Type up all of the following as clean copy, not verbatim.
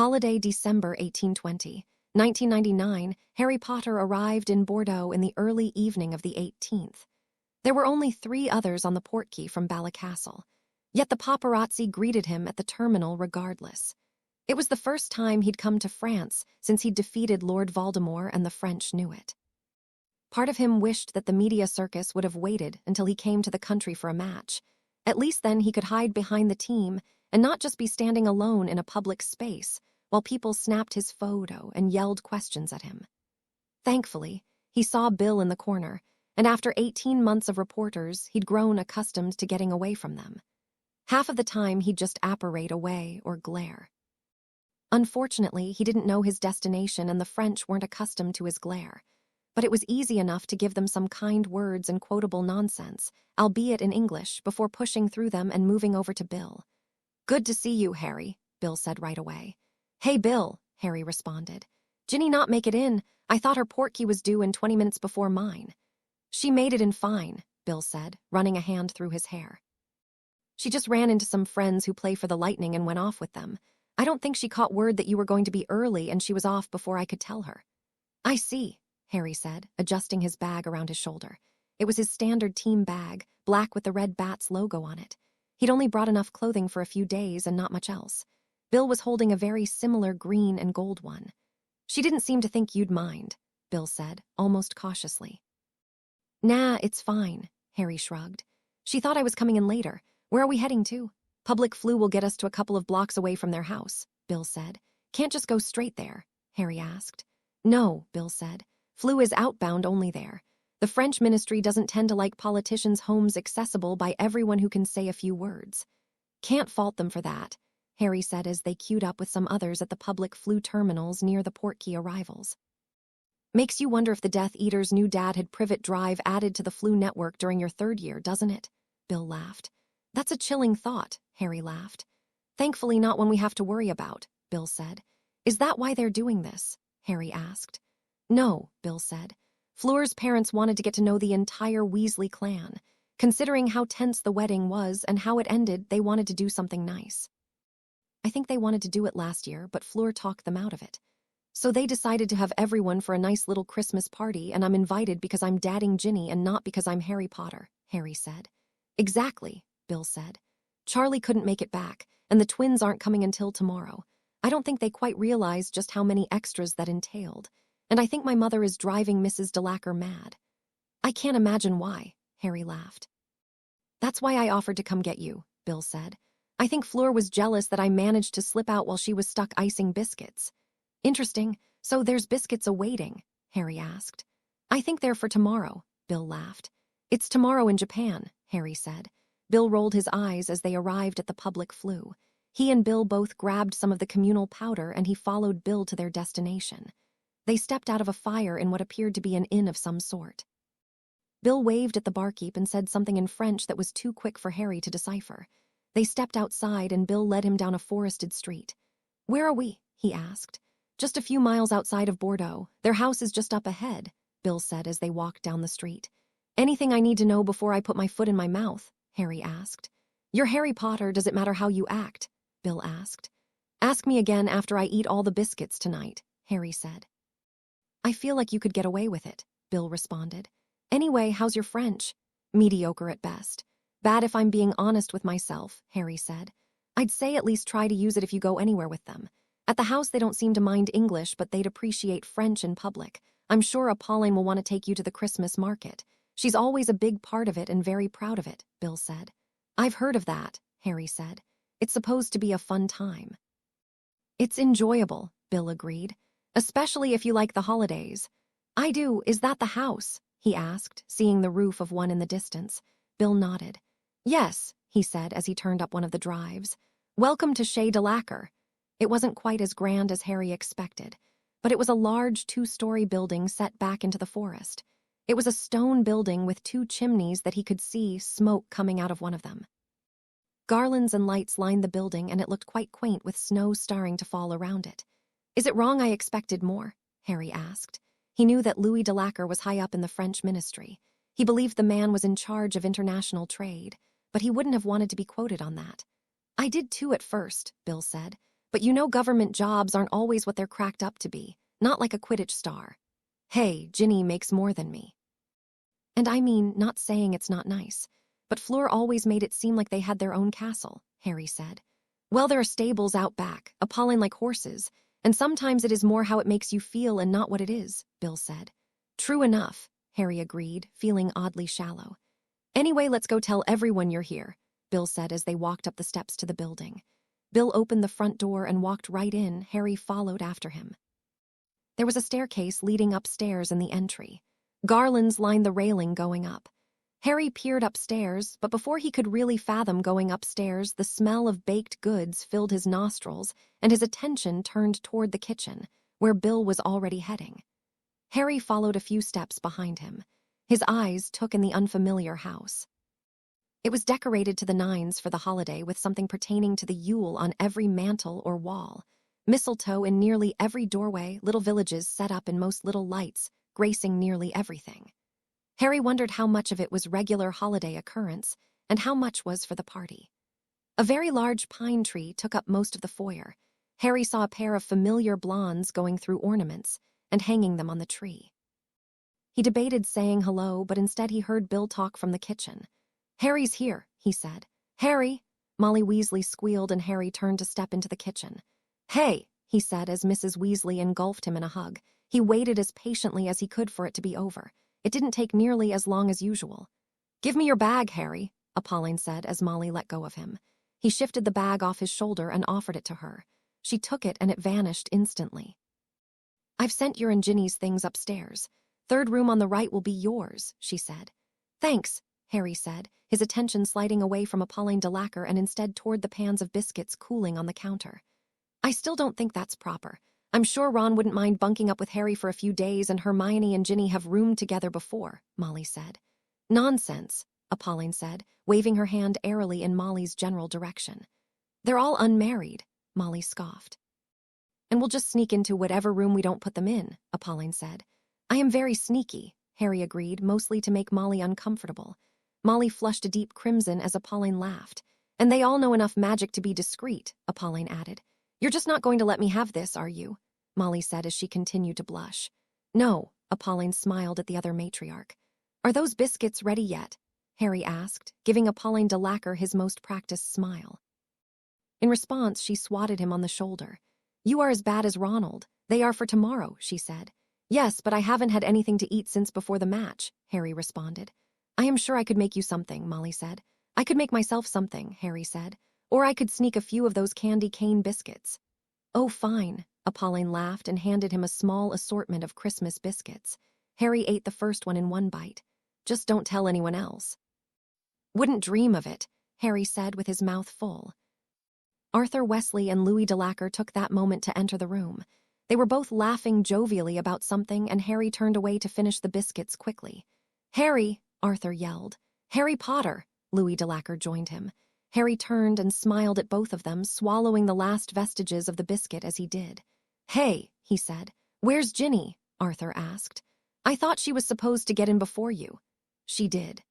Holiday, December 1820. 1999, Harry Potter arrived in Bordeaux in the early evening of the 18th. There were only 3 others on the portkey from Ballycastle, yet the paparazzi greeted him at the terminal regardless. It was the first time he'd come to France since he'd defeated Lord Voldemort, and the French knew it. Part of him wished that the media circus would have waited until he came to the country for a match. At least then he could hide behind the team and not just be standing alone in a public space while people snapped his photo and yelled questions at him. Thankfully, he saw Bill in the corner, and after 18 months of reporters, he'd grown accustomed to getting away from them. Half of the time, he'd just apparate away or glare. Unfortunately, he didn't know his destination, and the French weren't accustomed to his glare. But it was easy enough to give them some kind words and quotable nonsense, albeit in English, before pushing through them and moving over to Bill. "Good to see you, Harry," Bill said right away. "Hey, Bill," Harry responded. "Ginny not make it in? I thought her portkey was due in 20 minutes before mine." "She made it in fine," Bill said, running a hand through his hair. "She just ran into some friends who play for the Lightning and went off with them. I don't think she caught word that you were going to be early, and she was off before I could tell her." "I see," Harry said, adjusting his bag around his shoulder. It was his standard team bag, black with the red Bats logo on it. He'd only brought enough clothing for a few days and not much else. Bill was holding a very similar green and gold one. "She didn't seem to think you'd mind," Bill said, almost cautiously. "Nah, it's fine," Harry shrugged. "She thought I was coming in later. Where are we heading to?" "Public flu will get us to a couple of blocks away from their house," Bill said. "Can't just go straight there?" Harry asked. "No," Bill said. "Flu is outbound only there. The French ministry doesn't tend to like politicians' homes accessible by everyone who can say a few words." "Can't fault them for that," Harry said as they queued up with some others at the public flu terminals near the portkey arrivals. "Makes you wonder if the Death Eaters knew Dad had Privet Drive added to the flu network during your 3rd year, doesn't it?" Bill laughed. "That's a chilling thought," Harry laughed. "Thankfully not one we have to worry about," Bill said. "Is that why they're doing this?" Harry asked. "No," Bill said. "Fleur's parents wanted to get to know the entire Weasley clan. Considering how tense the wedding was and how it ended, they wanted to do something nice. I think they wanted to do it last year, but Fleur talked them out of it. So they decided to have everyone for a nice little Christmas party, and I'm invited because I'm dadding Ginny and not because I'm Harry Potter," Harry said. "Exactly," Bill said. "Charlie couldn't make it back, and the twins aren't coming until tomorrow. I don't think they quite realized just how many extras that entailed. And I think my mother is driving Mrs. Delacour mad." "I can't imagine why," Harry laughed. "That's why I offered to come get you," Bill said. "I think Fleur was jealous that I managed to slip out while she was stuck icing biscuits." "Interesting. So there's biscuits awaiting?" Harry asked. "I think they're for tomorrow," Bill laughed. "It's tomorrow in Japan," Harry said. Bill rolled his eyes as they arrived at the public flu. He and Bill both grabbed some of the communal powder, and he followed Bill to their destination. They stepped out of a fire in what appeared to be an inn of some sort. Bill waved at the barkeep and said something in French that was too quick for Harry to decipher. They stepped outside and Bill led him down a forested street. "Where are we?" he asked. "Just a few miles outside of Bordeaux. Their house is just up ahead," Bill said as they walked down the street. "Anything I need to know before I put my foot in my mouth?" Harry asked. "You're Harry Potter, does it matter how you act?" Bill asked. "Ask me again after I eat all the biscuits tonight," Harry said. "I feel like you could get away with it," Bill responded. "Anyway, how's your French?" "Mediocre at best. Bad if I'm being honest with myself," Harry said. "I'd say at least try to use it if you go anywhere with them. At the house they don't seem to mind English, but they'd appreciate French in public. I'm sure Pauline will want to take you to the Christmas market. She's always a big part of it and very proud of it," Bill said. "I've heard of that," Harry said. "It's supposed to be a fun time." "It's enjoyable," Bill agreed. "Especially if you like the holidays." "I do. Is that the house?" he asked, seeing the roof of one in the distance. Bill nodded. "Yes," he said as he turned up one of the drives. "Welcome to Chez Delacour." It wasn't quite as grand as Harry expected, but it was a large 2-story building set back into the forest. It was a stone building with 2 chimneys that he could see smoke coming out of one of them. Garlands and lights lined the building, and it looked quite quaint with snow starting to fall around it. "Is it wrong I expected more?" Harry asked. He knew that Louis Delacour was high up in the French ministry. He believed the man was in charge of international trade, but he wouldn't have wanted to be quoted on that. "I did too at first," Bill said, But you know government jobs aren't always what they're cracked up to be, not like a Quidditch star. Hey, Ginny makes more than me. And I mean, not saying it's not nice, but Fleur always made it seem like they had their own castle, Harry said. Well, there are stables out back, appalling like horses, and sometimes it is more how it makes you feel and not what it is, Bill said. True enough, Harry agreed, feeling oddly shallow. Anyway, let's go tell everyone you're here, Bill said as they walked up the steps to the building. Bill opened the front door and walked right in. Harry followed after him. There was a staircase leading upstairs in the entry. Garlands lined the railing going up. Harry peered upstairs, but before he could really fathom going upstairs, the smell of baked goods filled his nostrils, and his attention turned toward the kitchen, where Bill was already heading. Harry followed a few steps behind him. His eyes took in the unfamiliar house. It was decorated to the nines for the holiday with something pertaining to the Yule on every mantel or wall. Mistletoe in nearly every doorway, little villages set up in most little lights, gracing nearly everything. Harry wondered how much of it was regular holiday occurrence and how much was for the party. A very large pine tree took up most of the foyer. Harry saw a pair of familiar blondes going through ornaments and hanging them on the tree. He debated saying hello, but instead he heard Bill talk from the kitchen. Harry's here, he said. Harry! Molly Weasley squealed and Harry turned to step into the kitchen. Hey, he said as Mrs. Weasley engulfed him in a hug. He waited as patiently as he could for it to be over. It didn't take nearly as long as usual. Give me your bag, Harry, Pauline said as Molly let go of him. He shifted the bag off his shoulder and offered it to her. She took it and it vanished instantly. I've sent your and Ginny's things upstairs. Third room on the right will be yours, she said. Thanks, Harry said, his attention sliding away from Gabrielle Delacour and instead toward the pans of biscuits cooling on the counter. I still don't think that's proper. I'm sure Ron wouldn't mind bunking up with Harry for a few days, and Hermione and Ginny have roomed together before, Molly said. Nonsense, Pauline said, waving her hand airily in Molly's general direction. They're all unmarried, Molly scoffed. And we'll just sneak into whatever room we don't put them in, Pauline said. I am very sneaky, Harry agreed, mostly to make Molly uncomfortable. Molly flushed a deep crimson as Pauline laughed. And they all know enough magic to be discreet, Pauline added. You're just not going to let me have this, are you? Molly said as she continued to blush. No, Pauline smiled at the other matriarch. Are those biscuits ready yet? Harry asked, giving Pauline Delacour his most practiced smile. In response, she swatted him on the shoulder. You are as bad as Ronald. They are for tomorrow, she said. Yes, but I haven't had anything to eat since before the match, Harry responded. I am sure I could make you something, Molly said. I could make myself something, Harry said. Or I could sneak a few of those candy cane biscuits. Oh, fine, Pauline laughed and handed him a small assortment of Christmas biscuits. Harry ate the first one in one bite. Just don't tell anyone else. Wouldn't dream of it, Harry said with his mouth full. Arthur Weasley and Louis Delacour took that moment to enter the room. They were both laughing jovially about something, and Harry turned away to finish the biscuits quickly. Harry, Arthur yelled. Harry Potter, Louis Delacour joined him. Harry turned and smiled at both of them, swallowing the last vestiges of the biscuit as he did. Hey, he said. Where's Ginny? Arthur asked. I thought she was supposed to get in before you. She did.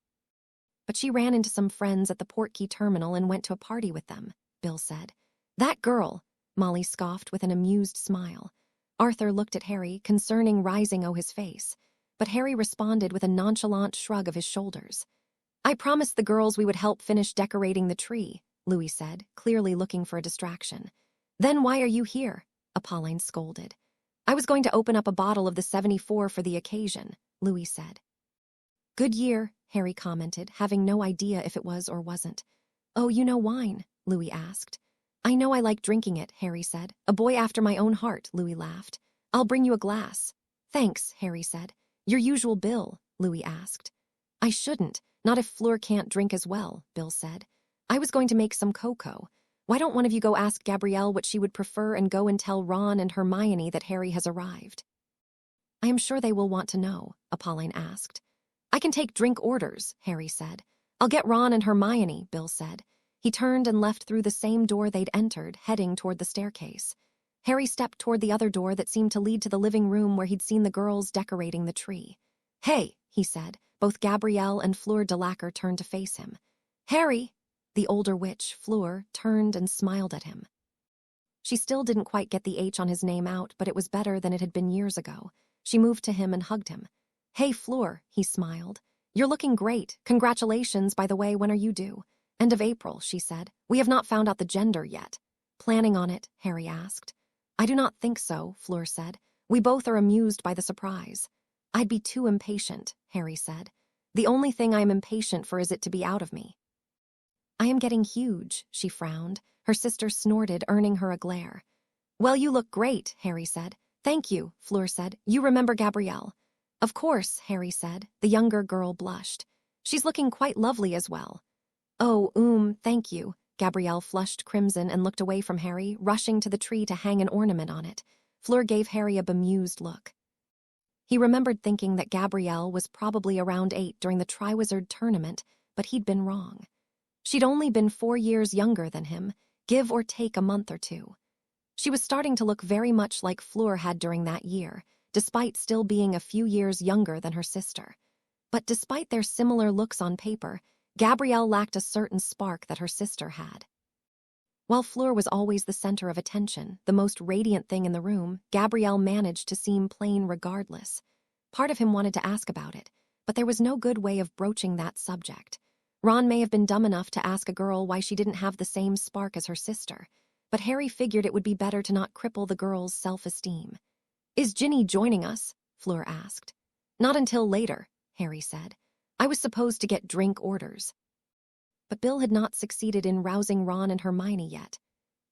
But she ran into some friends at the Portkey terminal and went to a party with them, Bill said. That girl, Molly scoffed with an amused smile. Arthur looked at Harry, concerning rising o' his face, but Harry responded with a nonchalant shrug of his shoulders. I promised the girls we would help finish decorating the tree, Louis said, clearly looking for a distraction. Then why are you here? Pauline scolded. I was going to open up a bottle of the 74 for the occasion, Louis said. Good year, Harry commented, having no idea if it was or wasn't. Oh, you know wine? Louis asked. I know I like drinking it, Harry said. A boy after my own heart, Louis laughed. I'll bring you a glass. Thanks, Harry said. Your usual bill, Louis asked. I shouldn't. Not if Fleur can't drink as well, Bill said. I was going to make some cocoa. Why don't one of you go ask Gabrielle what she would prefer and go and tell Ron and Hermione that Harry has arrived? I am sure they will want to know, Pauline asked. I can take drink orders, Harry said. I'll get Ron and Hermione, Bill said. He turned and left through the same door they'd entered, heading toward the staircase. Harry stepped toward the other door that seemed to lead to the living room where he'd seen the girls decorating the tree. Hey, he said. Both Gabrielle and Fleur Delacour turned to face him. Harry! The older witch, Fleur, turned and smiled at him. She still didn't quite get the H on his name out, but it was better than it had been years ago. She moved to him and hugged him. "Hey, Fleur," he smiled. "You're looking great. Congratulations, by the way, when are you due?" "End of April," she said. "We have not found out the gender yet." "Planning on it?" Harry asked. "I do not think so," Fleur said. "We both are amused by the surprise." "I'd be too impatient," Harry said. "The only thing I am impatient for is it to be out of me." "I am getting huge," she frowned. Her sister snorted, earning her a glare. "Well, you look great," Harry said. "Thank you," Fleur said. "You remember Gabrielle?" "Of course," Harry said. The younger girl blushed. "She's looking quite lovely as well." "Oh, thank you." Gabrielle flushed crimson and looked away from Harry, rushing to the tree to hang an ornament on it. Fleur gave Harry a bemused look. He remembered thinking that Gabrielle was probably around 8 during the Triwizard tournament, but he'd been wrong. She'd only been 4 years younger than him, give or take a month or two. She was starting to look very much like Fleur had during that year, despite still being a few years younger than her sister. But despite their similar looks on paper, Gabrielle lacked a certain spark that her sister had. While Fleur was always the center of attention, the most radiant thing in the room, Gabrielle managed to seem plain regardless. Part of him wanted to ask about it, but there was no good way of broaching that subject. Ron may have been dumb enough to ask a girl why she didn't have the same spark as her sister, but Harry figured it would be better to not cripple the girl's self-esteem. "Is Ginny joining us?" Fleur asked. "Not until later," Harry said. "I was supposed to get drink orders." But Bill had not succeeded in rousing Ron and Hermione yet.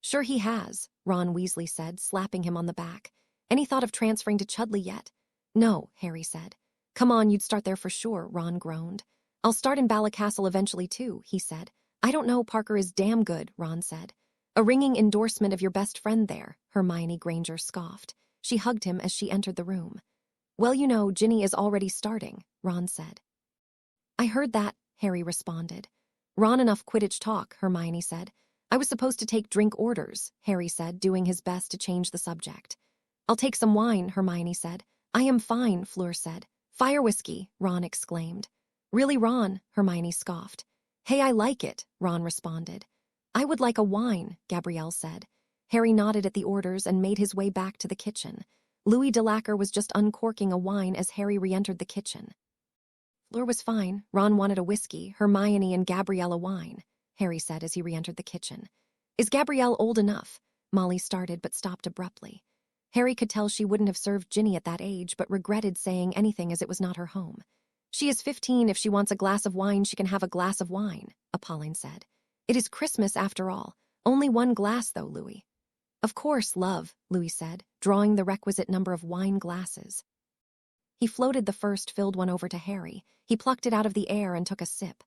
"Sure he has," Ron Weasley said, slapping him on the back. "Any thought of transferring to Chudley yet?" "No," Harry said. "Come on, you'd start there for sure," Ron groaned. "I'll start in Ballycastle eventually too," he said. "I don't know, Parker is damn good," Ron said. "A ringing endorsement of your best friend there," Hermione Granger scoffed. She hugged him as she entered the room. "Well, you know, Ginny is already starting," Ron said. "I heard that," Harry responded. "Ron, enough Quidditch talk," Hermione said. "I was supposed to take drink orders," Harry said, doing his best to change the subject. "I'll take some wine," Hermione said. "I am fine," Fleur said. "Fire whiskey," Ron exclaimed. "Really, Ron?" Hermione scoffed. "Hey, I like it," Ron responded. "I would like a wine," Gabrielle said. Harry nodded at the orders and made his way back to the kitchen. Louis Delacour was just uncorking a wine as Harry re-entered the kitchen. Fleur was fine. Ron wanted a whiskey, Hermione and Gabrielle a wine, Harry said as he re-entered the kitchen. "Is Gabrielle old enough?" Molly started but stopped abruptly. Harry could tell she wouldn't have served Ginny at that age, but regretted saying anything as it was not her home. "She is 15. If she wants a glass of wine, she can have a glass of wine," Apolline said. "It is Christmas after all. Only one glass, though, Louis." "Of course, love," Louis said, drawing the requisite number of wine glasses. He floated the first filled one over to Harry. He plucked it out of the air and took a sip.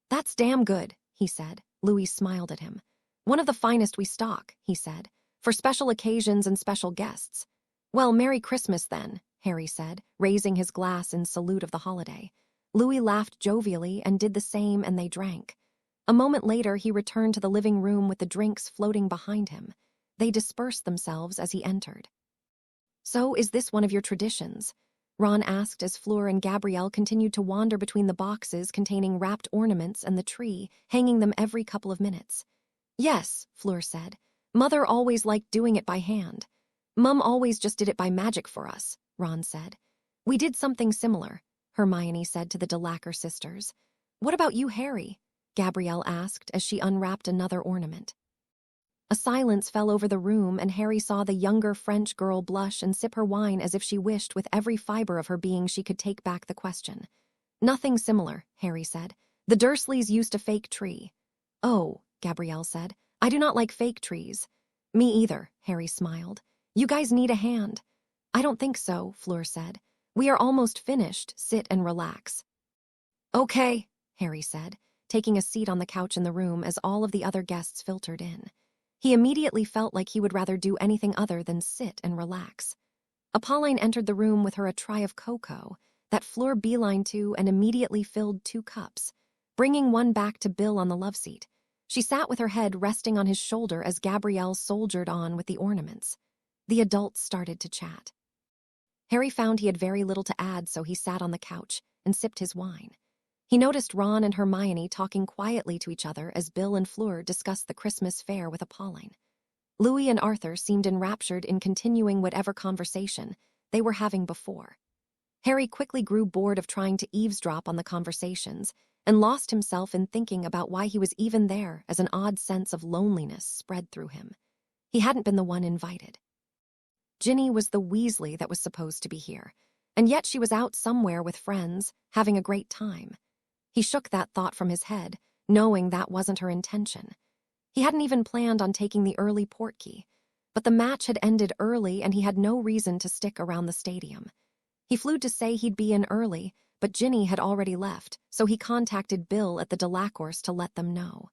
"That's damn good," he said. Louis smiled at him. "One of the finest we stock," he said, "for special occasions and special guests." "Well, Merry Christmas, then," Harry said, raising his glass in salute of the holiday. Louis laughed jovially and did the same, and they drank. A moment later, he returned to the living room with the drinks floating behind him. They dispersed themselves as he entered. "So, is this one of your traditions?" Ron asked as Fleur and Gabrielle continued to wander between the boxes containing wrapped ornaments and the tree, hanging them every couple of minutes. "Yes," Fleur said. "Mother always liked doing it by hand." "Mum always just did it by magic for us," Ron said. "We did something similar," Hermione said to the Delacour sisters. "What about you, Harry?" Gabrielle asked as she unwrapped another ornament. A silence fell over the room, and Harry saw the younger French girl blush and sip her wine as if she wished with every fiber of her being she could take back the question. "Nothing similar," Harry said. "The Dursleys used a fake tree." "Oh," Gabrielle said. "I do not like fake trees." "Me either," Harry smiled. "You guys need a hand." "I don't think so," Fleur said. "We are almost finished. Sit and relax." "Okay," Harry said, taking a seat on the couch in the room as all of the other guests filtered in. He immediately felt like he would rather do anything other than sit and relax. Apolline entered the room with her a tray of cocoa that Fleur beelined to and immediately filled 2 cups, bringing one back to Bill on the love seat. She sat with her head resting on his shoulder as Gabrielle soldiered on with the ornaments. The adults started to chat. Harry found he had very little to add, so he sat on the couch and sipped his wine. He noticed Ron and Hermione talking quietly to each other as Bill and Fleur discussed the Christmas fair with Apolline. Louis and Arthur seemed enraptured in continuing whatever conversation they were having before. Harry quickly grew bored of trying to eavesdrop on the conversations and lost himself in thinking about why he was even there as an odd sense of loneliness spread through him. He hadn't been the one invited. Ginny was the Weasley that was supposed to be here, and yet she was out somewhere with friends, having a great time. He shook that thought from his head, knowing that wasn't her intention. He hadn't even planned on taking the early portkey, but the match had ended early and he had no reason to stick around the stadium. He flew to say he'd be in early, but Ginny had already left, so he contacted Bill at the Delacours to let them know.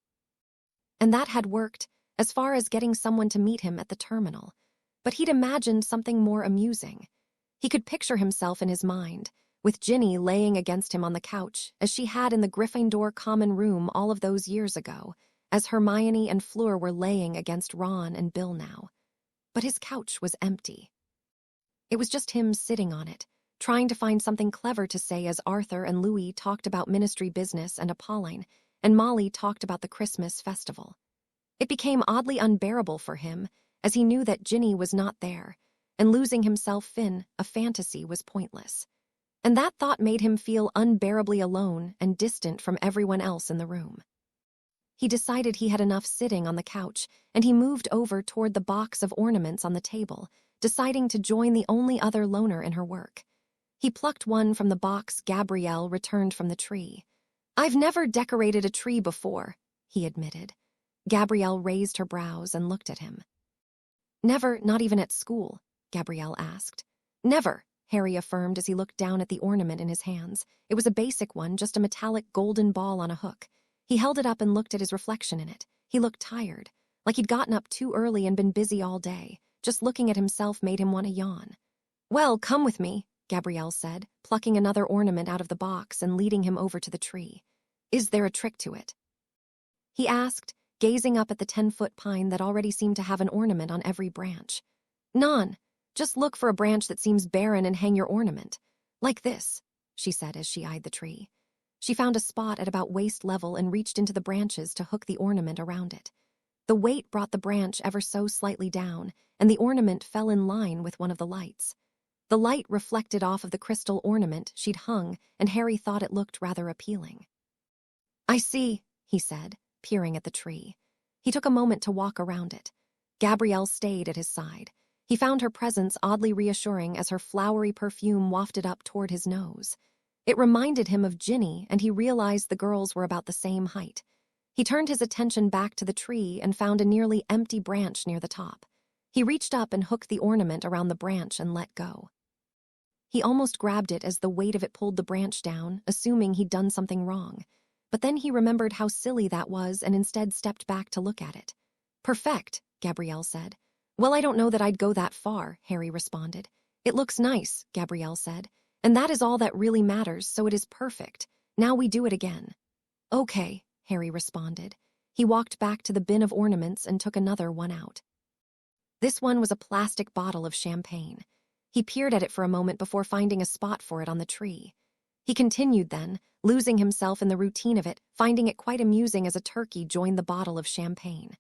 And that had worked, as far as getting someone to meet him at the terminal. But he'd imagined something more amusing. He could picture himself in his mind, with Ginny laying against him on the couch, as she had in the Gryffindor common room all of those years ago, as Hermione and Fleur were laying against Ron and Bill now. But his couch was empty. It was just him sitting on it, trying to find something clever to say as Arthur and Louis talked about ministry business and Apolline, and Molly talked about the Christmas festival. It became oddly unbearable for him, as he knew that Ginny was not there, and losing himself in a fantasy was pointless. And that thought made him feel unbearably alone and distant from everyone else in the room. He decided he had enough sitting on the couch, and he moved over toward the box of ornaments on the table, deciding to join the only other loner in her work. He plucked one from the box Gabrielle returned from the tree. "I've never decorated a tree before," he admitted. Gabrielle raised her brows and looked at him. "Never, not even at school?" Gabrielle asked. "Never," Harry affirmed as he looked down at the ornament in his hands. It was a basic one, just a metallic golden ball on a hook. He held it up and looked at his reflection in it. He looked tired, like he'd gotten up too early and been busy all day. Just looking at himself made him want to yawn. "Well, come with me," Gabrielle said, plucking another ornament out of the box and leading him over to the tree. "Is there a trick to it?" he asked, gazing up at the 10-foot pine that already seemed to have an ornament on every branch. "None. Just look for a branch that seems barren and hang your ornament. Like this," she said as she eyed the tree. She found a spot at about waist level and reached into the branches to hook the ornament around it. The weight brought the branch ever so slightly down, and the ornament fell in line with one of the lights. The light reflected off of the crystal ornament she'd hung, and Harry thought it looked rather appealing. "I see," he said, peering at the tree. He took a moment to walk around it. Gabrielle stayed at his side. He found her presence oddly reassuring as her flowery perfume wafted up toward his nose. It reminded him of Ginny, and he realized the girls were about the same height. He turned his attention back to the tree and found a nearly empty branch near the top. He reached up and hooked the ornament around the branch and let go. He almost grabbed it as the weight of it pulled the branch down, assuming he'd done something wrong. But then he remembered how silly that was and instead stepped back to look at it. "Perfect," Gabrielle said. "Well, I don't know that I'd go that far," Harry responded. "It looks nice," Gabrielle said. "And that is all that really matters, so it is perfect. Now we do it again." "Okay," Harry responded. He walked back to the bin of ornaments and took another one out. This one was a plastic bottle of champagne. He peered at it for a moment before finding a spot for it on the tree. He continued then, losing himself in the routine of it, finding it quite amusing as a turkey joined the bottle of champagne.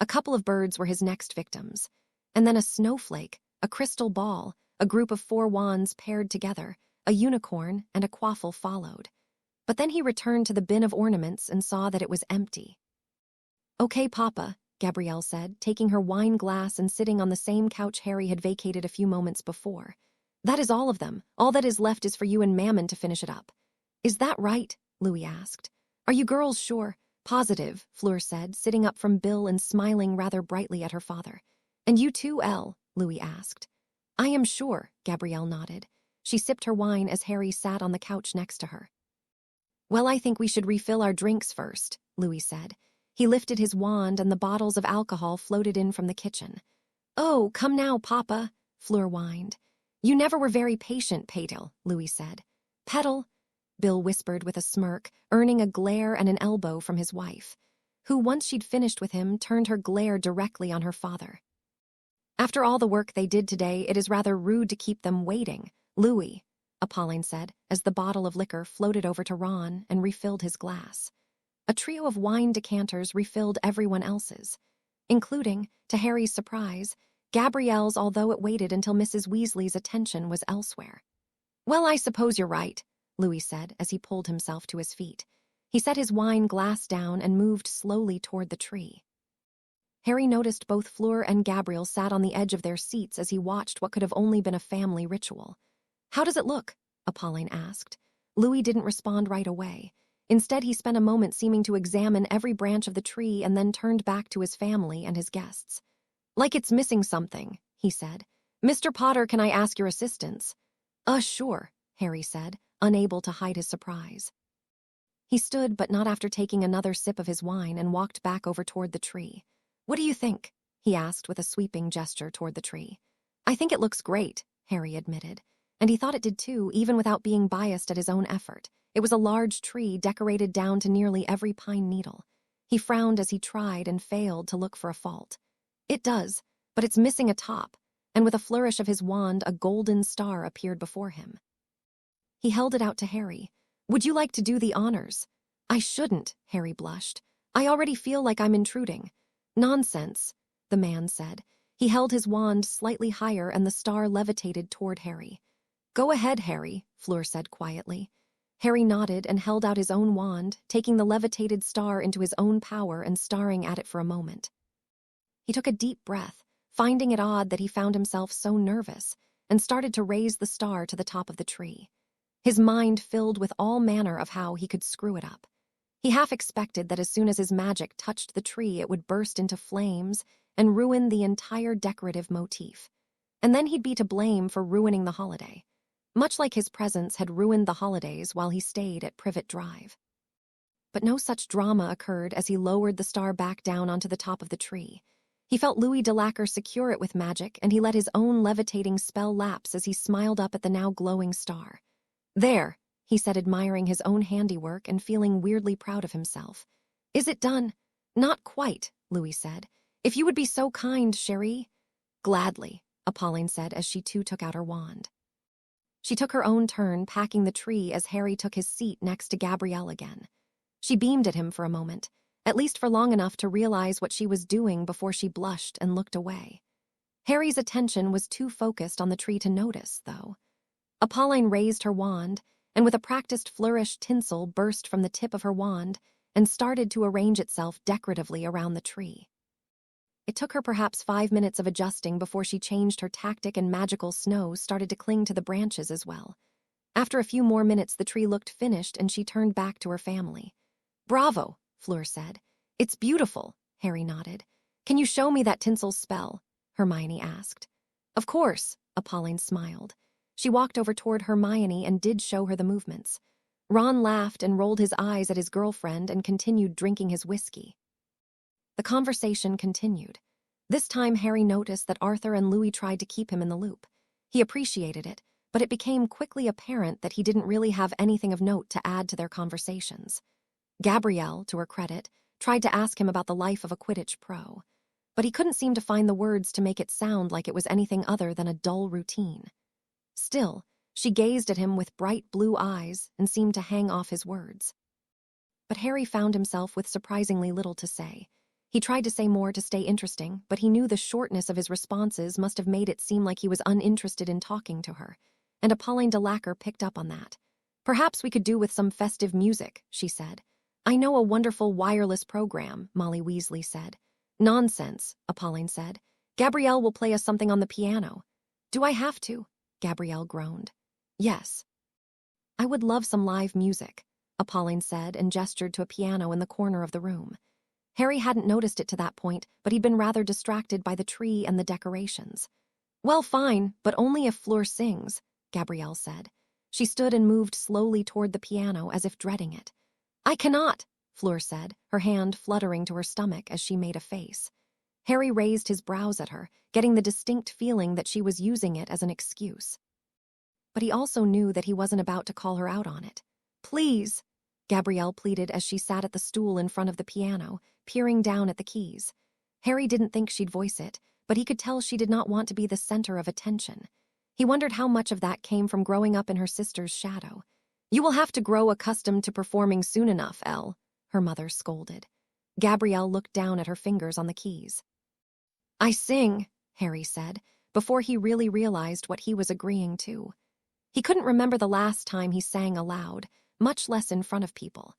A couple of birds were his next victims. And then a snowflake, a crystal ball, a group of 4 wands paired together, a unicorn, and a quaffle followed. But then he returned to the bin of ornaments and saw that it was empty. "Okay, Papa," Gabrielle said, taking her wine glass and sitting on the same couch Harry had vacated a few moments before. "That is all of them. All that is left is for you and Mammon to finish it up." "Is that right?" Louis asked. "Are you girls sure?" "Positive," Fleur said, sitting up from Bill and smiling rather brightly at her father. "And you too, Elle?" Louis asked. "I am sure," Gabrielle nodded. She sipped her wine as Harry sat on the couch next to her. "Well, I think we should refill our drinks first," Louis said. He lifted his wand and the bottles of alcohol floated in from the kitchen. "Oh, come now, Papa," Fleur whined. "You never were very patient, Petal," Louis said. "Petal," Bill whispered with a smirk, earning a glare and an elbow from his wife, who, once she'd finished with him, turned her glare directly on her father. "After all the work they did today, it is rather rude to keep them waiting, Louis," Apolline said, as the bottle of liquor floated over to Ron and refilled his glass. A trio of wine decanters refilled everyone else's. including, to Harry's surprise, Gabrielle's, although it waited until Mrs. Weasley's attention was elsewhere. "Well, I suppose you're right," Louis said as he pulled himself to his feet. He set his wine glass down and moved slowly toward the tree. Harry noticed both Fleur and Gabrielle sat on the edge of their seats as he watched what could have only been a family ritual. "How does it look?" Apolline asked. Louis didn't respond right away. Instead, he spent a moment seeming to examine every branch of the tree and then turned back to his family and his guests. "Like it's missing something," he said. "Mr. Potter, can I ask your assistance?" Sure," Harry said, unable to hide his surprise. He stood, but not after taking another sip of his wine, and walked back over toward the tree. "What do you think?" he asked with a sweeping gesture toward the tree. "I think it looks great," Harry admitted. And he thought it did too, even without being biased at his own effort. It was a large tree decorated down to nearly every pine needle. He frowned as he tried and failed to look for a fault. "It does, but it's missing a top," and with a flourish of his wand, a golden star appeared before him. He held it out to Harry. "Would you like to do the honors?" "I shouldn't," Harry blushed. "I already feel like I'm intruding." "Nonsense," the man said. He held his wand slightly higher and the star levitated toward Harry. "Go ahead, Harry," Fleur said quietly. Harry nodded and held out his own wand, taking the levitated star into his own power and staring at it for a moment. He took a deep breath, finding it odd that he found himself so nervous, and started to raise the star to the top of the tree. His mind filled with all manner of how he could screw it up. He half expected that as soon as his magic touched the tree it would burst into flames and ruin the entire decorative motif. And then he'd be to blame for ruining the holiday, much like his presence had ruined the holidays while he stayed at Privet Drive. But no such drama occurred as he lowered the star back down onto the top of the tree. He felt Louis Delacour secure it with magic, and he let his own levitating spell lapse as he smiled up at the now glowing star. "There," he said, admiring his own handiwork and feeling weirdly proud of himself. "Is it done?" "Not quite," Louis said. "If you would be so kind, chérie." "Gladly," Apolline said as she too took out her wand. She took her own turn packing the tree as Harry took his seat next to Gabrielle again. She beamed at him for a moment, at least for long enough to realize what she was doing before she blushed and looked away. Harry's attention was too focused on the tree to notice, though. Apolline raised her wand, and with a practiced flourish, tinsel burst from the tip of her wand and started to arrange itself decoratively around the tree. It took her perhaps 5 minutes of adjusting before she changed her tactic, and magical snow started to cling to the branches as well. After a few more minutes, the tree looked finished and she turned back to her family. "Bravo," Fleur said. "It's beautiful," Harry nodded. "Can you show me that tinsel spell?" Hermione asked. "Of course," Apolline smiled. She walked over toward Hermione and did show her the movements. Ron laughed and rolled his eyes at his girlfriend and continued drinking his whiskey. The conversation continued. This time Harry noticed that Arthur and Louis tried to keep him in the loop. He appreciated it, but it became quickly apparent that he didn't really have anything of note to add to their conversations. Gabrielle, to her credit, tried to ask him about the life of a Quidditch pro, but he couldn't seem to find the words to make it sound like it was anything other than a dull routine. Still, she gazed at him with bright blue eyes and seemed to hang off his words. But Harry found himself with surprisingly little to say. He tried to say more to stay interesting, but he knew the shortness of his responses must have made it seem like he was uninterested in talking to her, and Apolline Delacour picked up on that. "Perhaps we could do with some festive music," she said. "I know a wonderful wireless program," Molly Weasley said. "Nonsense," Apolline said. "Gabrielle will play us something on the piano." "Do I have to?" Gabrielle groaned. "Yes." "I would love some live music," Apolline said and gestured to a piano in the corner of the room. Harry hadn't noticed it to that point, but he'd been rather distracted by the tree and the decorations. "Well, fine, but only if Fleur sings," Gabrielle said. She stood and moved slowly toward the piano as if dreading it. "I cannot," Fleur said, her hand fluttering to her stomach as she made a face. Harry raised his brows at her, getting the distinct feeling that she was using it as an excuse. But he also knew that he wasn't about to call her out on it. "Please," Gabrielle pleaded as she sat at the stool in front of the piano, peering down at the keys. Harry didn't think she'd voice it, but he could tell she did not want to be the center of attention. He wondered how much of that came from growing up in her sister's shadow. "You will have to grow accustomed to performing soon enough, Elle," her mother scolded. Gabrielle looked down at her fingers on the keys. I sing, Harry said, before he really realized what he was agreeing to. He couldn't remember the last time he sang aloud, much less in front of people.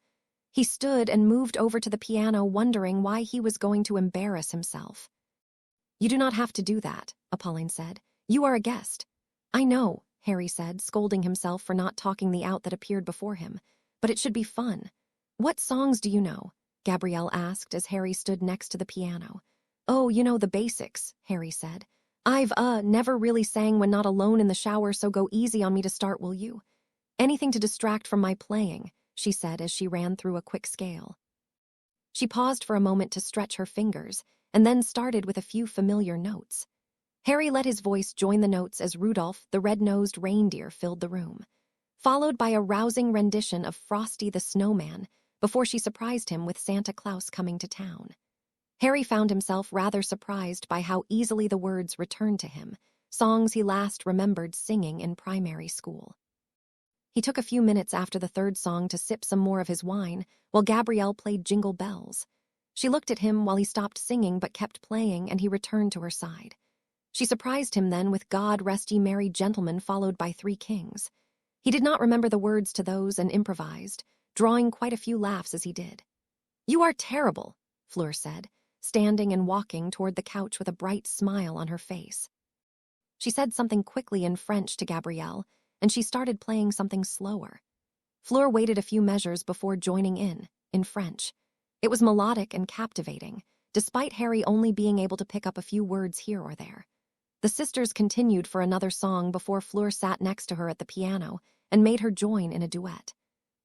He stood and moved over to the piano, wondering why he was going to embarrass himself. You do not have to do that, Apolline said. You are a guest. I know, Harry said, scolding himself for not talking the out that appeared before him. But it should be fun. What songs do you know? Gabrielle asked as Harry stood next to the piano. Oh, you know the basics, Harry said. I've, never really sang when not alone in the shower, so go easy on me to start, will you? Anything to distract from my playing, she said as she ran through a quick scale. She paused for a moment to stretch her fingers, and then started with a few familiar notes. Harry let his voice join the notes as Rudolph, the red-nosed reindeer, filled the room, followed by a rousing rendition of Frosty the Snowman before she surprised him with Santa Claus coming to town. Harry found himself rather surprised by how easily the words returned to him, songs he last remembered singing in primary school. He took a few minutes after the third song to sip some more of his wine while Gabrielle played Jingle Bells. She looked at him while he stopped singing but kept playing, and he returned to her side. She surprised him then with God Rest Ye Merry Gentlemen, followed by Three Kings. He did not remember the words to those and improvised, drawing quite a few laughs as he did. You are terrible, Fleur said, standing and walking toward the couch with a bright smile on her face. She said something quickly in French to Gabrielle, and she started playing something slower. Fleur waited a few measures before joining in French. It was melodic and captivating, despite Harry only being able to pick up a few words here or there. The sisters continued for another song before Fleur sat next to her at the piano and made her join in a duet.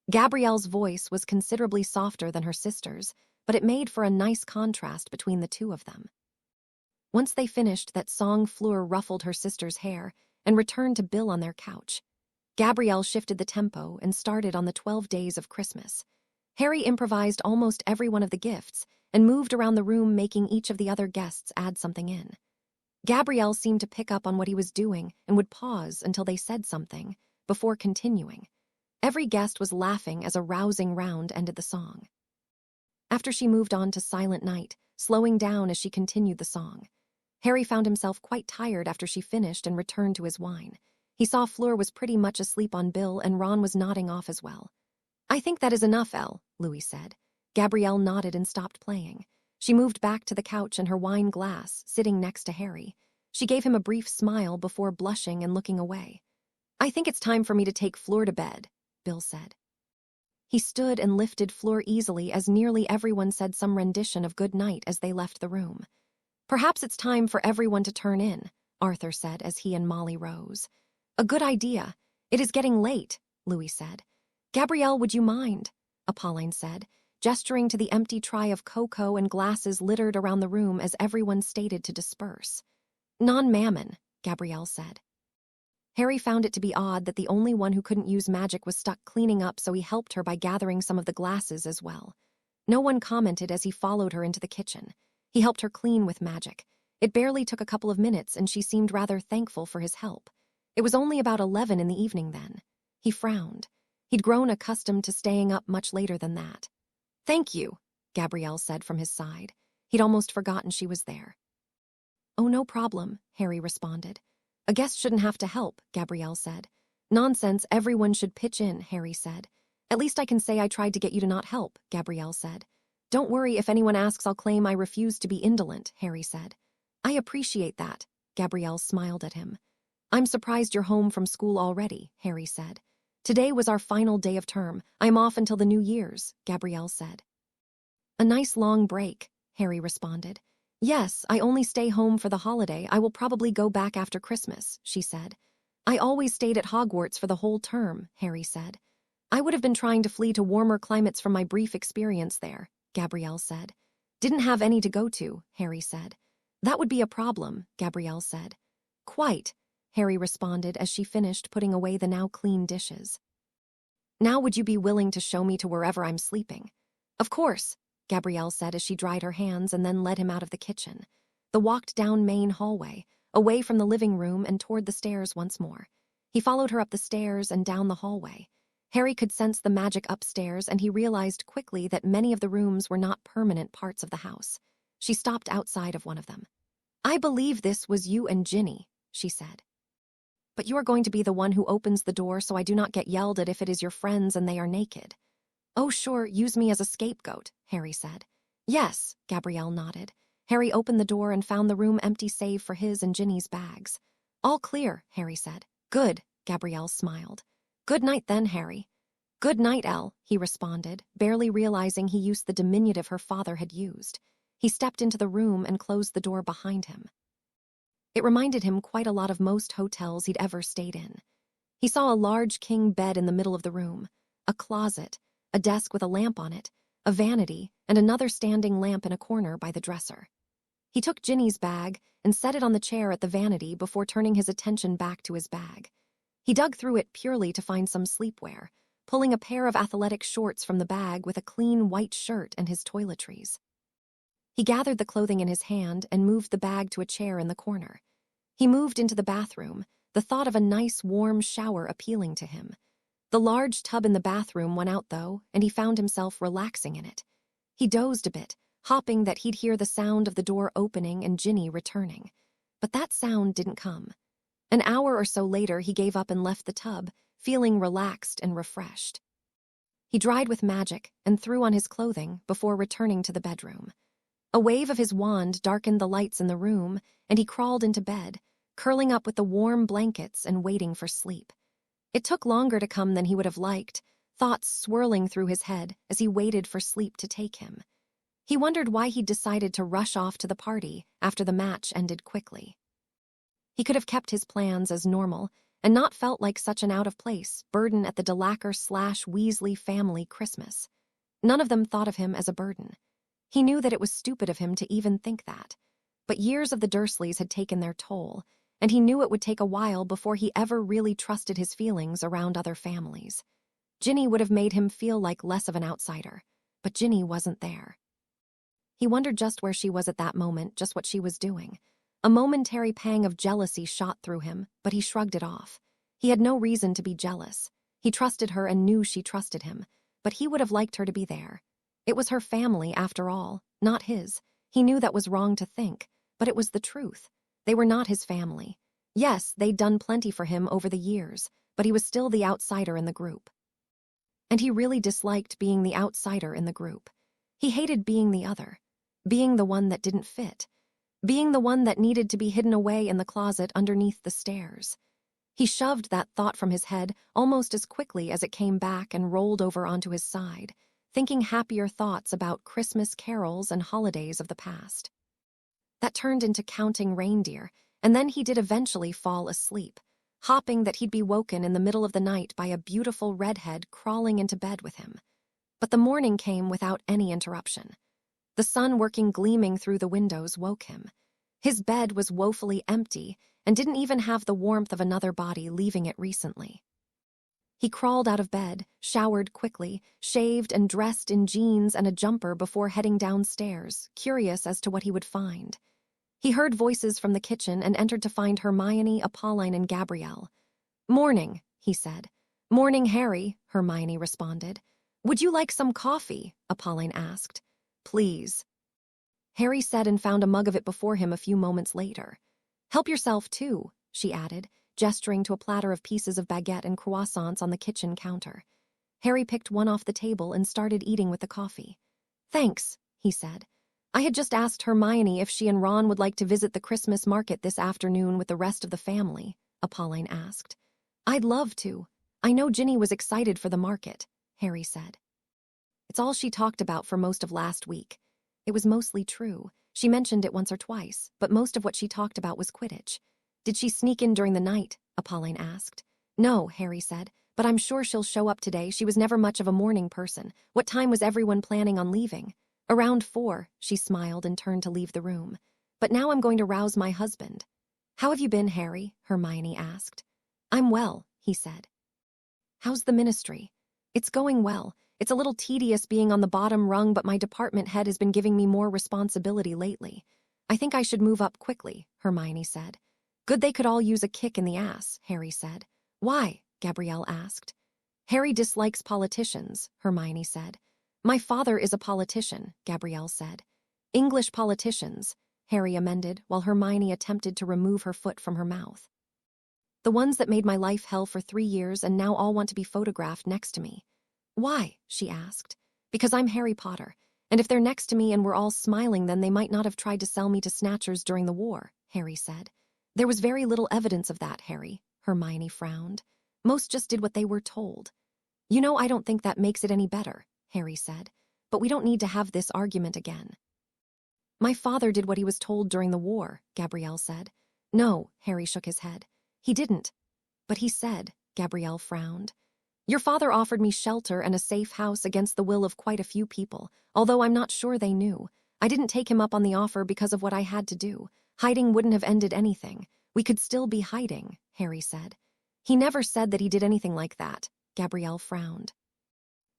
Gabrielle's voice was considerably softer than her sister's, but it made for a nice contrast between the two of them. Once they finished that song, Fleur ruffled her sister's hair and returned to Bill on their couch. Gabrielle shifted the tempo and started on the 12 Days of Christmas. Harry improvised almost every one of the gifts and moved around the room, making each of the other guests add something in. Gabrielle seemed to pick up on what he was doing and would pause until they said something, before continuing. Every guest was laughing as a rousing round ended the song. After she moved on to Silent Night, slowing down as she continued the song. Harry found himself quite tired after she finished and returned to his wine. He saw Fleur was pretty much asleep on Bill and Ron was nodding off as well. I think that is enough, Elle, Louis said. Gabrielle nodded and stopped playing. She moved back to the couch and her wine glass, sitting next to Harry. She gave him a brief smile before blushing and looking away. I think it's time for me to take Fleur to bed, Bill said. He stood and lifted Fleur easily as nearly everyone said some rendition of good night as they left the room. Perhaps it's time for everyone to turn in, Arthur said as he and Molly rose. A good idea. It is getting late, Louis said. Gabrielle, would you mind? Apolline said, gesturing to the empty tray of cocoa and glasses littered around the room as everyone stated to disperse. Non-mammon, Gabrielle said. Harry found it to be odd that the only one who couldn't use magic was stuck cleaning up, so he helped her by gathering some of the glasses as well. No one commented as he followed her into the kitchen. He helped her clean with magic. It barely took a couple of minutes, and she seemed rather thankful for his help. It was only about 11 in the evening then. He frowned. He'd grown accustomed to staying up much later than that. Thank you, Gabrielle said from his side. He'd almost forgotten she was there. Oh, no problem, Harry responded. A guest shouldn't have to help, Gabrielle said. Nonsense, everyone should pitch in, Harry said. At least I can say I tried to get you to not help, Gabrielle said. Don't worry, if anyone asks, I'll claim I refuse to be indolent, Harry said. I appreciate that, Gabrielle smiled at him. I'm surprised you're home from school already, Harry said. Today was our final day of term. I'm off until the New Year's, Gabrielle said. A nice long break, Harry responded. Yes, I only stay home for the holiday. I will probably go back after Christmas, she said. I always stayed at Hogwarts for the whole term, Harry said. I would have been trying to flee to warmer climates from my brief experience there, Gabrielle said. Didn't have any to go to, Harry said. That would be a problem, Gabrielle said. Quite, Harry responded as she finished putting away the now clean dishes. Now would you be willing to show me to wherever I'm sleeping? Of course, Gabrielle said as she dried her hands and then led him out of the kitchen. The walked down main hallway, away from the living room and toward the stairs once more. He followed her up the stairs and down the hallway. Harry could sense the magic upstairs, and he realized quickly that many of the rooms were not permanent parts of the house. She stopped outside of one of them. I believe this was you and Ginny, she said. But you are going to be the one who opens the door so I do not get yelled at if it is your friends and they are naked. Oh, sure, use me as a scapegoat, Harry said. Yes, Gabrielle nodded. Harry opened the door and found the room empty save for his and Ginny's bags. All clear, Harry said. Good, Gabrielle smiled. Good night then, Harry. Good night, Elle, he responded, barely realizing he used the diminutive her father had used. He stepped into the room and closed the door behind him. It reminded him quite a lot of most hotels he'd ever stayed in. He saw a large king bed in the middle of the room, a closet, a desk with a lamp on it, a vanity, and another standing lamp in a corner by the dresser. He took Ginny's bag and set it on the chair at the vanity before turning his attention back to his bag. He dug through it purely to find some sleepwear, pulling a pair of athletic shorts from the bag with a clean white shirt and his toiletries. He gathered the clothing in his hand and moved the bag to a chair in the corner. He moved into the bathroom, the thought of a nice warm shower appealing to him. The large tub in the bathroom went out, though, and he found himself relaxing in it. He dozed a bit, hoping that he'd hear the sound of the door opening and Ginny returning. But that sound didn't come. An hour or so later, he gave up and left the tub, feeling relaxed and refreshed. He dried with magic and threw on his clothing before returning to the bedroom. A wave of his wand darkened the lights in the room, and he crawled into bed, curling up with the warm blankets and waiting for sleep. It took longer to come than he would have liked, thoughts swirling through his head as he waited for sleep to take him. He wondered why he'd decided to rush off to the party after the match ended quickly. He could have kept his plans as normal and not felt like such an out-of-place burden at the Delacour/Weasley family Christmas. None of them thought of him as a burden. He knew that it was stupid of him to even think that. But years of the Dursleys had taken their toll, and he knew it would take a while before he ever really trusted his feelings around other families. Ginny would have made him feel like less of an outsider, but Ginny wasn't there. He wondered just where she was at that moment, just what she was doing. A momentary pang of jealousy shot through him, but he shrugged it off. He had no reason to be jealous. He trusted her and knew she trusted him, but he would have liked her to be there. It was her family, after all, not his. He knew that was wrong to think, but it was the truth. They were not his family. Yes, they'd done plenty for him over the years, but he was still the outsider in the group. And he really disliked being the outsider in the group. He hated being the other, being the one that didn't fit, being the one that needed to be hidden away in the closet underneath the stairs. He shoved that thought from his head almost as quickly as it came back and rolled over onto his side, thinking happier thoughts about Christmas carols and holidays of the past. That turned into counting reindeer, and then he did eventually fall asleep, hoping that he'd be woken in the middle of the night by a beautiful redhead crawling into bed with him. But the morning came without any interruption. The sun working gleaming through the windows woke him. His bed was woefully empty and didn't even have the warmth of another body leaving it recently. He crawled out of bed, showered quickly, shaved and dressed in jeans and a jumper before heading downstairs, curious as to what he would find. He heard voices from the kitchen and entered to find Hermione, Apolline, and Gabrielle. "Morning," he said. "Morning, Harry," Hermione responded. "Would you like some coffee?" Apolline asked. "Please," Harry said, and found a mug of it before him a few moments later. "Help yourself, too," she added, gesturing to a platter of pieces of baguette and croissants on the kitchen counter. Harry picked one off the table and started eating with the coffee. "Thanks," he said. "I had just asked Hermione if she and Ron would like to visit the Christmas market this afternoon with the rest of the family," Apolline asked. "I'd love to. I know Ginny was excited for the market," Harry said. It's all she talked about for most of last week. It was mostly true. She mentioned it once or twice, but most of what she talked about was Quidditch. "Did she sneak in during the night?" Apolline asked. "No," Harry said, "but I'm sure she'll show up today. She was never much of a morning person. What time was everyone planning on leaving?" "Around 4, she smiled and turned to leave the room. "But now I'm going to rouse my husband." "How have you been, Harry?" Hermione asked. "I'm well," he said. "How's the ministry?" "It's going well. It's a little tedious being on the bottom rung, but my department head has been giving me more responsibility lately. I think I should move up quickly," Hermione said. "Good, they could all use a kick in the ass," Harry said. "Why?" Gabrielle asked. "Harry dislikes politicians," Hermione said. "My father is a politician," Gabrielle said. "English politicians. Harry amended, while Hermione attempted to remove her foot from her mouth. The ones that made my life hell for 3 years and now all want to be photographed next to me. Why? She asked. Because I'm Harry Potter, and if they're next to me and we're all smiling, then they might not have tried to sell me to snatchers during the war, Harry said. There was very little evidence of that, Harry, Hermione frowned. Most just did what they were told. You know, I don't think that makes it any better, Harry said, but we don't need to have this argument again. My father did what he was told during the war, Gabrielle said. No, Harry shook his head. He didn't. But he said, Gabrielle frowned. Your father offered me shelter and a safe house against the will of quite a few people, although I'm not sure they knew. I didn't take him up on the offer because of what I had to do. Hiding wouldn't have ended anything. We could still be hiding, Harry said. He never said that he did anything like that, Gabrielle frowned.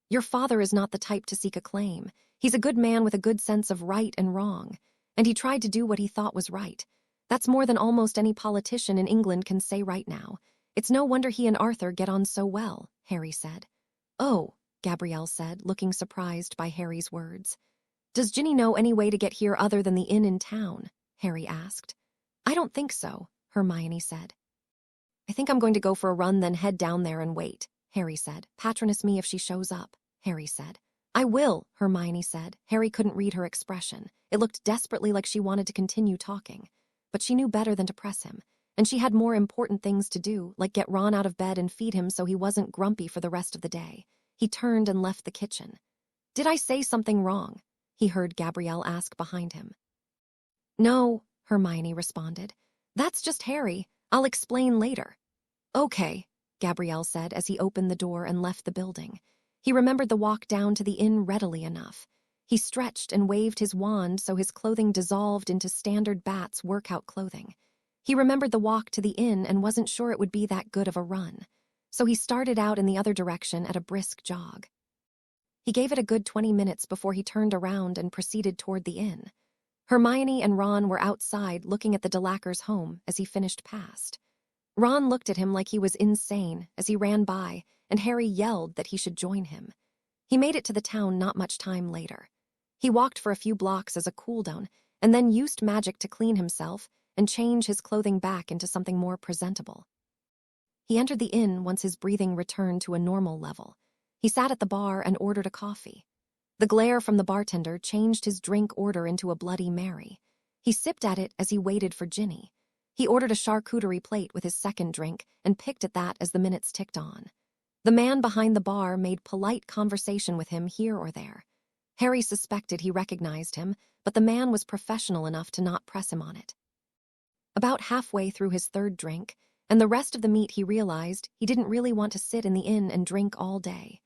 Your father is not the type to seek acclaim. He's a good man with a good sense of right and wrong, and he tried to do what he thought was right. That's more than almost any politician in England can say right now. It's no wonder he and Arthur get on so well, Harry said. Oh, Gabrielle said, looking surprised by Harry's words. Does Ginny know any way to get here other than the inn in town? Harry asked. I don't think so, Hermione said. I think I'm going to go for a run, then head down there and wait, Harry said. Patroness me if she shows up, Harry said. I will, Hermione said. Harry couldn't read her expression. It looked desperately like she wanted to continue talking. But she knew better than to press him, and she had more important things to do, like get Ron out of bed and feed him so he wasn't grumpy for the rest of the day. He turned and left the kitchen. Did I say something wrong? He heard Gabrielle ask behind him. No, Hermione responded. That's just Harry. I'll explain later. Okay, Gabrielle said as he opened the door and left the building. He remembered the walk down to the inn readily enough. He stretched and waved his wand so his clothing dissolved into standard Bat's workout clothing. He remembered the walk to the inn and wasn't sure it would be that good of a run. So he started out in the other direction at a brisk jog. He gave it a good 20 minutes before he turned around and proceeded toward the inn. Hermione and Ron were outside looking at the Delacour's home as he finished past. Ron looked at him like he was insane as he ran by, and Harry yelled that he should join him. He made it to the town not much time later. He walked for a few blocks as a cool-down, and then used magic to clean himself and change his clothing back into something more presentable. He entered the inn once his breathing returned to a normal level. He sat at the bar and ordered a coffee. The glare from the bartender changed his drink order into a Bloody Mary. He sipped at it as he waited for Ginny. He ordered a charcuterie plate with his second drink and picked at that as the minutes ticked on. The man behind the bar made polite conversation with him here or there. Harry suspected he recognized him, but the man was professional enough to not press him on it. About halfway through his third drink, and the rest of the meat, he realized he didn't really want to sit in the inn and drink all day.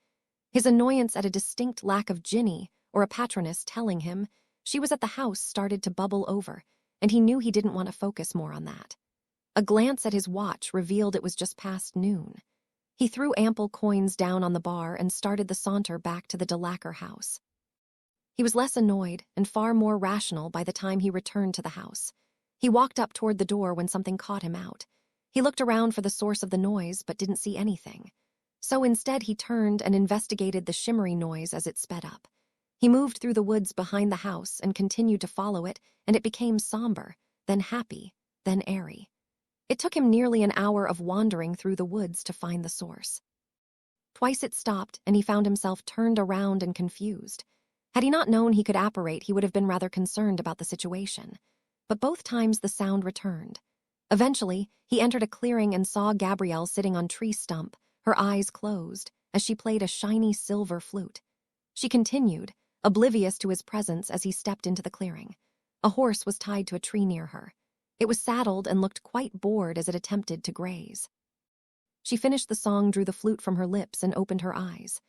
His annoyance at a distinct lack of Ginny, or a patroness telling him she was at the house, started to bubble over, and he knew he didn't want to focus more on that. A glance at his watch revealed it was just past noon. He threw ample coins down on the bar and started the saunter back to the Delacour house. He was less annoyed and far more rational by the time he returned to the house. He walked up toward the door when something caught him out. He looked around for the source of the noise but didn't see anything. So instead he turned and investigated the shimmery noise as it sped up. He moved through the woods behind the house and continued to follow it, and it became somber, then happy, then airy. It took him nearly an hour of wandering through the woods to find the source. Twice it stopped, and he found himself turned around and confused. Had he not known he could apparate, he would have been rather concerned about the situation. But both times the sound returned. Eventually, he entered a clearing and saw Gabrielle sitting on tree stump, her eyes closed, as she played a shiny silver flute. She continued, oblivious to his presence as he stepped into the clearing. A horse was tied to a tree near her. It was saddled and looked quite bored as it attempted to graze. She finished the song, drew the flute from her lips, and opened her eyes.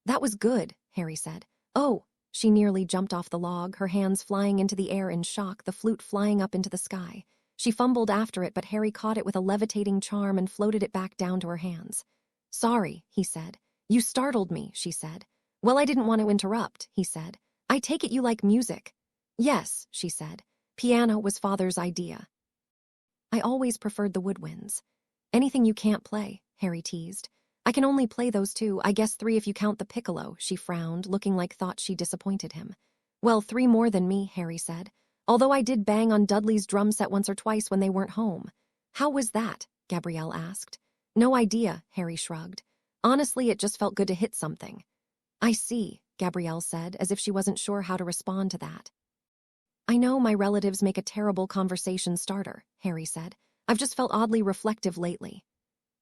That was good, Harry said. Oh, she nearly jumped off the log, her hands flying into the air in shock, the flute flying up into the sky. She fumbled after it, but Harry caught it with a levitating charm and floated it back down to her hands. Sorry, he said. You startled me, she said. Well, I didn't want to interrupt, he said. I take it you like music. Yes, she said. Piano was Father's idea. I always preferred the woodwinds. Anything you can't play, Harry teased. I can only play those two, I guess 3 if you count the piccolo, she frowned, looking like thought she disappointed him. Well, 3 more than me, Harry said. Although I did bang on Dudley's drum set once or twice when they weren't home. How was that? Gabrielle asked. No idea, Harry shrugged. Honestly, it just felt good to hit something. I see, Gabrielle said, as if she wasn't sure how to respond to that. I know my relatives make a terrible conversation starter, Harry said. I've just felt oddly reflective lately.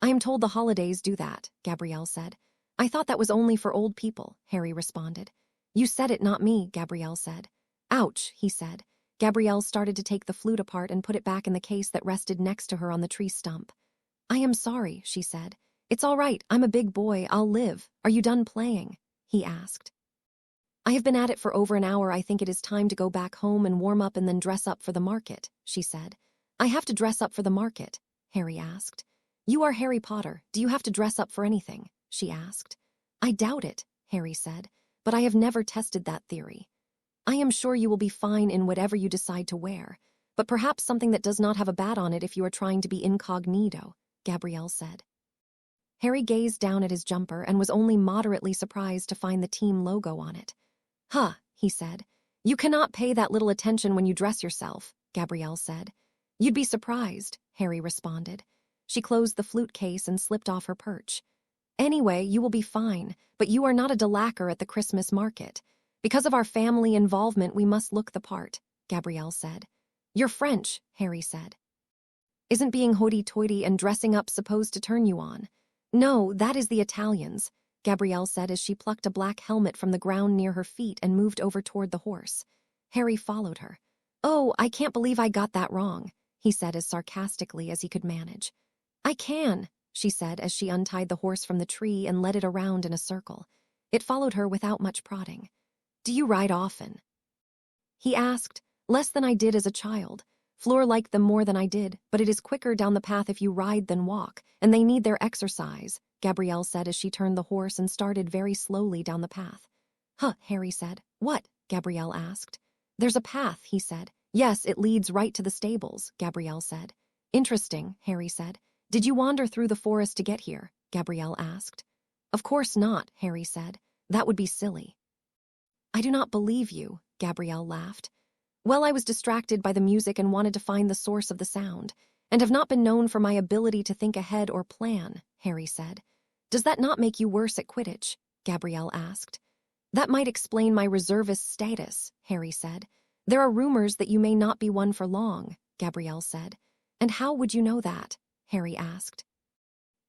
I am told the holidays do that, Gabrielle said. I thought that was only for old people, Harry responded. You said it, not me, Gabrielle said. Ouch, he said. Gabrielle started to take the flute apart and put it back in the case that rested next to her on the tree stump. I am sorry, she said. It's all right, I'm a big boy, I'll live. Are you done playing? He asked. I have been at it for over an hour. I think it is time to go back home and warm up and then dress up for the market, she said. I have to dress up for the market, Harry asked. You are Harry Potter. Do you have to dress up for anything? She asked. I doubt it, Harry said, but I have never tested that theory. I am sure you will be fine in whatever you decide to wear, but perhaps something that does not have a bat on it if you are trying to be incognito, Gabrielle said. Harry gazed down at his jumper and was only moderately surprised to find the team logo on it. Huh, he said. You cannot pay that little attention when you dress yourself, Gabrielle said. You'd be surprised, Harry responded. She closed the flute case and slipped off her perch. Anyway, you will be fine, but you are not a Delacour at the Christmas market. Because of our family involvement, we must look the part, Gabrielle said. You're French, Harry said. Isn't being hoity-toity and dressing up supposed to turn you on? No, that is the Italians, Gabrielle said as she plucked a black helmet from the ground near her feet and moved over toward the horse. Harry followed her. Oh, I can't believe I got that wrong, he said as sarcastically as he could manage. I can, she said as she untied the horse from the tree and led it around in a circle. It followed her without much prodding. Do you ride often? He asked. Less than I did as a child. Fleur liked them more than I did, but it is quicker down the path if you ride than walk, and they need their exercise, Gabrielle said as she turned the horse and started very slowly down the path. Huh, Harry said. What? Gabrielle asked. There's a path, he said. Yes, it leads right to the stables, Gabrielle said. Interesting, Harry said. Did you wander through the forest to get here? Gabrielle asked. Of course not, Harry said. That would be silly. I do not believe you, Gabrielle laughed. Well, I was distracted by the music and wanted to find the source of the sound, and have not been known for my ability to think ahead or plan, Harry said. Does that not make you worse at Quidditch? Gabrielle asked. That might explain my reservist status, Harry said. There are rumors that you may not be one for long, Gabrielle said. And how would you know that? Harry asked.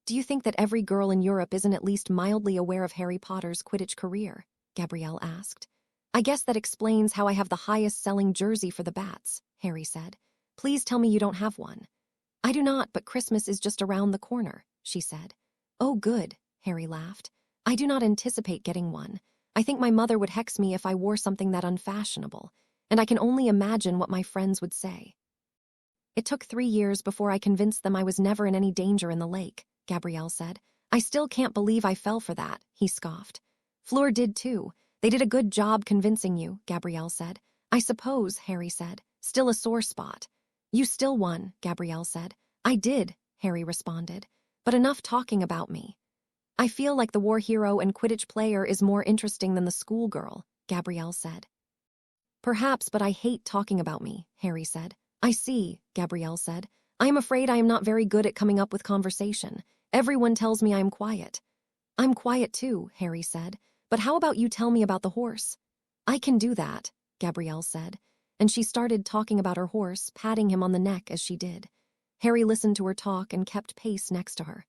Do you think that every girl in Europe isn't at least mildly aware of Harry Potter's Quidditch career? Gabrielle asked. I guess that explains how I have the highest-selling jersey for the Bats, Harry said. Please tell me you don't have one. I do not, but Christmas is just around the corner, she said. Oh, good, Harry laughed. I do not anticipate getting one. I think my mother would hex me if I wore something that unfashionable, and I can only imagine what my friends would say. It took 3 years before I convinced them I was never in any danger in the lake, Gabrielle said. I still can't believe I fell for that, he scoffed. Fleur did too. They did a good job convincing you, Gabrielle said. I suppose, Harry said. Still a sore spot. You still won, Gabrielle said. I did, Harry responded. But enough talking about me. I feel like the war hero and Quidditch player is more interesting than the schoolgirl, Gabrielle said. Perhaps, but I hate talking about me, Harry said. I see, Gabrielle said. I am afraid I am not very good at coming up with conversation. Everyone tells me I am quiet. I'm quiet too, Harry said. But how about you tell me about the horse? I can do that, Gabrielle said, and she started talking about her horse, patting him on the neck as she did. Harry listened to her talk and kept pace next to her.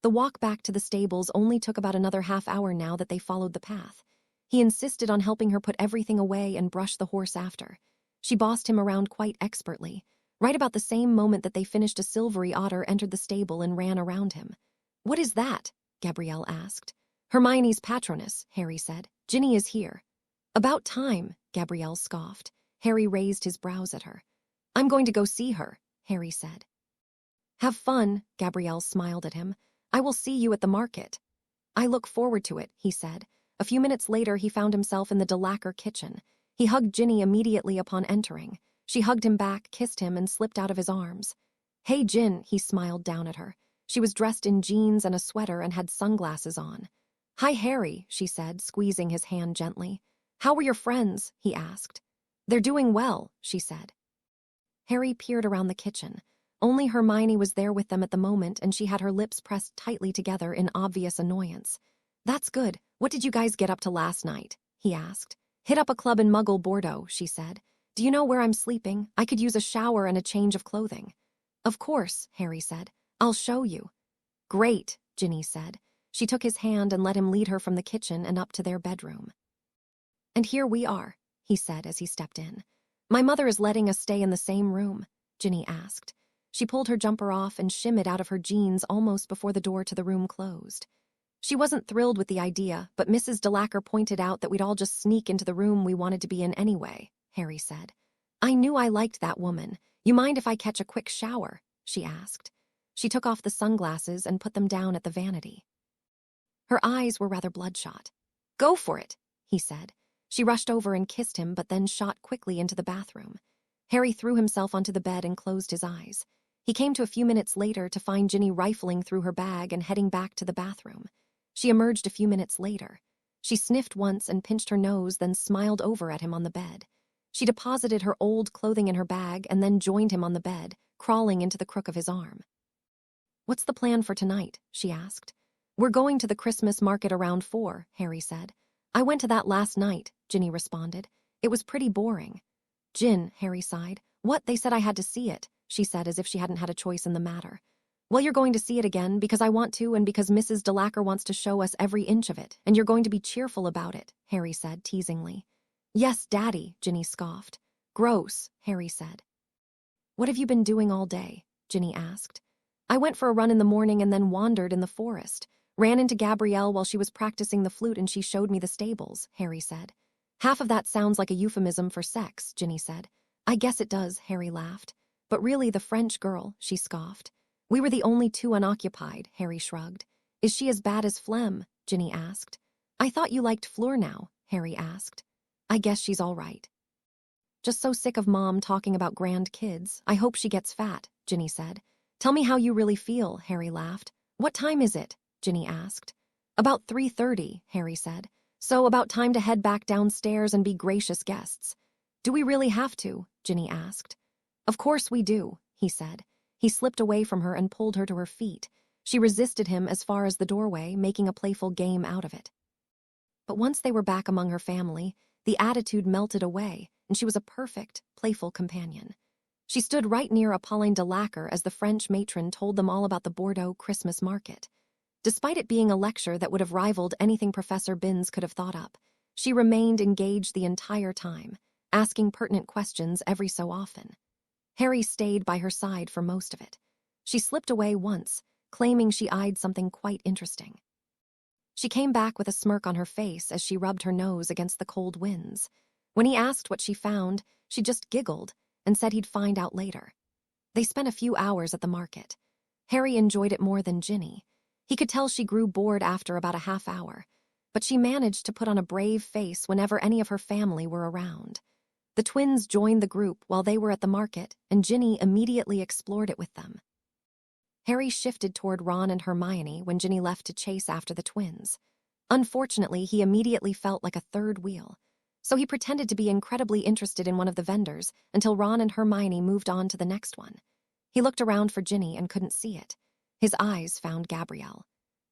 The walk back to the stables only took about another half-hour now that they followed the path. He insisted on helping her put everything away and brush the horse after. She bossed him around quite expertly. Right about the same moment that they finished, a silvery otter entered the stable and ran around him. What is that? Gabrielle asked. Hermione's Patronus, Harry said. Ginny is here. About time, Gabrielle scoffed. Harry raised his brows at her. I'm going to go see her, Harry said. Have fun, Gabrielle smiled at him. I will see you at the market. I look forward to it, he said. A few minutes later, he found himself in the Delacour kitchen. He hugged Ginny immediately upon entering. She hugged him back, kissed him, and slipped out of his arms. Hey, Gin, he smiled down at her. She was dressed in jeans and a sweater and had sunglasses on. Hi, Harry, she said, squeezing his hand gently. How were your friends? He asked. "They're doing well," she said. Harry peered around the kitchen. Only Hermione was there with them at the moment, and she had her lips pressed tightly together in obvious annoyance. "That's good. What did you guys get up to last night?" he asked. "Hit up a club in Muggle Bordeaux," she said. "Do you know where I'm sleeping? I could use a shower and a change of clothing." "Of course," Harry said. "I'll show you." "Great," Ginny said. She took his hand and let him lead her from the kitchen and up to their bedroom. "And here we are," he said as he stepped in. "My mother is letting us stay in the same room," Ginny asked. She pulled her jumper off and shimmied out of her jeans almost before the door to the room closed. She wasn't thrilled with the idea, but Mrs. Delacour pointed out that we'd all just sneak into the room we wanted to be in anyway, Harry said. "I knew I liked that woman. You mind if I catch a quick shower?" she asked. She took off the sunglasses and put them down at the vanity. Her eyes were rather bloodshot. "Go for it," he said. She rushed over and kissed him, but then shot quickly into the bathroom. Harry threw himself onto the bed and closed his eyes. He came to a few minutes later to find Ginny rifling through her bag and heading back to the bathroom. She emerged a few minutes later. She sniffed once and pinched her nose, then smiled over at him on the bed. She deposited her old clothing in her bag and then joined him on the bed, crawling into the crook of his arm. "What's the plan for tonight?" she asked. "We're going to the Christmas market around 4, Harry said. "I went to that last night," Ginny responded. "It was pretty boring." "Gin," Harry sighed. "What? They said I had to see it," she said as if she hadn't had a choice in the matter. "Well, you're going to see it again, because I want to and because Mrs. Delacour wants to show us every inch of it, and you're going to be cheerful about it," Harry said teasingly. "Yes, Daddy," Ginny scoffed. "Gross," Harry said. "What have you been doing all day?" Ginny asked. "I went for a run in the morning and then wandered in the forest. Ran into Gabrielle while she was practicing the flute and she showed me the stables," Harry said. "Half of that sounds like a euphemism for sex," Ginny said. "I guess it does," Harry laughed. "But really, the French girl," she scoffed. "We were the only two unoccupied," Harry shrugged. "Is she as bad as Phlegm?" Ginny asked. "I thought you liked Fleur now," Harry asked. "I guess she's all right." "Just so sick of Mom talking about grand kids. I hope she gets fat," Ginny said. "Tell me how you really feel," Harry laughed. "What time is it?" Ginny asked. "About 3:30, Harry said. "So about time to head back downstairs and be gracious guests." "Do we really have to?" Ginny asked. "Of course we do," he said. He slipped away from her and pulled her to her feet. She resisted him as far as the doorway, making a playful game out of it. But once they were back among her family, the attitude melted away, and she was a perfect, playful companion. She stood right near Apolline Delacour as the French matron told them all about the Bordeaux Christmas market. Despite it being a lecture that would have rivaled anything Professor Binns could have thought up, she remained engaged the entire time, asking pertinent questions every so often. Harry stayed by her side for most of it. She slipped away once, claiming she eyed something quite interesting. She came back with a smirk on her face as she rubbed her nose against the cold winds. When he asked what she found, she just giggled and said he'd find out later. They spent a few hours at the market. Harry enjoyed it more than Ginny. He could tell she grew bored after about a half hour, but she managed to put on a brave face whenever any of her family were around. The twins joined the group while they were at the market, and Ginny immediately explored it with them. Harry shifted toward Ron and Hermione when Ginny left to chase after the twins. Unfortunately, he immediately felt like a third wheel, so he pretended to be incredibly interested in one of the vendors until Ron and Hermione moved on to the next one. He looked around for Ginny and couldn't see it. His eyes found Gabrielle.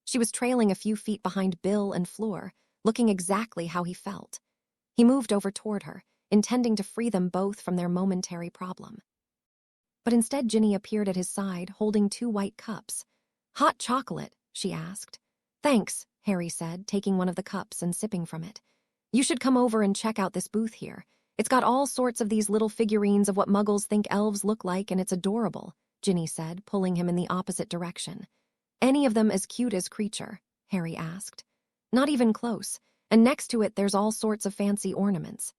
She was trailing a few feet behind Bill and Fleur, looking exactly how he felt. He moved over toward her, intending to free them both from their momentary problem. But instead Ginny appeared at his side, holding 2 white cups. "Hot chocolate?" she asked. "Thanks," Harry said, taking one of the cups and sipping from it. "You should come over and check out this booth here. It's got all sorts of these little figurines of what muggles think elves look like, and it's adorable," Ginny said, pulling him in the opposite direction. "Any of them as cute as Creature?" Harry asked. "Not even close, and next to it there's all sorts of fancy ornaments."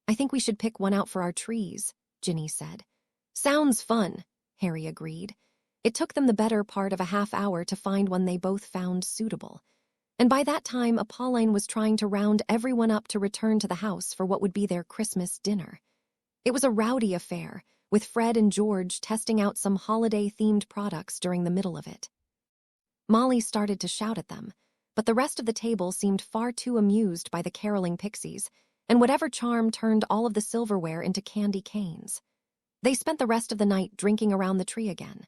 "I think we should pick one out for our trees," Ginny said. "Sounds fun," Harry agreed. It took them the better part of a half hour to find one they both found suitable. And by that time, Apolline was trying to round everyone up to return to the house for what would be their Christmas dinner. It was a rowdy affair, with Fred and George testing out some holiday-themed products during the middle of it. Molly started to shout at them, but the rest of the table seemed far too amused by the caroling pixies, and whatever charm turned all of the silverware into candy canes. They spent the rest of the night drinking around the tree again.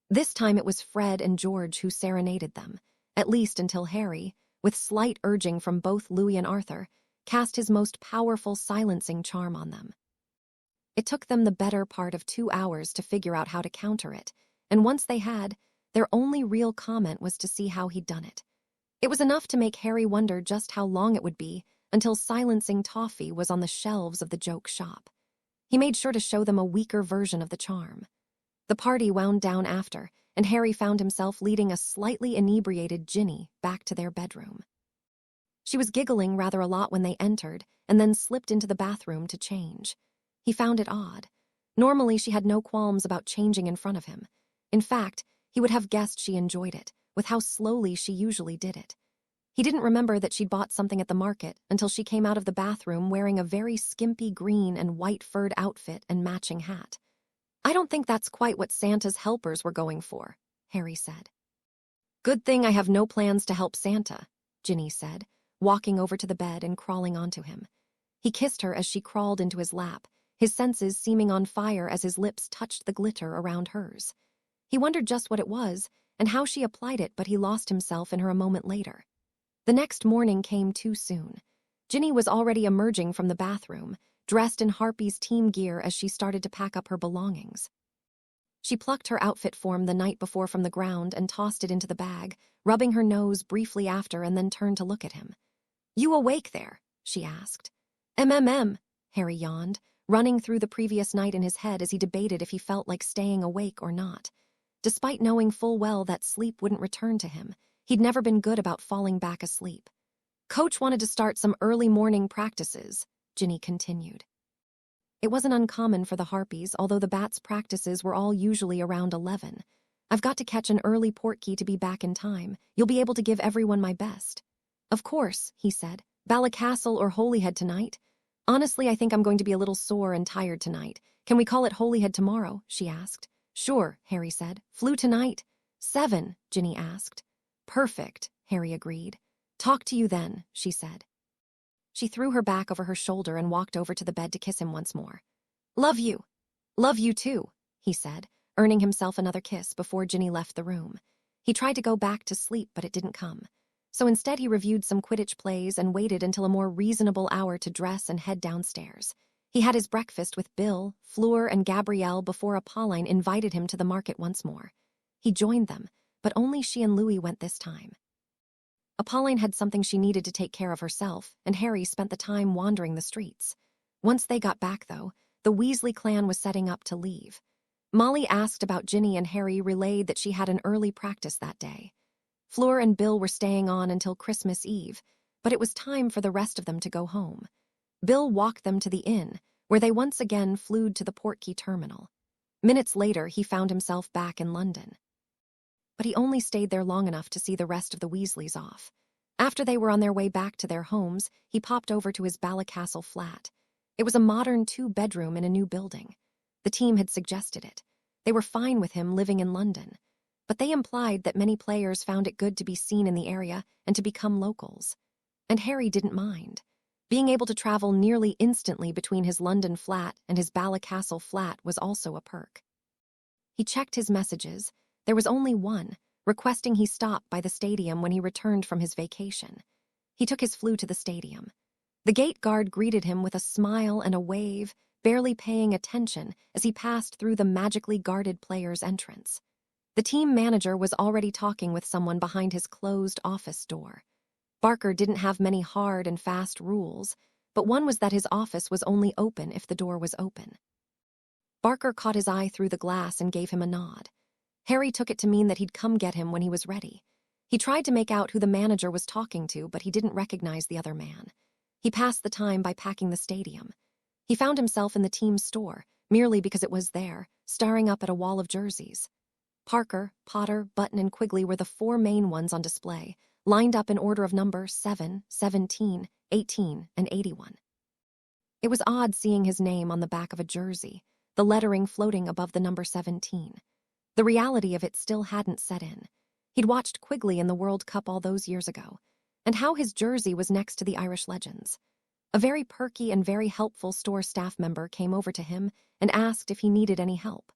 This time it was Fred and George who serenaded them, at least until Harry, with slight urging from both Louis and Arthur, cast his most powerful silencing charm on them. It took them the better part of 2 hours to figure out how to counter it, and once they had, their only real comment was to see how he'd done it. It was enough to make Harry wonder just how long it would be until silencing toffee was on the shelves of the joke shop. He made sure to show them a weaker version of the charm. The party wound down after, and Harry found himself leading a slightly inebriated Ginny back to their bedroom. She was giggling rather a lot when they entered, and then slipped into the bathroom to change. He found it odd. Normally she had no qualms about changing in front of him. In fact, he would have guessed she enjoyed it, with how slowly she usually did it. He didn't remember that she'd bought something at the market until she came out of the bathroom wearing a very skimpy green and white furred outfit and matching hat. "I don't think that's quite what Santa's helpers were going for," Harry said. "Good thing I have no plans to help Santa," Ginny said, walking over to the bed and crawling onto him. He kissed her as she crawled into his lap, his senses seeming on fire as his lips touched the glitter around hers. He wondered just what it was and how she applied it, but he lost himself in her a moment later. The next morning came too soon. Ginny was already emerging from the bathroom, dressed in Harpy's team gear as she started to pack up her belongings. She plucked her outfit form the night before from the ground and tossed it into the bag, rubbing her nose briefly after and then turned to look at him. "You awake there?" she asked. Harry yawned, running through the previous night in his head as he debated if he felt like staying awake or not. Despite knowing full well that sleep wouldn't return to him, he'd never been good about falling back asleep. "Coach wanted to start some early morning practices," Ginny continued. It wasn't uncommon for the Harpies, although the Bats' practices were all usually around 11. "I've got to catch an early portkey to be back in time. You'll be able to give everyone my best." "Of course," he said. "Ballycastle or Holyhead tonight?" "Honestly, I think I'm going to be a little sore and tired tonight. Can we call it Holyhead tomorrow?" she asked. "Sure," Harry said. "Flu tonight?" 7, Ginny asked. "Perfect," Harry agreed. "Talk to you then," she said. She threw her back over her shoulder and walked over to the bed to kiss him once more. "Love you." "Love you too," he said, earning himself another kiss before Ginny left the room. He tried to go back to sleep, but it didn't come. So instead he reviewed some Quidditch plays and waited until a more reasonable hour to dress and head downstairs. He had his breakfast with Bill, Fleur, and Gabrielle before Apolline invited him to the market once more. He joined them, but only she and Louis went this time. Apolline had something she needed to take care of herself, and Harry spent the time wandering the streets. Once they got back, though, the Weasley clan was setting up to leave. Molly asked about Ginny, and Harry relayed that she had an early practice that day. Fleur and Bill were staying on until Christmas Eve, but it was time for the rest of them to go home. Bill walked them to the inn, where they once again flew to the Portkey terminal. Minutes later, he found himself back in London. But he only stayed there long enough to see the rest of the Weasleys off. After they were on their way back to their homes, he popped over to his Ballycastle flat. It was a modern 2-bedroom in a new building. The team had suggested it. They were fine with him living in London, but they implied that many players found it good to be seen in the area and to become locals. And Harry didn't mind. Being able to travel nearly instantly between his London flat and his Ballycastle flat was also a perk. He checked his messages. There was only one, requesting he stop by the stadium when he returned from his vacation. He took his flu to the stadium. The gate guard greeted him with a smile and a wave, barely paying attention as he passed through the magically guarded players' entrance. The team manager was already talking with someone behind his closed office door. Barker didn't have many hard and fast rules, but one was that his office was only open if the door was open. Barker caught his eye through the glass and gave him a nod. Harry took it to mean that he'd come get him when he was ready. He tried to make out who the manager was talking to, but he didn't recognize the other man. He passed the time by packing the stadium. He found himself in the team's store, merely because it was there, staring up at a wall of jerseys. Parker, Potter, Button, and Quigley were the 4 main ones on display, lined up in order of number 7, 17, 18, and 81. It was odd seeing his name on the back of a jersey, the lettering floating above the number 17. The reality of it still hadn't set in. He'd watched Quigley in the World Cup all those years ago, and how his jersey was next to the Irish legends. A very perky and very helpful store staff member came over to him and asked if he needed any help.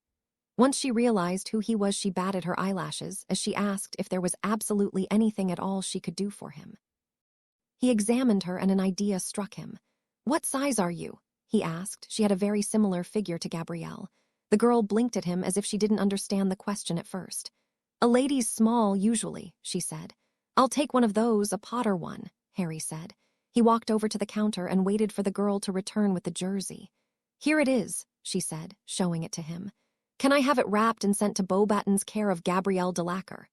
Once she realized who he was, she batted her eyelashes as she asked if there was absolutely anything at all she could do for him. He examined her and an idea struck him. "What size are you?" he asked. She had a very similar figure to Gabrielle. The girl blinked at him as if she didn't understand the question at first. "A lady's small, usually," she said. "I'll take one of those, a Potter one," Harry said. He walked over to the counter and waited for the girl to return with the jersey. "Here it is," she said, showing it to him. "Can I have it wrapped and sent to Beauxbaton's care of Gabrielle Delacour?"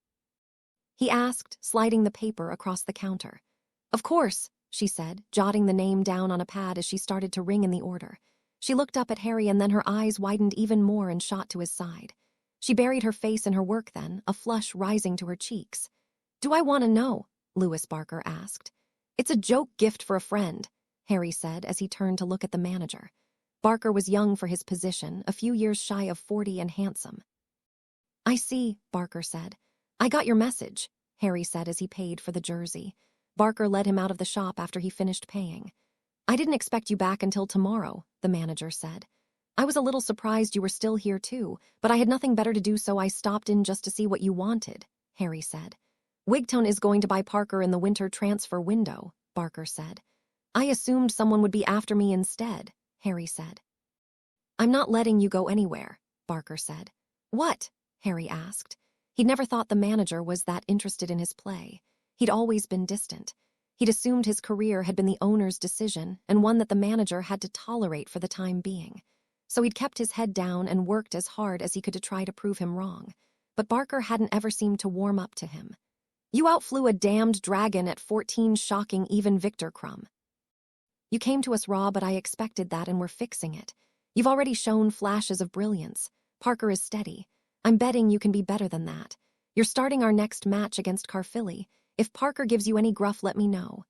he asked, sliding the paper across the counter. "Of course," she said, jotting the name down on a pad as she started to ring in the order. She looked up at Harry and then her eyes widened even more and shot to his side. She buried her face in her work then, a flush rising to her cheeks. "Do I want to know?" Lewis Barker asked. "It's a joke gift for a friend," Harry said as he turned to look at the manager. Barker was young for his position, a few years shy of 40 and handsome. "I see," Barker said. "I got your message," Harry said as he paid for the jersey. Barker led him out of the shop after he finished paying. "I didn't expect you back until tomorrow," the manager said. "I was a little surprised you were still here too, but I had nothing better to do, so I stopped in just to see what you wanted," Harry said. "Wigtown is going to buy Parker in the winter transfer window," Barker said. "I assumed someone would be after me instead," Harry said. "I'm not letting you go anywhere," Barker said. "What?" Harry asked. He'd never thought the manager was that interested in his play. He'd always been distant. He'd assumed his career had been the owner's decision and one that the manager had to tolerate for the time being. So he'd kept his head down and worked as hard as he could to try to prove him wrong. But Barker hadn't ever seemed to warm up to him. "You outflew a damned dragon at 14, shocking even Victor Crumb. You came to us raw, but I expected that and we're fixing it. You've already shown flashes of brilliance. Parker is steady. I'm betting you can be better than that. You're starting our next match against Carfilly. If Parker gives you any gruff, let me know."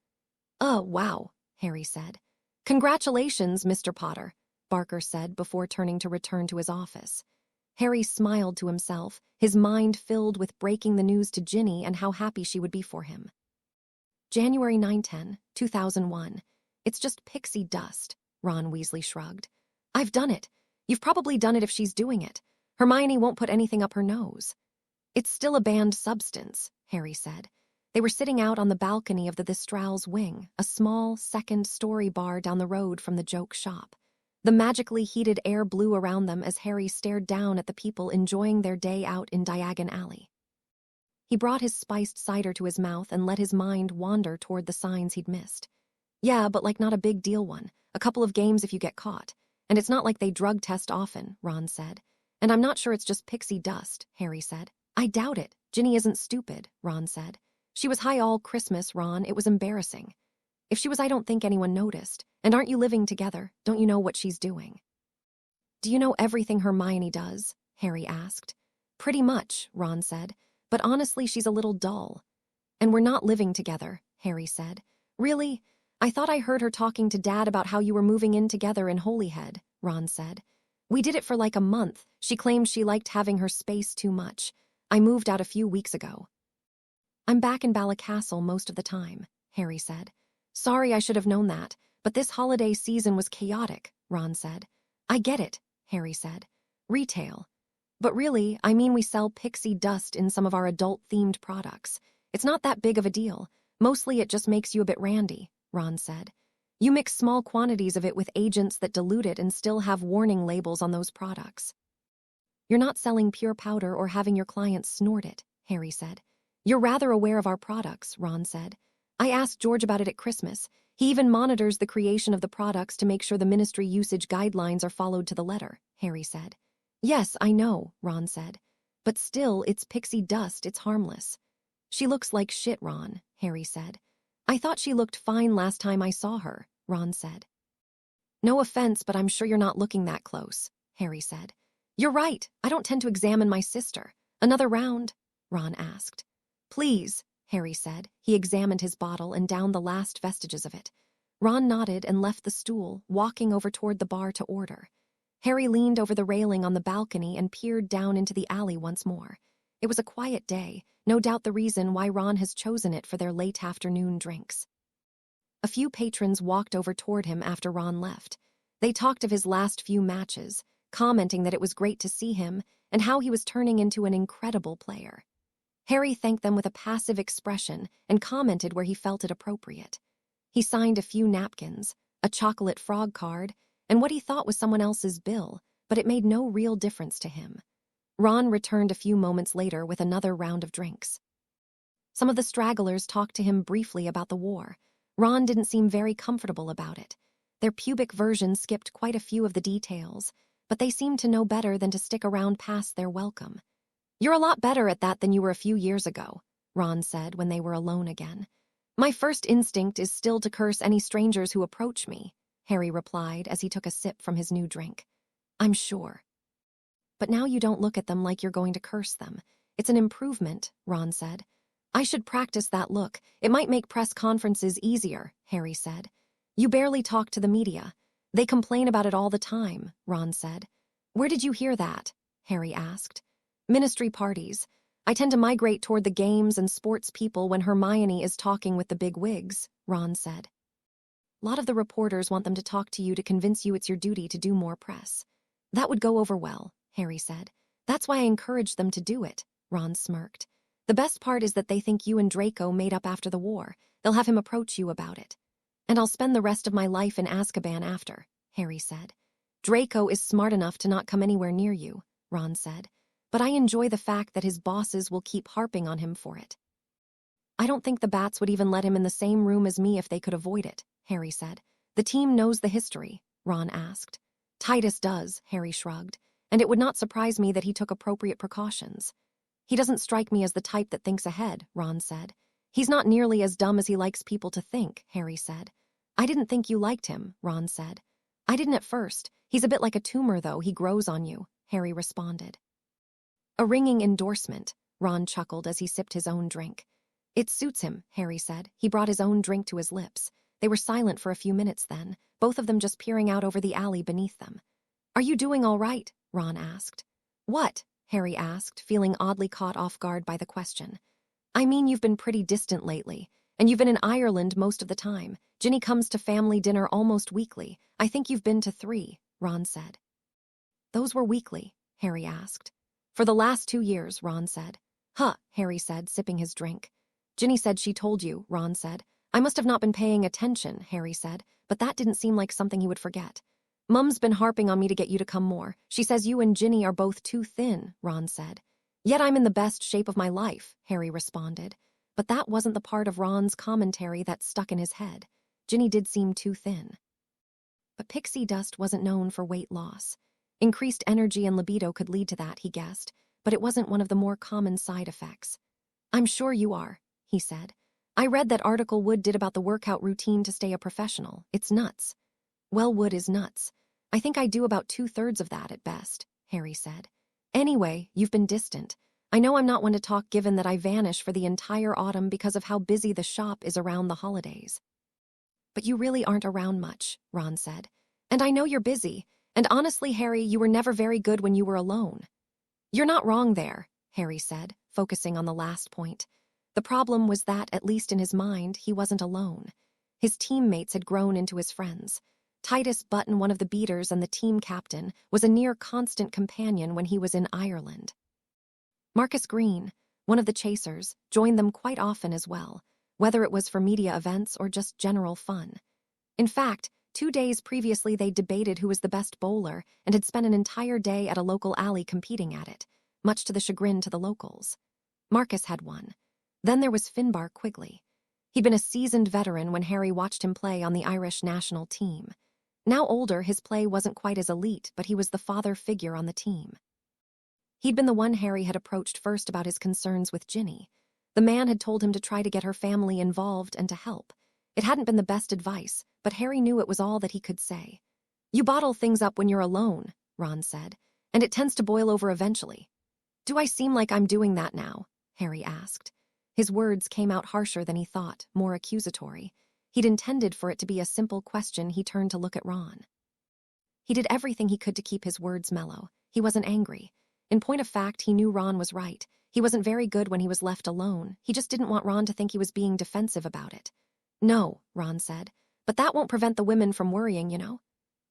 "Oh, wow," Harry said. "Congratulations, Mr. Potter," Barker said before turning to return to his office. Harry smiled to himself, his mind filled with breaking the news to Ginny and how happy she would be for him. January 9, 2001. "It's just pixie dust," Ron Weasley shrugged. "I've done it. You've probably done it if she's doing it. Hermione won't put anything up her nose." "It's still a banned substance," Harry said. They were sitting out on the balcony of the Thestrals wing, a small, second-story bar down the road from the joke shop. The magically heated air blew around them as Harry stared down at the people enjoying their day out in Diagon Alley. He brought his spiced cider to his mouth and let his mind wander toward the signs he'd missed. "Yeah, but like not a big deal one. A couple of games if you get caught. And it's not like they drug test often," Ron said. "And I'm not sure it's just pixie dust," Harry said. "I doubt it. Ginny isn't stupid," Ron said. "She was high all Christmas, Ron. It was embarrassing." "If she was, I don't think anyone noticed. And aren't you living together? Don't you know what she's doing?" "Do you know everything Hermione does?" Harry asked. "Pretty much," Ron said. "But honestly, she's a little dull." "And we're not living together," Harry said. "Really? I thought I heard her talking to Dad about how you were moving in together in Holyhead," Ron said. "We did it for like a month. She claimed she liked having her space too much. I moved out a few weeks ago." "I'm back in Ballycastle most of the time," Harry said. "Sorry, I should have known that, but this holiday season was chaotic," Ron said. "I get it," Harry said. "Retail. But really, I mean, we sell pixie dust in some of our adult-themed products. It's not that big of a deal. Mostly it just makes you a bit randy," Ron said. "You mix small quantities of it with agents that dilute it and still have warning labels on those products. You're not selling pure powder or having your clients snort it," Harry said. "You're rather aware of our products," Ron said. "I asked George about it at Christmas. He even monitors the creation of the products to make sure the ministry usage guidelines are followed to the letter," Harry said. "Yes, I know," Ron said. "But still, it's pixie dust, it's harmless." "She looks like shit, Ron," Harry said. "I thought she looked fine last time I saw her," Ron said. "No offense, but I'm sure you're not looking that close," Harry said. "You're right, I don't tend to examine my sister. Another round?" Ron asked. "Please," Harry said. He examined his bottle and downed the last vestiges of it. Ron nodded and left the stool, walking over toward the bar to order. Harry leaned over the railing on the balcony and peered down into the alley once more. It was a quiet day, no doubt the reason why Ron has chosen it for their late afternoon drinks. A few patrons walked over toward him after Ron left. They talked of his last few matches, commenting that it was great to see him and how he was turning into an incredible player. Harry thanked them with a passive expression and commented where he felt it appropriate. He signed a few napkins, a chocolate frog card, and what he thought was someone else's bill, but it made no real difference to him. Ron returned a few moments later with another round of drinks. Some of the stragglers talked to him briefly about the war. Ron didn't seem very comfortable about it. Their pubic version skipped quite a few of the details, but they seemed to know better than to stick around past their welcome. "You're a lot better at that than you were a few years ago," Ron said when they were alone again. "My first instinct is still to curse any strangers who approach me," Harry replied as he took a sip from his new drink. "I'm sure. But now you don't look at them like you're going to curse them. It's an improvement," Ron said. "I should practice that look. It might make press conferences easier," Harry said. "You barely talk to the media. They complain about it all the time," Ron said. "Where did you hear that?" Harry asked. "Ministry parties. I tend to migrate toward the games and sports people when Hermione is talking with the big wigs," Ron said. "A lot of the reporters want them to talk to you to convince you it's your duty to do more press." "That would go over well," Harry said. "That's why I encouraged them to do it," Ron smirked. "The best part is that they think you and Draco made up after the war. They'll have him approach you about it. And I'll spend the rest of my life in Azkaban after," Harry said. "Draco is smart enough to not come anywhere near you," Ron said. "But I enjoy the fact that his bosses will keep harping on him for it." "I don't think the Bats would even let him in the same room as me if they could avoid it," Harry said. "The team knows the history," Ron asked. "Titus does," Harry shrugged, "and it would not surprise me that he took appropriate precautions." "He doesn't strike me as the type that thinks ahead," Ron said. "He's not nearly as dumb as he likes people to think," Harry said. "I didn't think you liked him," Ron said. "I didn't at first. He's a bit like a tumor, though. He grows on you," Harry responded. "A ringing endorsement," Ron chuckled as he sipped his own drink. "It suits him," Harry said. He brought his own drink to his lips. They were silent for a few minutes then, both of them just peering out over the alley beneath them. "Are you doing all right?" Ron asked. "What?" Harry asked, feeling oddly caught off guard by the question. "I mean, you've been pretty distant lately, and you've been in Ireland most of the time. Ginny comes to family dinner almost weekly. I think you've been to 3, Ron said. "Those were weekly?" Harry asked. "For the last 2 years, Ron said. "Huh," Harry said, sipping his drink. "Ginny said she told you," Ron said. "I must have not been paying attention," Harry said, but that didn't seem like something he would forget. "Mum's been harping on me to get you to come more. She says you and Ginny are both too thin," Ron said. "Yet I'm in the best shape of my life," Harry responded. But that wasn't the part of Ron's commentary that stuck in his head. Ginny did seem too thin. But pixie dust wasn't known for weight loss. Increased energy and libido could lead to that, he guessed, but it wasn't one of the more common side effects. "I'm sure you are," he said. "I read that article Wood did about the workout routine to stay a professional. It's nuts." "Well, Wood is nuts. I think I do about 2/3 of that at best," Harry said. "Anyway, you've been distant. I know I'm not one to talk given that I vanish for the entire autumn because of how busy the shop is around the holidays." "But you really aren't around much," Ron said. "And I know you're busy. And honestly, Harry, you were never very good when you were alone." "You're not wrong there," Harry said, focusing on the last point. The problem was that, at least in his mind, he wasn't alone. His teammates had grown into his friends. Titus Button, one of the beaters and the team captain, was a near-constant companion when he was in Ireland. Marcus Green, one of the chasers, joined them quite often as well, whether it was for media events or just general fun. In fact, 2 days previously they debated who was the best bowler and had spent an entire day at a local alley competing at it, much to the chagrin to the locals. Marcus had won. Then there was Finbar Quigley. He'd been a seasoned veteran when Harry watched him play on the Irish national team. Now older, his play wasn't quite as elite, but he was the father figure on the team. He'd been the one Harry had approached first about his concerns with Ginny. The man had told him to try to get her family involved and to help. It hadn't been the best advice, but Harry knew it was all that he could say. "You bottle things up when you're alone," Ron said, "and it tends to boil over eventually." "Do I seem like I'm doing that now?" Harry asked. His words came out harsher than he thought, more accusatory. He'd intended for it to be a simple question. He turned to look at Ron. He did everything he could to keep his words mellow. He wasn't angry. In point of fact, he knew Ron was right. He wasn't very good when he was left alone. He just didn't want Ron to think he was being defensive about it. No, Ron said. But that won't prevent the women from worrying, you know.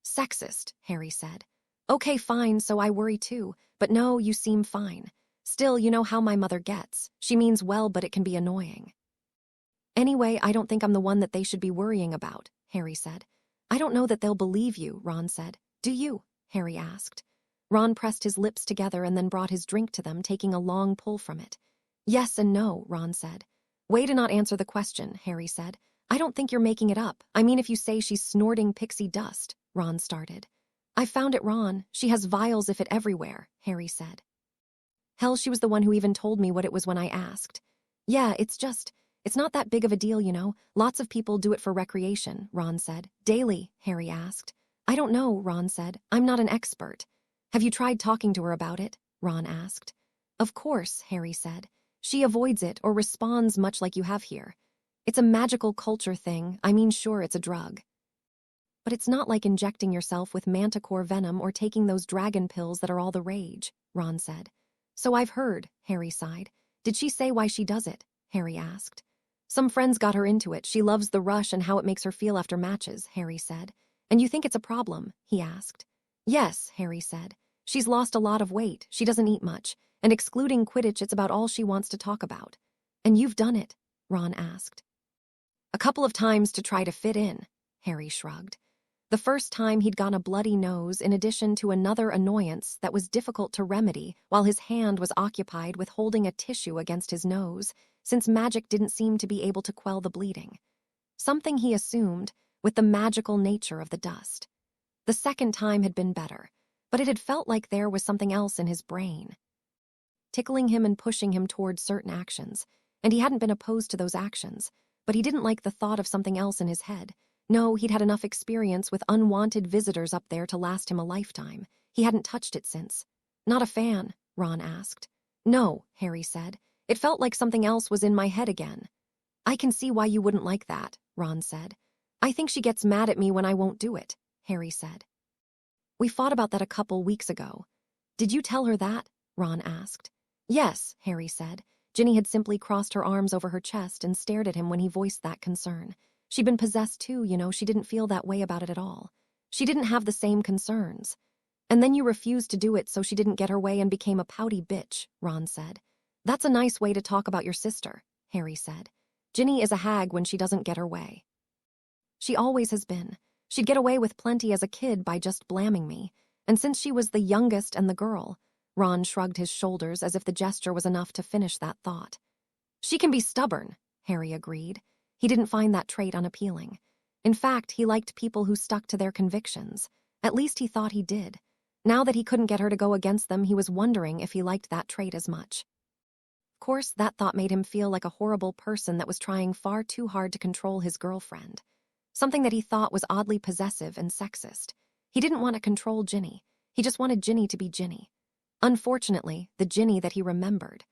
Sexist, Harry said. Okay, fine, so I worry too. But no, you seem fine. Still, you know how my mother gets. She means well, but it can be annoying. Anyway, I don't think I'm the one that they should be worrying about, Harry said. I don't know that they'll believe you, Ron said. Do you? Harry asked. Ron pressed his lips together and then brought his drink to them, taking a long pull from it. Yes and no, Ron said. Way to not answer the question, Harry said. I don't think you're making it up. I mean, if you say she's snorting pixie dust, Ron started. I found it, Ron. She has vials of it everywhere, Harry said. Hell, she was the one who even told me what it was when I asked. Yeah, it's not that big of a deal, you know. Lots of people do it for recreation, Ron said. Daily, Harry asked. I don't know, Ron said. I'm not an expert. Have you tried talking to her about it? Ron asked. Of course, Harry said. She avoids it or responds much like you have here. It's a magical culture thing. I mean, sure, it's a drug. But it's not like injecting yourself with manticore venom or taking those dragon pills that are all the rage, Ron said. So I've heard, Harry sighed. Did she say why she does it? Harry asked. Some friends got her into it. She loves the rush and how it makes her feel after matches, Harry said. And you think it's a problem? He asked. Yes, Harry said. She's lost a lot of weight. She doesn't eat much. And excluding Quidditch, it's about all she wants to talk about. And you've done it? Ron asked. A couple of times to try to fit in, Harry shrugged. The first time he'd gotten a bloody nose in addition to another annoyance that was difficult to remedy while his hand was occupied with holding a tissue against his nose, since magic didn't seem to be able to quell the bleeding. Something he assumed with the magical nature of the dust. The second time had been better, but it had felt like there was something else in his brain, tickling him and pushing him towards certain actions, and he hadn't been opposed to those actions, but he didn't like the thought of something else in his head. No, he'd had enough experience with unwanted visitors up there to last him a lifetime. He hadn't touched it since. Not a fan, Ron asked. No, Harry said. It felt like something else was in my head again. I can see why you wouldn't like that, Ron said. I think she gets mad at me when I won't do it, Harry said. We fought about that a couple weeks ago. Did you tell her that? Ron asked. Yes, Harry said. Ginny had simply crossed her arms over her chest and stared at him when he voiced that concern. She'd been possessed too, you know, she didn't feel that way about it at all. She didn't have the same concerns. And then you refused to do it so she didn't get her way and became a pouty bitch, Ron said. That's a nice way to talk about your sister, Harry said. Ginny is a hag when she doesn't get her way. She always has been. She'd get away with plenty as a kid by just blaming me. And since she was the youngest and the girl, Ron shrugged his shoulders as if the gesture was enough to finish that thought. She can be stubborn, Harry agreed. He didn't find that trait unappealing. In fact, he liked people who stuck to their convictions. At least he thought he did. Now that he couldn't get her to go against them, he was wondering if he liked that trait as much. Of course, that thought made him feel like a horrible person that was trying far too hard to control his girlfriend. Something that he thought was oddly possessive and sexist. He didn't want to control Ginny. He just wanted Ginny to be Ginny. Unfortunately, the Ginny that he remembered.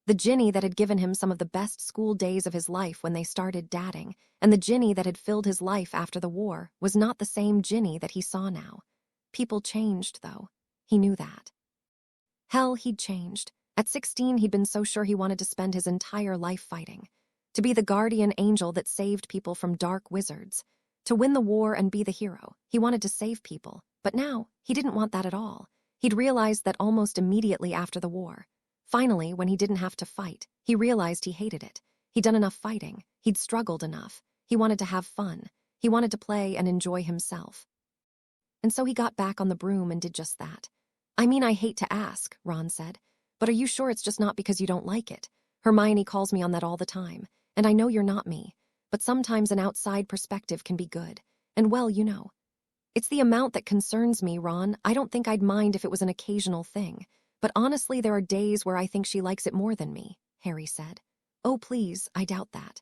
The Ginny that had given him some of the best school days of his life when they started dating, and the Ginny that had filled his life after the war, was not the same Ginny that he saw now. People changed, though. He knew that. Hell, he'd changed. At 16, he'd been so sure he wanted to spend his entire life fighting. To be the guardian angel that saved people from dark wizards. To win the war and be the hero. He wanted to save people. But now, he didn't want that at all. He'd realized that almost immediately after the war. Finally, when he didn't have to fight, he realized he hated it. He'd done enough fighting. He'd struggled enough. He wanted to have fun. He wanted to play and enjoy himself. And so he got back on the broom and did just that. I mean, I hate to ask, Ron said, but are you sure it's just not because you don't like it? Hermione calls me on that all the time, and I know you're not me, but sometimes an outside perspective can be good. And well, you know. It's the amount that concerns me, Ron. I don't think I'd mind if it was an occasional thing. But honestly, there are days where I think she likes it more than me, Harry said. Oh, please, I doubt that.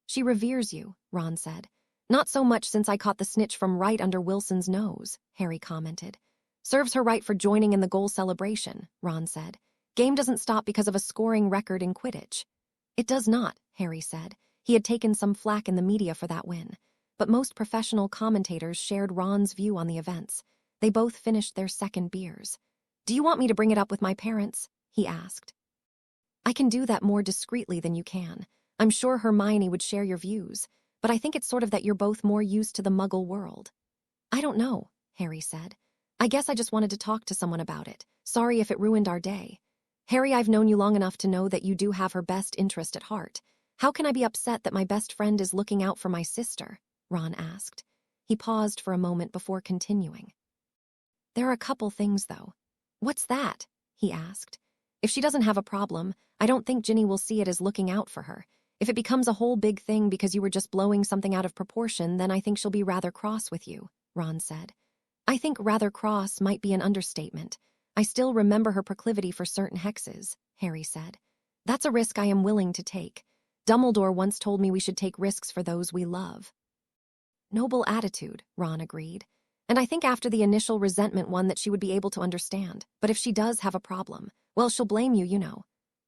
She reveres you, Ron said. Not so much since I caught the snitch from right under Wilson's nose, Harry commented. Serves her right for joining in the goal celebration, Ron said. Game doesn't stop because of a scoring record in Quidditch. It does not, Harry said. He had taken some flack in the media for that win. But most professional commentators shared Ron's view on the events. They both finished their second beers. Do you want me to bring it up with my parents? He asked. I can do that more discreetly than you can. I'm sure Hermione would share your views. but I think it's sort of that you're both more used to the Muggle world. I don't know, Harry said. I guess I just wanted to talk to someone about it. Sorry if it ruined our day. Harry, I've known you long enough to know that you do have her best interest at heart. How can I be upset that my best friend is looking out for my sister? Ron asked. He paused for a moment before continuing. There are a couple things, though. What's that? He asked. If she doesn't have a problem, I don't think Ginny will see it as looking out for her. If it becomes a whole big thing because you were just blowing something out of proportion, then I think she'll be rather cross with you, Ron said. I think rather cross might be an understatement. I still remember her proclivity for certain hexes, Harry said. That's a risk I am willing to take. Dumbledore once told me we should take risks for those we love. Noble attitude, Ron agreed. And I think after the initial resentment one that she would be able to understand. But if she does have a problem, well, she'll blame you, you know.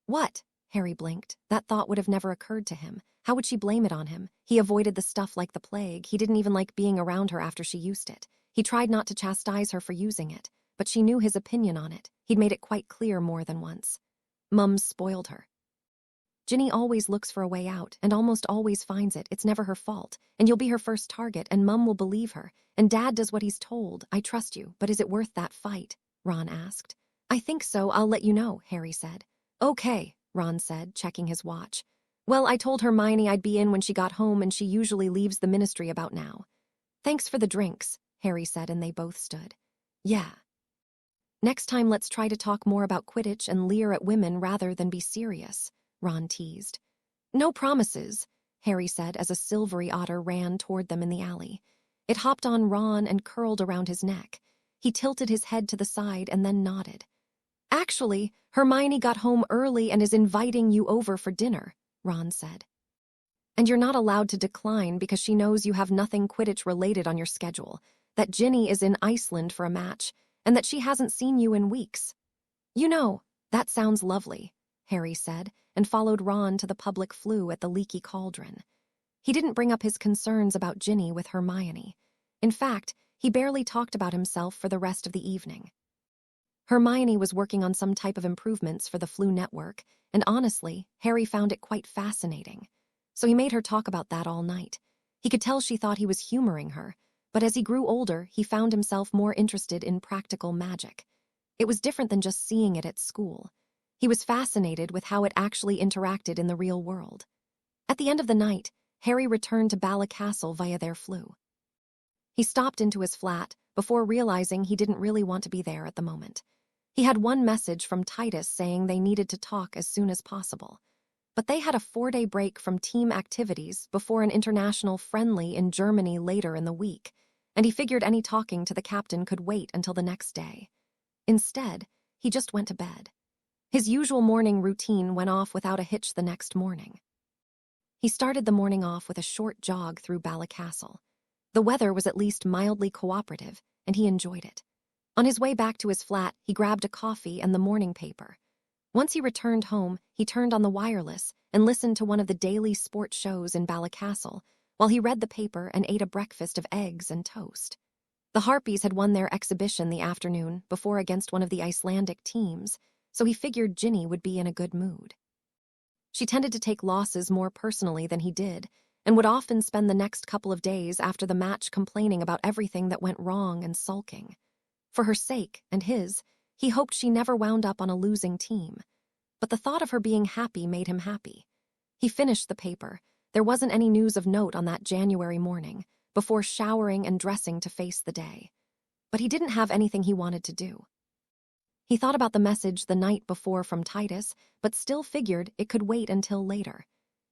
What? Harry blinked. That thought would have never occurred to him. How would she blame it on him? He avoided the stuff like the plague. He didn't even like being around her after she used it. He tried not to chastise her for using it, but she knew his opinion on it. He'd made it quite clear more than once. Mum's spoiled her. Ginny always looks for a way out, and almost always finds it. It's never her fault, and you'll be her first target, and Mum will believe her, and Dad does what he's told. I trust you, but is it worth that fight? Ron asked. I think so. I'll let you know, Harry said. Okay, Ron said, checking his watch. Well, I told Hermione I'd be in when she got home, and she usually leaves the ministry about now. Thanks for the drinks, Harry said, and they both stood. Yeah. Next time let's try to talk more about Quidditch and leer at women rather than be serious, Ron teased. No promises, Harry said as a silvery otter ran toward them in the alley. It hopped on Ron and curled around his neck. He tilted his head to the side and then nodded. Actually, Hermione got home early and is inviting you over for dinner, Ron said. And you're not allowed to decline because she knows you have nothing Quidditch-related on your schedule, that Ginny is in Iceland for a match, and that she hasn't seen you in weeks. You know, that sounds lovely, Harry said, and followed Ron to the public flue at the Leaky Cauldron. He didn't bring up his concerns about Ginny with Hermione. In fact, he barely talked about himself for the rest of the evening. Hermione was working on some type of improvements for the Floo network, and honestly, Harry found it quite fascinating. So he made her talk about that all night. He could tell she thought he was humoring her, but as he grew older, he found himself more interested in practical magic. It was different than just seeing it at school. He was fascinated with how it actually interacted in the real world. At the end of the night, Harry returned to Bala Castle via their Floo. He stopped into his flat before realizing he didn't really want to be there at the moment. He had one message from Titus saying they needed to talk as soon as possible. But they had a 4-day break from team activities before an international friendly in Germany later in the week, and he figured any talking to the captain could wait until the next day. Instead, he just went to bed. His usual morning routine went off without a hitch the next morning. He started the morning off with a short jog through Bala Castle. The weather was at least mildly cooperative, and he enjoyed it. On his way back to his flat, he grabbed a coffee and the morning paper. Once he returned home, he turned on the wireless and listened to one of the daily sports shows in Bala Castle while he read the paper and ate a breakfast of eggs and toast. The Harpies had won their exhibition the afternoon before against one of the Icelandic teams, so he figured Ginny would be in a good mood. She tended to take losses more personally than he did, and would often spend the next couple of days after the match complaining about everything that went wrong and sulking. For her sake, and his, he hoped she never wound up on a losing team. But the thought of her being happy made him happy. He finished the paper. There wasn't any news of note on that January morning, before showering and dressing to face the day. But he didn't have anything he wanted to do. He thought about the message the night before from Titus, but still figured it could wait until later.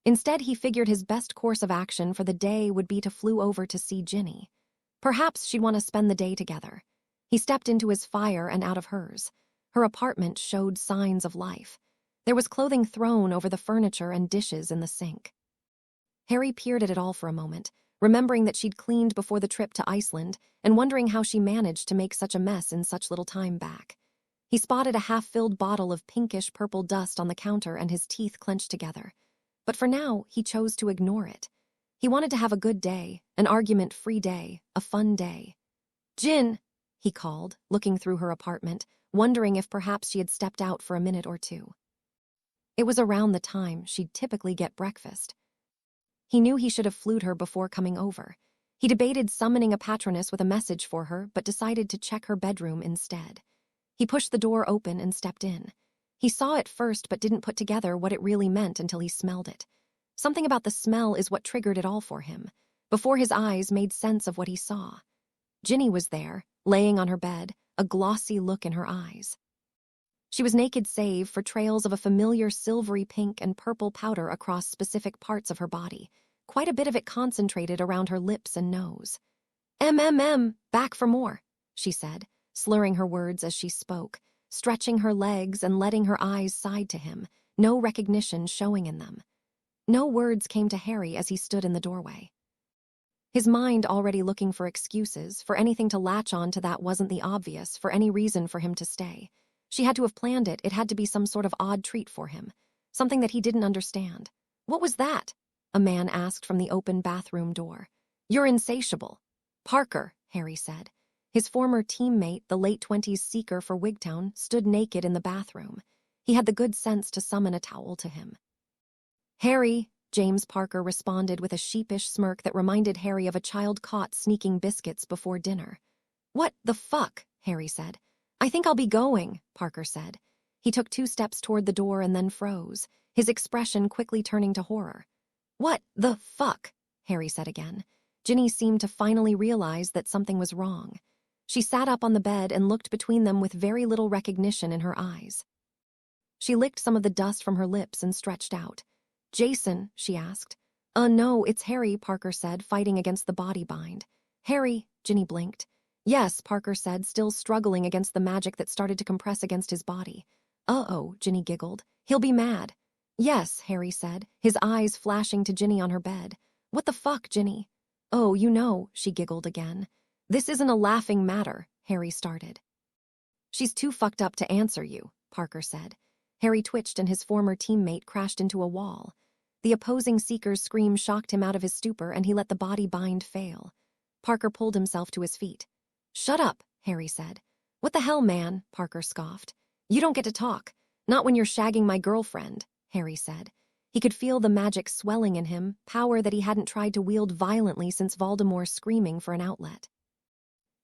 Instead, he figured his best course of action for the day would be to flew over to see Ginny. Perhaps she'd want to spend the day together. He stepped into his fire and out of hers. Her apartment showed signs of life. There was clothing thrown over the furniture and dishes in the sink. Harry peered at it all for a moment, remembering that she'd cleaned before the trip to Iceland and wondering how she managed to make such a mess in such little time back. He spotted a half-filled bottle of pinkish-purple dust on the counter and his teeth clenched together. But for now, he chose to ignore it. He wanted to have a good day, an argument-free day, a fun day. "Gin!" he called, looking through her apartment, wondering if perhaps she had stepped out for a minute or two. It was around the time she'd typically get breakfast. He knew he should have flued her before coming over. He debated summoning a patroness with a message for her, but decided to check her bedroom instead. He pushed the door open and stepped in. He saw it first but didn't put together what it really meant until he smelled it. Something about the smell is what triggered it all for him. Before his eyes made sense of what he saw. Ginny was there, laying on her bed, a glossy look in her eyes. She was naked save for trails of a familiar silvery pink and purple powder across specific parts of her body, quite a bit of it concentrated around her lips and nose. Back for more," she said, slurring her words as she spoke, stretching her legs and letting her eyes side to him, no recognition showing in them. No words came to Harry as he stood in the doorway. His mind already looking for excuses, for anything to latch on to that wasn't the obvious, for any reason for him to stay. She had to have planned it. It had to be some sort of odd treat for him. Something that he didn't understand. "What was that?" a man asked from the open bathroom door. "You're insatiable." "Parker," Harry said. His former teammate, the late-20s seeker for Wigtown, stood naked in the bathroom. He had the good sense to summon a towel to him. "Harry," James Parker responded with a sheepish smirk that reminded Harry of a child caught sneaking biscuits before dinner. "What the fuck?" Harry said. "I think I'll be going," Parker said. He took 2 steps toward the door and then froze, his expression quickly turning to horror. "What the fuck?" Harry said again. Ginny seemed to finally realize that something was wrong. She sat up on the bed and looked between them with very little recognition in her eyes. She licked some of the dust from her lips and stretched out. "Jason?" she asked. No, it's Harry," Parker said, fighting against the body bind. "Harry," Ginny blinked. "Yes," Parker said, still struggling against the magic that started to compress against his body. "Uh-oh," Ginny giggled. "He'll be mad." "Yes," Harry said, his eyes flashing to Ginny on her bed. "What the fuck, Ginny?" "Oh, you know," she giggled again. "This isn't a laughing matter," Harry started. "She's too fucked up to answer you," Parker said. Harry twitched and his former teammate crashed into a wall. The opposing seeker's scream shocked him out of his stupor and he let the body bind fail. Parker pulled himself to his feet. "Shut up," Harry said. "What the hell, man?" Parker scoffed. "You don't get to talk. Not when you're shagging my girlfriend," Harry said. He could feel the magic swelling in him, power that he hadn't tried to wield violently since Voldemort's screaming for an outlet.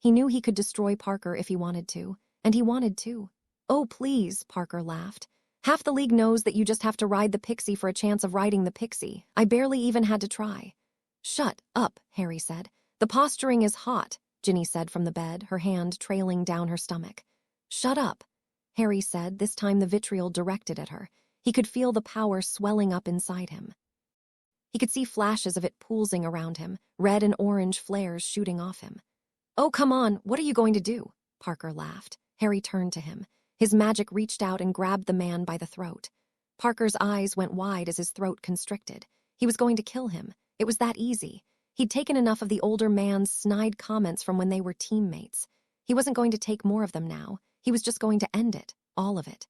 He knew he could destroy Parker if he wanted to, and he wanted to. "Oh, please," Parker laughed. "Half the league knows that you just have to ride the pixie for a chance of riding the pixie. I barely even had to try." "Shut up," Harry said. "The posturing is hot," Ginny said from the bed, her hand trailing down her stomach. "Shut up," Harry said, this time the vitriol directed at her. He could feel the power swelling up inside him. He could see flashes of it pulsing around him, red and orange flares shooting off him. "Oh, come on, what are you going to do?" Parker laughed. Harry turned to him. His magic reached out and grabbed the man by the throat. Parker's eyes went wide as his throat constricted. He was going to kill him. It was that easy. He'd taken enough of the older man's snide comments from when they were teammates. He wasn't going to take more of them now. He was just going to end it, all of it.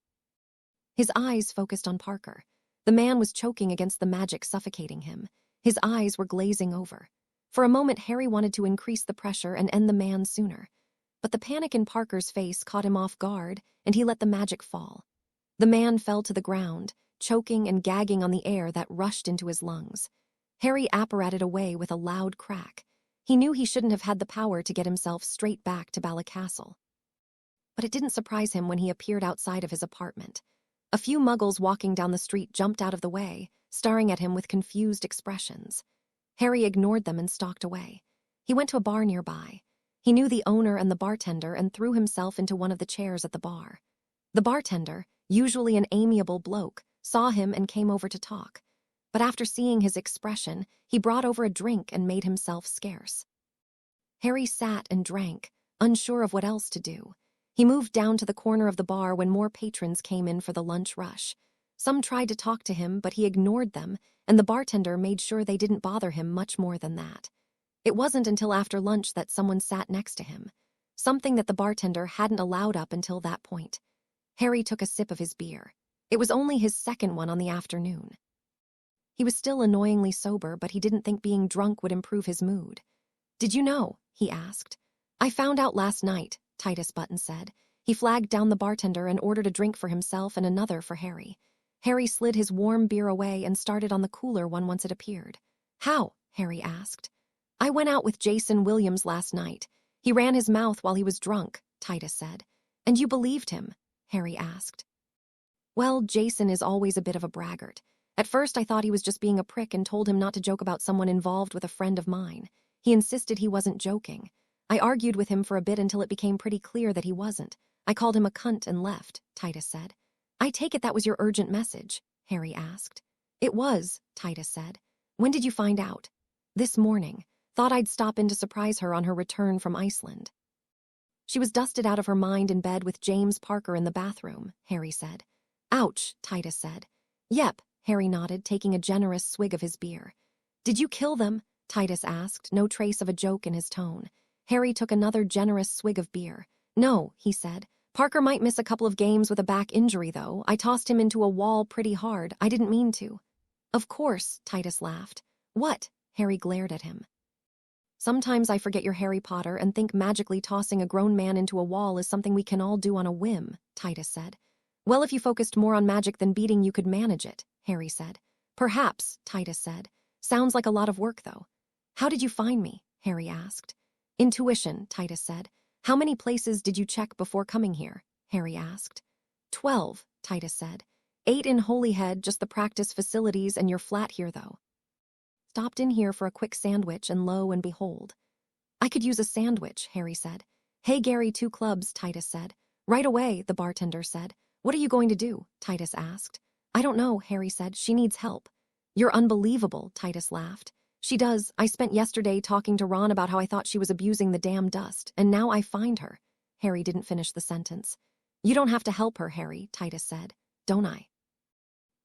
His eyes focused on Parker. The man was choking against the magic suffocating him. His eyes were glazing over. For a moment, Harry wanted to increase the pressure and end the man sooner. But the panic in Parker's face caught him off guard, and he let the magic fall. The man fell to the ground, choking and gagging on the air that rushed into his lungs. Harry apparated away with a loud crack. He knew he shouldn't have had the power to get himself straight back to Balacastle. But it didn't surprise him when he appeared outside of his apartment. A few muggles walking down the street jumped out of the way, staring at him with confused expressions. Harry ignored them and stalked away. He went to a bar nearby. He knew the owner and the bartender and threw himself into one of the chairs at the bar. The bartender, usually an amiable bloke, saw him and came over to talk. But after seeing his expression, he brought over a drink and made himself scarce. Harry sat and drank, unsure of what else to do. He moved down to the corner of the bar when more patrons came in for the lunch rush. Some tried to talk to him, but he ignored them, and the bartender made sure they didn't bother him much more than that. It wasn't until after lunch that someone sat next to him, something that the bartender hadn't allowed up until that point. Harry took a sip of his beer. It was only his second one on the afternoon. He was still annoyingly sober, but he didn't think being drunk would improve his mood. "Did you know?" he asked. "I found out last night," Titus Button said. He flagged down the bartender and ordered a drink for himself and another for Harry. Harry slid his warm beer away and started on the cooler one once it appeared. How? Harry asked. I went out with Jason Williams last night. He ran his mouth while he was drunk, Titus said. And you believed him? Harry asked. Well, Jason is always a bit of a braggart. At first I thought he was just being a prick and told him not to joke about someone involved with a friend of mine. He insisted he wasn't joking. I argued with him for a bit until it became pretty clear that he wasn't. I called him a cunt and left, Titus said. I take it that was your urgent message, Harry asked. It was, Titus said. When did you find out? This morning. Thought I'd stop in to surprise her on her return from Iceland. She was dusted out of her mind in bed with James Parker in the bathroom, Harry said. Ouch, Titus said. Yep, Harry nodded, taking a generous swig of his beer. Did you kill them? Titus asked, no trace of a joke in his tone. Harry took another generous swig of beer. No, he said. Parker might miss a couple of games with a back injury, though. I tossed him into a wall pretty hard. I didn't mean to. Of course, Titus laughed. What? Harry glared at him. Sometimes I forget you're Harry Potter and think magically tossing a grown man into a wall is something we can all do on a whim, Titus said. Well, if you focused more on magic than beating, you could manage it, Harry said. Perhaps, Titus said. Sounds like a lot of work, though. How did you find me? Harry asked. Intuition, Titus said. How many places did you check before coming here? Harry asked. 12, Titus said. 8 in Holyhead, just the practice facilities, and your flat here, though. Stopped in here for a quick sandwich, and lo and behold. I could use a sandwich, Harry said. Hey, Gary, 2 clubs, Titus said. Right away, the bartender said. What are you going to do? Titus asked. I don't know, Harry said. She needs help. You're unbelievable, Titus laughed. She does. I spent yesterday talking to Ron about how I thought she was abusing the damn dust, and now I find her. Harry didn't finish the sentence. You don't have to help her, Harry, Titus said. Don't I?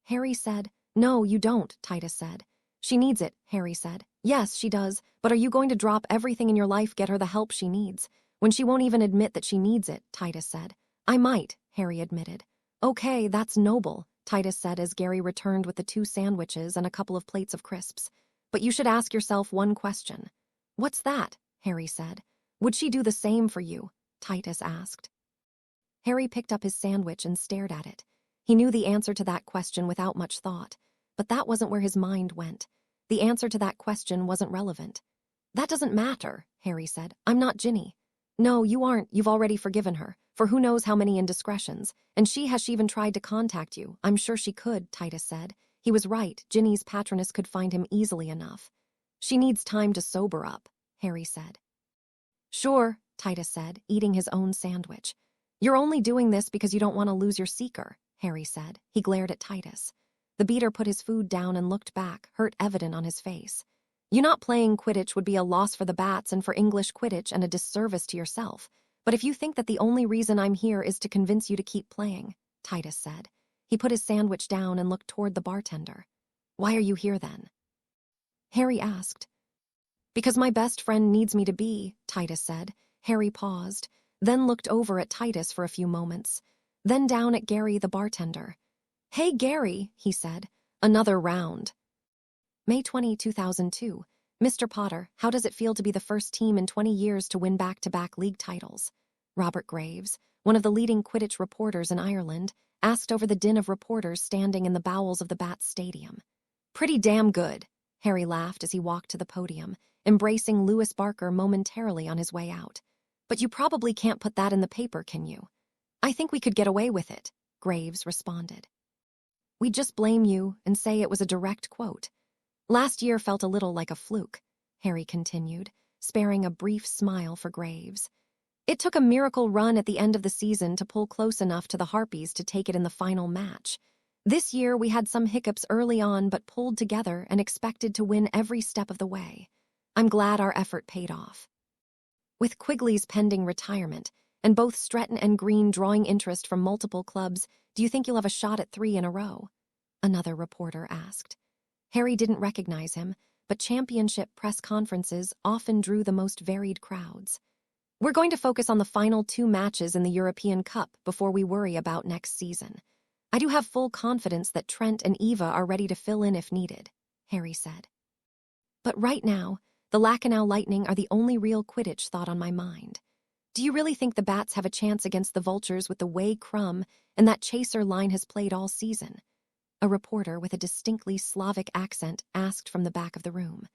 Harry said. No, you don't, Titus said. She needs it, Harry said. Yes, she does, but are you going to drop everything in your life, get her the help she needs, when she won't even admit that she needs it, Titus said. I might, Harry admitted. Okay, that's noble, Titus said as Gary returned with the 2 sandwiches and a couple of plates of crisps. But you should ask yourself one question. What's that? Harry said. Would she do the same for you? Titus asked. Harry picked up his sandwich and stared at it. He knew the answer to that question without much thought, but that wasn't where his mind went. The answer to that question wasn't relevant. That doesn't matter, Harry said. I'm not Ginny. No, you aren't. You've already forgiven her, for who knows how many indiscretions, and she even tried to contact you. I'm sure she could, Titus said. He was right. Ginny's patroness could find him easily enough. She needs time to sober up, Harry said. Sure, Titus said, eating his own sandwich. You're only doing this because you don't want to lose your seeker, Harry said. He glared at Titus. The beater put his food down and looked back, hurt evident on his face. You not playing Quidditch would be a loss for the bats and for English Quidditch and a disservice to yourself. But if you think that the only reason I'm here is to convince you to keep playing, Titus said. He put his sandwich down and looked toward the bartender. Why are you here then? Harry asked. Because my best friend needs me to be, Titus said. Harry paused, then looked over at Titus for a few moments, then down at Gary the bartender. Hey, Gary, he said. Another round. May 20, 2002. Mr. Potter, how does it feel to be the first team in 20 years to win back-to-back league titles? Robert Graves, one of the leading Quidditch reporters in Ireland, asked over the din of reporters standing in the bowels of the Bats Stadium. Pretty damn good, Harry laughed as he walked to the podium, embracing Lewis Barker momentarily on his way out. But you probably can't put that in the paper, can you? I think we could get away with it, Graves responded. We'd just blame you and say it was a direct quote. Last year felt a little like a fluke, Harry continued, sparing a brief smile for Graves. It took a miracle run at the end of the season to pull close enough to the Harpies to take it in the final match. This year we had some hiccups early on but pulled together and expected to win every step of the way. I'm glad our effort paid off. With Quigley's pending retirement, and both Stretton and Green drawing interest from multiple clubs, do you think you'll have a shot at 3 in a row? Another reporter asked. Harry didn't recognize him, but championship press conferences often drew the most varied crowds. We're going to focus on the final 2 matches in the European Cup before we worry about next season. I do have full confidence that Trent and Eva are ready to fill in if needed, Harry said. But right now, the Lacanau Lightning are the only real Quidditch thought on my mind. Do you really think the Bats have a chance against the Vultures with the way Crumb and that chaser line has played all season? a reporter with a distinctly Slavic accent asked from the back of the room.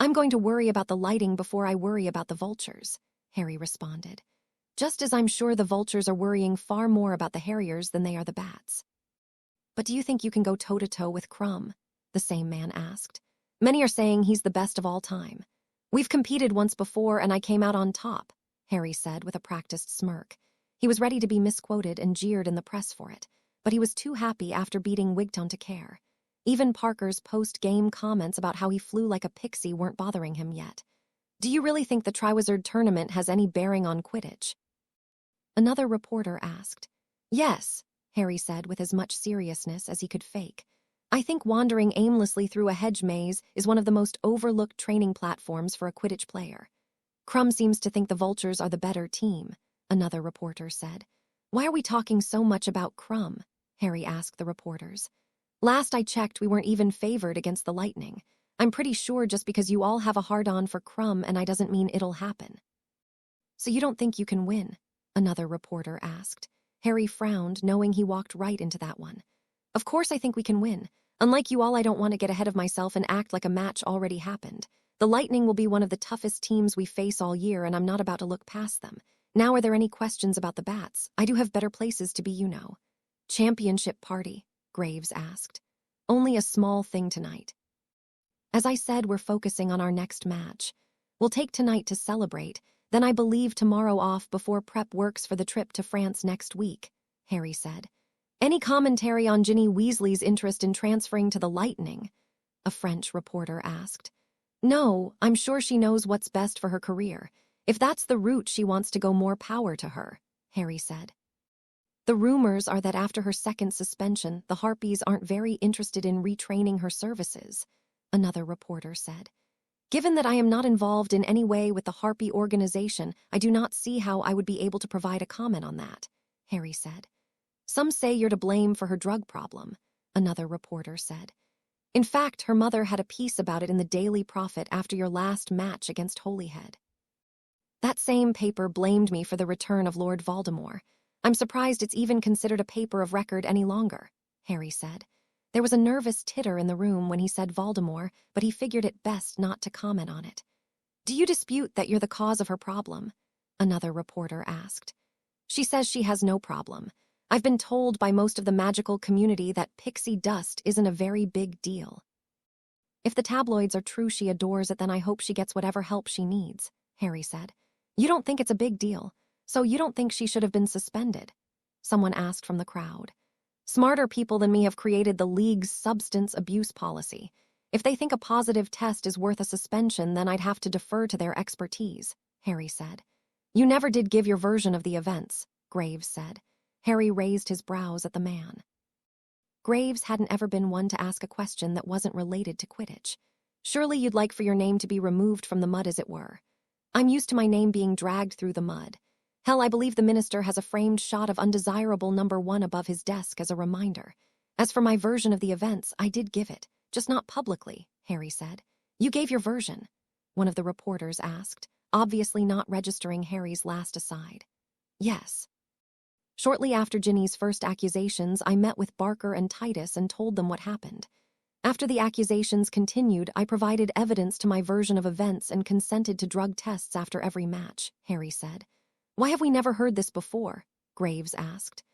I'm going to worry about the lighting before I worry about the vultures, Harry responded. Just as I'm sure the vultures are worrying far more about the harriers than they are the bats. But do you think you can go toe-to-toe with Crumb? The same man asked. Many are saying he's the best of all time. We've competed once before and I came out on top, Harry said with a practiced smirk. He was ready to be misquoted and jeered in the press for it, but he was too happy after beating Wigtown to care. Even Parker's post-game comments about how he flew like a pixie weren't bothering him yet. Do you really think the Triwizard Tournament has any bearing on Quidditch? Another reporter asked. Yes, Harry said with as much seriousness as he could fake. I think wandering aimlessly through a hedge maze is one of the most overlooked training platforms for a Quidditch player. Crumb seems to think the vultures are the better team, another reporter said. Why are we talking so much about Crumb? Harry asked the reporters. Last I checked, we weren't even favored against the Lightning. I'm pretty sure just because you all have a hard-on for Crumb and I doesn't mean it'll happen. So you don't think you can win? Another reporter asked. Harry frowned, knowing he walked right into that one. Of course I think we can win. Unlike you all, I don't want to get ahead of myself and act like a match already happened. The Lightning will be one of the toughest teams we face all year, and I'm not about to look past them. Now, are there any questions about the Bats? I do have better places to be, you know. Championship party, Graves asked. Only a small thing tonight. As I said, we're focusing on our next match. We'll take tonight to celebrate, then I believe tomorrow off before prep works for the trip to France next week, Harry said. Any commentary on Ginny Weasley's interest in transferring to the Lightning? A French reporter asked. No, I'm sure she knows what's best for her career. If that's the route she wants to go, more power to her, Harry said. The rumors are that after her second suspension, the Harpies aren't very interested in retraining her services, another reporter said. Given that I am not involved in any way with the Harpy organization, I do not see how I would be able to provide a comment on that, Harry said. Some say you're to blame for her drug problem, another reporter said. In fact, her mother had a piece about it in the Daily Prophet after your last match against Holyhead. That same paper blamed me for the return of Lord Voldemort. I'm surprised it's even considered a paper of record any longer, Harry said. There was a nervous titter in the room when he said Voldemort, but he figured it best not to comment on it. Do you dispute that you're the cause of her problem? Another reporter asked. She says she has no problem. I've been told by most of the magical community that pixie dust isn't a very big deal. If the tabloids are true she adores it, then I hope she gets whatever help she needs, Harry said. You don't think it's a big deal, so you don't think she should have been suspended? Someone asked from the crowd. Smarter people than me have created the league's substance abuse policy. If they think a positive test is worth a suspension, then I'd have to defer to their expertise, Harry said. You never did give your version of the events, Graves said. Harry raised his brows at the man. Graves hadn't ever been one to ask a question that wasn't related to Quidditch. Surely you'd like for your name to be removed from the mud, as it were. I'm used to my name being dragged through the mud. Hell, I believe the minister has a framed shot of undesirable number 1 above his desk as a reminder. As for my version of the events, I did give it, just not publicly, Harry said. You gave your version, one of the reporters asked, obviously not registering Harry's last aside. Yes. Shortly after Ginny's first accusations, I met with Barker and Titus and told them what happened. After the accusations continued, I provided evidence to my version of events and consented to drug tests after every match, Harry said. Why have we never heard this before? Graves asked.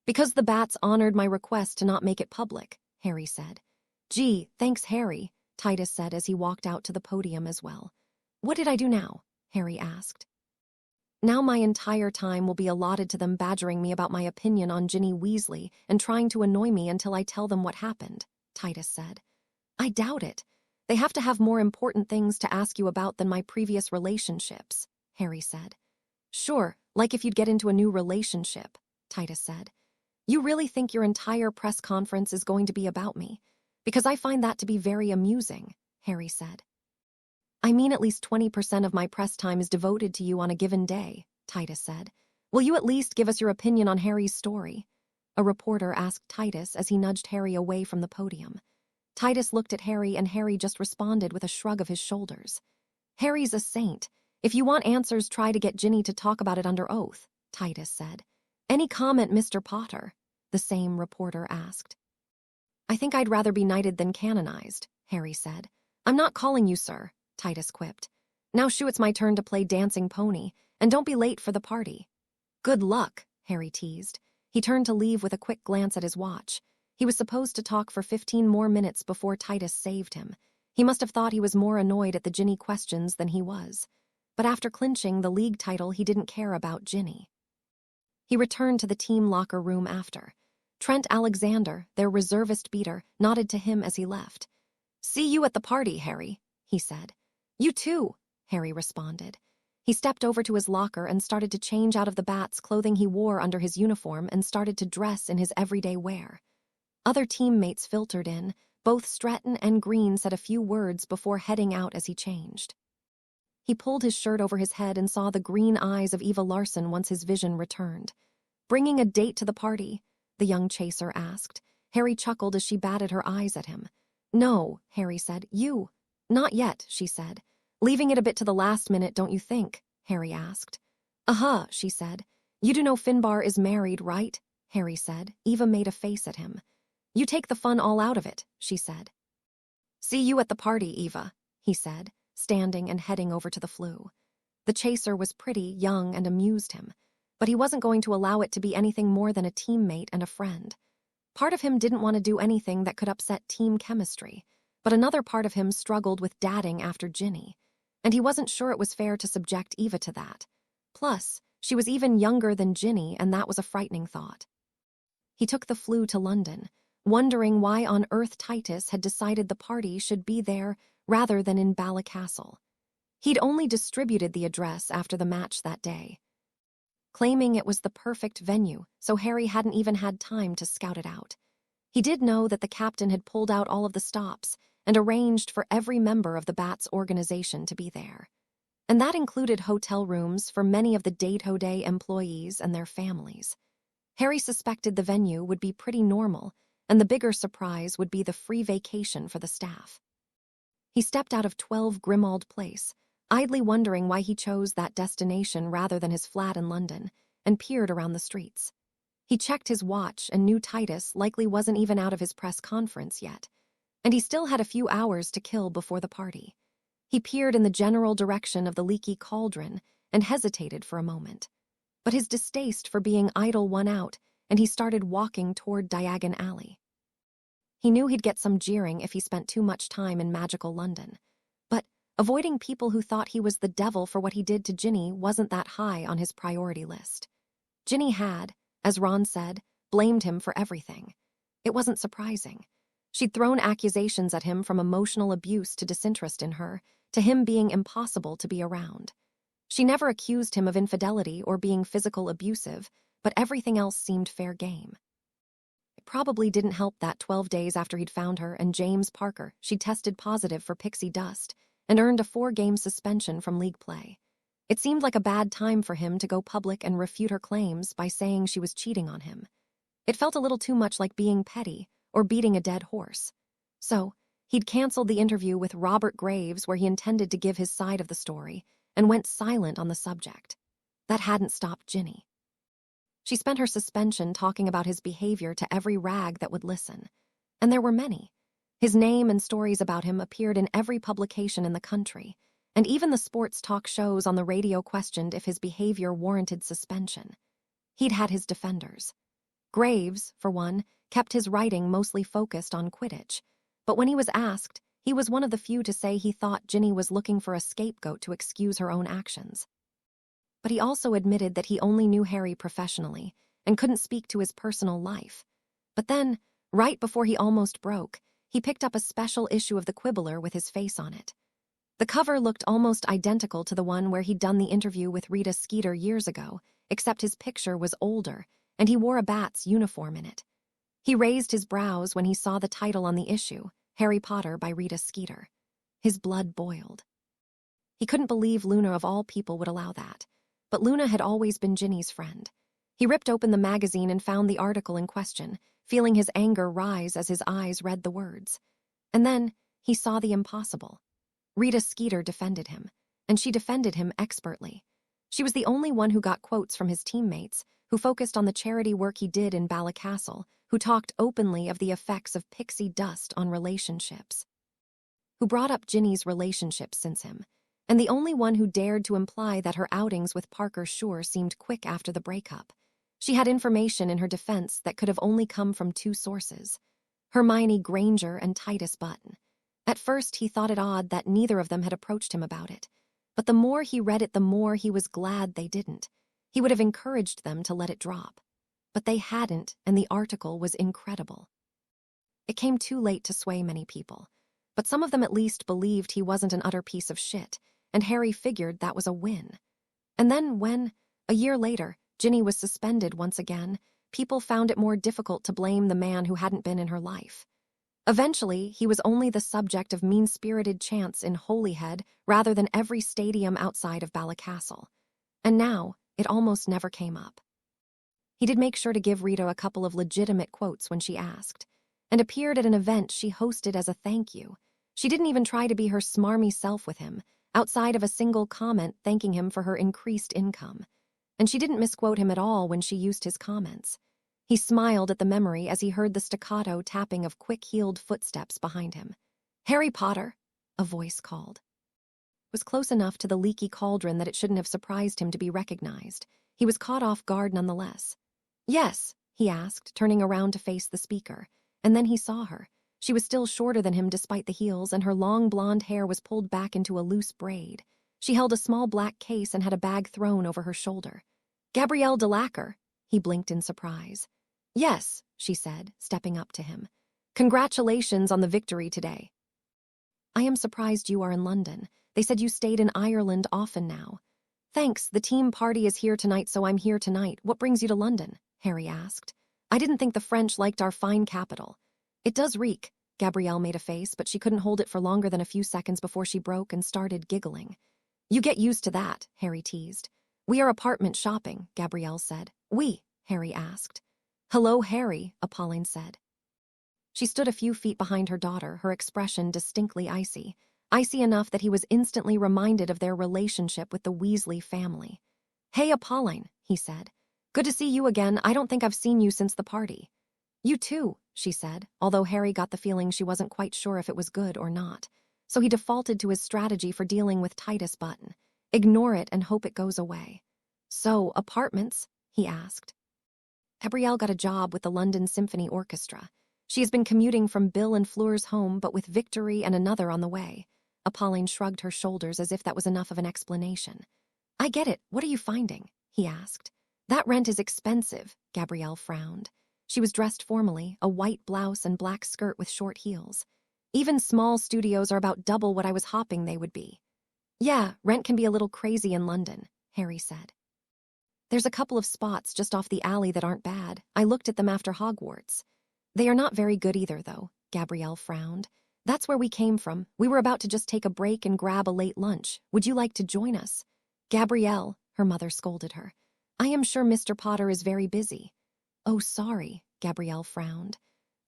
Because the Bats honored my request to not make it public, Harry said. Gee, thanks, Harry, Titus said as he walked out to the podium as well. What did I do now? Harry asked. Now my entire time will be allotted to them badgering me about my opinion on Ginny Weasley and trying to annoy me until I tell them what happened, Titus said. I doubt it. They have to have more important things to ask you about than my previous relationships, Harry said. Sure, like if you'd get into a new relationship, Titus said. You really think your entire press conference is going to be about me? Because I find that to be very amusing, Harry said. I mean, at least 20% of my press time is devoted to you on a given day, Titus said. Will you at least give us your opinion on Harry's story? A reporter asked Titus as he nudged Harry away from the podium. Titus looked at Harry and Harry just responded with a shrug of his shoulders. Harry's a saint. If you want answers, try to get Ginny to talk about it under oath, Titus said. Any comment, Mr. Potter? The same reporter asked. I think I'd rather be knighted than canonized, Harry said. I'm not calling you sir, Titus quipped. Now shoo, it's my turn to play dancing pony, and don't be late for the party. Good luck, Harry teased. He turned to leave with a quick glance at his watch. He was supposed to talk for 15 more minutes before Titus saved him. He must have thought he was more annoyed at the Ginny questions than he was. But after clinching the league title, he didn't care about Ginny. He returned to the team locker room after. Trent Alexander, their reservist beater, nodded to him as he left. See you at the party, Harry, he said. You too, Harry responded. He stepped over to his locker and started to change out of the Bats' clothing he wore under his uniform and started to dress in his everyday wear. Other teammates filtered in. Both Stretton and Green said a few words before heading out as he changed. He pulled his shirt over his head and saw the green eyes of Eva Larson once his vision returned. Bringing a date to the party? The young chaser asked. Harry chuckled as she batted her eyes at him. No, Harry said. You. Not yet, she said. Leaving it a bit to the last minute, don't you think? Harry asked. Uh-huh, she said. You do know Finbar is married, right? Harry said. Eva made a face at him. You take the fun all out of it, she said. See you at the party, Eva, he said, standing and heading over to the flue. The chaser was pretty, young, and amused him, but he wasn't going to allow it to be anything more than a teammate and a friend. Part of him didn't want to do anything that could upset team chemistry, but another part of him struggled with dadding after Ginny, and he wasn't sure it was fair to subject Eva to that. Plus, she was even younger than Ginny, and that was a frightening thought. He took the flue to London, wondering why on earth Titus had decided the party should be there rather than in Ballycastle. He'd only distributed the address after the match that day, claiming it was the perfect venue, so Harry hadn't even had time to scout it out. He did know that the captain had pulled out all of the stops and arranged for every member of the Bats organization to be there. And that included hotel rooms for many of the Day-to-Day employees and their families. Harry suspected the venue would be pretty normal, and the bigger surprise would be the free vacation for the staff. He stepped out of 12 Grimald Place, idly wondering why he chose that destination rather than his flat in London, and peered around the streets. He checked his watch and knew Titus likely wasn't even out of his press conference yet, and he still had a few hours to kill before the party. He peered in the general direction of the leaky cauldron and hesitated for a moment. But his distaste for being idle won out, and he started walking toward Diagon Alley. He knew he'd get some jeering if he spent too much time in magical London, but avoiding people who thought he was the devil for what he did to Ginny wasn't that high on his priority list. Ginny had, as Ron said, blamed him for everything. It wasn't surprising. She'd thrown accusations at him from emotional abuse to disinterest in her, to him being impossible to be around. She never accused him of infidelity or being physical abusive, but everything else seemed fair game. It probably didn't help that 12 days after he'd found her and James Parker, she'd tested positive for pixie dust and earned a 4-game suspension from league play. It seemed like a bad time for him to go public and refute her claims by saying she was cheating on him. It felt a little too much like being petty or beating a dead horse. So, he'd canceled the interview with Robert Graves where he intended to give his side of the story and went silent on the subject. That hadn't stopped Ginny. She spent her suspension talking about his behavior to every rag that would listen. And there were many. His name and stories about him appeared in every publication in the country, and even the sports talk shows on the radio questioned if his behavior warranted suspension. He'd had his defenders. Graves, for one, kept his writing mostly focused on Quidditch, but when he was asked, he was one of the few to say he thought Ginny was looking for a scapegoat to excuse her own actions. But he also admitted that he only knew Harry professionally and couldn't speak to his personal life. But then, right before he almost broke, he picked up a special issue of the Quibbler with his face on it. The cover looked almost identical to the one where he'd done the interview with Rita Skeeter years ago, except his picture was older, and he wore a Bats uniform in it. He raised his brows when he saw the title on the issue, Harry Potter by Rita Skeeter. His blood boiled. He couldn't believe Luna of all people would allow that, but Luna had always been Ginny's friend. He ripped open the magazine and found the article in question, feeling his anger rise as his eyes read the words. And then he saw the impossible. Rita Skeeter defended him, and she defended him expertly. She was the only one who got quotes from his teammates, who focused on the charity work he did in Ballycastle, who talked openly of the effects of pixie dust on relationships, who brought up Ginny's relationship since him, and the only one who dared to imply that her outings with Parker Shore seemed quick after the breakup. She had information in her defense that could have only come from two sources: Hermione Granger and Titus Button. At first, he thought it odd that neither of them had approached him about it, but the more he read it, the more he was glad they didn't. He would have encouraged them to let it drop. But they hadn't, and the article was incredible. It came too late to sway many people, but some of them at least believed he wasn't an utter piece of shit, and Harry figured that was a win. And then when, a year later, Ginny was suspended once again, people found it more difficult to blame the man who hadn't been in her life. Eventually, he was only the subject of mean-spirited chants in Holyhead rather than every stadium outside of Ballycastle. And now, it almost never came up. He did make sure to give Rita a couple of legitimate quotes when she asked, and appeared at an event she hosted as a thank you. She didn't even try to be her smarmy self with him, outside of a single comment thanking him for her increased income. And she didn't misquote him at all when she used his comments. He smiled at the memory as he heard the staccato tapping of quick-heeled footsteps behind him. "Harry Potter," a voice called. It was close enough to the leaky cauldron that it shouldn't have surprised him to be recognized. He was caught off guard nonetheless. "Yes," he asked, turning around to face the speaker, and then he saw her. She was still shorter than him despite the heels, and her long blonde hair was pulled back into a loose braid. She held a small black case and had a bag thrown over her shoulder. "Gabrielle Delacour," he blinked in surprise. "Yes," she said, stepping up to him. "Congratulations on the victory today." "I am surprised you are in London. They said you stayed in Ireland often now." "Thanks, the team party is here tonight, so I'm here tonight. What brings you to London?" Harry asked. "I didn't think the French liked our fine capital." "It does reek." Gabrielle made a face, but she couldn't hold it for longer than a few seconds before she broke and started giggling. "You get used to that," Harry teased. "We are apartment shopping," Gabrielle said. "We?" Harry asked. "Hello, Harry," Apolline said. She stood a few feet behind her daughter, her expression distinctly icy enough that he was instantly reminded of their relationship with the Weasley family. "Hey, Apolline," he said. "Good to see you again. I don't think I've seen you since the party." "You too," she said, although Harry got the feeling she wasn't quite sure if it was good or not. So he defaulted to his strategy for dealing with Titus Button. Ignore it and hope it goes away. "So, apartments?" he asked. Gabrielle got a job with the London Symphony Orchestra. She has been commuting from Bill and Fleur's home, but with Victory and another on the way. Apolline shrugged her shoulders as if that was enough of an explanation. "I get it. What are you finding?" he asked. "That rent is expensive," Gabrielle frowned. She was dressed formally, a white blouse and black skirt with short heels. "Even small studios are about double what I was hoping they would be." "Yeah, rent can be a little crazy in London," Harry said. "There's a couple of spots just off the alley that aren't bad. I looked at them after Hogwarts." "They are not very good either, though," Gabrielle frowned. "That's where we came from. We were about to just take a break and grab a late lunch. Would you like to join us?" "Gabrielle," her mother scolded her. "I am sure Mr. Potter is very busy." "Oh, sorry," Gabrielle frowned.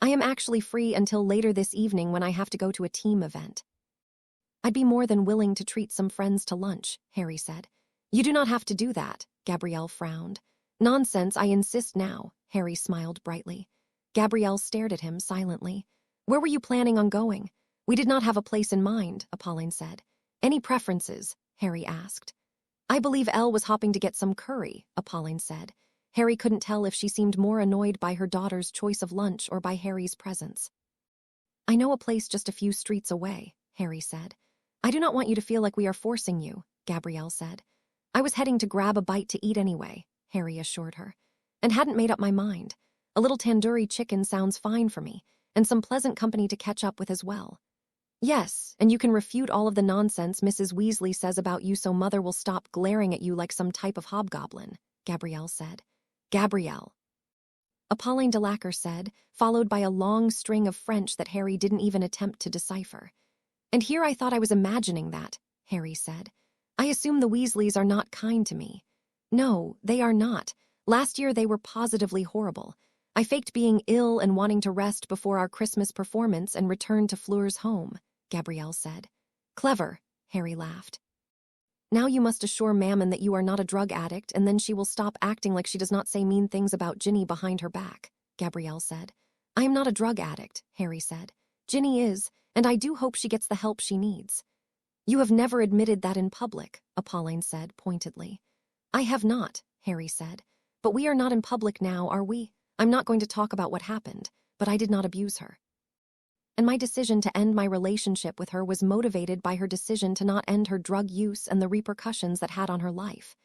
"I am actually free until later this evening when I have to go to a team event." "I'd be more than willing to treat some friends to lunch," Harry said. "You do not have to do that," Gabrielle frowned. "Nonsense, I insist now," Harry smiled brightly. Gabrielle stared at him silently. "Where were you planning on going?" "We did not have a place in mind," Apolline said. "Any preferences?" Harry asked. "I believe Elle was hopping to get some curry," Apolline said. Harry couldn't tell if she seemed more annoyed by her daughter's choice of lunch or by Harry's presence. "I know a place just a few streets away," Harry said. "I do not want you to feel like we are forcing you," Gabrielle said. "I was heading to grab a bite to eat anyway," Harry assured her, "and hadn't made up my mind. A little tandoori chicken sounds fine for me, and some pleasant company to catch up with as well." "Yes, and you can refute all of the nonsense Mrs. Weasley says about you so Mother will stop glaring at you like some type of hobgoblin," Gabrielle said. "Gabrielle," Apolline Delacour said, followed by a long string of French that Harry didn't even attempt to decipher. "And here I thought I was imagining that," Harry said. "I assume the Weasleys are not kind to me." "No, they are not. Last year they were positively horrible. I faked being ill and wanting to rest before our Christmas performance and returned to Fleur's home," Gabrielle said. "Clever," Harry laughed. "Now you must assure Mammon that you are not a drug addict, and then she will stop acting like she does not say mean things about Ginny behind her back," Gabrielle said. I am not a drug addict, Harry said. Ginny is, and I do hope she gets the help she needs. You have never admitted that in public, Apolline said pointedly. I have not, Harry said. But we are not in public now, are we? I'm not going to talk about what happened, but I did not abuse her. And my decision to end my relationship with her was motivated by her decision to not end her drug use and the repercussions that had on her life.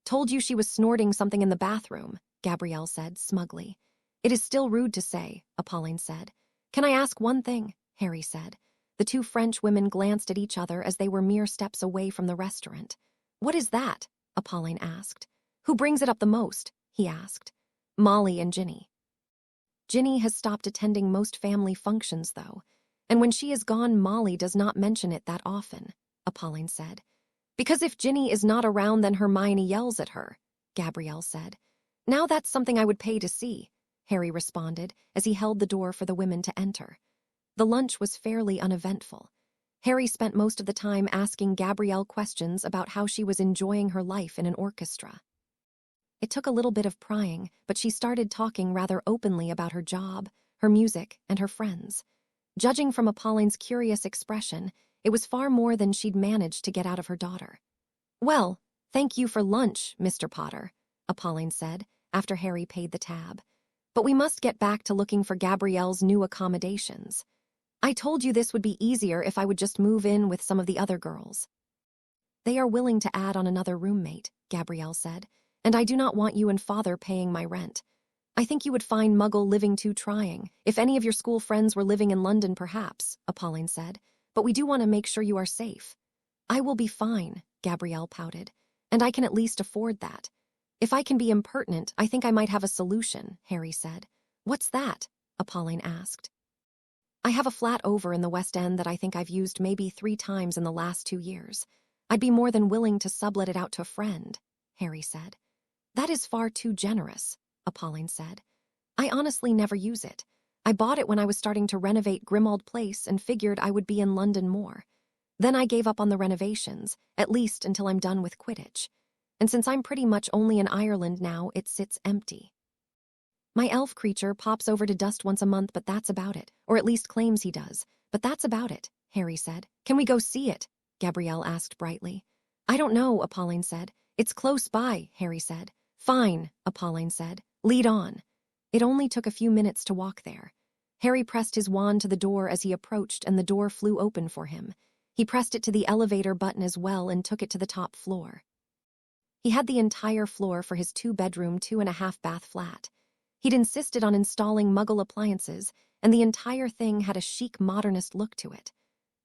Told you she was snorting something in the bathroom, Gabrielle said smugly. It is still rude to say, Apolline said. Can I ask one thing? Harry said. The two French women glanced at each other as they were mere steps away from the restaurant. What is that? Apolline asked. Who brings it up the most? He asked. Molly and Ginny. Ginny has stopped attending most family functions, though, and when she is gone, Molly does not mention it that often, Apolline said. Because if Ginny is not around, then Hermione yells at her, Gabrielle said. Now that's something I would pay to see, Harry responded as he held the door for the women to enter. The lunch was fairly uneventful. Harry spent most of the time asking Gabrielle questions about how she was enjoying her life in an orchestra. It took a little bit of prying, but she started talking rather openly about her job, her music, and her friends. Judging from Apolline's curious expression, it was far more than she'd managed to get out of her daughter. Well, thank you for lunch, Mr. Potter, Apolline said, after Harry paid the tab. But we must get back to looking for Gabrielle's new accommodations. I told you this would be easier if I would just move in with some of the other girls. They are willing to add on another roommate, Gabrielle said, and I do not want you and Father paying my rent. I think you would find Muggle living too trying. If any of your school friends were living in London, perhaps, Apolline said, but we do want to make sure you are safe. I will be fine, Gabrielle pouted, and I can at least afford that. If I can be impertinent, I think I might have a solution, Harry said. What's that? Apolline asked. I have a flat over in the West End that I think I've used maybe 3 times in the last 2 years. I'd be more than willing to sublet it out to a friend, Harry said. That is far too generous, Apolline said. I honestly never use it. I bought it when I was starting to renovate Grimmauld Place and figured I would be in London more. Then I gave up on the renovations, at least until I'm done with Quidditch. And since I'm pretty much only in Ireland now, it sits empty. My elf creature pops over to dust once a month, but that's about it, or at least claims he does. But that's about it, Harry said. Can we go see it? Gabrielle asked brightly. I don't know, Apolline said. It's close by, Harry said. Fine, Apolline said. Lead on. It only took a few minutes to walk there. Harry pressed his wand to the door as he approached, and the door flew open for him. He pressed it to the elevator button as well and took it to the top floor. He had the entire floor for his 2-bedroom, 2.5-bath flat. He'd insisted on installing Muggle appliances, and the entire thing had a chic modernist look to it.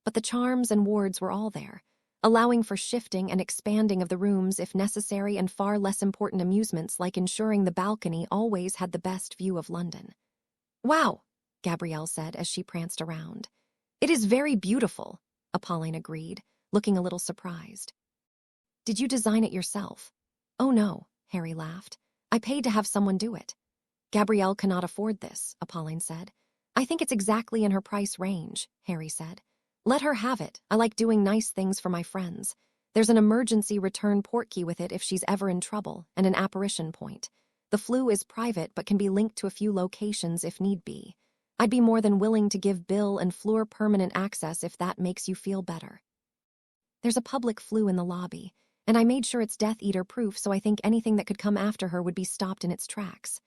But the charms and wards were all there, allowing for shifting and expanding of the rooms if necessary, and far less important amusements like ensuring the balcony always had the best view of London. Wow, Gabrielle said as she pranced around. It is very beautiful, Apolline agreed, looking a little surprised. Did you design it yourself? Oh no, Harry laughed. I paid to have someone do it. Gabrielle cannot afford this, Apolline said. I think it's exactly in her price range, Harry said. Let her have it. I like doing nice things for my friends. There's an emergency return portkey with it if she's ever in trouble, and an apparition point. The flue is private but can be linked to a few locations if need be. I'd be more than willing to give Bill and Fleur permanent access if that makes you feel better. There's a public flue in the lobby, and I made sure it's Death Eater proof, so I think anything that could come after her would be stopped in its tracks.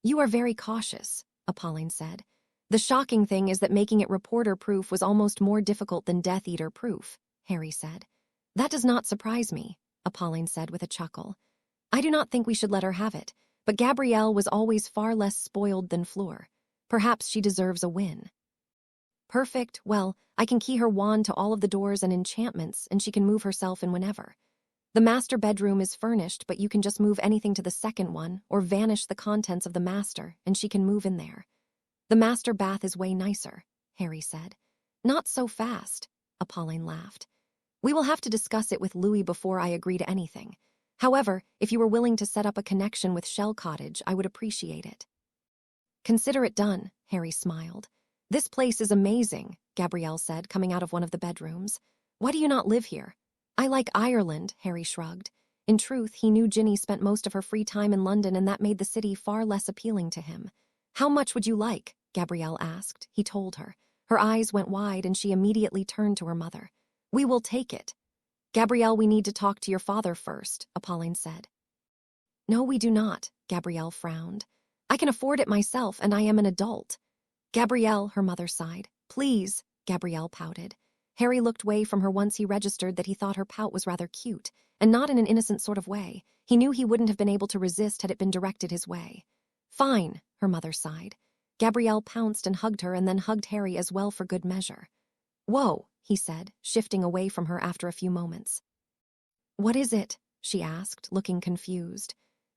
You are very cautious, Apolline said. The shocking thing is that making it reporter-proof was almost more difficult than Death Eater-proof, Harry said. That does not surprise me, Apolline said with a chuckle. I do not think we should let her have it, but Gabrielle was always far less spoiled than Fleur. Perhaps she deserves a win. Perfect. Well, I can key her wand to all of the doors and enchantments, and she can move herself in whenever. The master bedroom is furnished, but you can just move anything to the second one, or vanish the contents of the master, and she can move in there. The master bath is way nicer, Harry said. Not so fast, Apolline laughed. We will have to discuss it with Louis before I agree to anything. However, if you were willing to set up a connection with Shell Cottage, I would appreciate it. Consider it done, Harry smiled. This place is amazing, Gabrielle said, coming out of one of the bedrooms. Why do you not live here? I like Ireland, Harry shrugged. In truth, he knew Ginny spent most of her free time in London, and that made the city far less appealing to him. How much would you like? Gabrielle asked. He told her. Her eyes went wide and she immediately turned to her mother. We will take it. Gabrielle, we need to talk to your father first, Apolline said. No, we do not, Gabrielle frowned. I can afford it myself and I am an adult. Gabrielle, her mother sighed. Please, Gabrielle pouted. Harry looked away from her once he registered that he thought her pout was rather cute, and not in an innocent sort of way. He knew he wouldn't have been able to resist had it been directed his way. Fine, her mother sighed. Gabrielle pounced and hugged her and then hugged Harry as well for good measure. Whoa, he said, shifting away from her after a few moments. What is it? She asked, looking confused.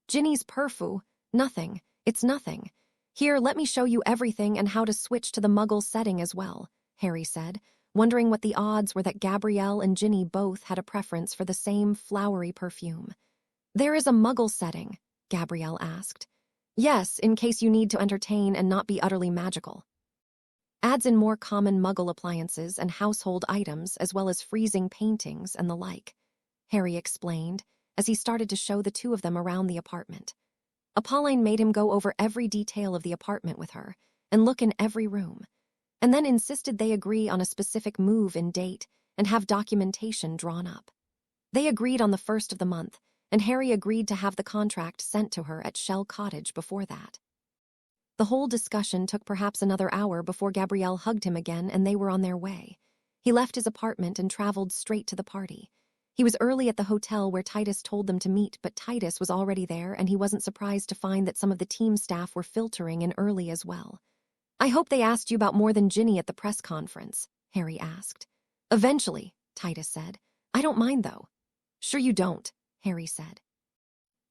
Ginny's perfu. Nothing. It's nothing. Here, let me show you everything and how to switch to the muggle setting as well, Harry said, wondering what the odds were that Gabrielle and Ginny both had a preference for the same flowery perfume. There is a muggle setting, Gabrielle asked. Yes, in case you need to entertain and not be utterly magical. Adds in more common muggle appliances and household items as well as freezing paintings and the like, Harry explained as he started to show the two of them around the apartment. Apolline made him go over every detail of the apartment with her and look in every room, and then insisted they agree on a specific move-in date and have documentation drawn up. They agreed on the 1st of the month, and Harry agreed to have the contract sent to her at Shell Cottage before that. The whole discussion took perhaps another hour before Gabrielle hugged him again and they were on their way. He left his apartment and traveled straight to the party. He was early at the hotel where Titus told them to meet, but Titus was already there and he wasn't surprised to find that some of the team staff were filtering in early as well. I hope they asked you about more than Ginny at the press conference, Harry asked. Eventually, Titus said. I don't mind though. Sure you don't, Harry said.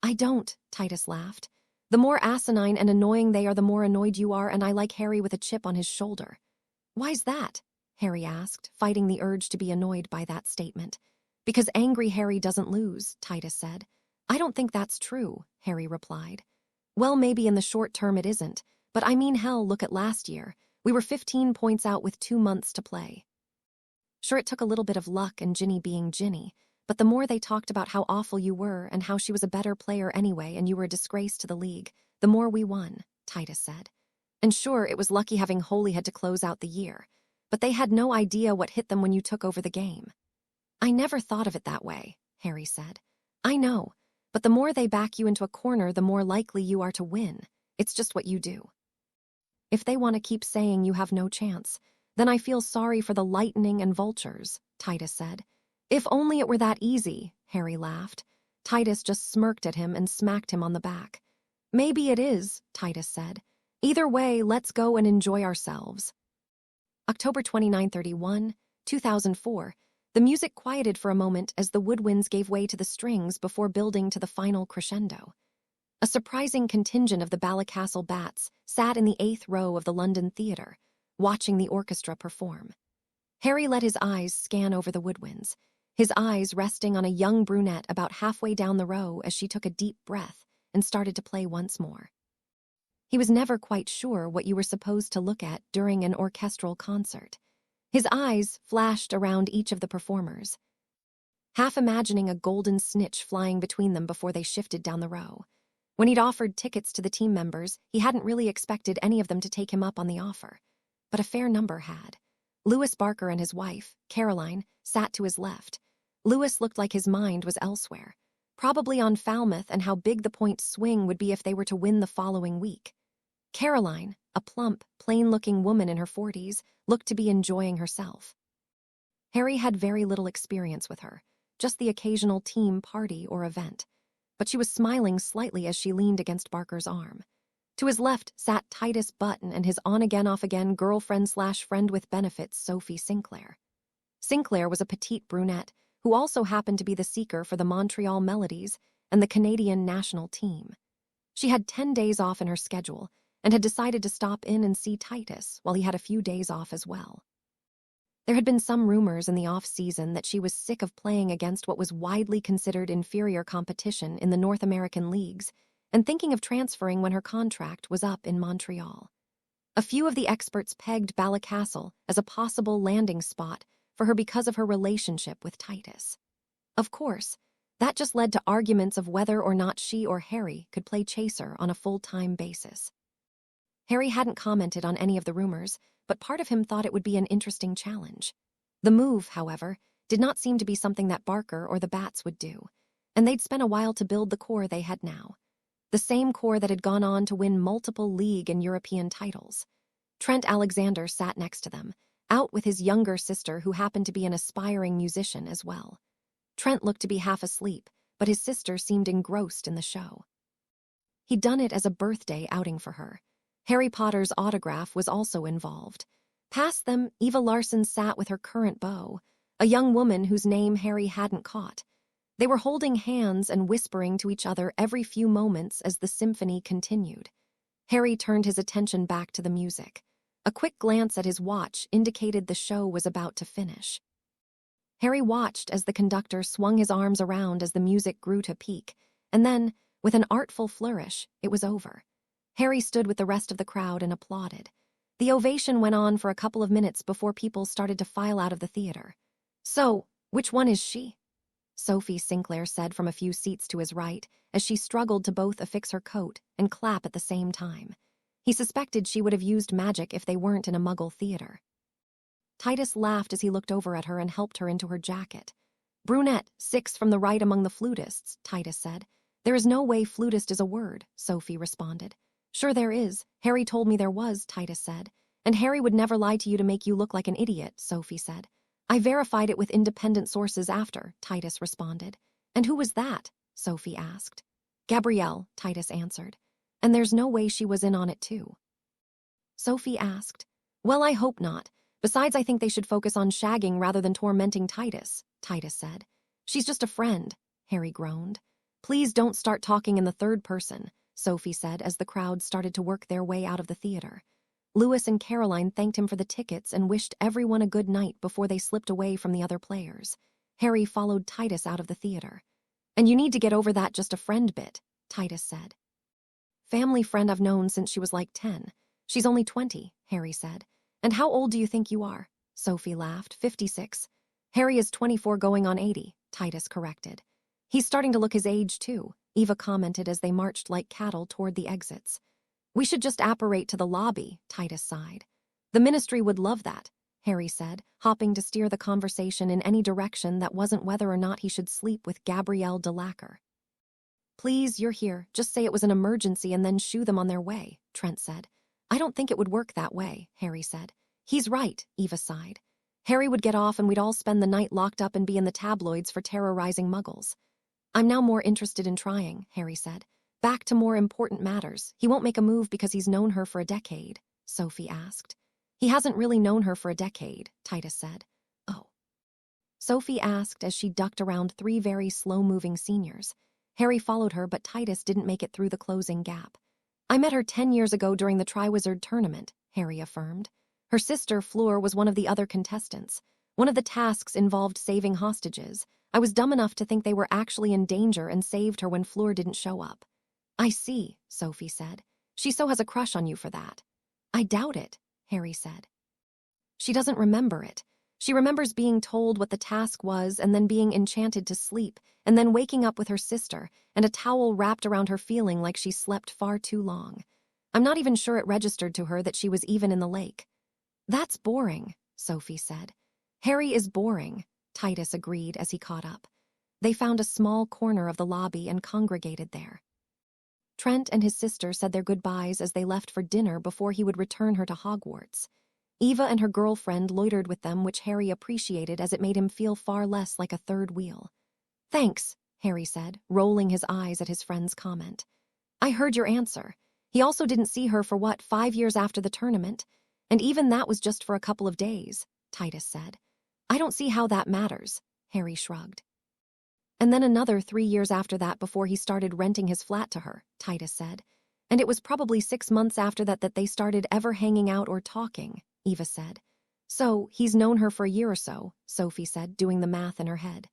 I don't, Titus laughed. The more asinine and annoying they are, the more annoyed you are, and I like Harry with a chip on his shoulder. Why's that? Harry asked, fighting the urge to be annoyed by that statement. Because angry Harry doesn't lose, Titus said. I don't think that's true, Harry replied. Well, maybe in the short term it isn't, but I mean hell, look at last year. We were 15 points out with 2 months to play. Sure, it took a little bit of luck and Ginny being Ginny, but the more they talked about how awful you were and how she was a better player anyway and you were a disgrace to the league, the more we won, Titus said. And sure, it was lucky having Holyhead to close out the year, but they had no idea what hit them when you took over the game. I never thought of it that way, Harry said. I know, but the more they back you into a corner, the more likely you are to win. It's just what you do. If they want to keep saying you have no chance, then I feel sorry for the lightning and vultures, Titus said. If only it were that easy, Harry laughed. Titus just smirked at him and smacked him on the back. Maybe it is, Titus said. Either way, let's go and enjoy ourselves. October 29, 2004. The music quieted for a moment as the woodwinds gave way to the strings before building to the final crescendo. A surprising contingent of the Ballycastle Bats sat in the 8th row of the London Theatre, watching the orchestra perform. Harry let his eyes scan over the woodwinds, his eyes resting on a young brunette about halfway down the row as she took a deep breath and started to play once more. He was never quite sure what you were supposed to look at during an orchestral concert. His eyes flashed around each of the performers, half imagining a golden snitch flying between them before they shifted down the row. When he'd offered tickets to the team members, he hadn't really expected any of them to take him up on the offer, but a fair number had. Lewis Barker and his wife, Caroline, sat to his left. Lewis looked like his mind was elsewhere, probably on Falmouth and how big the point swing would be if they were to win the following week. Caroline, a plump, plain-looking woman in her 40s, looked to be enjoying herself. Harry had very little experience with her, just the occasional team party or event, but she was smiling slightly as she leaned against Barker's arm. To his left sat Titus Button and his on-again, off-again girlfriend/friend with benefits, Sophie Sinclair. Sinclair was a petite brunette who also happened to be the seeker for the Montreal Melodies and the Canadian national team. She had 10 days off in her schedule and had decided to stop in and see Titus while he had a few days off as well. There had been some rumors in the off-season that she was sick of playing against what was widely considered inferior competition in the North American leagues and thinking of transferring when her contract was up in Montreal. A few of the experts pegged Ballycastle as a possible landing spot for her because of her relationship with Titus. Of course, that just led to arguments of whether or not she or Harry could play chaser on a full-time basis. Harry hadn't commented on any of the rumors, but part of him thought it would be an interesting challenge. The move, however, did not seem to be something that Barker or the Bats would do, and they'd spent a while to build the core they had now. The same core that had gone on to win multiple league and European titles. Trent Alexander sat next to them, out with his younger sister who happened to be an aspiring musician as well. Trent looked to be half asleep, but his sister seemed engrossed in the show. He'd done it as a birthday outing for her. Harry Potter's autograph was also involved. Past them, Eva Larson sat with her current beau, a young woman whose name Harry hadn't caught. They were holding hands and whispering to each other every few moments as the symphony continued. Harry turned his attention back to the music. A quick glance at his watch indicated the show was about to finish. Harry watched as the conductor swung his arms around as the music grew to peak, and then, with an artful flourish, it was over. Harry stood with the rest of the crowd and applauded. The ovation went on for a couple of minutes before people started to file out of the theater. "So, which one is she?" Sophie Sinclair said from a few seats to his right, as she struggled to both affix her coat and clap at the same time. He suspected she would have used magic if they weren't in a Muggle theater. Titus laughed as he looked over at her and helped her into her jacket. "Brunette, 6 from the right among the flutists," Titus said. "There is no way flutist is a word," Sophie responded. "Sure there is. Harry told me there was," Titus said. "And Harry would never lie to you to make you look like an idiot," Sophie said. "I verified it with independent sources after," Titus responded. "And who was that?" Sophie asked. "Gabrielle," Titus answered. "And there's no way she was in on it too." Sophie asked. "Well, I hope not. Besides, I think they should focus on shagging rather than tormenting Titus," Titus said. "She's just a friend," Harry groaned. "Please don't start talking in the third person," Sophie said as the crowd started to work their way out of the theater. Lewis and Caroline thanked him for the tickets and wished everyone a good night before they slipped away from the other players. Harry followed Titus out of the theater. "And you need to get over that just a friend bit," Titus said. "Family friend I've known since she was like 10. She's only 20, Harry said. "And how old do you think you are?" Sophie laughed. 56. "Harry is 24 going on 80, Titus corrected. "He's starting to look his age too," Eva commented as they marched like cattle toward the exits. "We should just apparate to the lobby," Titus sighed. "The ministry would love that," Harry said, hopping to steer the conversation in any direction that wasn't whether or not he should sleep with Gabrielle Delacour. "Please, you're here. Just say it was an emergency and then shoo them on their way," Trent said. "I don't think it would work that way," Harry said. "He's right," Eva sighed. "Harry would get off and we'd all spend the night locked up and be in the tabloids for terrorizing Muggles." "I'm now more interested in trying," Harry said. "Back to more important matters. He won't make a move because he's known her for a decade," Sophie asked. "He hasn't really known her for a decade," Titus said. "Oh." Sophie asked as she ducked around 3 very slow-moving seniors. Harry followed her, but Titus didn't make it through the closing gap. "I met her 10 years ago during the Triwizard Tournament," Harry affirmed. "Her sister, Fleur, was one of the other contestants. One of the tasks involved saving hostages. I was dumb enough to think they were actually in danger and saved her when Fleur didn't show up." "I see," Sophie said. "She so has a crush on you for that." "I doubt it," Harry said. "She doesn't remember it. She remembers being told what the task was and then being enchanted to sleep, and then waking up with her sister and a towel wrapped around her feeling like she slept far too long. I'm not even sure it registered to her that she was even in the lake." "That's boring," Sophie said. "Harry is boring," Titus agreed as he caught up. They found a small corner of the lobby and congregated there. Trent and his sister said their goodbyes as they left for dinner before he would return her to Hogwarts. Eva and her girlfriend loitered with them, which Harry appreciated as it made him feel far less like a third wheel. "Thanks," Harry said, rolling his eyes at his friend's comment. "I heard your answer. He also didn't see her for 5 years after the tournament? And even that was just for a couple of days," Titus said. "I don't see how that matters," Harry shrugged. "And then another 3 years after that before he started renting his flat to her," Titus said. "And it was probably 6 months after that that they started ever hanging out or talking," Eva said. "So, he's known her for a year or so," Sophie said, doing the math in her head.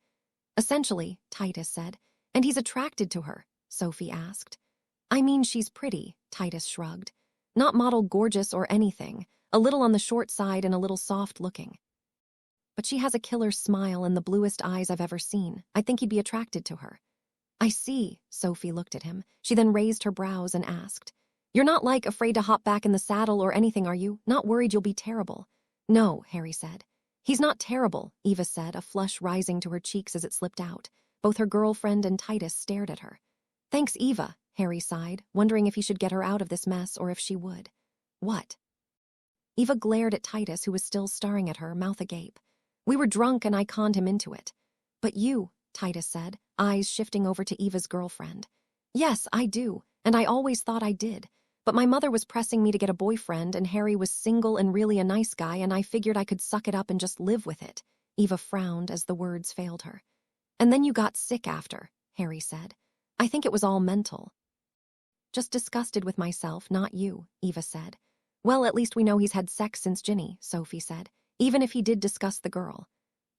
"Essentially," Titus said. "And he's attracted to her?" Sophie asked. "I mean, she's pretty," Titus shrugged. "Not model gorgeous or anything, a little on the short side and a little soft-looking. But she has a killer smile and the bluest eyes I've ever seen. I think he'd be attracted to her." "I see," Sophie looked at him. She then raised her brows and asked, You're not, like, afraid to hop back in the saddle or anything, are you? Not worried you'll be terrible?" "No," Harry said. "He's not terrible," Eva said, a flush rising to her cheeks as it slipped out. Both her girlfriend and Titus stared at her. "Thanks, Eva," Harry sighed, wondering if he should get her out of this mess or if she would. "What?" Eva glared at Titus, who was still staring at her, mouth agape. "We were drunk and I conned him into it." "But you," Titus said, eyes shifting over to Eva's girlfriend. "Yes, I do, and I always thought I did. But my mother was pressing me to get a boyfriend, and Harry was single and really a nice guy, and I figured I could suck it up and just live with it." Eva frowned as the words failed her. "And then you got sick after," Harry said. "I think it was all mental." "Just disgusted with myself, not you," Eva said. "Well, at least we know he's had sex since Ginny," Sophie said, "even if he did discuss the girl."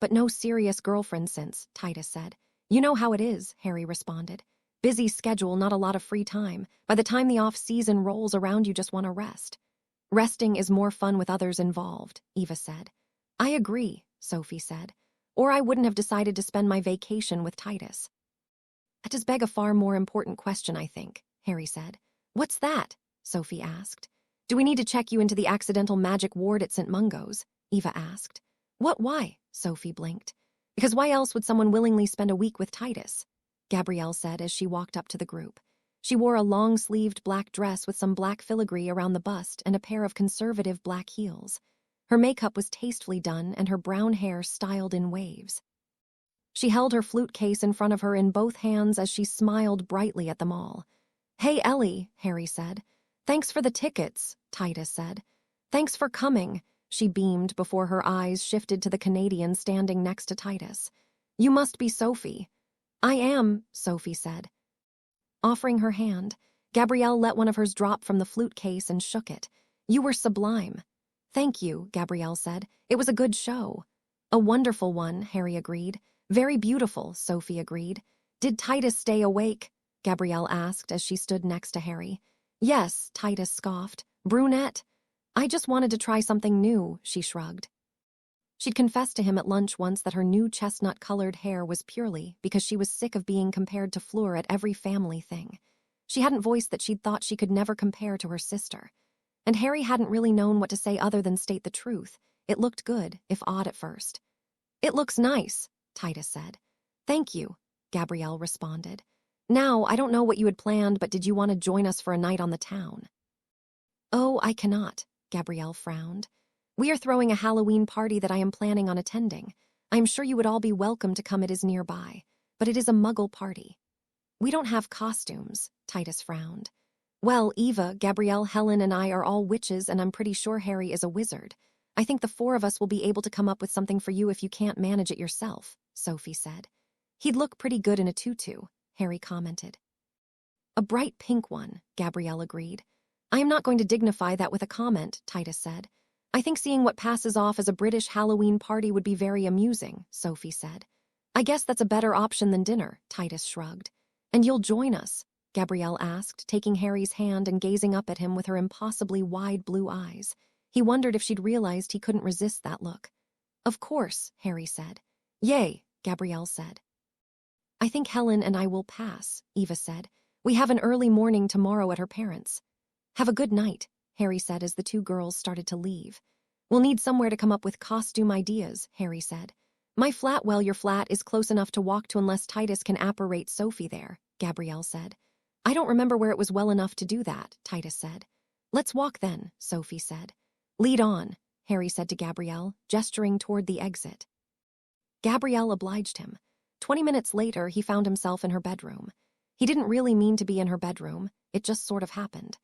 "But no serious girlfriend since," Titus said. "You know how it is," Harry responded. "Busy schedule, not a lot of free time. By the time the off-season rolls around, you just want to rest." "Resting is more fun with others involved," Eva said. "I agree," Sophie said. "Or I wouldn't have decided to spend my vacation with Titus." "That does beg a far more important question, I think," Harry said. "What's that?" Sophie asked. "Do we need to check you into the accidental magic ward at St. Mungo's?" Eva asked. "What, why?" Sophie blinked. "Because why else would someone willingly spend a week with Titus?" Gabrielle said as she walked up to the group. She wore a long-sleeved black dress with some black filigree around the bust and a pair of conservative black heels. Her makeup was tastefully done and her brown hair styled in waves. She held her flute case in front of her in both hands as she smiled brightly at them all. "Hey, Ellie," Harry said. "Thanks for the tickets," Titus said. "Thanks for coming," she beamed before her eyes shifted to the Canadian standing next to Titus. "You must be Sophie." "I am," Sophie said. Offering her hand, Gabrielle let one of hers drop from the flute case and shook it. "You were sublime." "Thank you," Gabrielle said. "It was a good show." "A wonderful one," Harry agreed. "Very beautiful," Sophie agreed. "Did Titus stay awake?" Gabrielle asked as she stood next to Harry. "Yes," Titus scoffed. "Brunette?" "I just wanted to try something new," she shrugged. She'd confessed to him at lunch once that her new chestnut-colored hair was purely because she was sick of being compared to Fleur at every family thing. She hadn't voiced that she'd thought she could never compare to her sister. And Harry hadn't really known what to say other than state the truth. It looked good, if odd at first. "It looks nice," Titus said. "Thank you," Gabrielle responded. "Now, I don't know what you had planned, but did you want to join us for a night on the town?" "Oh, I cannot," Gabrielle frowned. "We are throwing a Halloween party that I am planning on attending. I am sure you would all be welcome to come. It is nearby, but it is a muggle party." "We don't have costumes," Titus frowned. "Well, Eva, Gabrielle, Helen, and I are all witches, and I'm pretty sure Harry is a wizard. I think the four of us will be able to come up with something for you if you can't manage it yourself," Sophie said. "He'd look pretty good in a tutu," Harry commented. "A bright pink one," Gabrielle agreed. "I am not going to dignify that with a comment," Titus said. "I think seeing what passes off as a British Halloween party would be very amusing," Sophie said. "I guess that's a better option than dinner," Titus shrugged. "And you'll join us?" Gabrielle asked, taking Harry's hand and gazing up at him with her impossibly wide blue eyes. He wondered if she'd realized he couldn't resist that look. "Of course," Harry said. "Yay," Gabrielle said. "I think Helen and I will pass," Eva said. "We have an early morning tomorrow at her parents'." "Have a good night," Harry said as the two girls started to leave. "We'll need somewhere to come up with costume ideas," Harry said. "My flat, well, your flat is close enough to walk to unless Titus can apparate Sophie there," Gabrielle said. "I don't remember where it was well enough to do that," Titus said. "Let's walk then," Sophie said. "Lead on," Harry said to Gabrielle, gesturing toward the exit. Gabrielle obliged him. 20 minutes later, he found himself in her bedroom. He didn't really mean to be in her bedroom. It just sort of happened.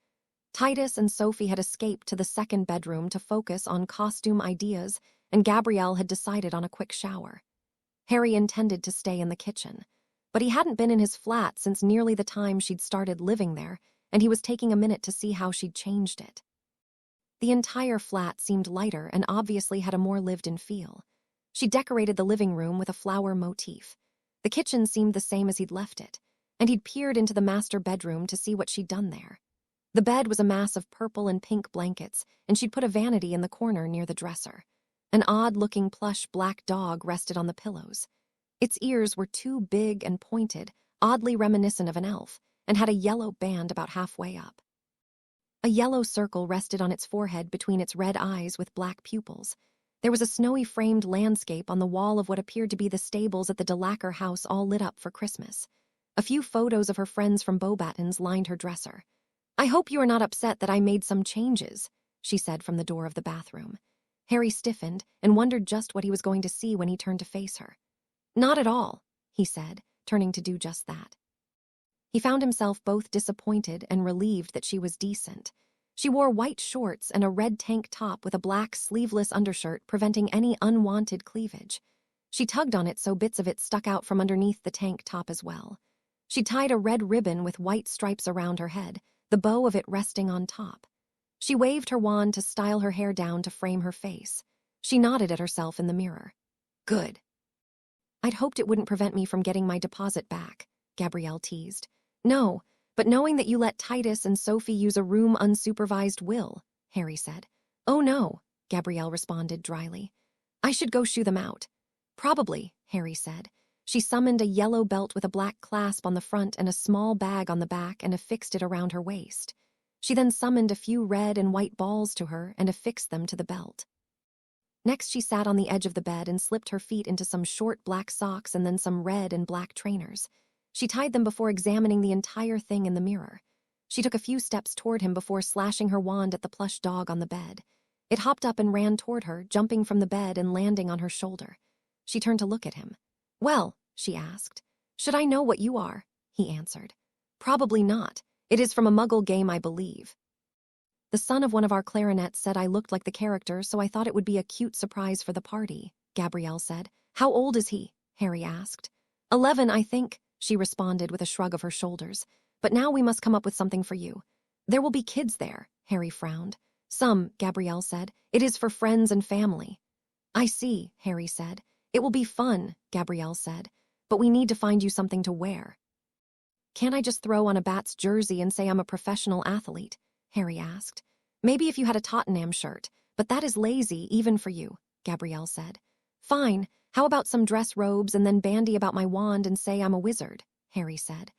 Titus and Sophie had escaped to the second bedroom to focus on costume ideas, and Gabrielle had decided on a quick shower. Harry intended to stay in the kitchen, but he hadn't been in his flat since nearly the time she'd started living there, and he was taking a minute to see how she'd changed it. The entire flat seemed lighter and obviously had a more lived-in feel. She decorated the living room with a flower motif. The kitchen seemed the same as he'd left it, and he'd peered into the master bedroom to see what she'd done there. The bed was a mass of purple and pink blankets, and she'd put a vanity in the corner near the dresser. An odd-looking plush black dog rested on the pillows. Its ears were too big and pointed, oddly reminiscent of an elf, and had a yellow band about halfway up. A yellow circle rested on its forehead between its red eyes with black pupils. There was a snowy framed landscape on the wall of what appeared to be the stables at the Delacour house, all lit up for Christmas. A few photos of her friends from Beauxbatons lined her dresser. "I hope you are not upset that I made some changes," she said from the door of the bathroom. Harry stiffened and wondered just what he was going to see when he turned to face her. "Not at all," he said, turning to do just that. He found himself both disappointed and relieved that she was decent. She wore white shorts and a red tank top with a black sleeveless undershirt preventing any unwanted cleavage. She tugged on it so bits of it stuck out from underneath the tank top as well. She tied a red ribbon with white stripes around her head, the bow of it resting on top. She waved her wand to style her hair down to frame her face. She nodded at herself in the mirror. "Good." "I'd hoped it wouldn't prevent me from getting my deposit back," Gabrielle teased. "No, but knowing that you let Titus and Sophie use a room unsupervised will," Harry said. "Oh no," Gabrielle responded dryly. "I should go shoo them out." "Probably," Harry said. She summoned a yellow belt with a black clasp on the front and a small bag on the back and affixed it around her waist. She then summoned a few red and white balls to her and affixed them to the belt. Next, she sat on the edge of the bed and slipped her feet into some short black socks and then some red and black trainers. She tied them before examining the entire thing in the mirror. She took a few steps toward him before slashing her wand at the plush dog on the bed. It hopped up and ran toward her, jumping from the bed and landing on her shoulder. She turned to look at him. "Well," she asked. "Should I know what you are?" he answered. "Probably not. It is from a Muggle game, I believe." "The son of one of our clarinets said I looked like the character, so I thought it would be a cute surprise for the party," Gabrielle said. "How old is he?" Harry asked. 11, I think," she responded with a shrug of her shoulders. "But now we must come up with something for you." "There will be kids there," Harry frowned. "Some," Gabrielle said. "It is for friends and family." "I see," Harry said. "It will be fun," Gabrielle said. "But we need to find you something to wear." "Can't I just throw on a Bats jersey and say I'm a professional athlete?" Harry asked. "Maybe if you had a Tottenham shirt, but that is lazy even for you," Gabrielle said. "Fine. How about some dress robes and then bandy about my wand and say I'm a wizard?" Harry said.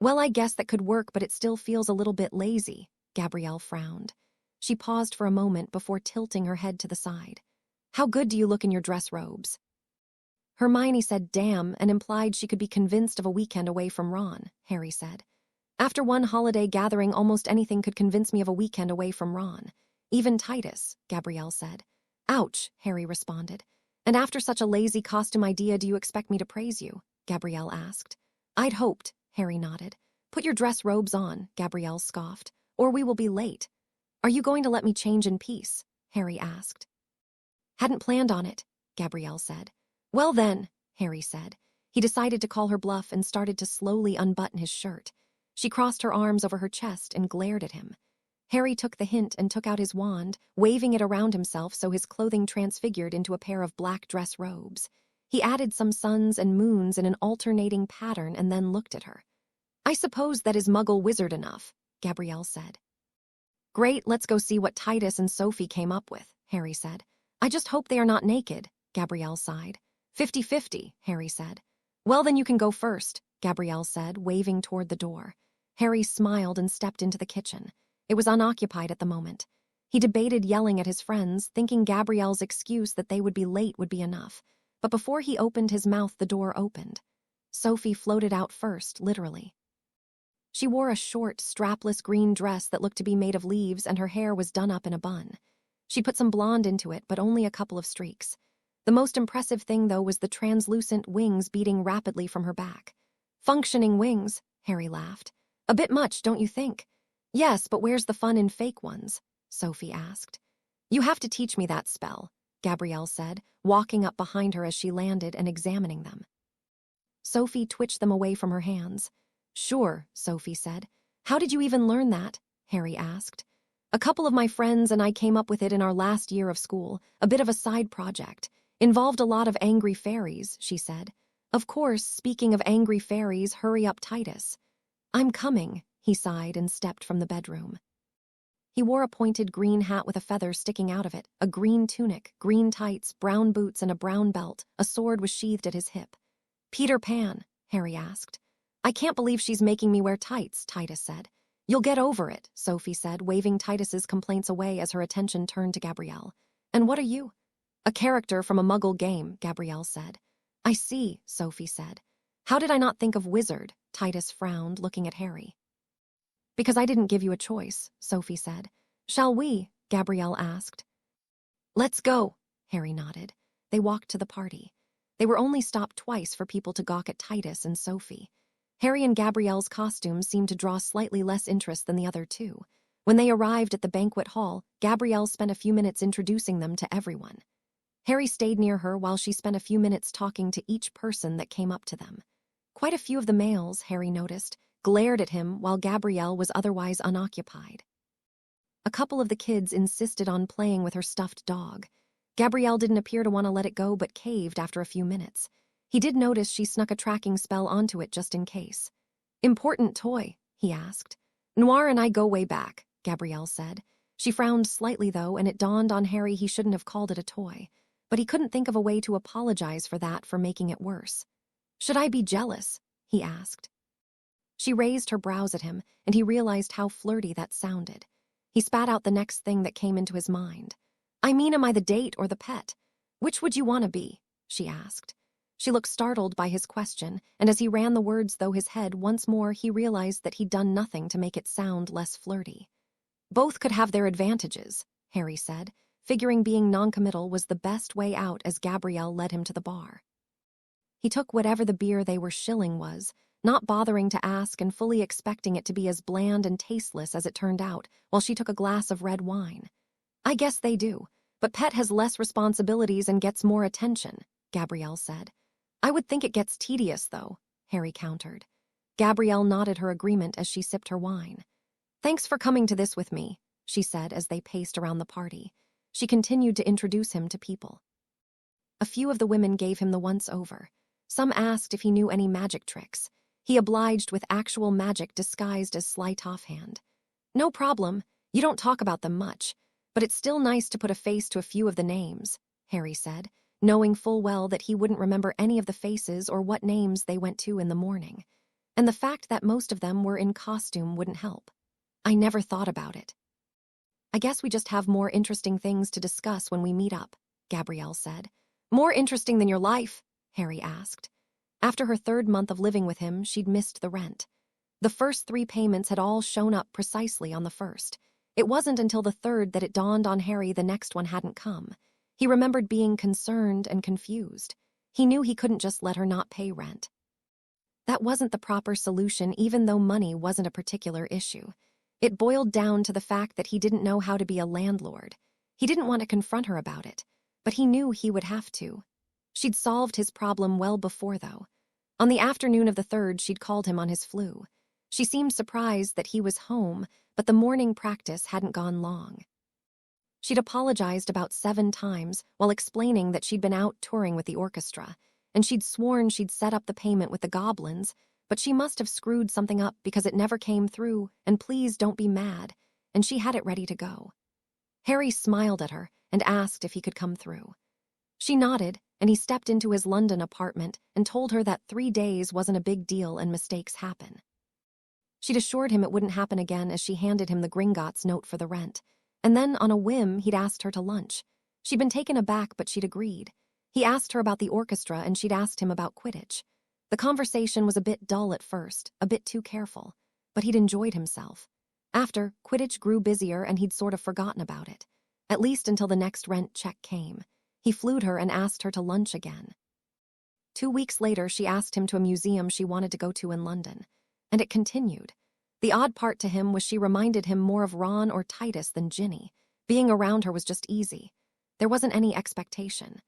"Well, I guess that could work, but it still feels a little bit lazy," Gabrielle frowned. She paused for a moment before tilting her head to the side. "How good do you look in your dress robes?" Hermione said damn and implied she could be convinced of a weekend away from Ron, Harry said. "After one holiday gathering, almost anything could convince me of a weekend away from Ron. Even Titus," Gabrielle said. "Ouch," Harry responded. "And after such a lazy costume idea, do you expect me to praise you?" Gabrielle asked. "I'd hoped," Harry nodded. "Put your dress robes on," Gabrielle scoffed, "or we will be late." "Are you going to let me change in peace?" Harry asked. "Hadn't planned on it," Gabrielle said. "Well then," Harry said. He decided to call her bluff and started to slowly unbutton his shirt. She crossed her arms over her chest and glared at him. Harry took the hint and took out his wand, waving it around himself so his clothing transfigured into a pair of black dress robes. He added some suns and moons in an alternating pattern and then looked at her. "I suppose that is Muggle wizard enough," Gabrielle said. "Great, let's go see what Titus and Sophie came up with," Harry said. "I just hope they are not naked," Gabrielle sighed. 50-50, Harry said. "Well, then you can go first," Gabrielle said, waving toward the door. Harry smiled and stepped into the kitchen. It was unoccupied at the moment. He debated yelling at his friends, thinking Gabrielle's excuse that they would be late would be enough. But before he opened his mouth, the door opened. Sophie floated out first, literally. She wore a short, strapless green dress that looked to be made of leaves, and her hair was done up in a bun. She put some blonde into it, but only a couple of streaks. The most impressive thing, though, was the translucent wings beating rapidly from her back. "Functioning wings," Harry laughed. "A bit much, don't you think?" "Yes, but where's the fun in fake ones?" Sophie asked. "You have to teach me that spell," Gabrielle said, walking up behind her as she landed and examining them. Sophie twitched them away from her hands. "Sure," Sophie said. "How did you even learn that?" Harry asked. "A couple of my friends and I came up with it in our last year of school, a bit of a side project. Involved a lot of angry fairies," she said. "Of course, speaking of angry fairies, hurry up, Titus." "I'm coming," he sighed and stepped from the bedroom. He wore a pointed green hat with a feather sticking out of it, a green tunic, green tights, brown boots, and a brown belt. A sword was sheathed at his hip. "Peter Pan?" Harry asked. "I can't believe she's making me wear tights," Titus said. You'll get over it, Sophie said, waving Titus's complaints away as her attention turned to Gabrielle. And what are you? A character from a Muggle game, Gabrielle said. I see, Sophie said. How did I not think of wizard? Titus frowned, looking at Harry. Because I didn't give you a choice, Sophie said. Shall we? Gabrielle asked. Let's go, Harry nodded. They walked to the party. They were only stopped twice for people to gawk at Titus and Sophie. Harry and Gabrielle's costumes seemed to draw slightly less interest than the other two. When they arrived at the banquet hall, Gabrielle spent a few minutes introducing them to everyone. Harry stayed near her while she spent a few minutes talking to each person that came up to them. Quite a few of the males, Harry noticed, glared at him while Gabrielle was otherwise unoccupied. A couple of the kids insisted on playing with her stuffed dog. Gabrielle didn't appear to want to let it go but caved after a few minutes. He did notice she snuck a tracking spell onto it just in case. Important toy, he asked. Noir and I go way back, Gabrielle said. She frowned slightly, though, and it dawned on Harry he shouldn't have called it a toy. But he couldn't think of a way to apologize for that for making it worse. Should I be jealous? He asked. She raised her brows at him, and he realized how flirty that sounded. He spat out the next thing that came into his mind. I mean, am I the date or the pet? Which would you want to be? She asked. She looked startled by his question, and as he ran the words through his head once more, he realized that he'd done nothing to make it sound less flirty. Both could have their advantages, Harry said, figuring being noncommittal was the best way out as Gabrielle led him to the bar. He took whatever the beer they were shilling was, not bothering to ask and fully expecting it to be as bland and tasteless as it turned out, while she took a glass of red wine. I guess they do, but Pet has less responsibilities and gets more attention, Gabrielle said. I would think it gets tedious, though, Harry countered. Gabrielle nodded her agreement as she sipped her wine. Thanks for coming to this with me, she said as they paced around the party. She continued to introduce him to people. A few of the women gave him the once-over. Some asked if he knew any magic tricks. He obliged with actual magic disguised as sleight offhand. No problem, you don't talk about them much, but it's still nice to put a face to a few of the names, Harry said, knowing full well that he wouldn't remember any of the faces or what names they went to in the morning. And the fact that most of them were in costume wouldn't help. I never thought about it. I guess we just have more interesting things to discuss when we meet up, Gabrielle said. More interesting than your life? Harry asked. After her third month of living with him, she'd missed the rent. The first 3 payments had all shown up precisely on the first. It wasn't until the third that it dawned on Harry the next one hadn't come. He remembered being concerned and confused. He knew he couldn't just let her not pay rent. That wasn't the proper solution, even though money wasn't a particular issue. It boiled down to the fact that he didn't know how to be a landlord. He didn't want to confront her about it, but he knew he would have to. She'd solved his problem well before, though. On the afternoon of the 3rd, she'd called him on his flu. She seemed surprised that he was home, but the morning practice hadn't gone long. She'd apologized about 7 times while explaining that she'd been out touring with the orchestra, and she'd sworn she'd set up the payment with the goblins, but she must have screwed something up because it never came through, and please don't be mad, and she had it ready to go. Harry smiled at her and asked if he could come through. She nodded, and he stepped into his London apartment and told her that 3 days wasn't a big deal and mistakes happen. She'd assured him it wouldn't happen again as she handed him the Gringotts note for the rent, and then on a whim he'd asked her to lunch. She'd been taken aback, but she'd agreed. He asked her about the orchestra and she'd asked him about Quidditch. The conversation was a bit dull at first, a bit too careful, but he'd enjoyed himself. After, Quidditch grew busier and he'd sort of forgotten about it, at least until the next rent check came. He flued her and asked her to lunch again. 2 weeks later, she asked him to a museum she wanted to go to in London, and it continued. The odd part to him was she reminded him more of Ron or Titus than Ginny. Being around her was just easy. There wasn't any expectation.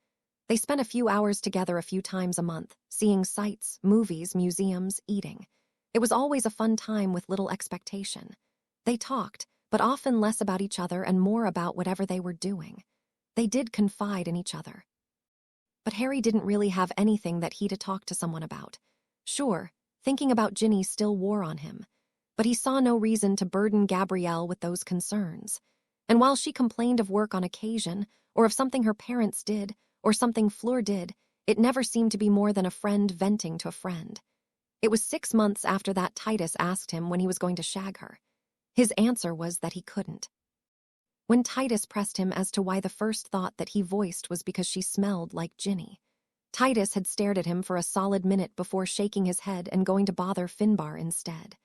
They spent a few hours together a few times a month, seeing sights, movies, museums, eating. It was always a fun time with little expectation. They talked, but often less about each other and more about whatever they were doing. They did confide in each other. But Harry didn't really have anything that he'd talk to someone about. Sure, thinking about Ginny still wore on him, but he saw no reason to burden Gabrielle with those concerns. And while she complained of work on occasion, or of something her parents did, or something Fleur did, it never seemed to be more than a friend venting to a friend. It was 6 months after that Titus asked him when he was going to shag her. His answer was that he couldn't. When Titus pressed him as to why, the first thought that he voiced was because she smelled like Ginny. Titus had stared at him for a solid minute before shaking his head and going to bother Finbar instead.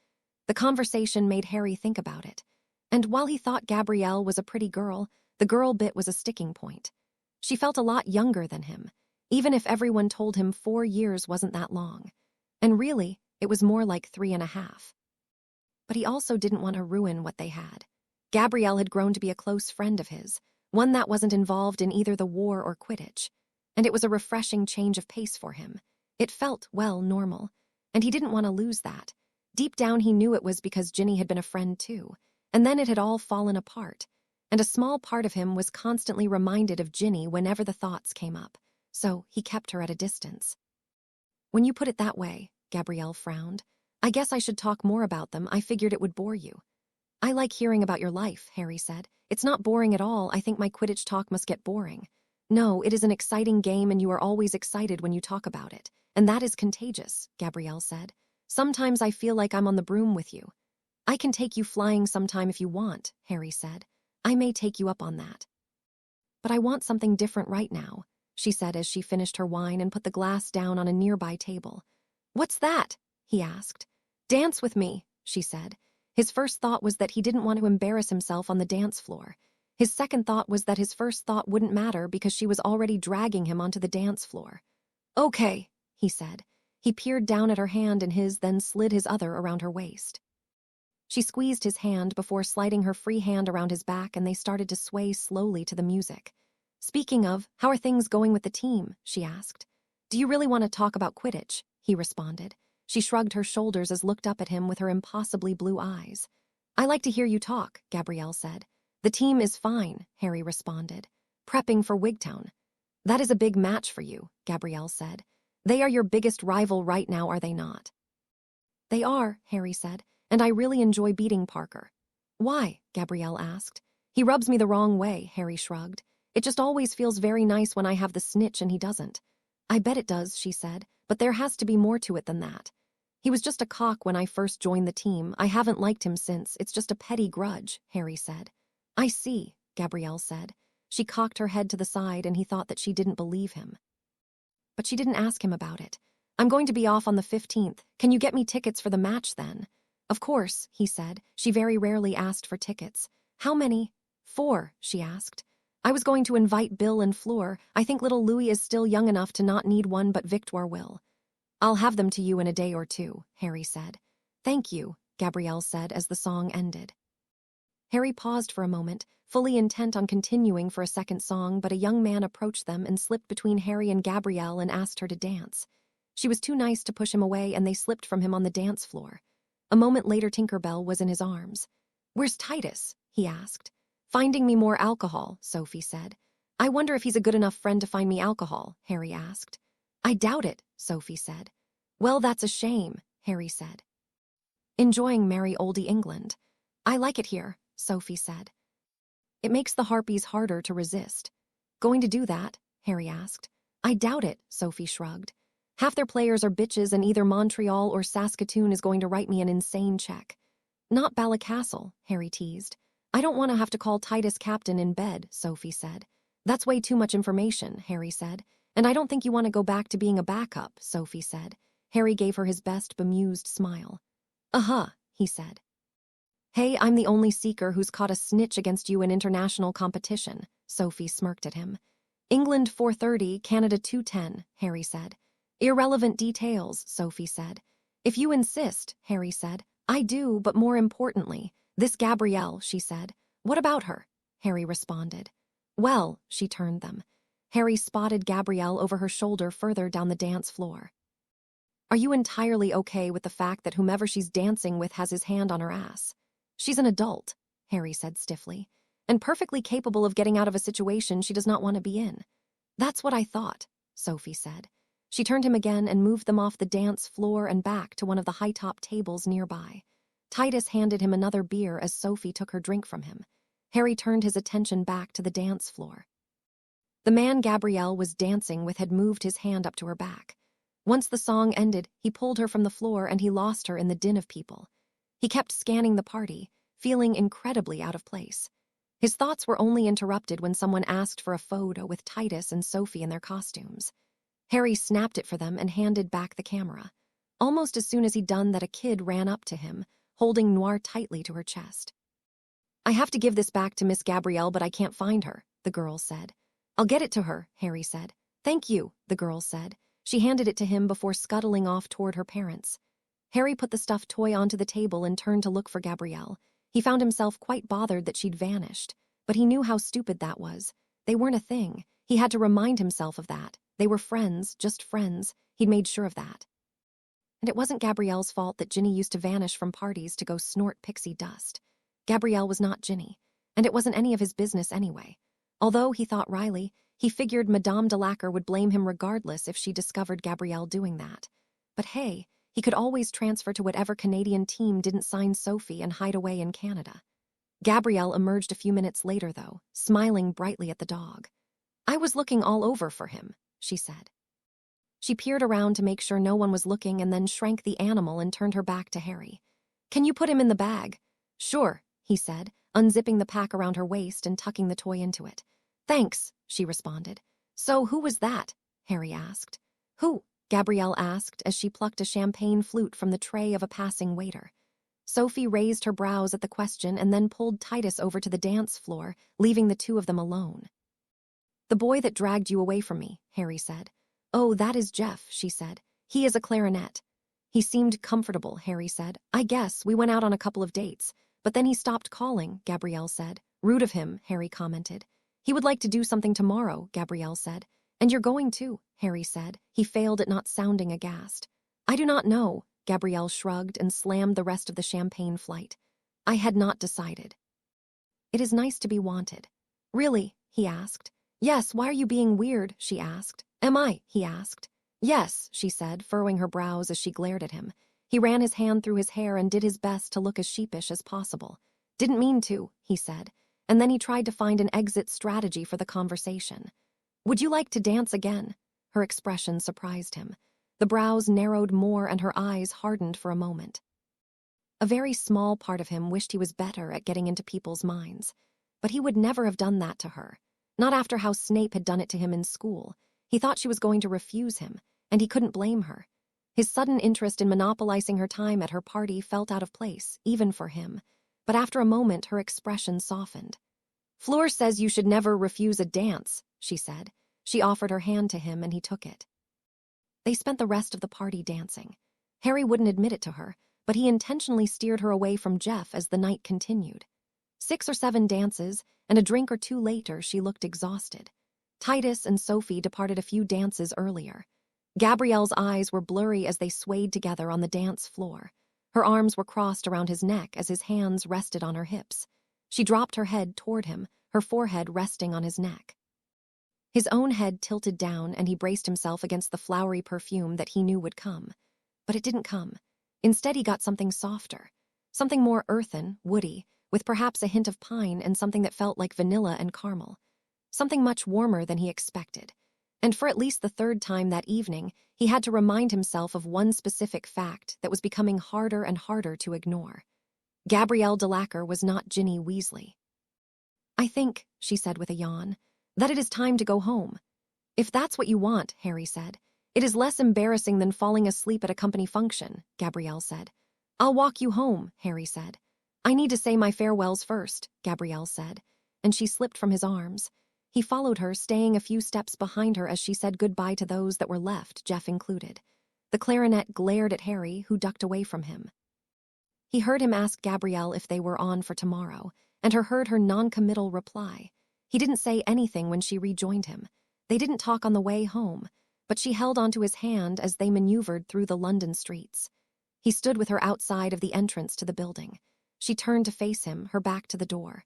The conversation made Harry think about it. And while he thought Gabrielle was a pretty girl, the girl bit was a sticking point. She felt a lot younger than him, even if everyone told him 4 years wasn't that long. And really, it was more like 3.5. But he also didn't want to ruin what they had. Gabrielle had grown to be a close friend of his, one that wasn't involved in either the war or Quidditch. And it was a refreshing change of pace for him. It felt, well, normal. And he didn't want to lose that. Deep down he knew it was because Ginny had been a friend too. And then it had all fallen apart. And a small part of him was constantly reminded of Ginny whenever the thoughts came up. So he kept her at a distance. When you put it that way, Gabrielle frowned. I guess I should talk more about them. I figured it would bore you. I like hearing about your life, Harry said. It's not boring at all. I think my Quidditch talk must get boring. No, it is an exciting game and you are always excited when you talk about it. And that is contagious, Gabrielle said. Sometimes I feel like I'm on the broom with you. I can take you flying sometime if you want, Harry said. I may take you up on that. But I want something different right now, she said as she finished her wine and put the glass down on a nearby table. What's that? He asked. Dance with me, she said. His first thought was that he didn't want to embarrass himself on the dance floor. His second thought was that his first thought wouldn't matter because she was already dragging him onto the dance floor. Okay, he said. He peered down at her hand in his, then slid his other around her waist. She squeezed his hand before sliding her free hand around his back, and they started to sway slowly to the music. Speaking of, how are things going with the team? She asked. Do you really want to talk about Quidditch? He responded. She shrugged her shoulders as looked up at him with her impossibly blue eyes. I like to hear you talk, Gabrielle said. The team is fine, Harry responded. Prepping for Wigtown. That is a big match for you, Gabrielle said. They are your biggest rival right now, are they not? They are, Harry said, and I really enjoy beating Parker. Why? Gabrielle asked. He rubs me the wrong way, Harry shrugged. It just always feels very nice when I have the snitch and he doesn't. I bet it does, she said, but there has to be more to it than that. He was just a cock when I first joined the team. I haven't liked him since. It's just a petty grudge, Harry said. I see, Gabrielle said. She cocked her head to the side and he thought that she didn't believe him. But she didn't ask him about it. I'm going to be off on the 15th. Can you get me tickets for the match then? Of course, he said. She very rarely asked for tickets. How many? 4, she asked. I was going to invite Bill and Fleur. I think little Louis is still young enough to not need one, but Victor will. I'll have them to you in a day or two, Harry said. Thank you, Gabrielle said as the song ended. Harry paused for a moment, fully intent on continuing for a second song, but a young man approached them and slipped between Harry and Gabrielle and asked her to dance. She was too nice to push him away, and they slipped from him on the dance floor. A moment later, Tinkerbell was in his arms. Where's Titus? He asked. Finding me more alcohol, Sophie said. I wonder if he's a good enough friend to find me alcohol, Harry asked. I doubt it, Sophie said. Well, that's a shame, Harry said. Enjoying merry oldie England. I like it here, Sophie said. It makes the harpies harder to resist. Going to do that? Harry asked. I doubt it, Sophie shrugged. Half their players are bitches and either Montreal or Saskatoon is going to write me an insane check. Not Ballycastle, Harry teased. I don't want to have to call Titus captain in bed, Sophie said. That's way too much information, Harry said. And I don't think you want to go back to being a backup, Sophie said. Harry gave her his best bemused smile. Uh-huh, he said. Hey, I'm the only seeker who's caught a snitch against you in international competition, Sophie smirked at him. England 430, Canada 210, Harry said. Irrelevant details, Sophie said. If you insist, Harry said. I do, but more importantly, this Gabrielle, she said. What about her? Harry responded. Well, she turned them. Harry spotted Gabrielle over her shoulder further down the dance floor. Are you entirely okay with the fact that whomever she's dancing with has his hand on her ass? She's an adult, Harry said stiffly, and perfectly capable of getting out of a situation she does not want to be in. That's what I thought, Sophie said. She turned him again and moved them off the dance floor and back to one of the high-top tables nearby. Titus handed him another beer as Sophie took her drink from him. Harry turned his attention back to the dance floor. The man Gabrielle was dancing with had moved his hand up to her back. Once the song ended, he pulled her from the floor and he lost her in the din of people. He kept scanning the party, feeling incredibly out of place. His thoughts were only interrupted when someone asked for a photo with Titus and Sophie in their costumes. Harry snapped it for them and handed back the camera. Almost as soon as he'd done that, a kid ran up to him, holding Noir tightly to her chest. "I have to give this back to Miss Gabrielle, but I can't find her," the girl said. "I'll get it to her," Harry said. "Thank you," the girl said. She handed it to him before scuttling off toward her parents. Harry put the stuffed toy onto the table and turned to look for Gabrielle. He found himself quite bothered that she'd vanished, but he knew how stupid that was. They weren't a thing. He had to remind himself of that. They were friends, just friends. He'd made sure of that. And it wasn't Gabrielle's fault that Ginny used to vanish from parties to go snort pixie dust. Gabrielle was not Ginny, and it wasn't any of his business anyway. Although, he thought wryly, he figured Madame Delacour would blame him regardless if she discovered Gabrielle doing that. But hey, he could always transfer to whatever Canadian team didn't sign Sophie and hide away in Canada. Gabrielle emerged a few minutes later, though, smiling brightly at the dog. "I was looking all over for him," she said. She peered around to make sure no one was looking and then shrank the animal and turned her back to Harry. "Can you put him in the bag?" "Sure," he said, unzipping the pack around her waist and tucking the toy into it. "Thanks," she responded. "So who was that?" Harry asked. "Who?" Gabrielle asked as she plucked a champagne flute from the tray of a passing waiter. Sophie raised her brows at the question and then pulled Titus over to the dance floor, leaving the two of them alone. "The boy that dragged you away from me," Harry said. "Oh, that is Jeff," she said. "He is a clarinet." "He seemed comfortable," Harry said. "I guess we went out on a couple of dates. But then he stopped calling," Gabrielle said. "Rude of him," Harry commented. "He would like to do something tomorrow," Gabrielle said. "And you're going too," Harry said. He failed at not sounding aghast. "I do not know," Gabrielle shrugged and slammed the rest of the champagne flight. "I had not decided." "It is nice to be wanted." "Really?" he asked. "Yes, why are you being weird?" she asked. "Am I?" he asked. "Yes," she said, furrowing her brows as she glared at him. He ran his hand through his hair and did his best to look as sheepish as possible. "Didn't mean to," he said, and then he tried to find an exit strategy for the conversation. "Would you like to dance again?" Her expression surprised him. The brows narrowed more and her eyes hardened for a moment. A very small part of him wished he was better at getting into people's minds. But he would never have done that to her. Not after how Snape had done it to him in school. He thought she was going to refuse him, and he couldn't blame her. His sudden interest in monopolizing her time at her party felt out of place, even for him. But after a moment, her expression softened. "Fleur says you should never refuse a dance," she said. She offered her hand to him, and he took it. They spent the rest of the party dancing. Harry wouldn't admit it to her, but he intentionally steered her away from Jeff as the night continued. 6 or 7 dances, and a drink or two later, she looked exhausted. Titus and Sophie departed a few dances earlier. Gabrielle's eyes were blurry as they swayed together on the dance floor. Her arms were crossed around his neck as his hands rested on her hips. She dropped her head toward him, her forehead resting on his neck. His own head tilted down, and he braced himself against the flowery perfume that he knew would come. But it didn't come. Instead, he got something softer, something more earthen, woody, with perhaps a hint of pine and something that felt like vanilla and caramel. Something much warmer than he expected. And for at least the 3rd time that evening, he had to remind himself of one specific fact that was becoming harder and harder to ignore. Gabrielle Delacour was not Ginny Weasley. "I think," she said with a yawn, "that it is time to go home." "If that's what you want," Harry said. "It is less embarrassing than falling asleep at a company function," Gabrielle said. "I'll walk you home," Harry said. "I need to say my farewells first," Gabrielle said, and she slipped from his arms. He followed her, staying a few steps behind her as she said goodbye to those that were left, Jeff included. The clarinet glared at Harry, who ducked away from him. He heard him ask Gabrielle if they were on for tomorrow, and heard her non-committal reply. He didn't say anything when she rejoined him. They didn't talk on the way home, but she held onto his hand as they maneuvered through the London streets. He stood with her outside of the entrance to the building. She turned to face him, her back to the door.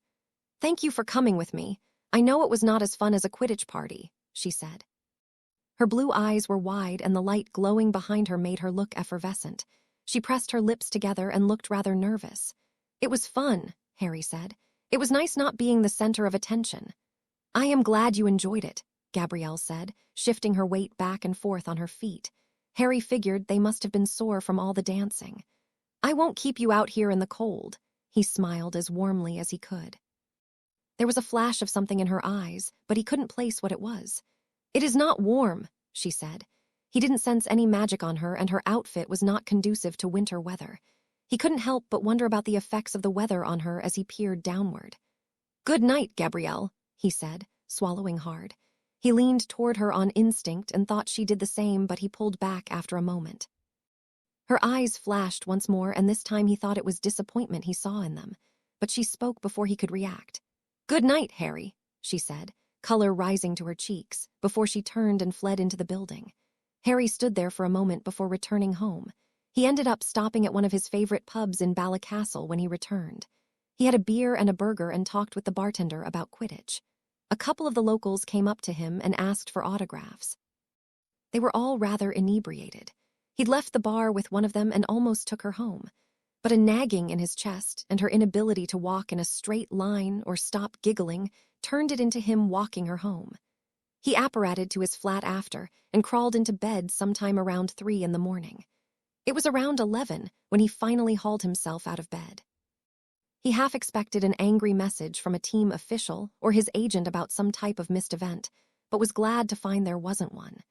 "Thank you for coming with me. I know it was not as fun as a Quidditch party," she said. Her blue eyes were wide, and the light glowing behind her made her look effervescent. She pressed her lips together and looked rather nervous. "It was fun," Harry said. "It was nice not being the center of attention." "I am glad you enjoyed it," Gabrielle said, shifting her weight back and forth on her feet. Harry figured they must have been sore from all the dancing. "I won't keep you out here in the cold." he smiled as warmly as he could. There was a flash of something in her eyes, but he couldn't place what it was. "It is not warm," she said. He didn't sense any magic on her, and her outfit was not conducive to winter weather. He couldn't help but wonder about the effects of the weather on her as he peered downward. "Good night, Gabrielle," he said, swallowing hard. He leaned toward her on instinct and thought she did the same, but he pulled back after a moment. Her eyes flashed once more, and this time he thought it was disappointment he saw in them. But she spoke before he could react. "Good night, Harry," she said, color rising to her cheeks, before she turned and fled into the building. Harry stood there for a moment before returning home. He ended up stopping at one of his favorite pubs in Ballycastle when he returned. He had a beer and a burger and talked with the bartender about Quidditch. A couple of the locals came up to him and asked for autographs. They were all rather inebriated. He'd left the bar with one of them and almost took her home. But a nagging in his chest and her inability to walk in a straight line or stop giggling turned it into him walking her home. He apparated to his flat after and crawled into bed sometime around 3 in the morning. It was around 11 when he finally hauled himself out of bed. He half expected an angry message from a team official or his agent about some type of missed event, but was glad to find there wasn't one.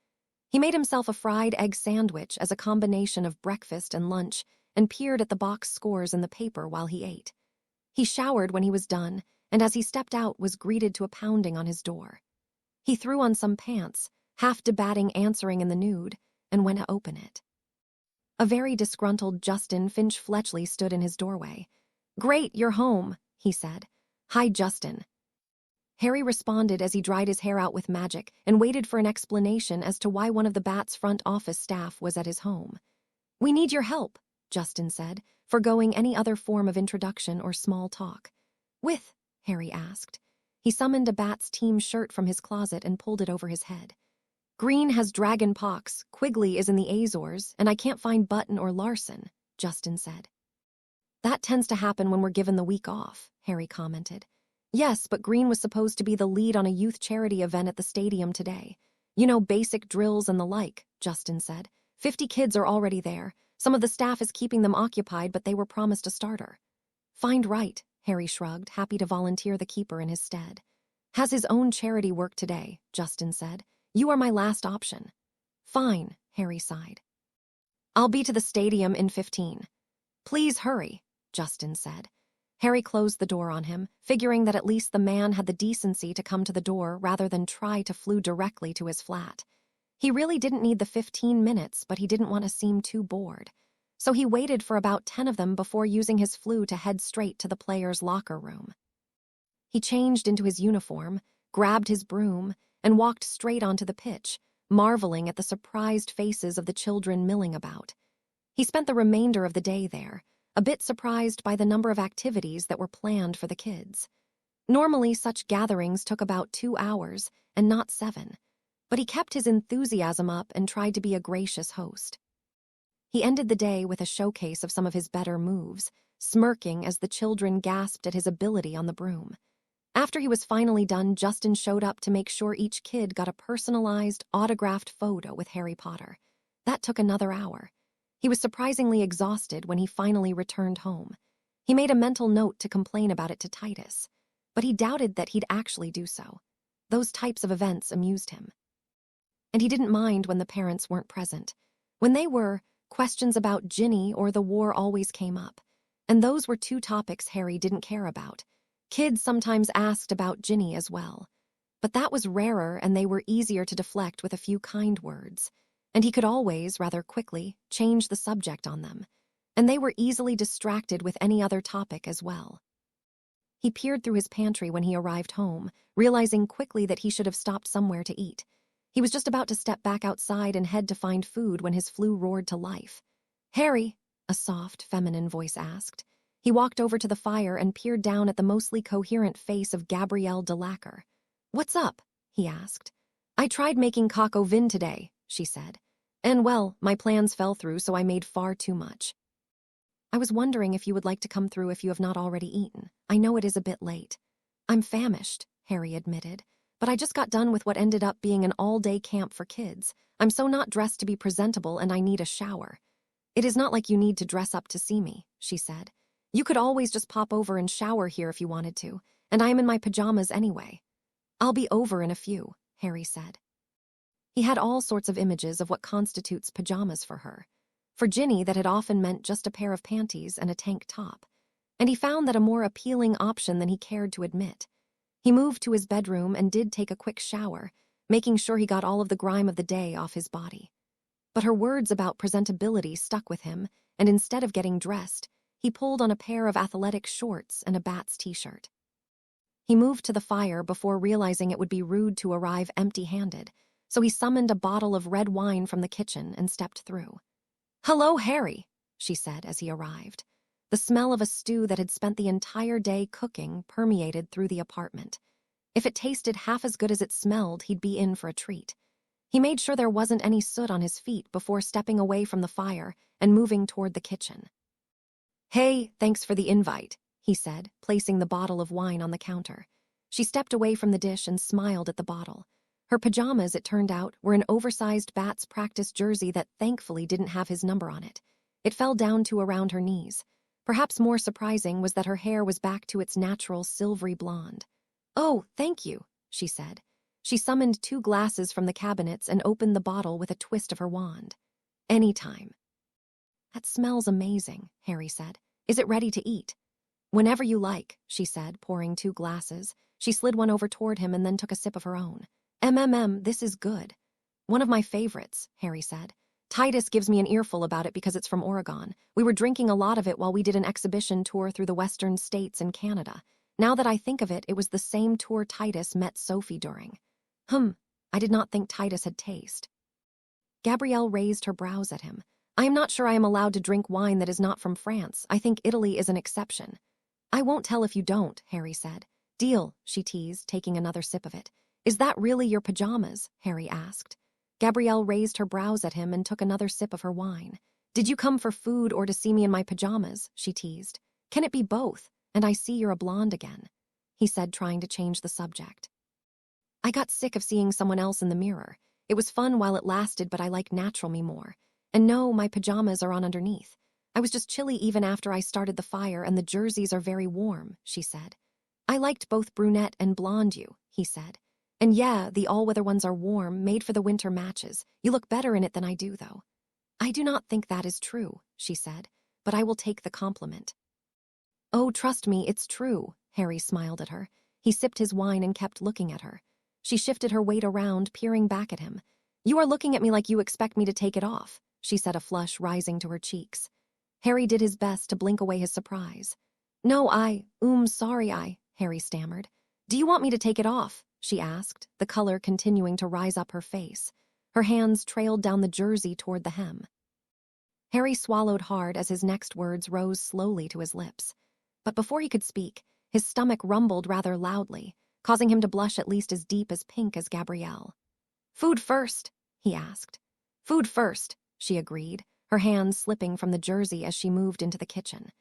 He made himself a fried egg sandwich as a combination of breakfast and lunch and peered at the box scores in the paper while he ate. He showered when he was done, and as he stepped out was greeted to a pounding on his door. He threw on some pants, half debating answering in the nude, and went to open it. A very disgruntled Justin Finch Fletchley stood in his doorway. "Great, you're home," he said. "Hi, Justin." Harry responded as he dried his hair out with magic and waited for an explanation as to why one of the Bat's front office staff was at his home. "We need your help," Justin said, forgoing any other form of introduction or small talk. "With?" Harry asked. He summoned a Bat's team shirt from his closet and pulled it over his head. "Green has dragon pox, Quigley is in the Azores, and I can't find Button or Larson," Justin said. "That tends to happen when we're given the week off," Harry commented. "Yes, but Green was supposed to be the lead on a youth charity event at the stadium today. You know, basic drills and the like," Justin said. 50 kids are already there. Some of the staff is keeping them occupied, but they were promised a starter." "Find right," Harry shrugged, happy to volunteer the keeper in his stead. "Has his own charity work today," Justin said. "You are my last option." "Fine," Harry sighed. "I'll be to the stadium in 15. "Please hurry," Justin said. Harry closed the door on him, figuring that at least the man had the decency to come to the door rather than try to flew directly to his flat. He really didn't need the 15 minutes, but he didn't want to seem too bored. So he waited for about 10 of them before using his flew to head straight to the players' locker room. He changed into his uniform, grabbed his broom, and walked straight onto the pitch, marveling at the surprised faces of the children milling about. He spent the remainder of the day there, a bit surprised by the number of activities that were planned for the kids. Normally, such gatherings took about 2 hours, and not 7, but he kept his enthusiasm up and tried to be a gracious host. He ended the day with a showcase of some of his better moves, smirking as the children gasped at his ability on the broom. After he was finally done, Justin showed up to make sure each kid got a personalized, autographed photo with Harry Potter. That took another hour. He was surprisingly exhausted when he finally returned home. He made a mental note to complain about it to Titus, but he doubted that he'd actually do so. Those types of events amused him. And he didn't mind when the parents weren't present. When they were, questions about Ginny or the war always came up, and those were 2 topics Harry didn't care about. Kids sometimes asked about Ginny as well, but that was rarer and they were easier to deflect with a few kind words. And he could always, rather quickly, change the subject on them, and they were easily distracted with any other topic as well. He peered through his pantry when he arrived home, realizing quickly that he should have stopped somewhere to eat. He was just about to step back outside and head to find food when his flew roared to life. "Harry," a soft, feminine voice asked. He walked over to the fire and peered down at the mostly coherent face of Gabrielle Delacour. "What's up?" he asked. "I tried making coq au vin today," she said. "And well, my plans fell through, so I made far too much. I was wondering if you would like to come through if you have not already eaten. I know it is a bit late." "I'm famished," Harry admitted, "but I just got done with what ended up being an all-day camp for kids. I'm so not dressed to be presentable and I need a shower." "It is not like you need to dress up to see me," she said. You could always just pop over and shower here if you wanted to, and I am in my pajamas anyway. I'll be over in a few, Harry said. He had all sorts of images of what constitutes pajamas for her. For Ginny, that had often meant just a pair of panties and a tank top. And he found that a more appealing option than he cared to admit. He moved to his bedroom and did take a quick shower, making sure he got all of the grime of the day off his body. But her words about presentability stuck with him, and instead of getting dressed, he pulled on a pair of athletic shorts and a Bats t-shirt. He moved to the fire before realizing it would be rude to arrive empty-handed, so he summoned a bottle of red wine from the kitchen and stepped through. "Hello, Harry," she said as he arrived. The smell of a stew that had spent the entire day cooking permeated through the apartment. If it tasted half as good as it smelled, he'd be in for a treat. He made sure there wasn't any soot on his feet before stepping away from the fire and moving toward the kitchen. "Hey, thanks for the invite," he said, placing the bottle of wine on the counter. She stepped away from the dish and smiled at the bottle. Her pajamas, it turned out, were an oversized Bats practice jersey that thankfully didn't have his number on it. It fell down to around her knees. Perhaps more surprising was that her hair was back to its natural silvery blonde. "Oh, thank you," she said. She summoned 2 glasses from the cabinets and opened the bottle with a twist of her wand. "Anytime." "That smells amazing," Harry said. "Is it ready to eat?" "Whenever you like," she said, pouring 2 glasses. She slid one over toward him and then took a sip of her own. This is good." "One of my favorites," Harry said. "Titus gives me an earful about it because it's from Oregon. We were drinking a lot of it while we did an exhibition tour through the western states and Canada. Now that I think of it, it was the same tour Titus met Sophie during." I did not think Titus had taste." Gabrielle raised her brows at him. "I am not sure I am allowed to drink wine that is not from France. I think Italy is an exception." "I won't tell if you don't," Harry said. "Deal," she teased, taking another sip of it. "Is that really your pajamas?" Harry asked. Gabrielle raised her brows at him and took another sip of her wine. "Did you come for food or to see me in my pajamas?" she teased. "Can it be both? And I see you're a blonde again," he said, trying to change the subject. "I got sick of seeing someone else in the mirror. It was fun while it lasted, but I like natural me more. And no, my pajamas are on underneath. I was just chilly even after I started the fire, and the jerseys are very warm," she said. "I liked both brunette and blonde you," he said. "And yeah, the all-weather ones are warm, made for the winter matches. You look better in it than I do, though." "I do not think that is true," she said, "but I will take the compliment." "Oh, trust me, it's true," Harry smiled at her. He sipped his wine and kept looking at her. She shifted her weight around, peering back at him. "You are looking at me like you expect me to take it off," she said, a flush rising to her cheeks. Harry did his best to blink away his surprise. "No, sorry, Harry stammered. "Do you want me to take it off?" she asked, the color continuing to rise up her face. Her hands trailed down the jersey toward the hem. Harry swallowed hard as his next words rose slowly to his lips. But before he could speak, his stomach rumbled rather loudly, causing him to blush at least as deep as pink as Gabrielle. "Food first?" he asked. "Food first," she agreed, her hands slipping from the jersey as she moved into the kitchen.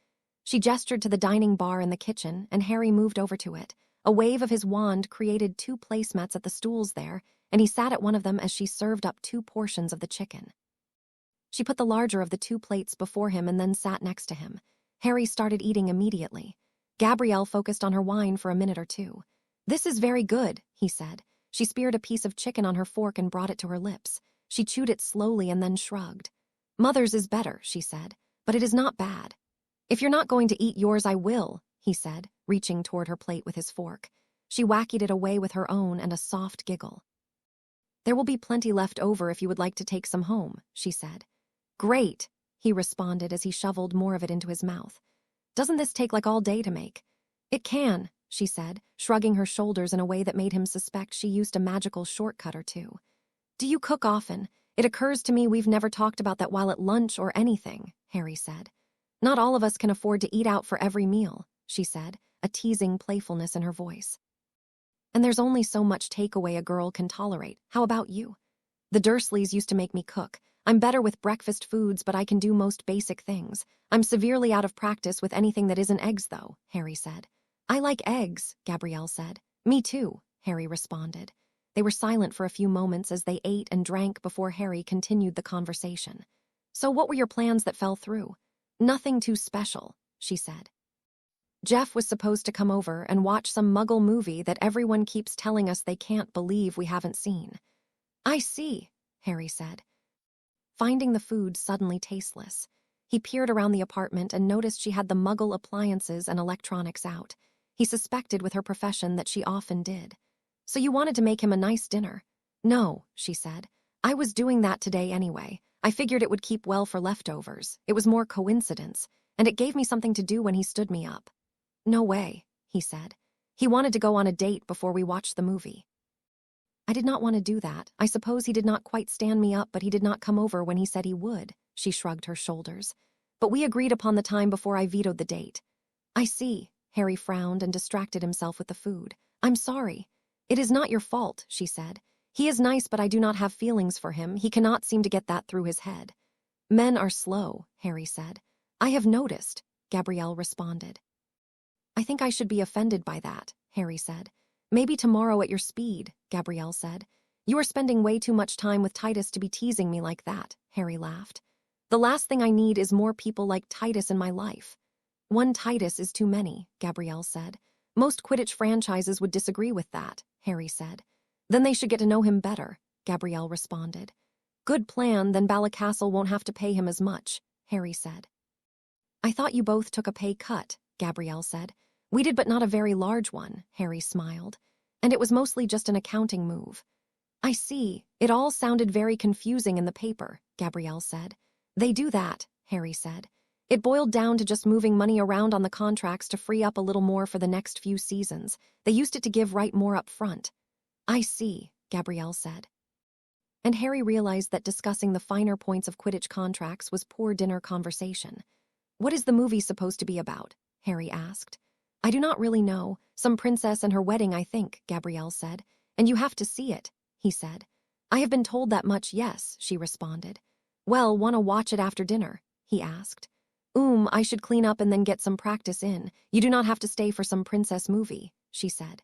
She gestured to the dining bar in the kitchen, and Harry moved over to it. A wave of his wand created 2 placemats at the stools there, and he sat at one of them as she served up 2 portions of the chicken. She put the larger of the 2 plates before him and then sat next to him. Harry started eating immediately. Gabrielle focused on her wine for a minute or two. "This is very good," he said. She speared a piece of chicken on her fork and brought it to her lips. She chewed it slowly and then shrugged. "Mother's is better," she said, "but it is not bad." "If you're not going to eat yours, I will," he said, reaching toward her plate with his fork. She wackied it away with her own and a soft giggle. "There will be plenty left over if you would like to take some home," she said. "Great," he responded as he shoveled more of it into his mouth. "Doesn't this take like all day to make?" "It can," she said, shrugging her shoulders in a way that made him suspect she used a magical shortcut or two. "Do you cook often? It occurs to me we've never talked about that while at lunch or anything," Harry said. "Not all of us can afford to eat out for every meal," she said, a teasing playfulness in her voice. "And there's only so much takeaway a girl can tolerate. How about you?" "The Dursleys used to make me cook. I'm better with breakfast foods, but I can do most basic things. I'm severely out of practice with anything that isn't eggs, though," Harry said. "I like eggs," Gabrielle said. "Me too," Harry responded. They were silent for a few moments as they ate and drank before Harry continued the conversation. "So what were your plans that fell through?" "Nothing too special," she said. Jeff was supposed to come over and watch some Muggle movie that everyone keeps telling us they can't believe we haven't seen. I see, Harry said, finding the food suddenly tasteless. He peered around the apartment and noticed she had the Muggle appliances and electronics out. He suspected with her profession that she often did. So you wanted to make him a nice dinner? No, she said. I was doing that today anyway. I figured it would keep well for leftovers. It was more coincidence, and it gave me something to do when he stood me up. No way, he said. He wanted to go on a date before we watched the movie. I did not want to do that. I suppose he did not quite stand me up, but he did not come over when he said he would. She shrugged her shoulders. But we agreed upon the time before I vetoed the date. I see. Harry frowned and distracted himself with the food. I'm sorry. It is not your fault, she said. He is nice, but I do not have feelings for him. He cannot seem to get that through his head. Men are slow, Harry said. I have noticed, Gabrielle responded. I think I should be offended by that, Harry said. Maybe tomorrow at your speed, Gabrielle said. You are spending way too much time with Titus to be teasing me like that, Harry laughed. The last thing I need is more people like Titus in my life. One Titus is too many, Gabrielle said. Most Quidditch franchises would disagree with that, Harry said. Then they should get to know him better, Gabrielle responded. Good plan, then Balacastle won't have to pay him as much, Harry said. I thought you both took a pay cut, Gabrielle said. We did, but not a very large one, Harry smiled. And it was mostly just an accounting move. I see. It all sounded very confusing in the paper, Gabrielle said. They do that, Harry said. It boiled down to just moving money around on the contracts to free up a little more for the next few seasons. They used it to give right more up front. I see, Gabrielle said. And Harry realized that discussing the finer points of Quidditch contracts was poor dinner conversation. What is the movie supposed to be about? Harry asked. I do not really know. Some princess and her wedding, I think, Gabrielle said. And you have to see it, he said. I have been told that much, yes, she responded. Well, want to watch it after dinner? He asked. I should clean up and then get some practice in. You do not have to stay for some princess movie, she said.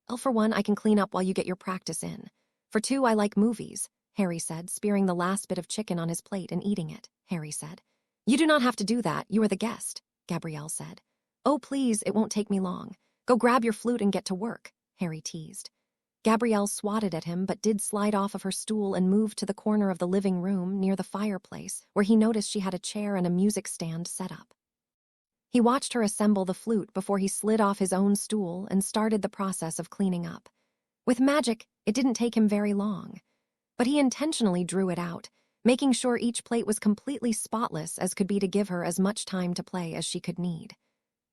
Well, for one, I can clean up while you get your practice in. For two, I like movies, Harry said, spearing the last bit of chicken on his plate and eating it, Harry said. You do not have to do that, you are the guest, Gabrielle said. Oh, please, it won't take me long. Go grab your flute and get to work, Harry teased. Gabrielle swatted at him but did slide off of her stool and moved to the corner of the living room near the fireplace, where he noticed she had a chair and a music stand set up. He watched her assemble the flute before he slid off his own stool and started the process of cleaning up. With magic, it didn't take him very long. But he intentionally drew it out, making sure each plate was completely spotless as could be to give her as much time to play as she could need.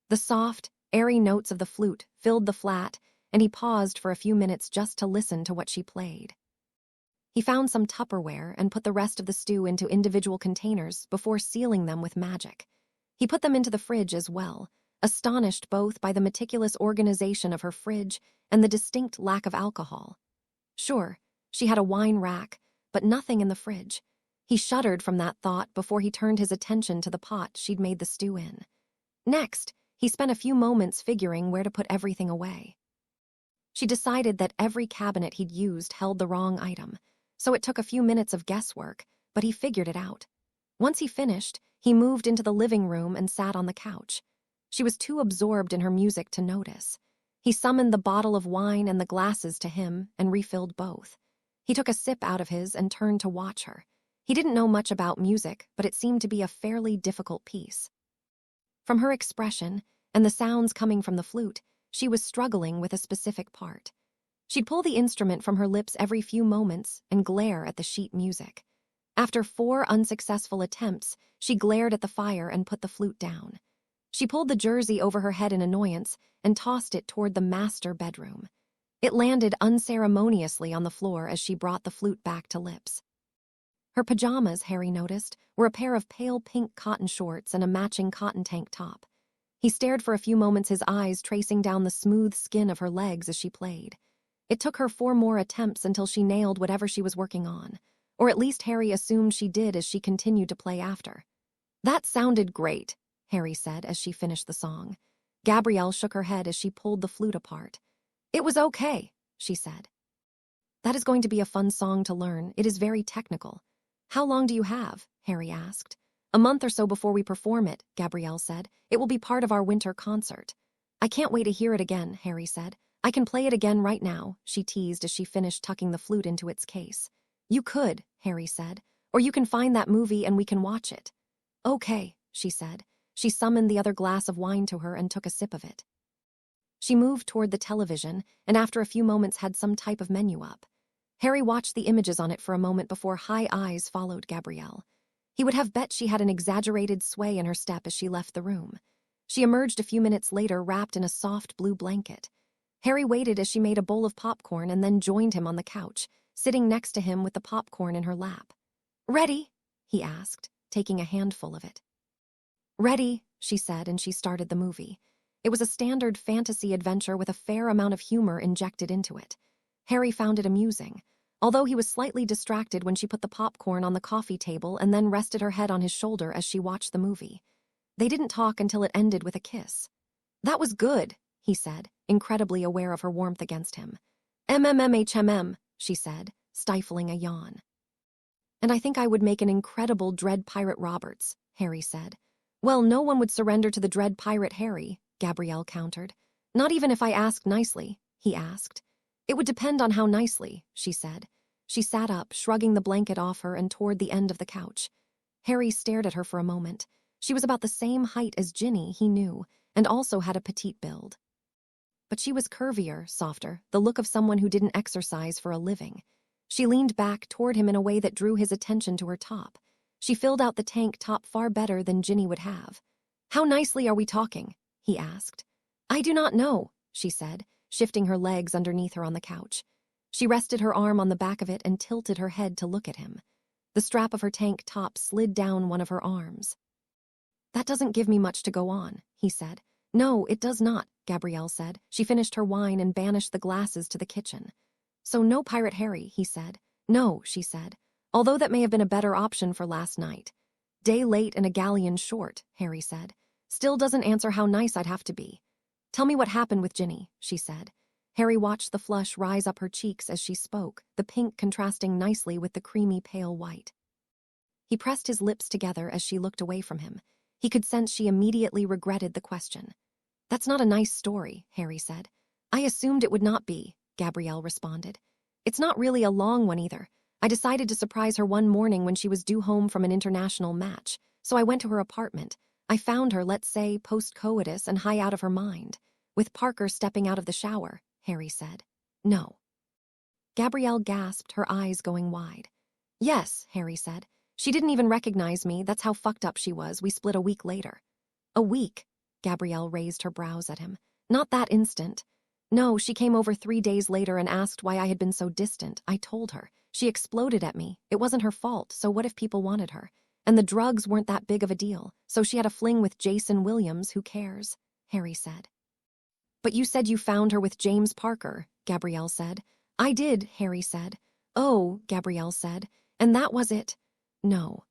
The soft, airy notes of the flute filled the flat, and he paused for a few minutes just to listen to what she played. He found some Tupperware and put the rest of the stew into individual containers before sealing them with magic. He put them into the fridge as well, astonished both by the meticulous organization of her fridge and the distinct lack of alcohol. Sure, she had a wine rack, but nothing in the fridge. He shuddered from that thought before he turned his attention to the pot she'd made the stew in. Next, he spent a few moments figuring where to put everything away. She decided that every cabinet he'd used held the wrong item, so it took a few minutes of guesswork, but he figured it out. Once he finished, he moved into the living room and sat on the couch. She was too absorbed in her music to notice. He summoned the bottle of wine and the glasses to him and refilled both. He took a sip out of his and turned to watch her. He didn't know much about music, but it seemed to be a fairly difficult piece. From her expression and the sounds coming from the flute, she was struggling with a specific part. She'd pull the instrument from her lips every few moments and glare at the sheet music. After 4 unsuccessful attempts, she glared at the fire and put the flute down. She pulled the jersey over her head in annoyance and tossed it toward the master bedroom. It landed unceremoniously on the floor as she brought the flute back to lips. Her pajamas, Harry noticed, were a pair of pale pink cotton shorts and a matching cotton tank top. He stared for a few moments, his eyes tracing down the smooth skin of her legs as she played. It took her 4 more attempts until she nailed whatever she was working on, or at least Harry assumed she did as she continued to play after. That sounded great, Harry said as she finished the song. Gabrielle shook her head as she pulled the flute apart. It was okay, she said. That is going to be a fun song to learn. It is very technical. How long do you have? Harry asked. A month or so before we perform it, Gabrielle said. It will be part of our winter concert. I can't wait to hear it again, Harry said. I can play it again right now, she teased as she finished tucking the flute into its case. You could, Harry said, or you can find that movie and we can watch it. Okay, she said. She summoned the other glass of wine to her and took a sip of it. She moved toward the television and after a few moments had some type of menu up. Harry watched the images on it for a moment before high eyes followed Gabrielle. He would have bet she had an exaggerated sway in her step as she left the room. She emerged a few minutes later wrapped in a soft blue blanket. Harry waited as she made a bowl of popcorn and then joined him on the couch, sitting next to him with the popcorn in her lap. Ready? He asked, taking a handful of it. Ready, she said, and she started the movie. It was a standard fantasy adventure with a fair amount of humor injected into it. Harry found it amusing, although he was slightly distracted when she put the popcorn on the coffee table and then rested her head on his shoulder as she watched the movie. They didn't talk until it ended with a kiss. That was good, he said, incredibly aware of her warmth against him. MMMHMM, she said, stifling a yawn. And I think I would make an incredible Dread Pirate Roberts, Harry said. Well, no one would surrender to the Dread Pirate Harry, Gabrielle countered. Not even if I asked nicely, he asked. It would depend on how nicely, she said. She sat up, shrugging the blanket off her and toward the end of the couch. Harry stared at her for a moment. She was about the same height as Ginny, he knew, and also had a petite build. But she was curvier, softer, the look of someone who didn't exercise for a living. She leaned back toward him in a way that drew his attention to her top. She filled out the tank top far better than Ginny would have. How nicely are we talking? He asked. I do not know, she said, shifting her legs underneath her on the couch. She rested her arm on the back of it and tilted her head to look at him. The strap of her tank top slid down one of her arms. That doesn't give me much to go on, he said. No, it does not, Gabrielle said. She finished her wine and banished the glasses to the kitchen. So no Pirate Harry, he said. No, she said, although that may have been a better option for last night. Day late and a galleon short, Harry said. Still doesn't answer how nice I'd have to be. Tell me what happened with Ginny, she said. Harry watched the flush rise up her cheeks as she spoke, the pink contrasting nicely with the creamy pale white. He pressed his lips together as she looked away from him. He could sense she immediately regretted the question. That's not a nice story, Harry said. I assumed it would not be, Gabrielle responded. It's not really a long one either. I decided to surprise her one morning when she was due home from an international match, so I went to her apartment. I found her, let's say, post-coitus and high out of her mind, with Parker stepping out of the shower, Harry said. No. Gabrielle gasped, her eyes going wide. Yes, Harry said. She didn't even recognize me. That's how fucked up she was. We split a week later. A week? Gabrielle raised her brows at him. Not that instant. No, she came over 3 days later and asked why I had been so distant. I told her. She exploded at me. It wasn't her fault, so what if people wanted her? And the drugs weren't that big of a deal, so she had a fling with Jason Williams, who cares, Harry said. But you said you found her with James Parker, Gabrielle said. I did, Harry said. Oh, Gabrielle said. And that was it. No.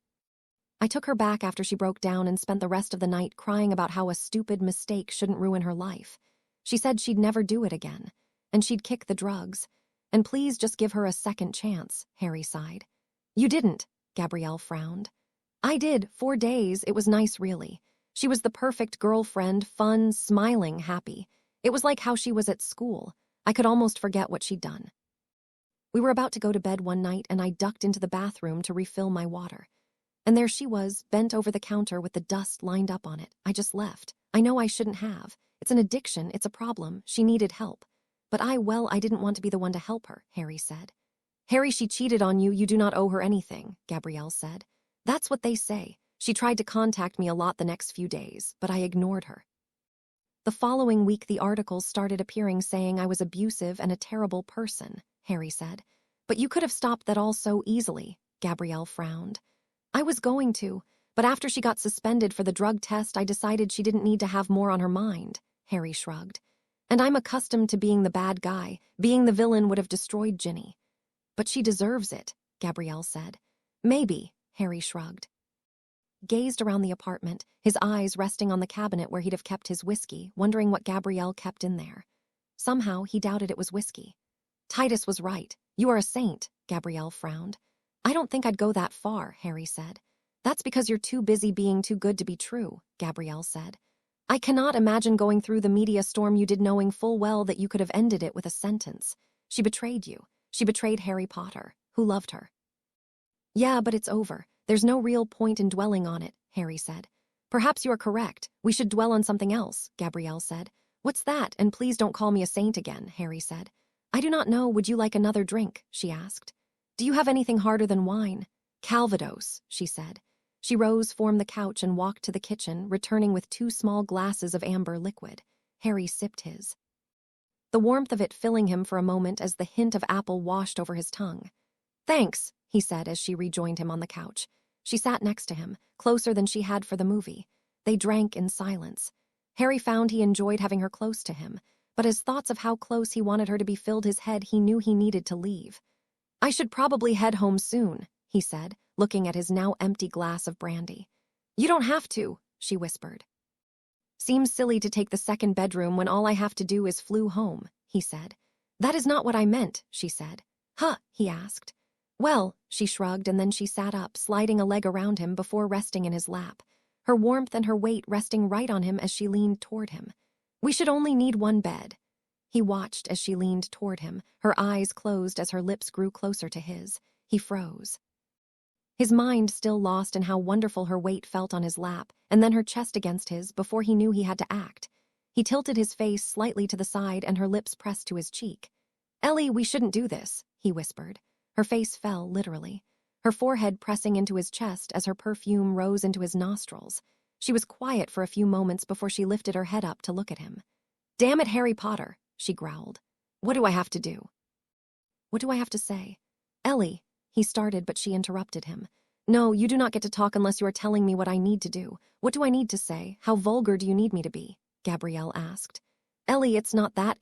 I took her back after she broke down and spent the rest of the night crying about how a stupid mistake shouldn't ruin her life. She said she'd never do it again, and she'd kick the drugs. And please just give her a second chance, Harry sighed. You didn't, Gabrielle frowned. I did, 4 days. It was nice, really. She was the perfect girlfriend, fun, smiling, happy. It was like how she was at school. I could almost forget what she'd done. We were about to go to bed one night, and I ducked into the bathroom to refill my water. And there she was, bent over the counter with the dust lined up on it. I just left. I know I shouldn't have. It's an addiction, it's a problem. She needed help. But I didn't want to be the one to help her, Harry said. Harry, she cheated on you. You do not owe her anything, Gabrielle said. That's what they say. She tried to contact me a lot the next few days, but I ignored her. The following week, the articles started appearing saying I was abusive and a terrible person, Harry said. But you could have stopped that all so easily, Gabrielle frowned. I was going to, but after she got suspended for the drug test, I decided she didn't need to have more on her mind, Harry shrugged. And I'm accustomed to being the bad guy. Being the villain would have destroyed Ginny. But she deserves it, Gabrielle said. Maybe, Harry shrugged. Gazed around the apartment, his eyes resting on the cabinet where he'd have kept his whiskey, wondering what Gabrielle kept in there. Somehow, he doubted it was whiskey. Titus was right. You are a saint, Gabrielle frowned. I don't think I'd go that far, Harry said. That's because you're too busy being too good to be true, Gabrielle said. I cannot imagine going through the media storm you did knowing full well that you could have ended it with a sentence. She betrayed you. She betrayed Harry Potter, who loved her. Yeah, but it's over. There's no real point in dwelling on it, Harry said. Perhaps you are correct. We should dwell on something else, Gabrielle said. What's that? And please don't call me a saint again, Harry said. I do not know. Would you like another drink? She asked. Do you have anything harder than wine? Calvados, she said. She rose from the couch and walked to the kitchen, returning with 2 small glasses of amber liquid. Harry sipped his, the warmth of it filling him for a moment as the hint of apple washed over his tongue. Thanks, he said as she rejoined him on the couch. She sat next to him, closer than she had for the movie. They drank in silence. Harry found he enjoyed having her close to him, but as thoughts of how close he wanted her to be filled his head, he knew he needed to leave. I should probably head home soon, he said, looking at his now empty glass of brandy. You don't have to, she whispered. Seems silly to take the second bedroom when all I have to do is flew home, he said. That is not what I meant, she said. Huh, he asked. Well, she shrugged, and then she sat up, sliding a leg around him before resting in his lap, her warmth and her weight resting right on him as she leaned toward him. We should only need one bed. He watched as she leaned toward him, her eyes closed as her lips grew closer to his. He froze, his mind still lost in how wonderful her weight felt on his lap, and then her chest against his before he knew he had to act. He tilted his face slightly to the side and her lips pressed to his cheek. Ellie, we shouldn't do this, he whispered. Her face fell, literally, her forehead pressing into his chest as her perfume rose into his nostrils. She was quiet for a few moments before she lifted her head up to look at him. Damn it, Harry Potter, she growled. What do I have to do? What do I have to say? Ellie, he started, but she interrupted him. No, you do not get to talk unless you are telling me what I need to do. What do I need to say? How vulgar do you need me to be? Gabrielle asked. Ellie, it's not that,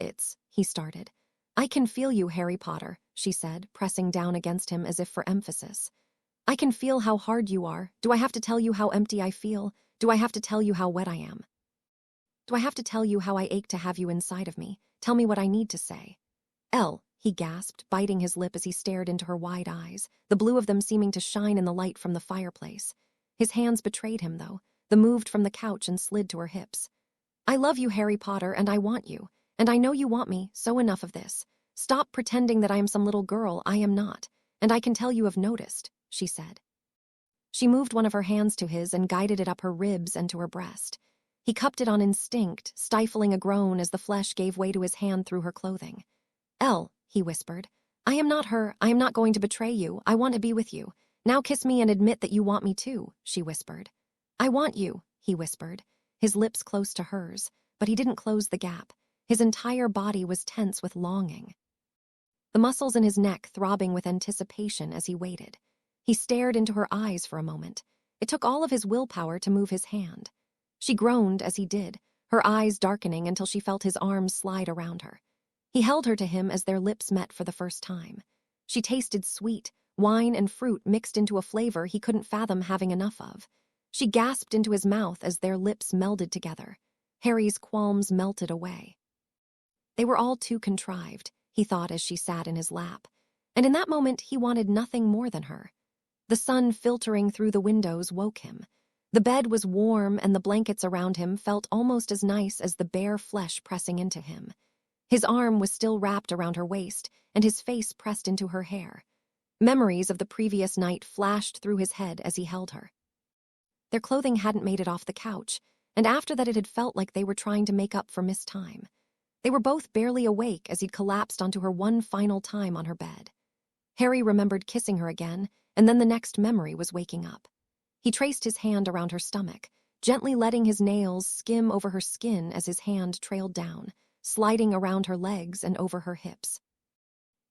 he started. I can feel you, Harry Potter, she said, pressing down against him as if for emphasis. I can feel how hard you are. Do I have to tell you how empty I feel? Do I have to tell you how wet I am? Do I have to tell you how I ache to have you inside of me? Tell me what I need to say. Elle, he gasped, biting his lip as he stared into her wide eyes, the blue of them seeming to shine in the light from the fireplace. His hands betrayed him, though. They moved from the couch and slid to her hips. I love you, Harry Potter, and I want you. And I know you want me, so enough of this. Stop pretending that I am some little girl. I am not. And I can tell you have noticed, she said. She moved one of her hands to his and guided it up her ribs and to her breast. He cupped it on instinct, stifling a groan as the flesh gave way to his hand through her clothing. Elle, he whispered. I am not her. I am not going to betray you. I want to be with you. Now kiss me and admit that you want me too, she whispered. I want you, he whispered, his lips close to hers, but he didn't close the gap. His entire body was tense with longing, the muscles in his neck throbbing with anticipation as he waited. He stared into her eyes for a moment. It took all of his willpower to move his hand. She groaned as he did, her eyes darkening until she felt his arms slide around her. He held her to him as their lips met for the first time. She tasted sweet, wine and fruit mixed into a flavor he couldn't fathom having enough of. She gasped into his mouth as their lips melded together. Harry's qualms melted away. They were all too contrived, he thought as she sat in his lap. And in that moment, he wanted nothing more than her. The sun filtering through the windows woke him. The bed was warm and the blankets around him felt almost as nice as the bare flesh pressing into him. His arm was still wrapped around her waist and his face pressed into her hair. Memories of the previous night flashed through his head as he held her. Their clothing hadn't made it off the couch, and after that it had felt like they were trying to make up for missed time. They were both barely awake as he'd collapsed onto her one final time on her bed. Harry remembered kissing her again, and then the next memory was waking up. He traced his hand around her stomach, gently letting his nails skim over her skin as his hand trailed down, sliding around her legs and over her hips.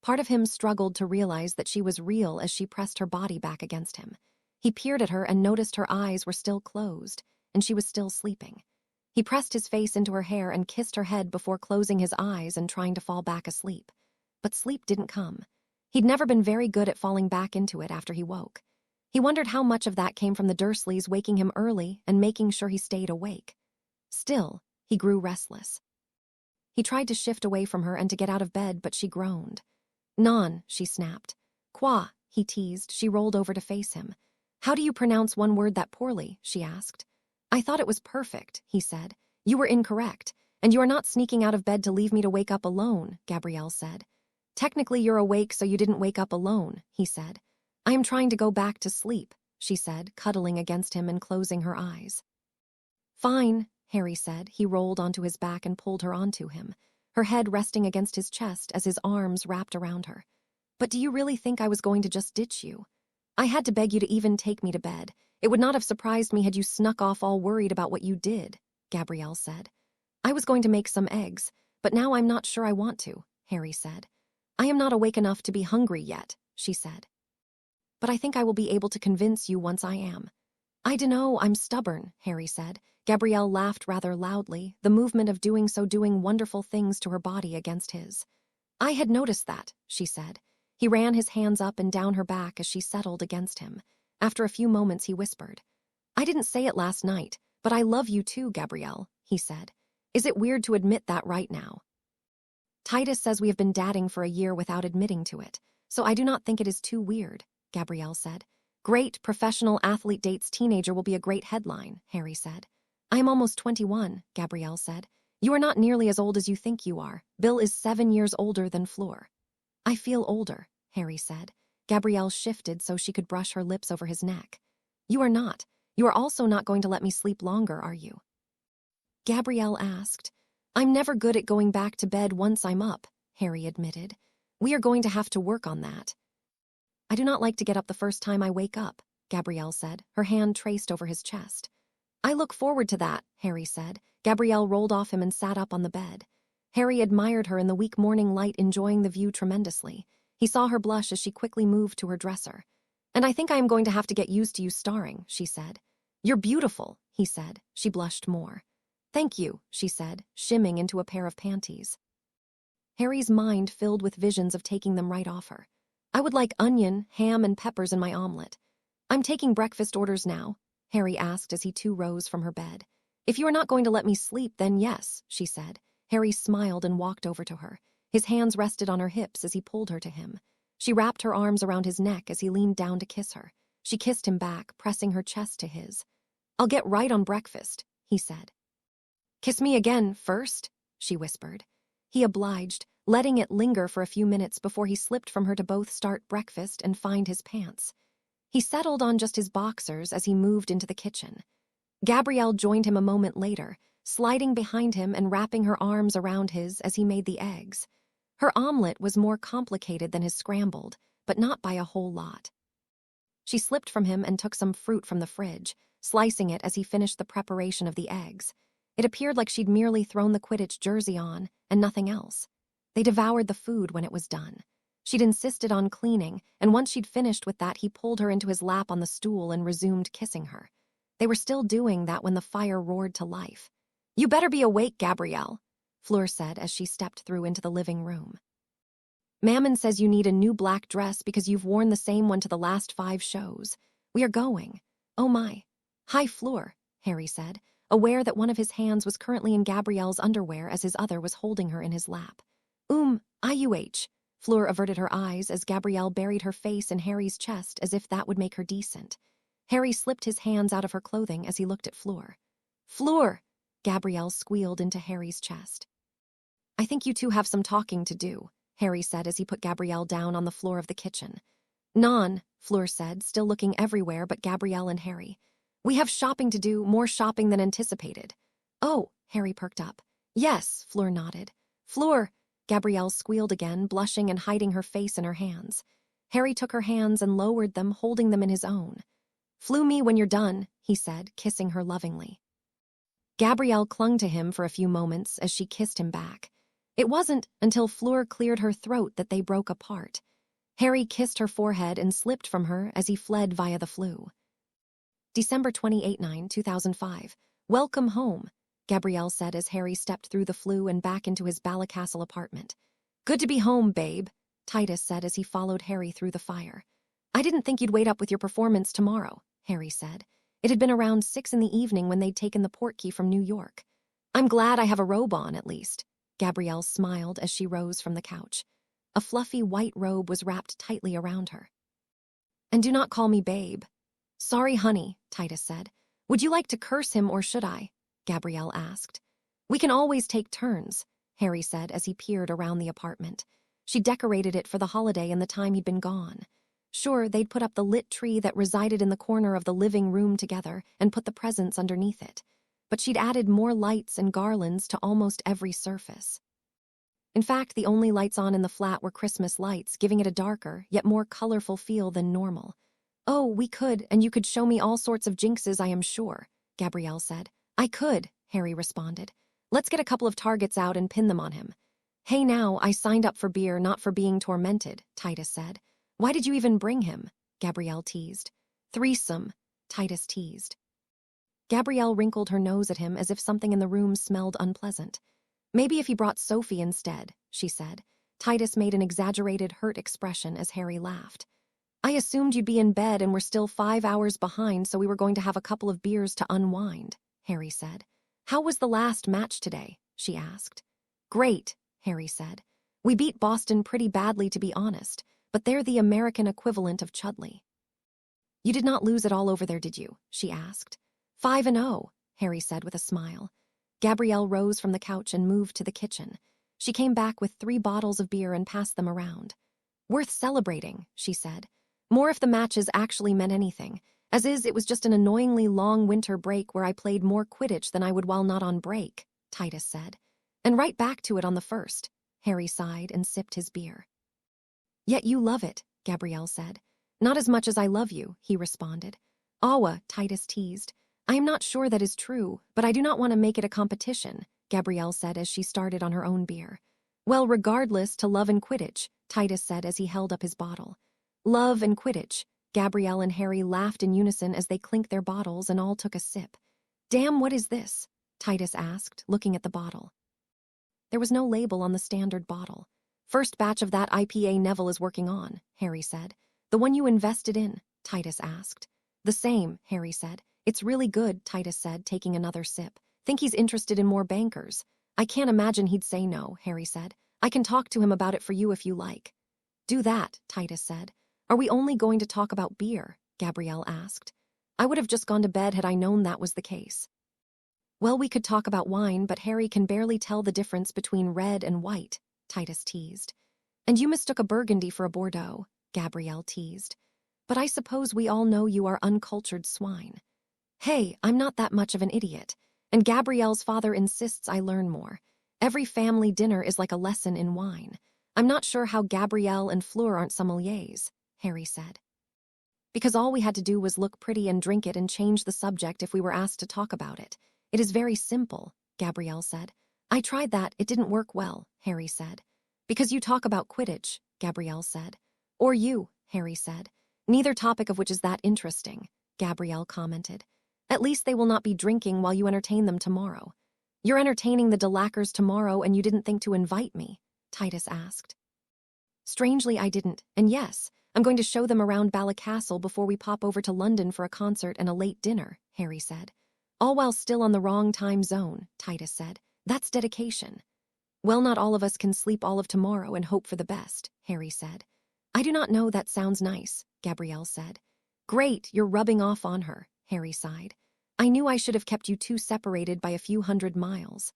Part of him struggled to realize that she was real as she pressed her body back against him. He peered at her and noticed her eyes were still closed, and she was still sleeping. He pressed his face into her hair and kissed her head before closing his eyes and trying to fall back asleep. But sleep didn't come. He'd never been very good at falling back into it after he woke. He wondered how much of that came from the Dursleys waking him early and making sure he stayed awake. Still, he grew restless. He tried to shift away from her and to get out of bed, but she groaned. Non, she snapped. Quoi, he teased. She rolled over to face him. How do you pronounce one word that poorly? She asked. I thought it was perfect, he said. You were incorrect, and you are not sneaking out of bed to leave me to wake up alone, Gabrielle said. Technically you're awake so you didn't wake up alone, he said. I am trying to go back to sleep, she said, cuddling against him and closing her eyes. Fine, Harry said. He rolled onto his back and pulled her onto him, her head resting against his chest as his arms wrapped around her. But do you really think I was going to just ditch you? I had to beg you to even take me to bed. It would not have surprised me had you snuck off all worried about what you did, Gabrielle said. I was going to make some eggs, but now I'm not sure I want to, Harry said. I am not awake enough to be hungry yet, she said. But I think I will be able to convince you once I am. I dunno, I'm stubborn, Harry said. Gabrielle laughed rather loudly, the movement of doing wonderful things to her body against his. I had noticed that, she said. He ran his hands up and down her back as she settled against him. After a few moments, he whispered. I didn't say it last night, but I love you too, Gabrielle, he said. Is it weird to admit that right now? Titus says we have been dating for a year without admitting to it, so I do not think it is too weird, Gabrielle said. Great professional athlete dates teenager will be a great headline, Harry said. I am almost 21, Gabrielle said. You are not nearly as old as you think you are. Bill is 7 years older than Fleur. I feel older, Harry said. Gabrielle shifted so she could brush her lips over his neck. You are not. You are also not going to let me sleep longer, are you? Gabrielle asked. I'm never good at going back to bed once I'm up, Harry admitted. We are going to have to work on that. I do not like to get up the first time I wake up, Gabrielle said, her hand traced over his chest. I look forward to that, Harry said. Gabrielle rolled off him and sat up on the bed. Harry admired her in the weak morning light, enjoying the view tremendously. He saw her blush as she quickly moved to her dresser. And I think I am going to have to get used to you starring, she said. You're beautiful, he said. She blushed more. Thank you, she said, shimming into a pair of panties. Harry's mind filled with visions of taking them right off her. I would like onion, ham, and peppers in my omelet. I'm taking breakfast orders now, Harry asked as he too rose from her bed. If you are not going to let me sleep, then yes, she said. Harry smiled and walked over to her. His hands rested on her hips as he pulled her to him. She wrapped her arms around his neck as he leaned down to kiss her. She kissed him back, pressing her chest to his. I'll get right on breakfast, he said. Kiss me again first, she whispered. He obliged, letting it linger for a few minutes before he slipped from her to both start breakfast and find his pants. He settled on just his boxers as he moved into the kitchen. Gabrielle joined him a moment later, sliding behind him and wrapping her arms around his as he made the eggs. Her omelet was more complicated than his scrambled, but not by a whole lot. She slipped from him and took some fruit from the fridge, slicing it as he finished the preparation of the eggs. It appeared like she'd merely thrown the Quidditch jersey on, and nothing else. They devoured the food when it was done. She'd insisted on cleaning, and once she'd finished with that, he pulled her into his lap on the stool and resumed kissing her. They were still doing that when the fire roared to life. You better be awake, Gabrielle, Fleur said as she stepped through into the living room. Mammon says you need a new black dress because you've worn the same one to the last 5 shows. We are going. Oh my. Hi, Fleur, Harry said, aware that one of his hands was currently in Gabrielle's underwear as his other was holding her in his lap. IUH. Fleur averted her eyes as Gabrielle buried her face in Harry's chest as if that would make her decent. Harry slipped his hands out of her clothing as he looked at Fleur. Fleur! Gabrielle squealed into Harry's chest. I think you two have some talking to do, Harry said as he put Gabrielle down on the floor of the kitchen. Non, Fleur said, still looking everywhere but Gabrielle and Harry. We have shopping to do, more shopping than anticipated. Oh, Harry perked up. Yes, Fleur nodded. Fleur, Gabrielle squealed again, blushing and hiding her face in her hands. Harry took her hands and lowered them, holding them in his own. Flew me when you're done, he said, kissing her lovingly. Gabrielle clung to him for a few moments as she kissed him back. It wasn't until Fleur cleared her throat that they broke apart. Harry kissed her forehead and slipped from her as he fled via the flue. December 28, 2005. Welcome home, Gabrielle said as Harry stepped through the flue and back into his Ballycastle apartment. Good to be home, babe, Titus said as he followed Harry through the fire. I didn't think you'd wait up with your performance tomorrow, Harry said. It had been around 6 in the evening when they'd taken the portkey from New York. I'm glad I have a robe on, at least, Gabrielle smiled as she rose from the couch. A fluffy white robe was wrapped tightly around her. And do not call me babe. Sorry, honey, Titus said. Would you like to curse him or should I? Gabrielle asked. We can always take turns, Harry said as he peered around the apartment. She decorated it for the holiday and the time he'd been gone. Sure, they'd put up the lit tree that resided in the corner of the living room together and put the presents underneath it. But she'd added more lights and garlands to almost every surface. In fact, the only lights on in the flat were Christmas lights, giving it a darker, yet more colorful feel than normal. Oh, we could, and you could show me all sorts of jinxes, I am sure, Gabrielle said. I could, Harry responded. Let's get a couple of targets out and pin them on him. Hey now, I signed up for beer, not for being tormented, Titus said. Why did you even bring him? Gabrielle teased. Threesome, Titus teased. Gabrielle wrinkled her nose at him as if something in the room smelled unpleasant. Maybe if he brought Sophie instead, she said. Titus made an exaggerated, hurt expression as Harry laughed. I assumed you'd be in bed and were still 5 hours behind, so we were going to have a couple of beers to unwind, Harry said. How was the last match today? She asked. Great, Harry said. We beat Boston pretty badly, to be honest, but they're the American equivalent of Chudley. You did not lose it all over there, did you? She asked. 5-0, Harry said with a smile. Gabrielle rose from the couch and moved to the kitchen. She came back with 3 bottles of beer and passed them around. Worth celebrating, she said. More if the matches actually meant anything. As is, it was just an annoyingly long winter break where I played more Quidditch than I would while not on break, Titus said. And right back to it on the first. Harry sighed and sipped his beer. Yet you love it, Gabrielle said. Not as much as I love you, he responded. Awa, Titus teased. I am not sure that is true, but I do not want to make it a competition, Gabrielle said as she started on her own beer. Well, regardless, to love and Quidditch, Titus said as he held up his bottle. Love and Quidditch. Gabrielle and Harry laughed in unison as they clinked their bottles and all took a sip. Damn, what is this? Titus asked, looking at the bottle. There was no label on the standard bottle. First batch of that IPA Neville is working on, Harry said. The one you invested in, Titus asked. The same, Harry said. It's really good, Titus said, taking another sip. Think he's interested in more bankers. I can't imagine he'd say no, Harry said. I can talk to him about it for you if you like. Do that, Titus said. Are we only going to talk about beer? Gabrielle asked. I would have just gone to bed had I known that was the case. Well, we could talk about wine, but Harry can barely tell the difference between red and white, Titus teased. And you mistook a Burgundy for a Bordeaux, Gabrielle teased. But I suppose we all know you are uncultured swine. Hey, I'm not that much of an idiot, and Gabrielle's father insists I learn more. Every family dinner is like a lesson in wine. I'm not sure how Gabrielle and Fleur aren't sommeliers, Harry said. Because all we had to do was look pretty and drink it and change the subject if we were asked to talk about it. It is very simple, Gabrielle said. I tried that, it didn't work well, Harry said. Because you talk about Quidditch, Gabrielle said. Or you, Harry said. Neither topic of which is that interesting, Gabrielle commented. At least they will not be drinking while you entertain them tomorrow. You're entertaining the Delacours tomorrow and you didn't think to invite me, Titus asked. Strangely, I didn't, and yes, I'm going to show them around Ballycastle before we pop over to London for a concert and a late dinner, Harry said. All while still on the wrong time zone, Titus said. That's dedication. Well, not all of us can sleep all of tomorrow and hope for the best, Harry said. I do not know, that sounds nice, Gabrielle said. Great, you're rubbing off on her, Harry sighed. I knew I should have kept you two separated by a few 100 miles.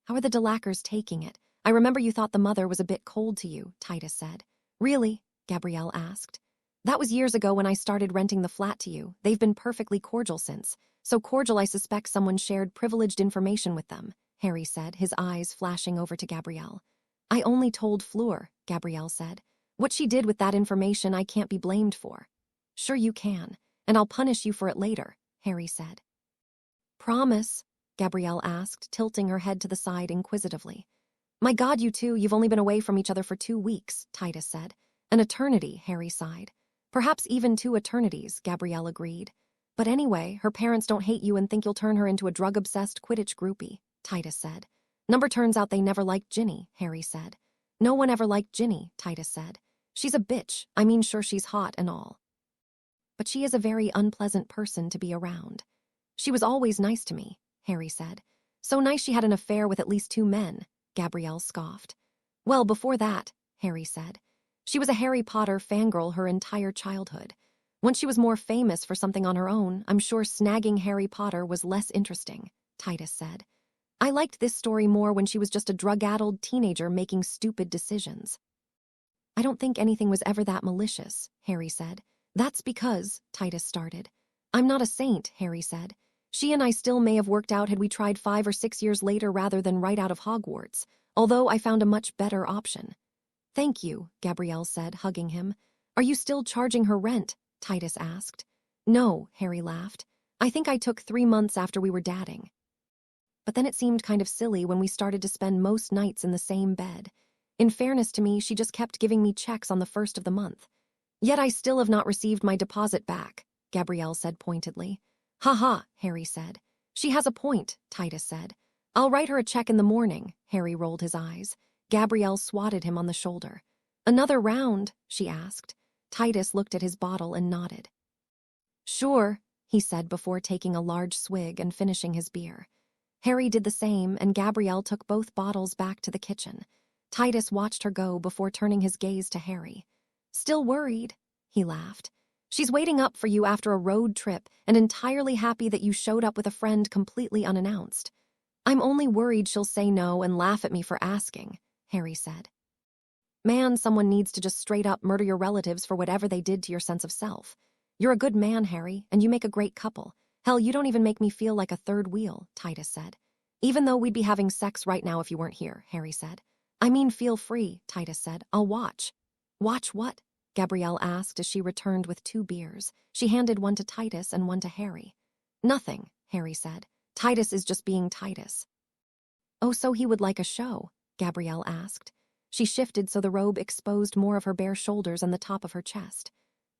How are the Delacours taking it? I remember you thought the mother was a bit cold to you, Titus said. Really? Gabrielle asked. That was years ago when I started renting the flat to you. They've been perfectly cordial since. So cordial I suspect someone shared privileged information with them, Harry said, his eyes flashing over to Gabrielle. I only told Fleur, Gabrielle said. What she did with that information I can't be blamed for. Sure you can, and I'll punish you for it later, Harry said. Promise? Gabrielle asked, tilting her head to the side inquisitively. My God, you two, you've only been away from each other for 2 weeks, Titus said. An eternity, Harry sighed. Perhaps even 2 eternities, Gabrielle agreed. But anyway, her parents don't hate you and think you'll turn her into a drug-obsessed Quidditch groupie, Titus said. Number turns out they never liked Ginny, Harry said. No one ever liked Ginny, Titus said. She's a bitch. I mean, sure, she's hot and all. But she is a very unpleasant person to be around. She was always nice to me, Harry said. So nice she had an affair with at least 2 men, Gabrielle scoffed. Well, before that, Harry said. She was a Harry Potter fangirl her entire childhood. Once she was more famous for something on her own, I'm sure snagging Harry Potter was less interesting, Titus said. I liked this story more when she was just a drug-addled teenager making stupid decisions. I don't think anything was ever that malicious, Harry said. That's because, Titus started. I'm not a saint, Harry said. She and I still may have worked out had we tried 5 or 6 years later rather than right out of Hogwarts, although I found a much better option. Thank you, Gabrielle said, hugging him. Are you still charging her rent? Titus asked. No, Harry laughed. I think I took 3 months after we were dating. But then it seemed kind of silly when we started to spend most nights in the same bed. In fairness to me, she just kept giving me checks on the first of the month. Yet I still have not received my deposit back, Gabrielle said pointedly. Ha ha, Harry said. She has a point, Titus said. I'll write her a check in the morning, Harry rolled his eyes. Gabrielle swatted him on the shoulder. Another round, she asked. Titus looked at his bottle and nodded. Sure, he said before taking a large swig and finishing his beer. Harry did the same, and Gabrielle took both bottles back to the kitchen. Titus watched her go before turning his gaze to Harry. Still worried? He laughed. She's waiting up for you after a road trip and entirely happy that you showed up with a friend completely unannounced. I'm only worried she'll say no and laugh at me for asking, Harry said. Man, someone needs to just straight up murder your relatives for whatever they did to your sense of self. You're a good man, Harry, and you make a great couple. Hell, you don't even make me feel like a third wheel, Titus said. Even though we'd be having sex right now if you weren't here, Harry said. I mean, feel free, Titus said. I'll watch. Watch what? Gabrielle asked as she returned with 2 beers. She handed one to Titus and one to Harry. Nothing, Harry said. Titus is just being Titus. Oh, so he would like a show? Gabrielle asked. She shifted so the robe exposed more of her bare shoulders and the top of her chest.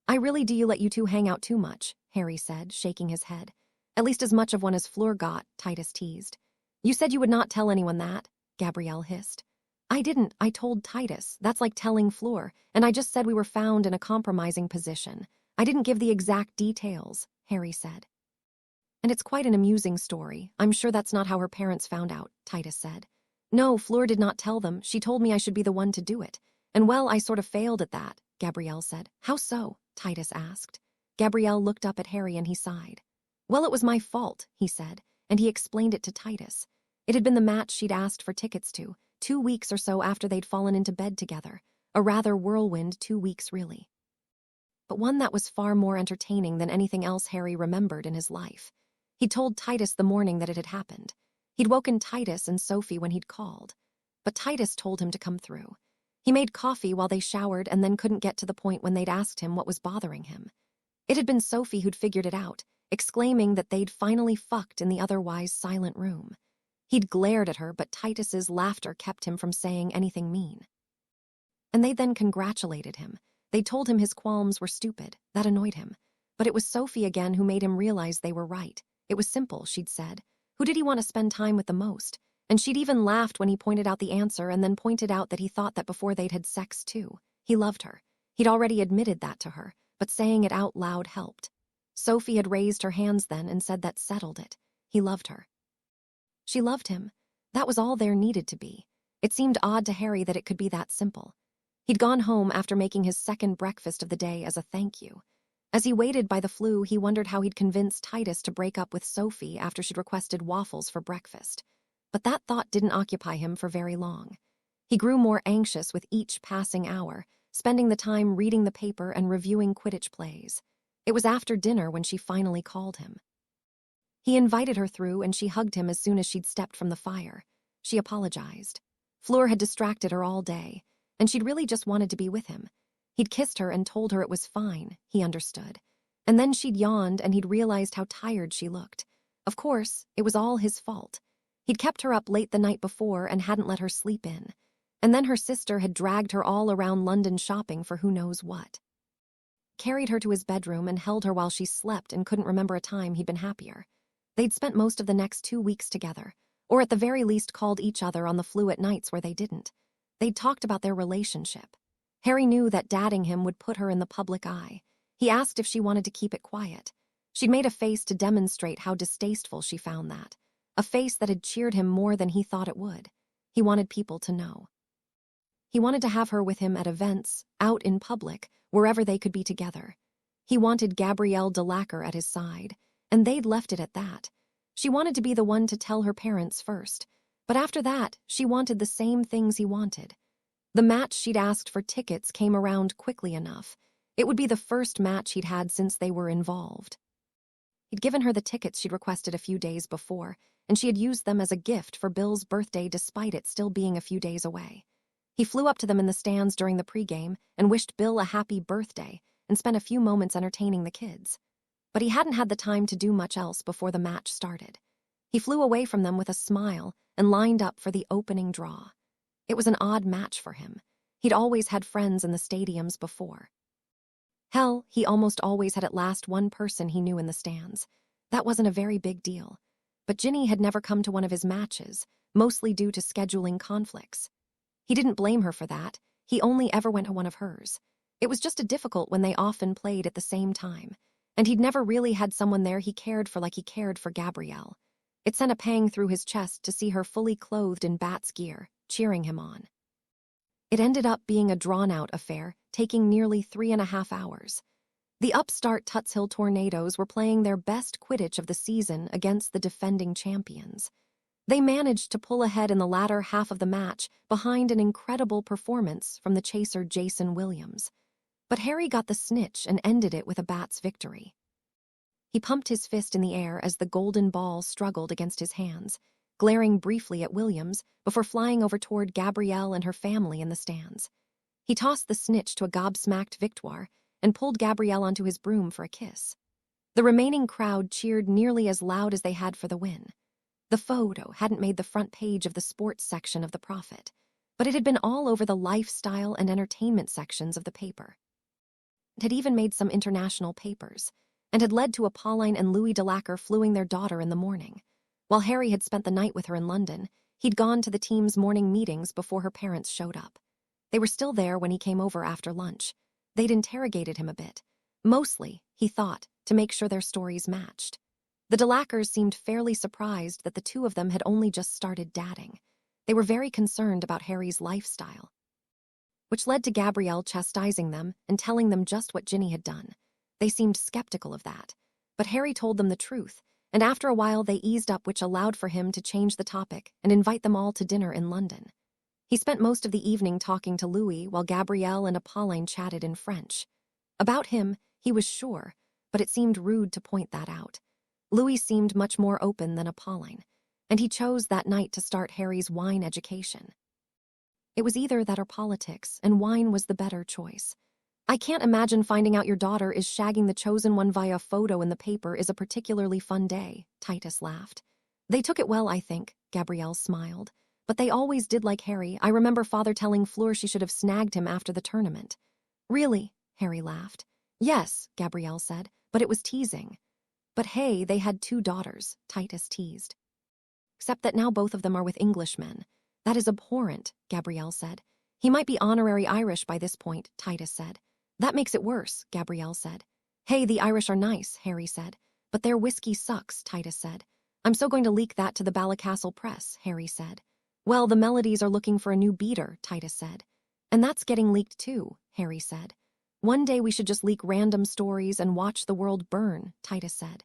I really do let you two hang out too much, Harry said, shaking his head. At least as much of one as Fleur got, Titus teased. You said you would not tell anyone that, Gabrielle hissed. I didn't, I told Titus. That's like telling Fleur, and I just said we were found in a compromising position. I didn't give the exact details, Harry said. And it's quite an amusing story. I'm sure that's not how her parents found out, Titus said. No, Fleur did not tell them. She told me I should be the one to do it. And well, I sort of failed at that, Gabrielle said. How so? Titus asked. Gabrielle looked up at Harry and he sighed. Well, it was my fault, he said, and he explained it to Titus. It had been the match she'd asked for tickets to, 2 weeks or so after they'd fallen into bed together. A rather whirlwind 2 weeks, really. But one that was far more entertaining than anything else Harry remembered in his life. He'd told Titus the morning that it had happened. He'd woken Titus and Sophie when he'd called. But Titus told him to come through. He made coffee while they showered and then couldn't get to the point when they'd asked him what was bothering him. It had been Sophie who'd figured it out, exclaiming that they'd finally fucked in the otherwise silent room. He'd glared at her, but Titus's laughter kept him from saying anything mean. And they then congratulated him. They told him his qualms were stupid. That annoyed him. But it was Sophie again who made him realize they were right. It was simple, she'd said. Who did he want to spend time with the most? And she'd even laughed when he pointed out the answer and then pointed out that he thought that before they'd had sex too. He loved her. He'd already admitted that to her, but saying it out loud helped. Sophie had raised her hands then and said that settled it. He loved her. She loved him. That was all there needed to be. It seemed odd to Harry that it could be that simple. He'd gone home after making his second breakfast of the day as a thank you. As he waited by the flue, he wondered how he'd convince Titus to break up with Sophie after she'd requested waffles for breakfast. But that thought didn't occupy him for very long. He grew more anxious with each passing hour, spending the time reading the paper and reviewing Quidditch plays. It was after dinner when she finally called him. He invited her through and she hugged him as soon as she'd stepped from the fire. She apologized. Fleur had distracted her all day, and she'd really just wanted to be with him. He'd kissed her and told her it was fine, he understood. And then she'd yawned and he'd realized how tired she looked. Of course, it was all his fault. He'd kept her up late the night before and hadn't let her sleep in. And then her sister had dragged her all around London shopping for who knows what. Carried her to his bedroom and held her while she slept and couldn't remember a time he'd been happier. They'd spent most of the next 2 weeks together, or at the very least called each other on the flue at nights where they didn't. They'd talked about their relationship. Harry knew that dadding him would put her in the public eye. He asked if she wanted to keep it quiet. She'd made a face to demonstrate how distasteful she found that. A face that had cheered him more than he thought it would. He wanted people to know. He wanted to have her with him at events, out in public, wherever they could be together. He wanted Gabrielle Delacour at his side, and they'd left it at that. She wanted to be the one to tell her parents first, but after that, she wanted the same things he wanted. The match she'd asked for tickets came around quickly enough. It would be the first match he'd had since they were involved. He'd given her the tickets she'd requested a few days before, and she had used them as a gift for Bill's birthday despite it still being a few days away. He flew up to them in the stands during the pregame and wished Bill a happy birthday and spent a few moments entertaining the kids. But he hadn't had the time to do much else before the match started. He flew away from them with a smile and lined up for the opening draw. It was an odd match for him. He'd always had friends in the stadiums before. Hell, he almost always had at last one person he knew in the stands. That wasn't a very big deal. But Ginny had never come to one of his matches, mostly due to scheduling conflicts. He didn't blame her for that. He only ever went to one of hers. It was just difficult when they often played at the same time, and he'd never really had someone there he cared for like he cared for Gabrielle. It sent a pang through his chest to see her fully clothed in Bat's gear, cheering him on. It ended up being a drawn-out affair, taking nearly 3.5 hours. The upstart Tuts Hill Tornadoes were playing their best Quidditch of the season against the defending champions. They managed to pull ahead in the latter half of the match behind an incredible performance from the chaser Jason Williams. But Harry got the snitch and ended it with a Bat's victory. He pumped his fist in the air as the golden ball struggled against his hands, glaring briefly at Williams before flying over toward Gabrielle and her family in the stands. He tossed the snitch to a gobsmacked Victoire and pulled Gabrielle onto his broom for a kiss. The remaining crowd cheered nearly as loud as they had for the win. The photo hadn't made the front page of the sports section of the Prophet, but it had been all over the lifestyle and entertainment sections of the paper. It had even made some international papers, and had led to Apolline and Louis Delacour fluing their daughter in the morning. While Harry had spent the night with her in London, he'd gone to the team's morning meetings before her parents showed up. They were still there when he came over after lunch. They'd interrogated him a bit, mostly, he thought, to make sure their stories matched. The Delacours seemed fairly surprised that the two of them had only just started dating. They were very concerned about Harry's lifestyle, which led to Gabrielle chastising them and telling them just what Ginny had done. They seemed skeptical of that, but Harry told them the truth, and after a while they eased up, which allowed for him to change the topic and invite them all to dinner in London. He spent most of the evening talking to Louis while Gabrielle and Apolline chatted in French. About him, he was sure, but it seemed rude to point that out. Louis seemed much more open than Apolline, and he chose that night to start Harry's wine education. It was either that or politics, and wine was the better choice. I can't imagine finding out your daughter is shagging the chosen one via photo in the paper is a particularly fun day, Titus laughed. They took it well, I think, Gabrielle smiled. But they always did like Harry. I remember father telling Fleur she should have snagged him after the tournament. Really? Harry laughed. Yes, Gabrielle said, but it was teasing. But hey, they had 2 daughters, Titus teased. Except that now both of them are with Englishmen. That is abhorrent, Gabrielle said. He might be honorary Irish by this point, Titus said. That makes it worse, Gabrielle said. Hey, the Irish are nice, Harry said. But their whiskey sucks, Titus said. I'm so going to leak that to the Ballycastle press, Harry said. Well, the Melodies are looking for a new beater, Titus said. And that's getting leaked too, Harry said. One day we should just leak random stories and watch the world burn, Titus said.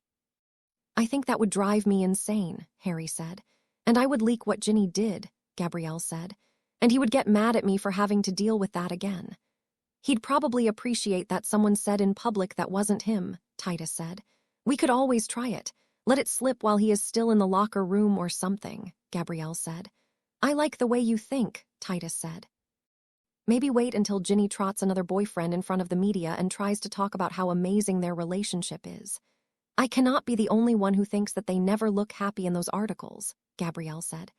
I think that would drive me insane, Harry said. And I would leak what Ginny did, Gabrielle said. And he would get mad at me for having to deal with that again. He'd probably appreciate that someone said in public that wasn't him, Titus said. We could always try it. Let it slip while he is still in the locker room or something, Gabrielle said. I like the way you think, Titus said. Maybe wait until Ginny trots another boyfriend in front of the media and tries to talk about how amazing their relationship is. I cannot be the only one who thinks that they never look happy in those articles, Gabrielle said.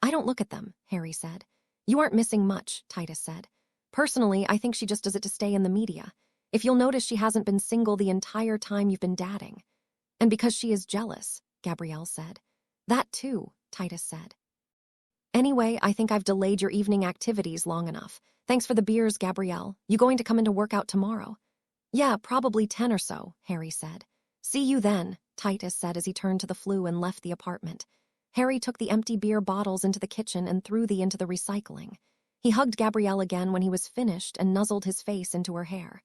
I don't look at them, Harry said. You aren't missing much, Titus said. Personally, I think she just does it to stay in the media. If you'll notice, she hasn't been single the entire time you've been dating. And because she is jealous, Gabrielle said. That too, Titus said. Anyway, I think I've delayed your evening activities long enough. Thanks for the beers, Gabrielle. You going to come into work out tomorrow? Yeah, probably 10 or so, Harry said. See you then, Titus said as he turned to the flue and left the apartment. Harry took the empty beer bottles into the kitchen and threw them into the recycling. He hugged Gabrielle again when he was finished and nuzzled his face into her hair.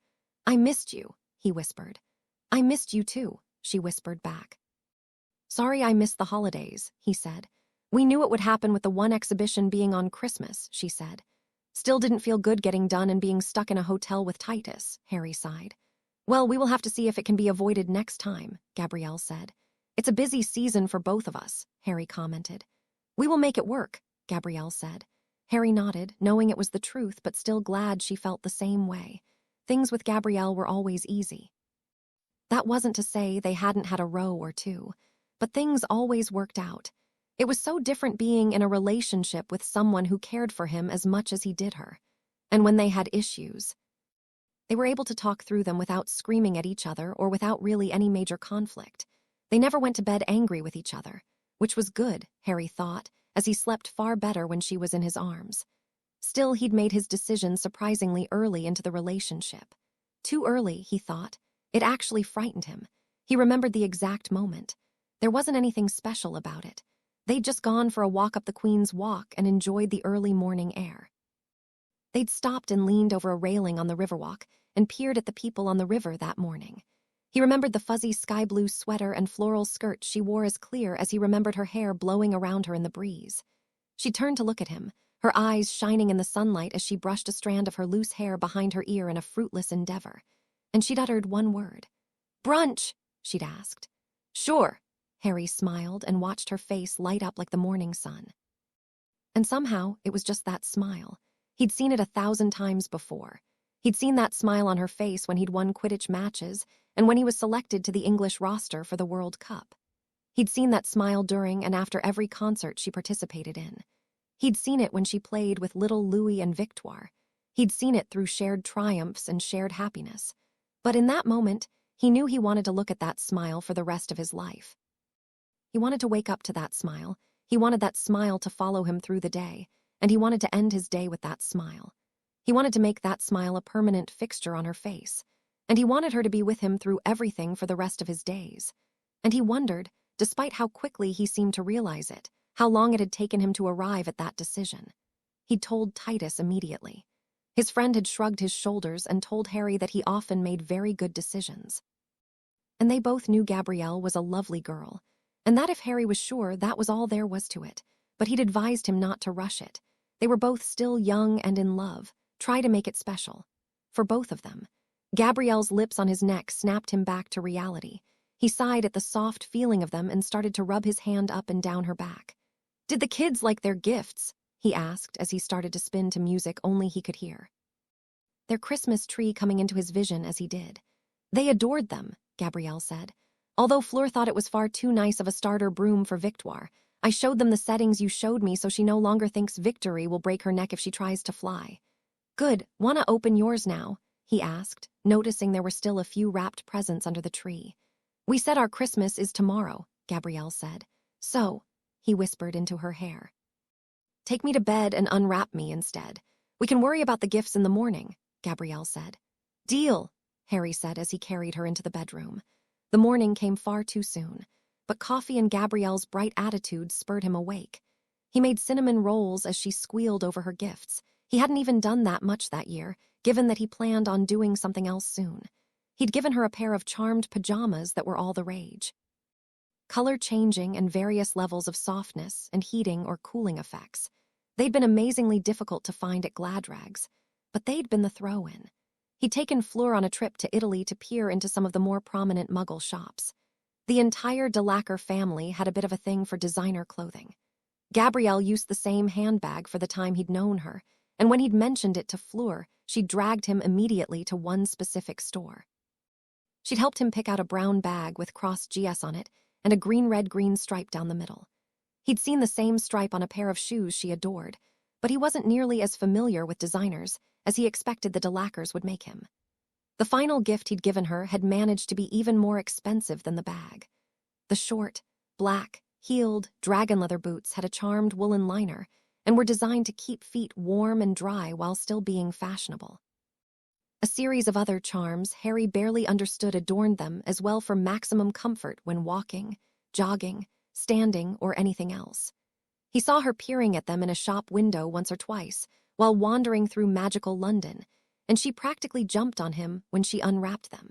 I missed you, he whispered. I missed you too, she whispered back. Sorry I missed the holidays, he said. We knew it would happen with the one exhibition being on Christmas, she said. Still didn't feel good getting done and being stuck in a hotel with Titus, Harry sighed. Well, we will have to see if it can be avoided next time, Gabrielle said. It's a busy season for both of us, Harry commented. We will make it work, Gabrielle said. Harry nodded, knowing it was the truth but still glad she felt the same way. Things with Gabrielle were always easy. That wasn't to say they hadn't had a row or two, but things always worked out. It was so different being in a relationship with someone who cared for him as much as he did her. And when they had issues, they were able to talk through them without screaming at each other or without really any major conflict. They never went to bed angry with each other, which was good, Harry thought, as he slept far better when she was in his arms. Still, he'd made his decision surprisingly early into the relationship. Too early, he thought. It actually frightened him. He remembered the exact moment. There wasn't anything special about it. They'd just gone for a walk up the Queen's Walk and enjoyed the early morning air. They'd stopped and leaned over a railing on the Riverwalk and peered at the people on the river that morning. He remembered the fuzzy sky-blue sweater and floral skirt she wore as clear as he remembered her hair blowing around her in the breeze. She turned to look at him, her eyes shining in the sunlight as she brushed a strand of her loose hair behind her ear in a fruitless endeavor. And she'd uttered one word. Brunch, she'd asked. Sure, Harry smiled and watched her face light up like the morning sun. And somehow, it was just that smile. He'd seen it 1,000 times before. He'd seen that smile on her face when he'd won Quidditch matches and when he was selected to the English roster for the World Cup. He'd seen that smile during and after every concert she participated in. He'd seen it when she played with little Louis and Victoire. He'd seen it through shared triumphs and shared happiness. But in that moment, he knew he wanted to look at that smile for the rest of his life. He wanted to wake up to that smile. He wanted that smile to follow him through the day, and he wanted to end his day with that smile. He wanted to make that smile a permanent fixture on her face, and he wanted her to be with him through everything for the rest of his days. And he wondered, despite how quickly he seemed to realize it, how long it had taken him to arrive at that decision. He'd told Titus immediately. His friend had shrugged his shoulders and told Harry that he often made very good decisions. And they both knew Gabrielle was a lovely girl, and that if Harry was sure, that was all there was to it. But he'd advised him not to rush it. They were both still young and in love. Try to make it special. For both of them. Gabrielle's lips on his neck snapped him back to reality. He sighed at the soft feeling of them and started to rub his hand up and down her back. Did the kids like their gifts? He asked as he started to spin to music only he could hear. Their Christmas tree coming into his vision as he did. They adored them, Gabrielle said. Although Fleur thought it was far too nice of a starter broom for Victoire, I showed them the settings you showed me so she no longer thinks Victory will break her neck if she tries to fly. Good, wanna open yours now? He asked, noticing there were still a few wrapped presents under the tree. We said our Christmas is tomorrow, Gabrielle said. So, he whispered into her hair. Take me to bed and unwrap me instead. We can worry about the gifts in the morning, Gabrielle said. Deal, Harry said as he carried her into the bedroom. The morning came far too soon, but coffee and Gabrielle's bright attitude spurred him awake. He made cinnamon rolls as she squealed over her gifts. He hadn't even done that much that year, given that he planned on doing something else soon. He'd given her a pair of charmed pajamas that were all the rage. Color-changing and various levels of softness and heating or cooling effects. They'd been amazingly difficult to find at Gladrags, but they'd been the throw-in. He'd taken Fleur on a trip to Italy to peer into some of the more prominent Muggle shops. The entire Delacour family had a bit of a thing for designer clothing. Gabrielle used the same handbag for the time he'd known her, and when he'd mentioned it to Fleur, she dragged him immediately to one specific store. She'd helped him pick out a brown bag with crossed GS on it and a green-red-green stripe down the middle. He'd seen the same stripe on a pair of shoes she adored, but he wasn't nearly as familiar with designers as he expected the Delacours would make him. The final gift he'd given her had managed to be even more expensive than the bag. The short, black, heeled, dragon leather boots had a charmed woolen liner and were designed to keep feet warm and dry while still being fashionable. A series of other charms Harry barely understood adorned them as well for maximum comfort when walking, jogging, standing, or anything else. He saw her peering at them in a shop window once or twice while wandering through magical London, and she practically jumped on him when she unwrapped them.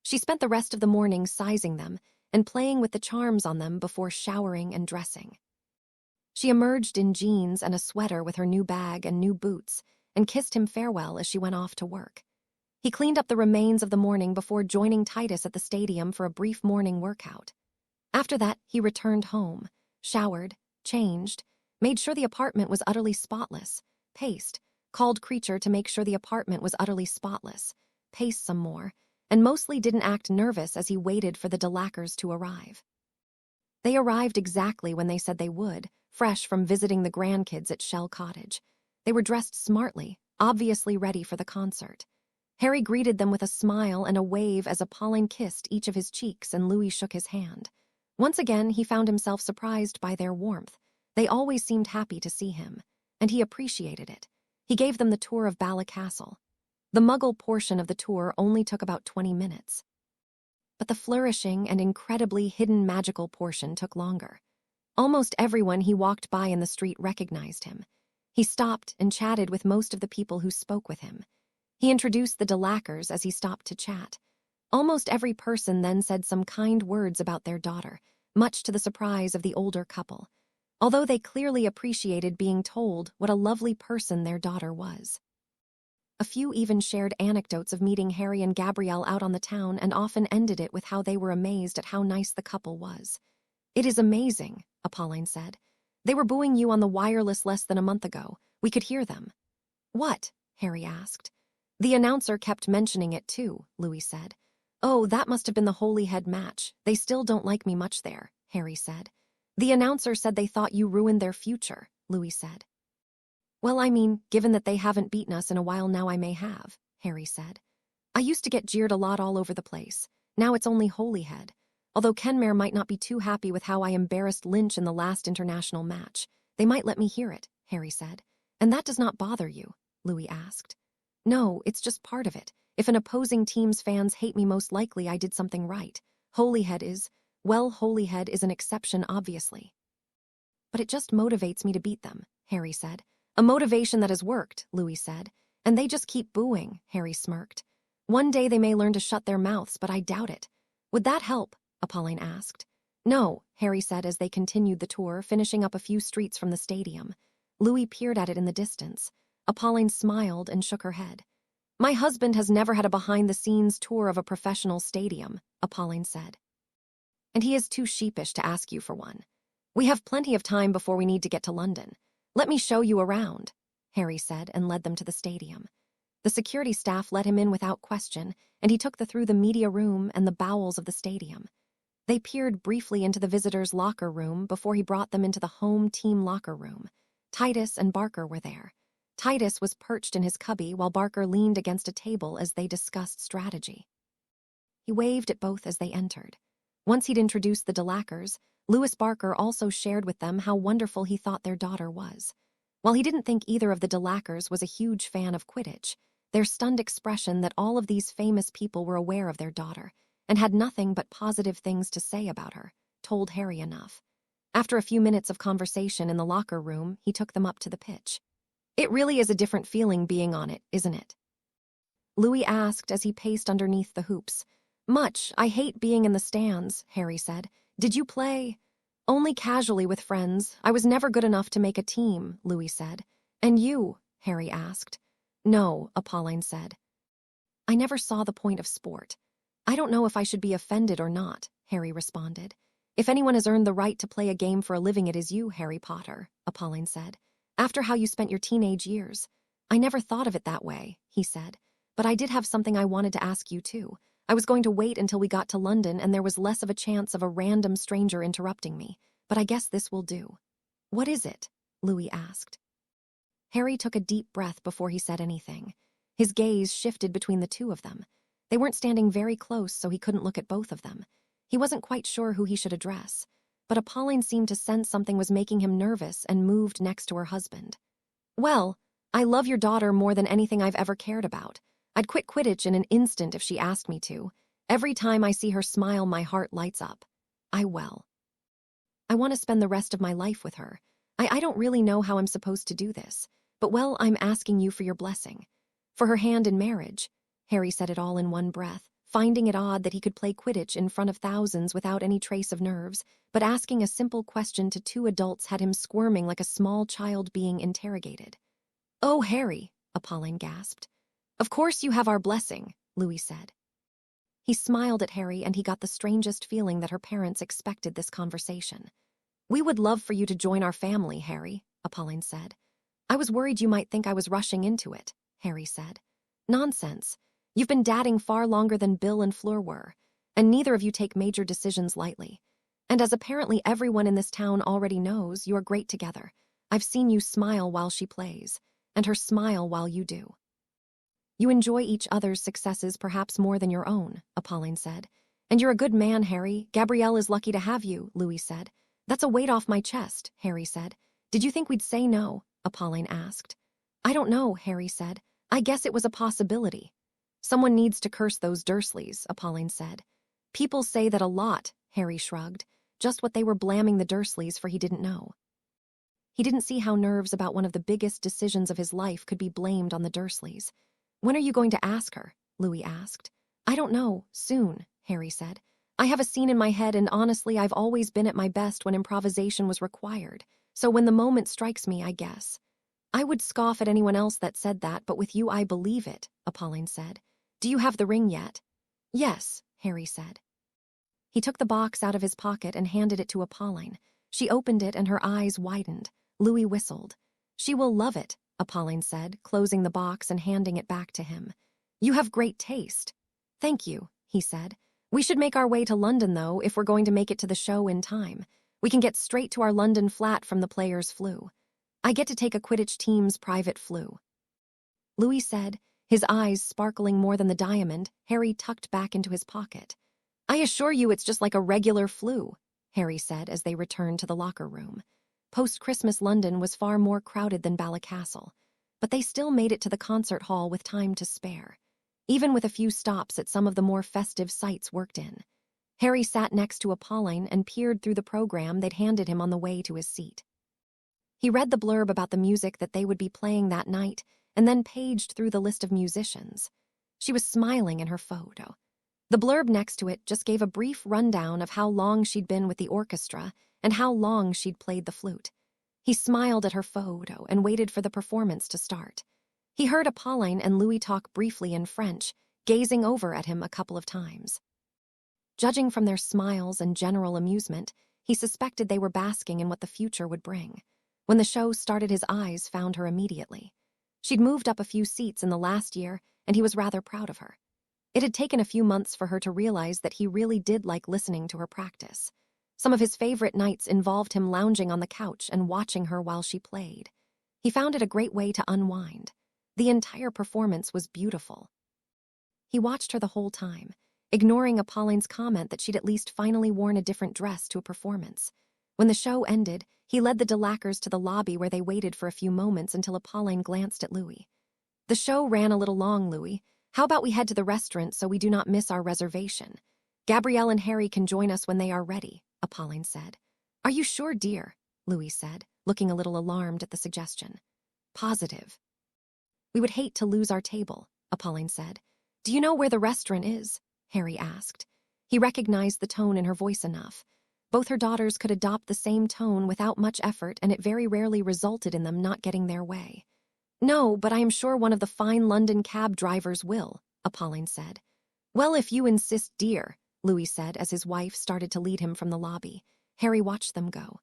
She spent the rest of the morning sizing them and playing with the charms on them before showering and dressing. She emerged in jeans and a sweater with her new bag and new boots and kissed him farewell as she went off to work. He cleaned up the remains of the morning before joining Titus at the stadium for a brief morning workout. After that, he returned home, showered, changed, made sure the apartment was utterly spotless, paced, called Creature to make sure the apartment was utterly spotless, paced some more, and mostly didn't act nervous as he waited for the Delacours to arrive. They arrived exactly when they said they would, fresh from visiting the grandkids at Shell Cottage. They were dressed smartly, obviously ready for the concert. Harry greeted them with a smile and a wave as Apolline kissed each of his cheeks and Louis shook his hand. Once again, he found himself surprised by their warmth. They always seemed happy to see him, and he appreciated it. He gave them the tour of Castle. The Muggle portion of the tour only took about 20 minutes. But the flourishing and incredibly hidden magical portion took longer. Almost everyone he walked by in the street recognized him. He stopped and chatted with most of the people who spoke with him. He introduced the Delacours as he stopped to chat. Almost every person then said some kind words about their daughter, much to the surprise of the older couple, although they clearly appreciated being told what a lovely person their daughter was. A few even shared anecdotes of meeting Harry and Gabrielle out on the town and often ended it with how they were amazed at how nice the couple was. "It is amazing," Apolline said. "They were booing you on the wireless less than a month ago. We could hear them." "What?" Harry asked. "The announcer kept mentioning it too," Louis said. "Oh, that must have been the Holyhead match. They still don't like me much there," Harry said. "The announcer said they thought you ruined their future," Louis said. "Well, I mean, given that they haven't beaten us in a while now, I may have," Harry said. "I used to get jeered a lot all over the place. Now it's only Holyhead. Although Kenmare might not be too happy with how I embarrassed Lynch in the last international match. They might let me hear it," Harry said. "And that does not bother you?" Louis asked. "No, it's just part of it. If an opposing team's fans hate me, most likely I did something right. Holyhead is an exception, obviously. But it just motivates me to beat them," Harry said. "A motivation that has worked," Louis said. "And they just keep booing," Harry smirked. "One day they may learn to shut their mouths, but I doubt it." "Would that help?" Apolline asked. "No," Harry said as they continued the tour, finishing up a few streets from the stadium. Louis peered at it in the distance. Apolline smiled and shook her head. "My husband has never had a behind-the-scenes tour of a professional stadium," Apolline said. "And he is too sheepish to ask you for one. We have plenty of time before we need to get to London. Let me show you around," Harry said and led them to the stadium. The security staff let him in without question, and he took them through the media room and the bowels of the stadium. They peered briefly into the visitors' locker room before he brought them into the home team locker room. Titus and Barker were there. Titus was perched in his cubby while Barker leaned against a table as they discussed strategy. He waved at both as they entered. Once he'd introduced the Delacours, Louis Barker also shared with them how wonderful he thought their daughter was. While he didn't think either of the Delacours was a huge fan of Quidditch, their stunned expression that all of these famous people were aware of their daughter and had nothing but positive things to say about her told Harry enough. After a few minutes of conversation in the locker room, he took them up to the pitch. "It really is a different feeling being on it, isn't it?" Louis asked as he paced underneath the hoops. "Much. I hate being in the stands," Harry said. "Did you play?" "Only casually with friends. I was never good enough to make a team," Louis said. "And you?" Harry asked. "No," Apolline said. "I never saw the point of sport. I don't know if I should be offended or not," Harry responded. "If anyone has earned the right to play a game for a living, it is you, Harry Potter," Apolline said. "After how you spent your teenage years." "I never thought of it that way," he said. "But I did have something I wanted to ask you too. I was going to wait until we got to London and there was less of a chance of a random stranger interrupting me, but I guess this will do." "What is it?" Louis asked. Harry took a deep breath before he said anything. His gaze shifted between the two of them. They weren't standing very close, so he couldn't look at both of them. He wasn't quite sure who he should address, but Apolline seemed to sense something was making him nervous and moved next to her husband. "Well, I love your daughter more than anything I've ever cared about. I'd quit Quidditch in an instant if she asked me to. Every time I see her smile, my heart lights up. I want to spend the rest of my life with her. I don't really know how I'm supposed to do this, but I'm asking you for your blessing. For her hand in marriage." Harry said it all in one breath, finding it odd that he could play Quidditch in front of thousands without any trace of nerves, but asking a simple question to two adults had him squirming like a small child being interrogated. "Oh, Harry," Apolline gasped. "Of course you have our blessing," Louis said. He smiled at Harry, and he got the strangest feeling that her parents expected this conversation. "We would love for you to join our family, Harry," Apolline said. "I was worried you might think I was rushing into it," Harry said. "Nonsense. You've been dadding far longer than Bill and Fleur were, and neither of you take major decisions lightly. And as apparently everyone in this town already knows, you are great together. I've seen you smile while she plays, and her smile while you do." "You enjoy each other's successes perhaps more than your own," Apolline said. "And you're a good man, Harry. Gabrielle is lucky to have you," Louis said. "That's a weight off my chest," Harry said. "Did you think we'd say no?" Apolline asked. "I don't know," Harry said. "I guess it was a possibility." "Someone needs to curse those Dursleys," Apolline said. "People say that a lot," Harry shrugged. Just what they were blaming the Dursleys for he didn't know. He didn't see how nerves about one of the biggest decisions of his life could be blamed on the Dursleys. "When are you going to ask her?" Louis asked. "I don't know. Soon," Harry said. "I have a scene in my head, and honestly I've always been at my best when improvisation was required. So when the moment strikes me, I guess." "I would scoff at anyone else that said that, but with you I believe it," Apolline said. "Do you have the ring yet?" "Yes," Harry said. He took the box out of his pocket and handed it to Apolline. She opened it and her eyes widened. Louis whistled. "She will love it," Apolline said, closing the box and handing it back to him. "You have great taste." "Thank you," he said. "We should make our way to London, though, if we're going to make it to the show in time. We can get straight to our London flat from the players' flue. I get to take a Quidditch team's private flue." Louis said, his eyes sparkling more than the diamond Harry tucked back into his pocket. "I assure you it's just like a regular flue," Harry said as they returned to the locker room. Post-Christmas London was far more crowded than Ballycastle, but they still made it to the concert hall with time to spare, even with a few stops at some of the more festive sites worked in. Harry sat next to Apolline and peered through the program they'd handed him on the way to his seat. He read the blurb about the music that they would be playing that night and then paged through the list of musicians. She was smiling in her photo. The blurb next to it just gave a brief rundown of how long she'd been with the orchestra and how long she'd played the flute. He smiled at her photo and waited for the performance to start. He heard Apolline and Louis talk briefly in French, gazing over at him a couple of times. Judging from their smiles and general amusement, he suspected they were basking in what the future would bring. When the show started, his eyes found her immediately. She'd moved up a few seats in the last year, and he was rather proud of her. It had taken a few months for her to realize that he really did like listening to her practice. Some of his favorite nights involved him lounging on the couch and watching her while she played. He found it a great way to unwind. The entire performance was beautiful. He watched her the whole time, ignoring Apolline's comment that she'd at least finally worn a different dress to a performance. When the show ended, he led the Delacours to the lobby where they waited for a few moments until Apolline glanced at Louis. "The show ran a little long, Louis. How about we head to the restaurant so we do not miss our reservation? Gabrielle and Harry can join us when they are ready," Apolline said. "Are you sure, dear?" Louis said, looking a little alarmed at the suggestion. "Positive." "We would hate to lose our table," Apolline said. "Do you know where the restaurant is?" Harry asked. He recognized the tone in her voice enough. Both her daughters could adopt the same tone without much effort, and it very rarely resulted in them not getting their way. "No, but I am sure one of the fine London cab drivers will," Apolline said. "Well, if you insist, dear," Louis said as his wife started to lead him from the lobby. Harry watched them go,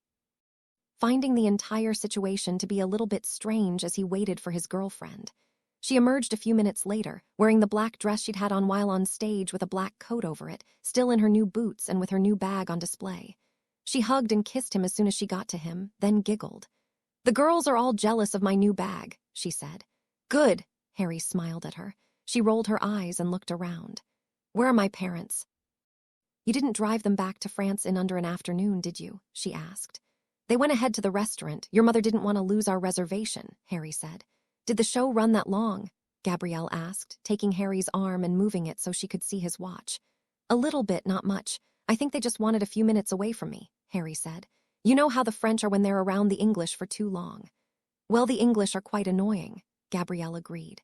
finding the entire situation to be a little bit strange as he waited for his girlfriend. She emerged a few minutes later, wearing the black dress she'd had on while on stage with a black coat over it, still in her new boots and with her new bag on display. She hugged and kissed him as soon as she got to him, then giggled. "The girls are all jealous of my new bag," she said. "Good," Harry smiled at her. She rolled her eyes and looked around. "Where are my parents?" "You didn't drive them back to France in under an afternoon, did you?" she asked. "They went ahead to the restaurant. Your mother didn't want to lose our reservation," Harry said. "Did the show run that long?" Gabrielle asked, taking Harry's arm and moving it so she could see his watch. "A little bit, not much. I think they just wanted a few minutes away from me," Harry said. "You know how the French are when they're around the English for too long." "Well, the English are quite annoying," Gabrielle agreed.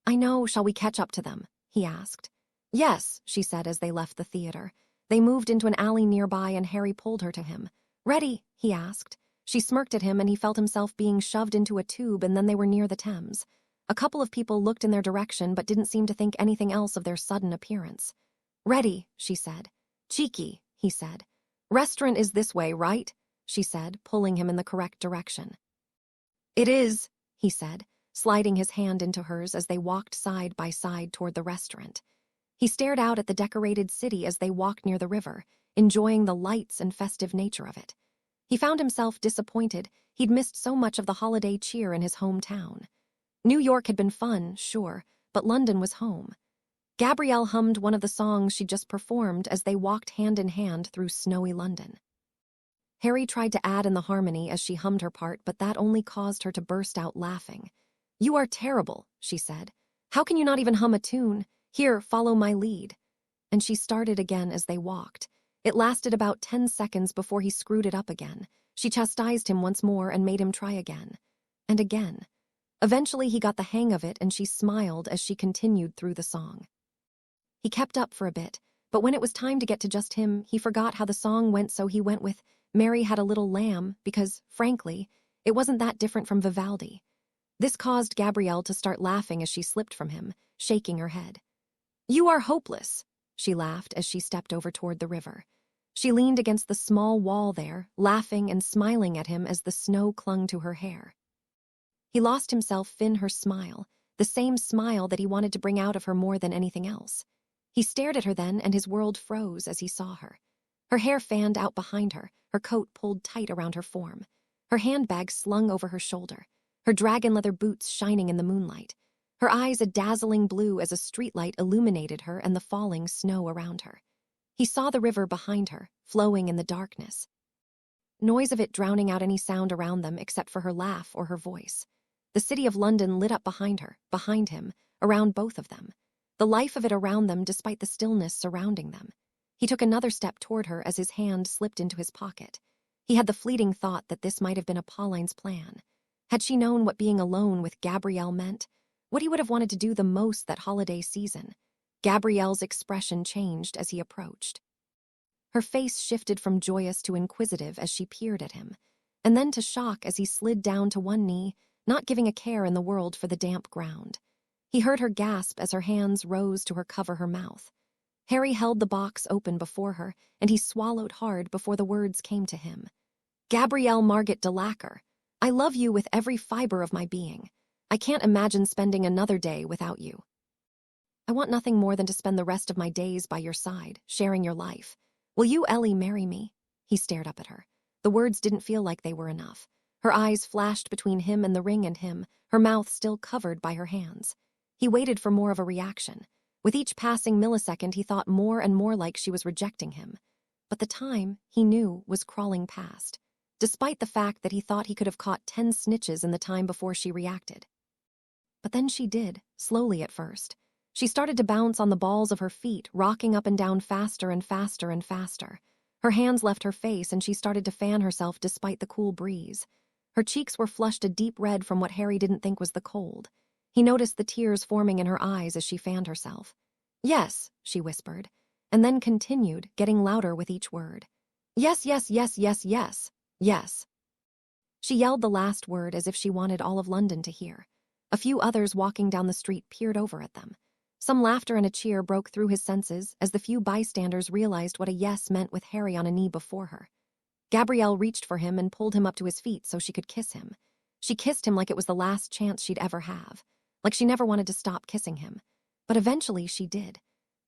"I know, shall we catch up to them?" he asked. Yes, she said as they left the theater. They moved into an alley nearby and Harry pulled her to him. Ready? He asked. She smirked at him and he felt himself being shoved into a tube, and then they were near the Thames. A couple of people looked in their direction but didn't seem to think anything else of their sudden appearance. Ready, she said. Cheeky, he said. Restaurant is this way, right? She said, pulling him in the correct direction. It is, he said, sliding his hand into hers as they walked side by side toward the restaurant. He stared out at the decorated city as they walked near the river, enjoying the lights and festive nature of it. He found himself disappointed. He'd missed so much of the holiday cheer in his hometown. New York had been fun, sure, but London was home. Gabrielle hummed one of the songs she'd just performed as they walked hand in hand through snowy London. Harry tried to add in the harmony as she hummed her part, but that only caused her to burst out laughing. You are terrible, she said. How can you not even hum a tune? Here, follow my lead. And she started again as they walked. It lasted about 10 seconds before he screwed it up again. She chastised him once more and made him try again. And again. Eventually he got the hang of it and she smiled as she continued through the song. He kept up for a bit, but when it was time to get to just him, he forgot how the song went, so he went with Mary Had a Little Lamb because, frankly, it wasn't that different from Vivaldi. This caused Gabrielle to start laughing as she slipped from him, shaking her head. You are hopeless, she laughed as she stepped over toward the river. She leaned against the small wall there, laughing and smiling at him as the snow clung to her hair. He lost himself in her smile, the same smile that he wanted to bring out of her more than anything else. He stared at her then, and his world froze as he saw her. Her hair fanned out behind her, her coat pulled tight around her form, her handbag slung over her shoulder, her dragon leather boots shining in the moonlight, her eyes a dazzling blue as a streetlight illuminated her and the falling snow around her. He saw the river behind her, flowing in the darkness, noise of it drowning out any sound around them except for her laugh or her voice. The city of London lit up behind her, behind him, around both of them. The life of it around them despite the stillness surrounding them. He took another step toward her as his hand slipped into his pocket. He had the fleeting thought that this might have been a Pauline's plan. Had she known what being alone with Gabrielle meant, what he would have wanted to do the most that holiday season? Gabrielle's expression changed as he approached. Her face shifted from joyous to inquisitive as she peered at him, and then to shock as he slid down to one knee, not giving a care in the world for the damp ground. He heard her gasp as her hands rose to cover her mouth. Harry held the box open before her, and he swallowed hard before the words came to him. Gabrielle Margaret Delacour, I love you with every fiber of my being. I can't imagine spending another day without you. I want nothing more than to spend the rest of my days by your side, sharing your life. Will you, Ellie, marry me? He stared up at her. The words didn't feel like they were enough. Her eyes flashed between him and the ring and him, her mouth still covered by her hands. He waited for more of a reaction. With each passing millisecond, he thought more and more like she was rejecting him. But the time, he knew, was crawling past, despite the fact that he thought he could have caught 10 snitches in the time before she reacted. But then she did, slowly at first. She started to bounce on the balls of her feet, rocking up and down faster and faster and faster. Her hands left her face and she started to fan herself despite the cool breeze. Her cheeks were flushed a deep red from what Harry didn't think was the cold. He noticed the tears forming in her eyes as she fanned herself. Yes, she whispered, and then continued, getting louder with each word. Yes, yes, yes, yes, yes, yes. She yelled the last word as if she wanted all of London to hear. A few others walking down the street peered over at them. Some laughter and a cheer broke through his senses as the few bystanders realized what a yes meant with Harry on a knee before her. Gabrielle reached for him and pulled him up to his feet so she could kiss him. She kissed him like it was the last chance she'd ever have, like she never wanted to stop kissing him. But eventually she did.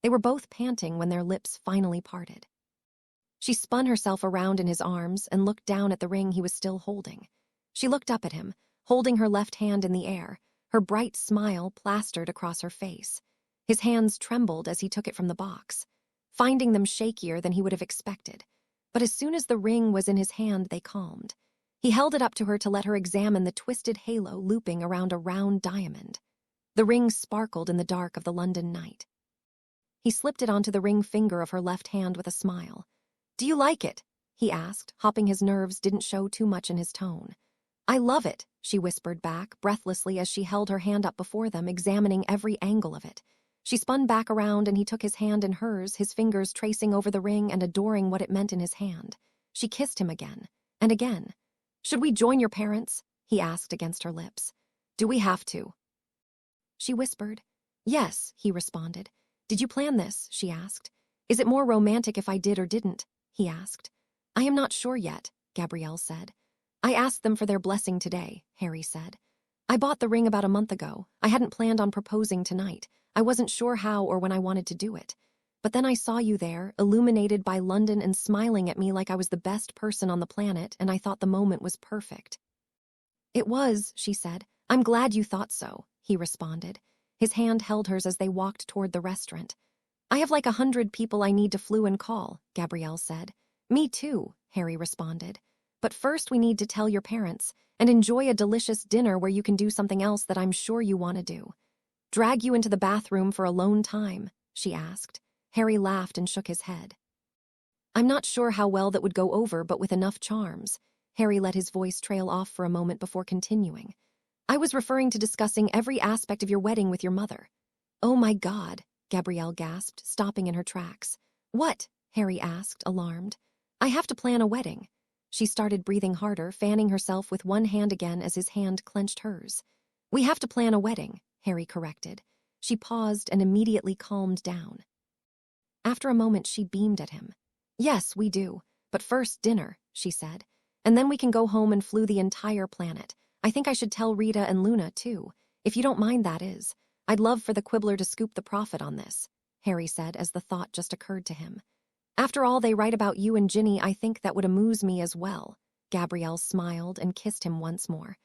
They were both panting when their lips finally parted. She spun herself around in his arms and looked down at the ring he was still holding. She looked up at him, holding her left hand in the air, her bright smile plastered across her face. His hands trembled as he took it from the box, finding them shakier than he would have expected. But as soon as the ring was in his hand, they calmed. He held it up to her to let her examine the twisted halo looping around a round diamond. The ring sparkled in the dark of the London night. He slipped it onto the ring finger of her left hand with a smile. Do you like it? He asked, hoping his nerves didn't show too much in his tone. I love it, she whispered back, breathlessly as she held her hand up before them, examining every angle of it. She spun back around and he took his hand in hers, his fingers tracing over the ring and adoring what it meant in his hand. She kissed him again and again. "Should we join your parents?" he asked against her lips. "Do we have to?" She whispered. "Yes," he responded. "Did you plan this?" she asked. "Is it more romantic if I did or didn't?" he asked. "I am not sure yet," Gabrielle said. "I asked them for their blessing today," Harry said. "I bought the ring about a month ago. I hadn't planned on proposing tonight. I wasn't sure how or when I wanted to do it. But then I saw you there, illuminated by London and smiling at me like I was the best person on the planet, and I thought the moment was perfect." "It was," she said. "I'm glad you thought so," he responded. His hand held hers as they walked toward the restaurant. "I have like 100 people I need to flew and call," Gabrielle said. "Me too," Harry responded. "But first we need to tell your parents and enjoy a delicious dinner where you can do something else that I'm sure you want to do." "Drag you into the bathroom for alone time?" she asked. Harry laughed and shook his head. "I'm not sure how well that would go over, but with enough charms." Harry let his voice trail off for a moment before continuing. "I was referring to discussing every aspect of your wedding with your mother." "Oh my God," Gabrielle gasped, stopping in her tracks. "What?" Harry asked, alarmed. "I have to plan a wedding." She started breathing harder, fanning herself with one hand again as his hand clenched hers. "We have to plan a wedding," Harry corrected. She paused and immediately calmed down. After a moment, she beamed at him. "Yes, we do. But first, dinner," she said. "And then we can go home and flew the entire planet. I think I should tell Rita and Luna, too. If you don't mind, that is. I'd love for the Quibbler to scoop the profit on this," Harry said as the thought just occurred to him. "After all they write about you and Ginny, I think that would amuse me as well." Gabrielle smiled and kissed him once more.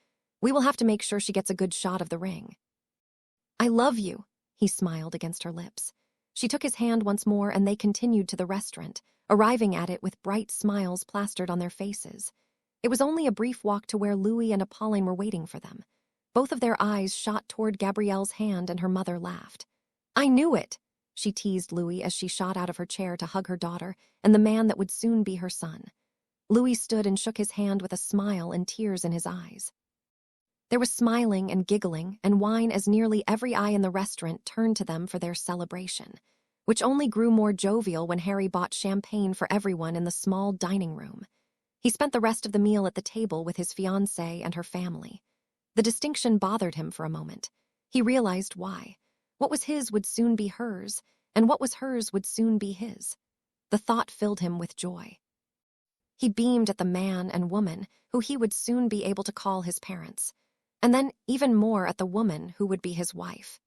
"We will have to make sure she gets a good shot of the ring." "I love you," he smiled against her lips. She took his hand once more and they continued to the restaurant, arriving at it with bright smiles plastered on their faces. It was only a brief walk to where Louis and Apolline were waiting for them. Both of their eyes shot toward Gabrielle's hand and her mother laughed. "I knew it," she teased Louis as she shot out of her chair to hug her daughter and the man that would soon be her son. Louis stood and shook his hand with a smile and tears in his eyes. There was smiling and giggling and wine as nearly every eye in the restaurant turned to them for their celebration, which only grew more jovial when Harry bought champagne for everyone in the small dining room. He spent the rest of the meal at the table with his fiancée and her family. The distinction bothered him for a moment. He realized why. What was his would soon be hers, and what was hers would soon be his. The thought filled him with joy. He beamed at the man and woman who he would soon be able to call his parents, and then even more at the woman who would be his wife.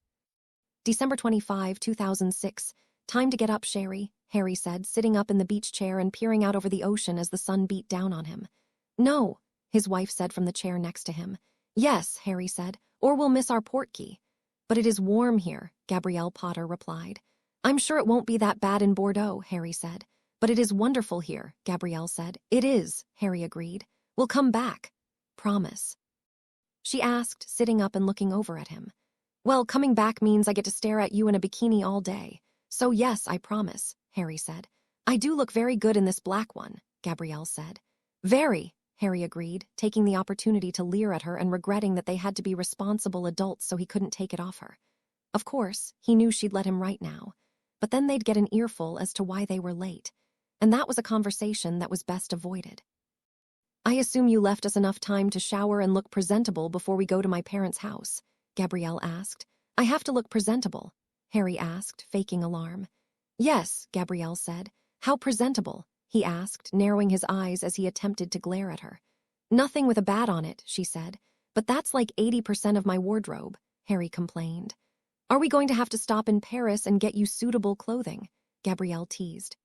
December 25, 2006. "Time to get up, Sherry," Harry said, sitting up in the beach chair and peering out over the ocean as the sun beat down on him. "No," his wife said from the chair next to him. "Yes," Harry said, "or we'll miss our portkey." "But it is warm here," Gabrielle Potter replied. "I'm sure it won't be that bad in Bordeaux," Harry said. "But it is wonderful here," Gabrielle said. "It is," Harry agreed. "We'll come back." "Promise?" she asked, sitting up and looking over at him. "Well, coming back means I get to stare at you in a bikini all day. So yes, I promise," Harry said. "I do look very good in this black one," Gabrielle said. "Very," Harry agreed, taking the opportunity to leer at her and regretting that they had to be responsible adults so he couldn't take it off her. Of course, he knew she'd let him right now, but then they'd get an earful as to why they were late, and that was a conversation that was best avoided. "I assume you left us enough time to shower and look presentable before we go to my parents' house?" Gabrielle asked. "I have to look presentable?" Harry asked, faking alarm. "Yes," Gabrielle said. "How presentable?" he asked, narrowing his eyes as he attempted to glare at her. "Nothing with a bat on it," she said. "But that's like 80% of my wardrobe," Harry complained. "Are we going to have to stop in Paris and get you suitable clothing?" Gabrielle teased.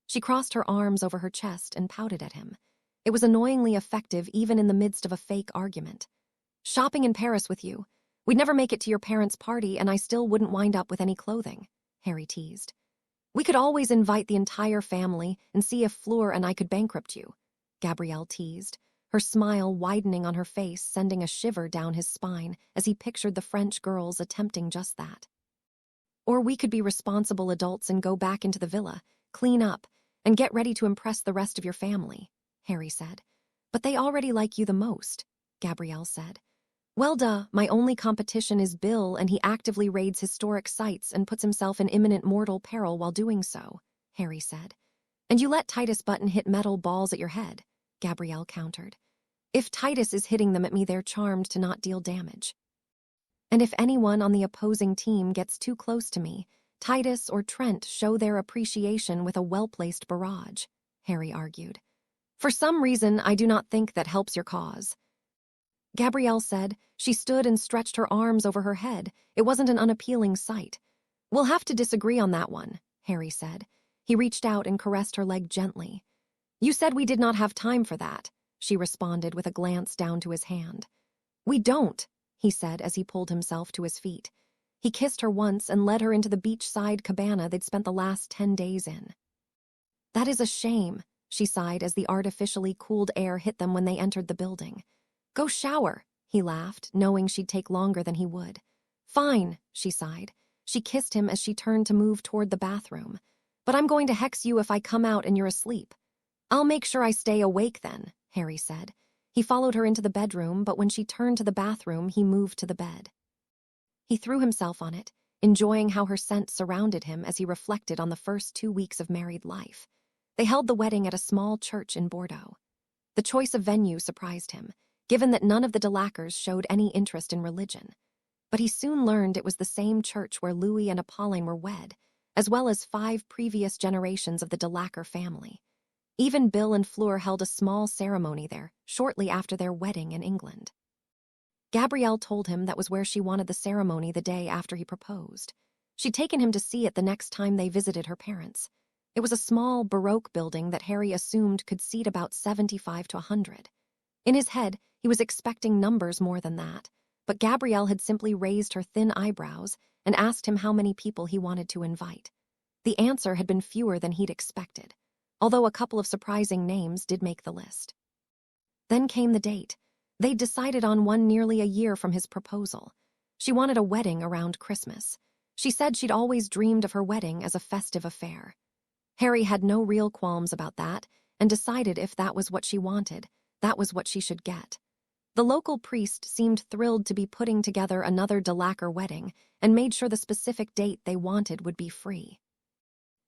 She crossed her arms over her chest and pouted at him. It was annoyingly effective even in the midst of a fake argument. "Shopping in Paris with you. We'd never make it to your parents' party and I still wouldn't wind up with any clothing," Harry teased. "We could always invite the entire family and see if Fleur and I could bankrupt you," Gabrielle teased, her smile widening on her face, sending a shiver down his spine as he pictured the French girls attempting just that. "Or we could be responsible adults and go back into the villa, clean up, and get ready to impress the rest of your family," Harry said. "But they already like you the most," Gabrielle said. Well, duh, my only competition is Bill, and he actively raids historic sites and puts himself in imminent mortal peril while doing so, Harry said. And you let Titus Button hit metal balls at your head, Gabrielle countered. If Titus is hitting them at me, they're charmed to not deal damage. And if anyone on the opposing team gets too close to me, Titus or Trent show their appreciation with a well-placed barrage, Harry argued. For some reason, I do not think that helps your cause. Gabrielle said. She stood and stretched her arms over her head. It wasn't an unappealing sight. We'll have to disagree on that one, Harry said. He reached out and caressed her leg gently. You said we did not have time for that, she responded with a glance down to his hand. We don't, he said as he pulled himself to his feet. He kissed her once and led her into the beachside cabana they'd spent the last 10 days in. That is a shame, she sighed as the artificially cooled air hit them when they entered the building. Go shower, he laughed, knowing she'd take longer than he would. Fine, she sighed. She kissed him as she turned to move toward the bathroom. But I'm going to hex you if I come out and you're asleep. I'll make sure I stay awake then, Harry said. He followed her into the bedroom, but when she turned to the bathroom, he moved to the bed. He threw himself on it, enjoying how her scent surrounded him as he reflected on the first 2 weeks of married life. They held the wedding at a small church in Bordeaux. The choice of venue surprised him, given that none of the Delacours showed any interest in religion. But he soon learned it was the same church where Louis and Apolline were wed, as well as 5 previous generations of the Delacour family. Even Bill and Fleur held a small ceremony there, shortly after their wedding in England. Gabrielle told him that was where she wanted the ceremony the day after he proposed. She'd taken him to see it the next time they visited her parents. It was a small, Baroque building that Harry assumed could seat about 75 to 100. In his head, he was expecting numbers more than that, but Gabrielle had simply raised her thin eyebrows and asked him how many people he wanted to invite. The answer had been fewer than he'd expected, although a couple of surprising names did make the list. Then came the date. They'd decided on one nearly a year from his proposal. She wanted a wedding around Christmas. She said she'd always dreamed of her wedding as a festive affair. Harry had no real qualms about that and decided if that was what she wanted, that was what she should get. The local priest seemed thrilled to be putting together another Delacour wedding and made sure the specific date they wanted would be free.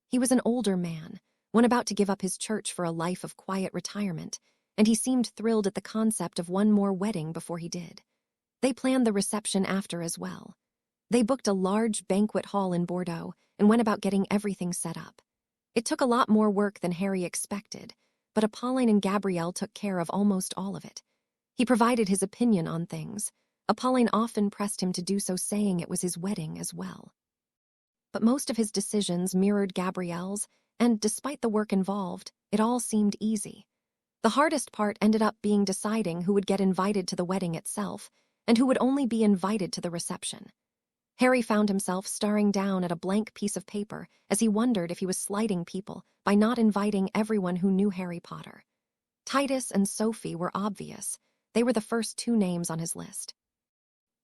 He was an older man, one about to give up his church for a life of quiet retirement, and he seemed thrilled at the concept of one more wedding before he did. They planned the reception after as well. They booked a large banquet hall in Bordeaux and went about getting everything set up. It took a lot more work than Harry expected, but Apolline and Gabrielle took care of almost all of it. He provided his opinion on things. Apolline often pressed him to do so, saying it was his wedding as well. But most of his decisions mirrored Gabrielle's, and despite the work involved, it all seemed easy. The hardest part ended up being deciding who would get invited to the wedding itself, and who would only be invited to the reception. Harry found himself staring down at a blank piece of paper as he wondered if he was slighting people by not inviting everyone who knew Harry Potter. Titus and Sophie were obvious. They were the first 2 names on his list.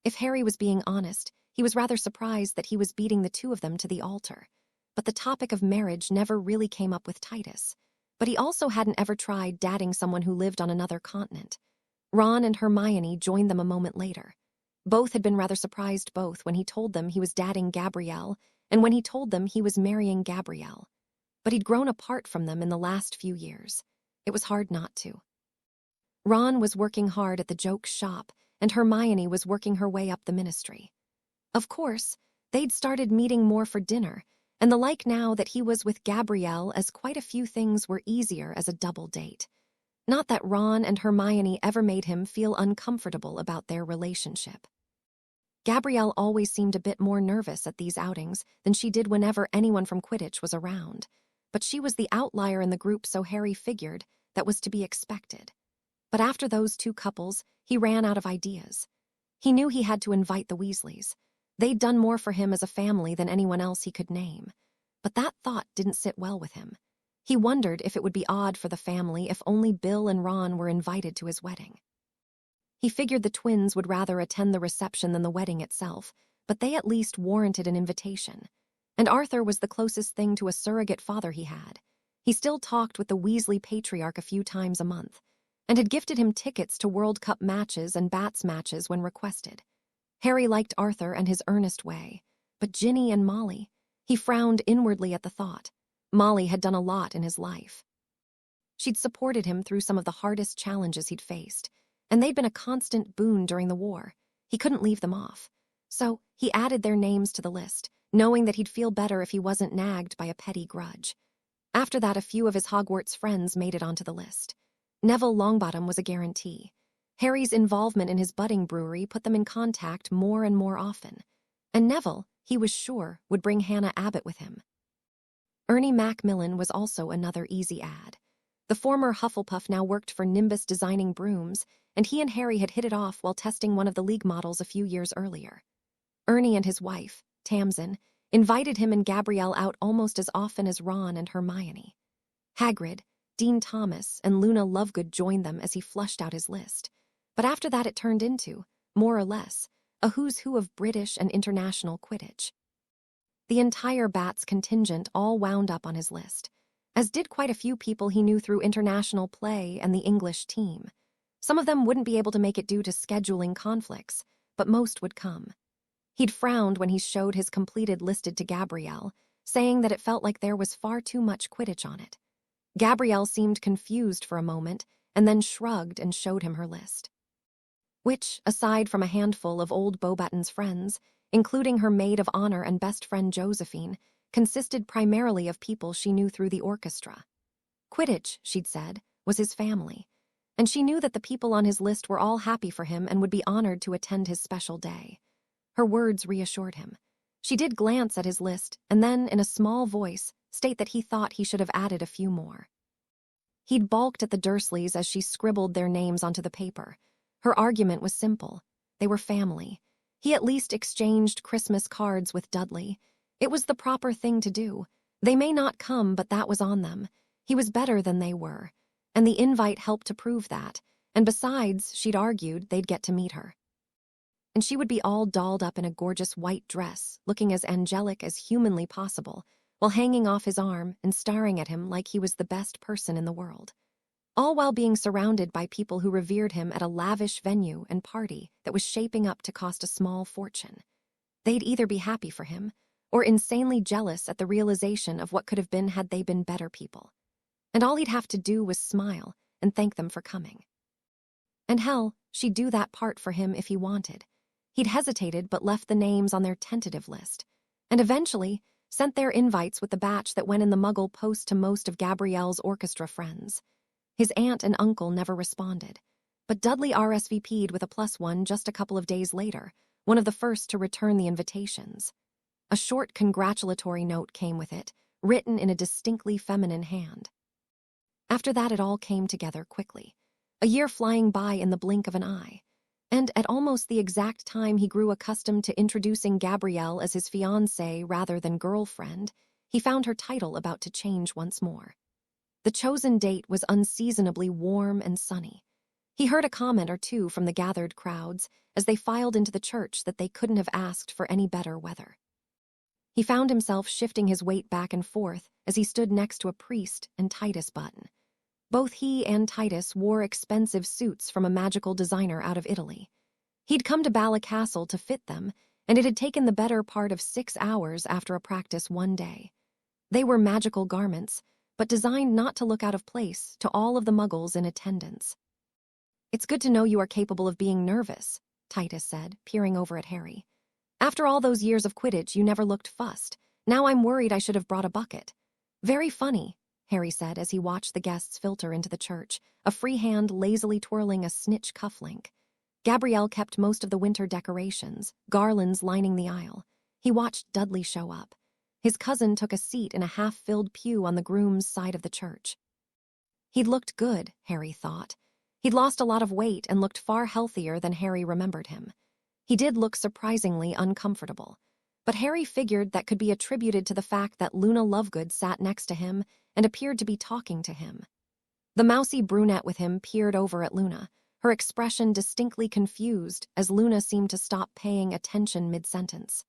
If Harry was being honest, he was rather surprised that he was beating the 2 of them to the altar. But the topic of marriage never really came up with Titus. But he also hadn't ever tried dating someone who lived on another continent. Ron and Hermione joined them a moment later. Both had been rather surprised both when he told them he was dating Gabrielle and when he told them he was marrying Gabrielle. But he'd grown apart from them in the last few years. It was hard not to. Ron was working hard at the joke shop, and Hermione was working her way up the ministry. Of course, they'd started meeting more for dinner, and the like now that he was with Gabrielle, as quite a few things were easier as a double date. Not that Ron and Hermione ever made him feel uncomfortable about their relationship. Gabrielle always seemed a bit more nervous at these outings than she did whenever anyone from Quidditch was around, but she was the outlier in the group, so Harry figured that was to be expected. But after those 2 couples, he ran out of ideas. He knew he had to invite the Weasleys. They'd done more for him as a family than anyone else he could name. But that thought didn't sit well with him. He wondered if it would be odd for the family if only Bill and Ron were invited to his wedding. He figured the twins would rather attend the reception than the wedding itself, but they at least warranted an invitation. And Arthur was the closest thing to a surrogate father he had. He still talked with the Weasley patriarch a few times a month. and had gifted him tickets to World Cup matches and bats matches when requested. Harry liked Arthur and his earnest way, but Ginny and Molly, he frowned inwardly at the thought. Molly had done a lot in his life. She'd supported him through some of the hardest challenges he'd faced, and they'd been a constant boon during the war. He couldn't leave them off. So he added their names to the list, knowing that he'd feel better if he wasn't nagged by a petty grudge. After that, a few of his Hogwarts friends made it onto the list. Neville Longbottom was a guarantee. Harry's involvement in his budding brewery put them in contact more and more often. And Neville, he was sure, would bring Hannah Abbott with him. Ernie Macmillan was also another easy add. The former Hufflepuff now worked for Nimbus designing brooms, and he and Harry had hit it off while testing one of the league models a few years earlier. Ernie and his wife, Tamsin, invited him and Gabrielle out almost as often as Ron and Hermione. Hagrid, Dean Thomas, and Luna Lovegood joined them as he flushed out his list. But after that it turned into, more or less, a who's who of British and international Quidditch. The entire Bats contingent all wound up on his list, as did quite a few people he knew through international play and the English team. Some of them wouldn't be able to make it due to scheduling conflicts, but most would come. He'd frowned when he showed his completed listed to Gabrielle, saying that it felt like there was far too much Quidditch on it. Gabrielle seemed confused for a moment, and then shrugged and showed him her list. Which, aside from a handful of old Beauxbaton's friends, including her maid of honor and best friend Josephine, consisted primarily of people she knew through the orchestra. Quidditch, she'd said, was his family, and she knew that the people on his list were all happy for him and would be honored to attend his special day. Her words reassured him. She did glance at his list and then, in a small voice, state that he thought he should have added a few more. He'd balked at the Dursleys as she scribbled their names onto the paper. Her argument was simple. They were family. He at least exchanged Christmas cards with Dudley. It was the proper thing to do. They may not come, but that was on them. He was better than they were, and the invite helped to prove that. And besides, she'd argued, they'd get to meet her. And she would be all dolled up in a gorgeous white dress, looking as angelic as humanly possible, while hanging off his arm and staring at him like he was the best person in the world. All while being surrounded by people who revered him at a lavish venue and party that was shaping up to cost a small fortune. They'd either be happy for him, or insanely jealous at the realization of what could have been had they been better people. And all he'd have to do was smile and thank them for coming. And hell, she'd do that part for him if he wanted. He'd hesitated but left the names on their tentative list, and eventually sent their invites with the batch that went in the Muggle post to most of Gabrielle's orchestra friends. His aunt and uncle never responded, but Dudley RSVP'd with a +1 just a couple of days later, one of the first to return the invitations. A short congratulatory note came with it, written in a distinctly feminine hand. After that, it all came together quickly, a year flying by in the blink of an eye. And at almost the exact time he grew accustomed to introducing Gabrielle as his fiancée rather than girlfriend, he found her title about to change once more. The chosen date was unseasonably warm and sunny. He heard a comment or two from the gathered crowds as they filed into the church that they couldn't have asked for any better weather. He found himself shifting his weight back and forth as he stood next to a priest and Titus Button. Both he and Titus wore expensive suits from a magical designer out of Italy. He'd come to Ballycastle to fit them, and it had taken the better part of 6 hours after a practice one day. They were magical garments, but designed not to look out of place to all of the Muggles in attendance. "It's good to know you are capable of being nervous," Titus said, peering over at Harry. "After all those years of Quidditch, you never looked fussed. Now I'm worried I should have brought a bucket." "Very funny," Harry said as he watched the guests filter into the church, a free hand lazily twirling a snitch cufflink. Gabrielle kept most of the winter decorations, garlands lining the aisle. He watched Dudley show up. His cousin took a seat in a half-filled pew on the groom's side of the church. He'd looked good, Harry thought. He'd lost a lot of weight and looked far healthier than Harry remembered him. He did look surprisingly uncomfortable, but Harry figured that could be attributed to the fact that Luna Lovegood sat next to him and appeared to be talking to him. The mousy brunette with him peered over at Luna, her expression distinctly confused as Luna seemed to stop paying attention mid-sentence.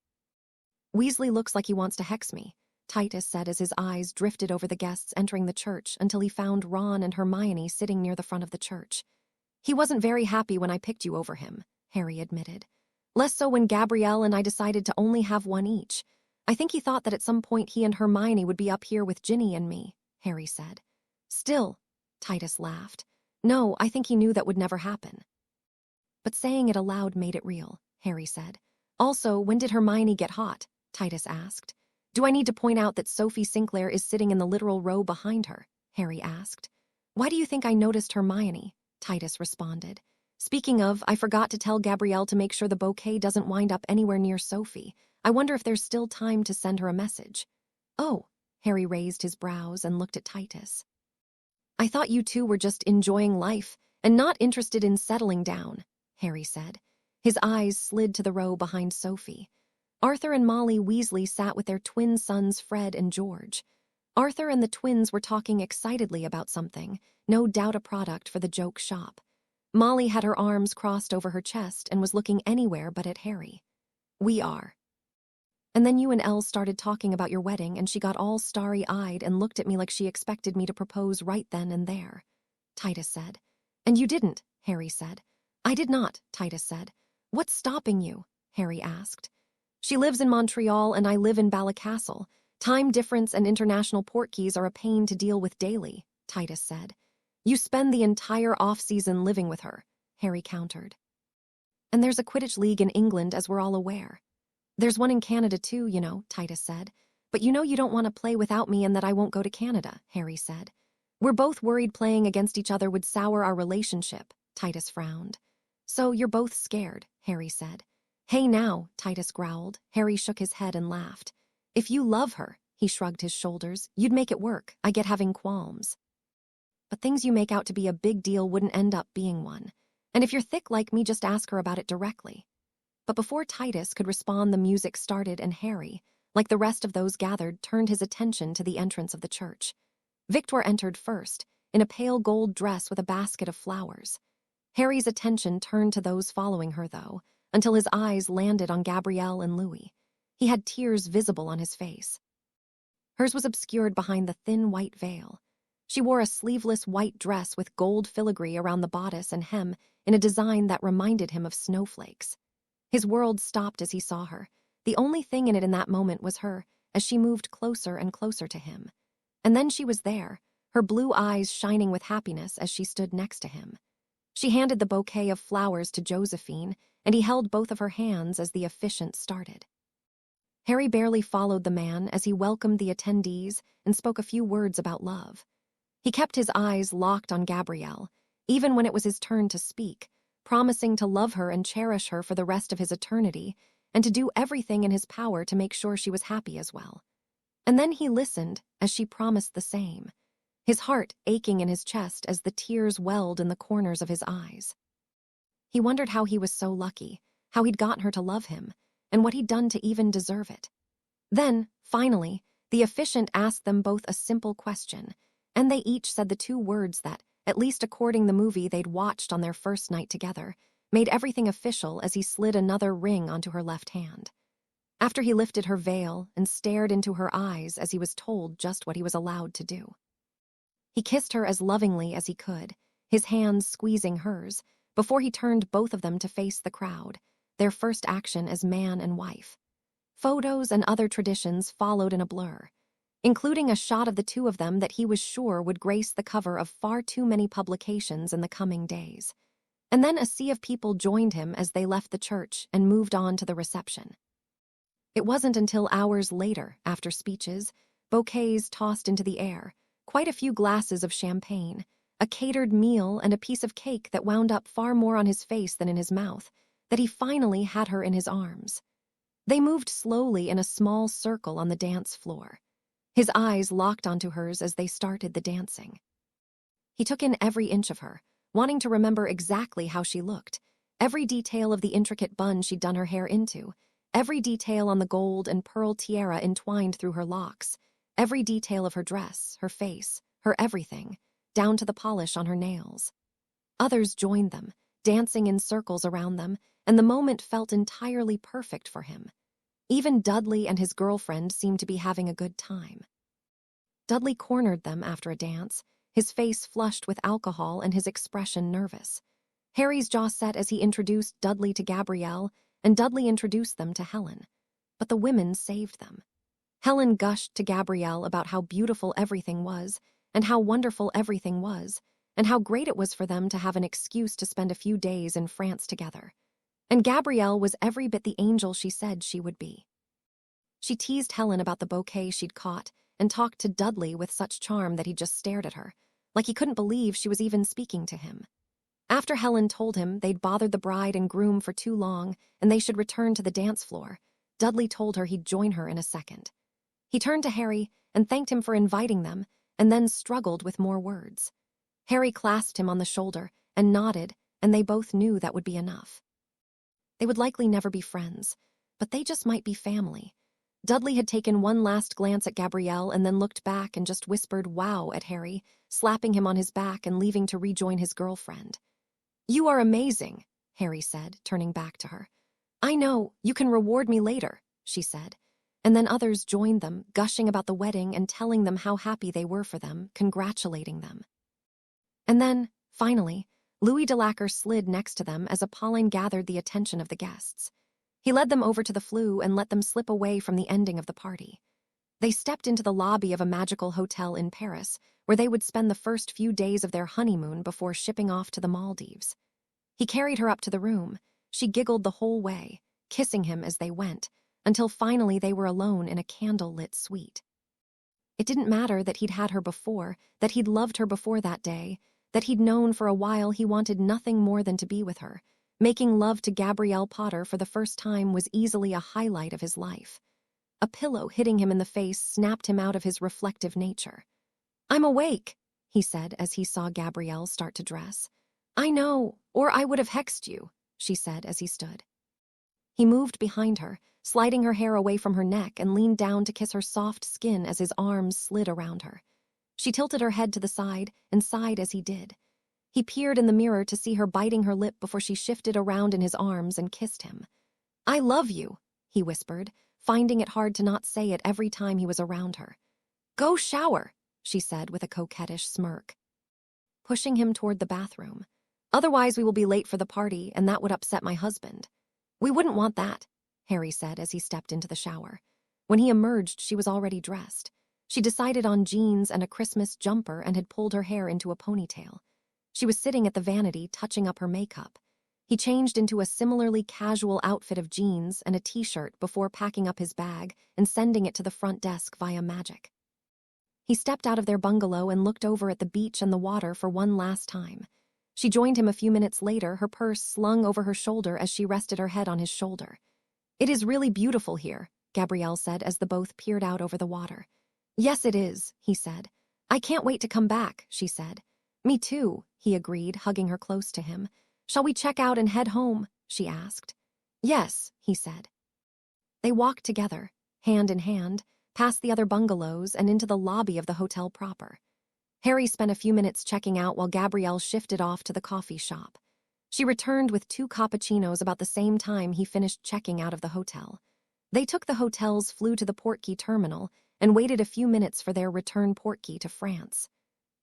"Weasley looks like he wants to hex me. Titus said as his eyes drifted over the guests entering the church until he found Ron and Hermione sitting near the front of the church. He wasn't very happy when I picked you over him, Harry admitted. Less so when Gabrielle and I decided to only have one each. I think he thought that at some point he and Hermione would be up here with Ginny and me, Harry said. Still, Titus laughed. No, I think he knew that would never happen. But saying it aloud made it real, Harry said. Also, when did Hermione get hot? Titus asked. Do I need to point out that Sophie Sinclair is sitting in the literal row behind her? Harry asked. Why do you think I noticed Hermione? Titus responded. Speaking of, I forgot to tell Gabrielle to make sure the bouquet doesn't wind up anywhere near Sophie. I wonder if there's still time to send her a message. Oh, Harry raised his brows and looked at Titus. I thought you two were just enjoying life and not interested in settling down, Harry said. His eyes slid to the row behind Sophie. Arthur and Molly Weasley sat with their twin sons Fred and George. Arthur and the twins were talking excitedly about something, no doubt a product for the joke shop. Molly had her arms crossed over her chest and was looking anywhere but at Harry. We are. And then you and Elle started talking about your wedding and she got all starry-eyed and looked at me like she expected me to propose right then and there, Titus said. And you didn't, Harry said. I did not, Titus said. What's stopping you? Harry asked. She lives in Montreal and I live in Ballycastle. Time difference and international portkeys are a pain to deal with daily, Titus said. You spend the entire off-season living with her, Harry countered. And there's a Quidditch league in England, as we're all aware. There's one in Canada too, you know, Titus said. But you know you don't want to play without me and that I won't go to Canada, Harry said. We're both worried playing against each other would sour our relationship, Titus frowned. So you're both scared, Harry said. Hey now, Titus growled. Harry shook his head and laughed. If you love her, he shrugged his shoulders, you'd make it work. I get having qualms. But things you make out to be a big deal wouldn't end up being one. And if you're thick like me, just ask her about it directly. But before Titus could respond, the music started and Harry, like the rest of those gathered, turned his attention to the entrance of the church. Victor entered first, in a pale gold dress with a basket of flowers. Harry's attention turned to those following her, though, until his eyes landed on Gabrielle and Louis. He had tears visible on his face. Hers was obscured behind the thin white veil. She wore a sleeveless white dress with gold filigree around the bodice and hem in a design that reminded him of snowflakes. His world stopped as he saw her. The only thing in it in that moment was her, as she moved closer and closer to him. And then she was there, her blue eyes shining with happiness as she stood next to him. She handed the bouquet of flowers to Josephine, and he held both of her hands as the officiant started. Harry barely followed the man as he welcomed the attendees and spoke a few words about love. He kept his eyes locked on Gabrielle, even when it was his turn to speak, promising to love her and cherish her for the rest of his eternity, and to do everything in his power to make sure she was happy as well. And then he listened as she promised the same, his heart aching in his chest as the tears welled in the corners of his eyes. He wondered how he was so lucky, how he'd gotten her to love him, and what he'd done to even deserve it. Then, finally, the officiant asked them both a simple question, and they each said the two words that, at least according to the movie they'd watched on their first night together, made everything official as he slid another ring onto her left hand. After he lifted her veil and stared into her eyes as he was told just what he was allowed to do. He kissed her as lovingly as he could, his hands squeezing hers, before he turned both of them to face the crowd, their first action as man and wife. Photos and other traditions followed in a blur, including a shot of the two of them that he was sure would grace the cover of far too many publications in the coming days. And then a sea of people joined him as they left the church and moved on to the reception. It wasn't until hours later, after speeches, bouquets tossed into the air, quite a few glasses of champagne, a catered meal and a piece of cake that wound up far more on his face than in his mouth, that he finally had her in his arms. They moved slowly in a small circle on the dance floor. His eyes locked onto hers as they started the dancing. He took in every inch of her, wanting to remember exactly how she looked, every detail of the intricate bun she'd done her hair into, every detail on the gold and pearl tiara entwined through her locks, every detail of her dress, her face, her everything, down to the polish on her nails. Others joined them, dancing in circles around them, and the moment felt entirely perfect for him. Even Dudley and his girlfriend seemed to be having a good time. Dudley cornered them after a dance, his face flushed with alcohol and his expression nervous. Harry's jaw set as he introduced Dudley to Gabrielle, and Dudley introduced them to Helen. But the women saved them. Helen gushed to Gabrielle about how beautiful everything was, and how wonderful everything was, and how great it was for them to have an excuse to spend a few days in France together. And Gabrielle was every bit the angel she said she would be. She teased Helen about the bouquet she'd caught, and talked to Dudley with such charm that he just stared at her, like he couldn't believe she was even speaking to him. After Helen told him they'd bothered the bride and groom for too long and they should return to the dance floor, Dudley told her he'd join her in a second. He turned to Harry and thanked him for inviting them, and then struggled with more words. Harry clasped him on the shoulder and nodded, and they both knew that would be enough. They would likely never be friends, but they just might be family. Dudley had taken one last glance at Gabrielle and then looked back and just whispered "wow" at Harry, slapping him on his back and leaving to rejoin his girlfriend. "You are amazing," Harry said, turning back to her. "I know, you can reward me later," she said. And then others joined them, gushing about the wedding and telling them how happy they were for them, congratulating them. And then, finally, Louis Delacour slid next to them as Apolline gathered the attention of the guests. He led them over to the flue and let them slip away from the ending of the party. They stepped into the lobby of a magical hotel in Paris, where they would spend the first few days of their honeymoon before shipping off to the Maldives. He carried her up to the room. She giggled the whole way, kissing him as they went, until finally they were alone in a candle-lit suite. It didn't matter that he'd had her before, that he'd loved her before that day, that he'd known for a while he wanted nothing more than to be with her. Making love to Gabrielle Potter for the first time was easily a highlight of his life. A pillow hitting him in the face snapped him out of his reflective nature. "I'm awake," he said as he saw Gabrielle start to dress. "I know, or I would have hexed you," she said as he stood. He moved behind her, sliding her hair away from her neck, and leaned down to kiss her soft skin as his arms slid around her. She tilted her head to the side and sighed as he did. He peered in the mirror to see her biting her lip before she shifted around in his arms and kissed him. "I love you," he whispered, finding it hard to not say it every time he was around her. "Go shower," she said with a coquettish smirk, pushing him toward the bathroom. "Otherwise we will be late for the party, and that would upset my husband." "We wouldn't want that," Harry said as he stepped into the shower. When he emerged, she was already dressed. She decided on jeans and a Christmas jumper and had pulled her hair into a ponytail. She was sitting at the vanity, touching up her makeup. He changed into a similarly casual outfit of jeans and a t-shirt before packing up his bag and sending it to the front desk via magic. He stepped out of their bungalow and looked over at the beach and the water for one last time. She joined him a few minutes later, her purse slung over her shoulder as she rested her head on his shoulder. "It is really beautiful here," Gabrielle said as the both peered out over the water. "Yes, it is," he said. "I can't wait to come back," she said. "Me too," he agreed, hugging her close to him. "Shall we check out and head home?" she asked. "Yes," he said. They walked together, hand in hand, past the other bungalows and into the lobby of the hotel proper. Harry spent a few minutes checking out while Gabrielle shifted off to the coffee shop. She returned with 2 cappuccinos about the same time he finished checking out of the hotel. They took the hotel's flew to the Portkey terminal and waited a few minutes for their return Portkey to France.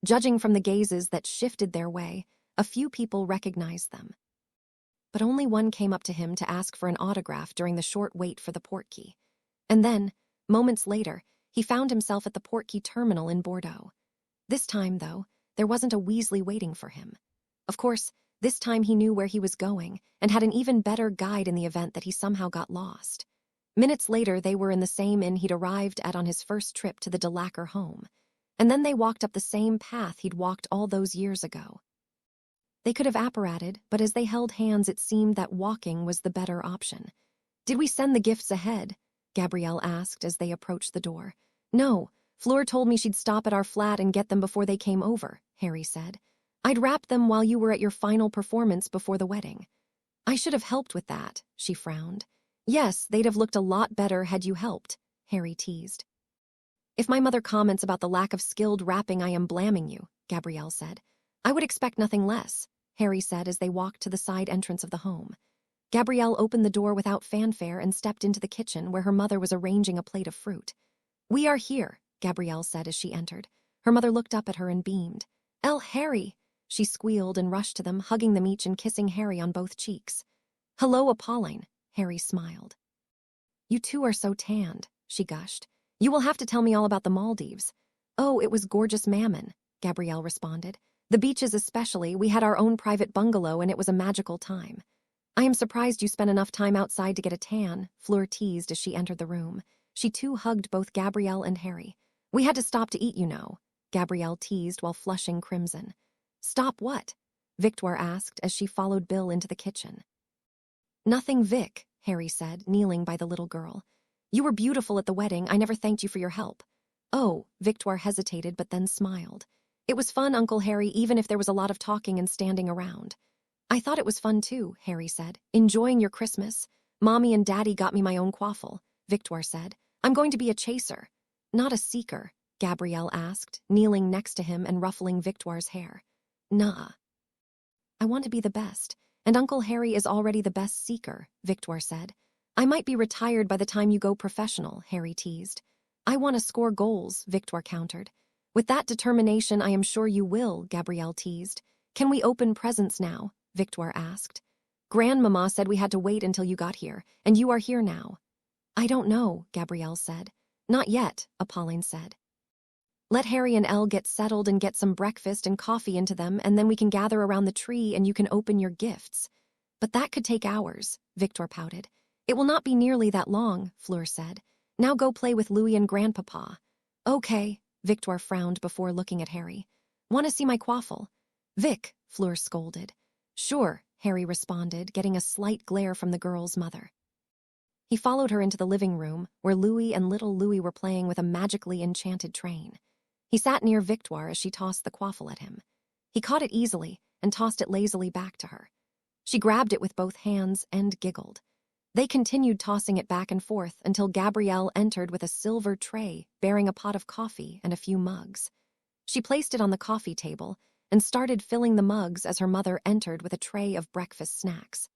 Judging from the gazes that shifted their way, a few people recognized them. But only one came up to him to ask for an autograph during the short wait for the Portkey. And then, moments later, he found himself at the Portkey terminal in Bordeaux. This time, though, there wasn't a Weasley waiting for him. Of course, this time he knew where he was going and had an even better guide in the event that he somehow got lost. Minutes later, they were in the same inn he'd arrived at on his first trip to the Delacour home. And then they walked up the same path he'd walked all those years ago. They could have apparated, but as they held hands it seemed that walking was the better option. "Did we send the gifts ahead?" Gabrielle asked as they approached the door. "No, Fleur told me she'd stop at our flat and get them before they came over," Harry said. "I'd wrap them while you were at your final performance before the wedding." "I should have helped with that," she frowned. "Yes, they'd have looked a lot better had you helped," Harry teased. "If my mother comments about the lack of skilled wrapping, I am blaming you," Gabrielle said. "I would expect nothing less," Harry said as they walked to the side entrance of the home. Gabrielle opened the door without fanfare and stepped into the kitchen where her mother was arranging a plate of fruit. "We are here," Gabrielle said as she entered. Her mother looked up at her and beamed. Harry!" She squealed and rushed to them, hugging them each and kissing Harry on both cheeks. "Hello, Apolline," Harry smiled. "You two are so tanned," she gushed. "You will have to tell me all about the Maldives." "Oh, it was gorgeous, Mammon," Gabrielle responded. "The beaches especially, we had our own private bungalow and it was a magical time." "I am surprised you spent enough time outside to get a tan," Fleur teased as she entered the room. She too hugged both Gabrielle and Harry. "We had to stop to eat, you know," Gabrielle teased while flushing crimson. "Stop what?" Victoire asked as she followed Bill into the kitchen. "Nothing, Vic," Harry said, kneeling by the little girl. "You were beautiful at the wedding. I never thanked you for your help." "Oh," Victoire hesitated but then smiled. "It was fun, Uncle Harry, even if there was a lot of talking and standing around." "I thought it was fun too," Harry said. "Enjoying your Christmas. Mommy and Daddy got me my own quaffle," Victoire said. "I'm going to be a chaser." "Not a seeker?" Gabrielle asked, kneeling next to him and ruffling Victoire's hair. "Nah. I want to be the best, and Uncle Harry is already the best seeker," Victoire said. "I might be retired by the time you go professional," Harry teased. "I want to score goals," Victoire countered. "With that determination, I am sure you will," Gabrielle teased. "Can we open presents now?" Victoire asked. "Grandmama said we had to wait until you got here, and you are here now." "I don't know," Gabrielle said. "Not yet," Apolline said. "Let Harry and Elle get settled and get some breakfast and coffee into them, and then we can gather around the tree and you can open your gifts." "But that could take hours," Victoire pouted. "It will not be nearly that long," Fleur said. "Now go play with Louis and Grandpapa." "Okay," Victoire frowned before looking at Harry. "Want to see my quaffle?" "Vic," Fleur scolded. "Sure," Harry responded, getting a slight glare from the girl's mother. He followed her into the living room, where Louis and little Louis were playing with a magically enchanted train. He sat near Victoire as she tossed the quaffle at him. He caught it easily and tossed it lazily back to her. She grabbed it with both hands and giggled. They continued tossing it back and forth until Gabrielle entered with a silver tray bearing a pot of coffee and a few mugs. She placed it on the coffee table and started filling the mugs as her mother entered with a tray of breakfast snacks.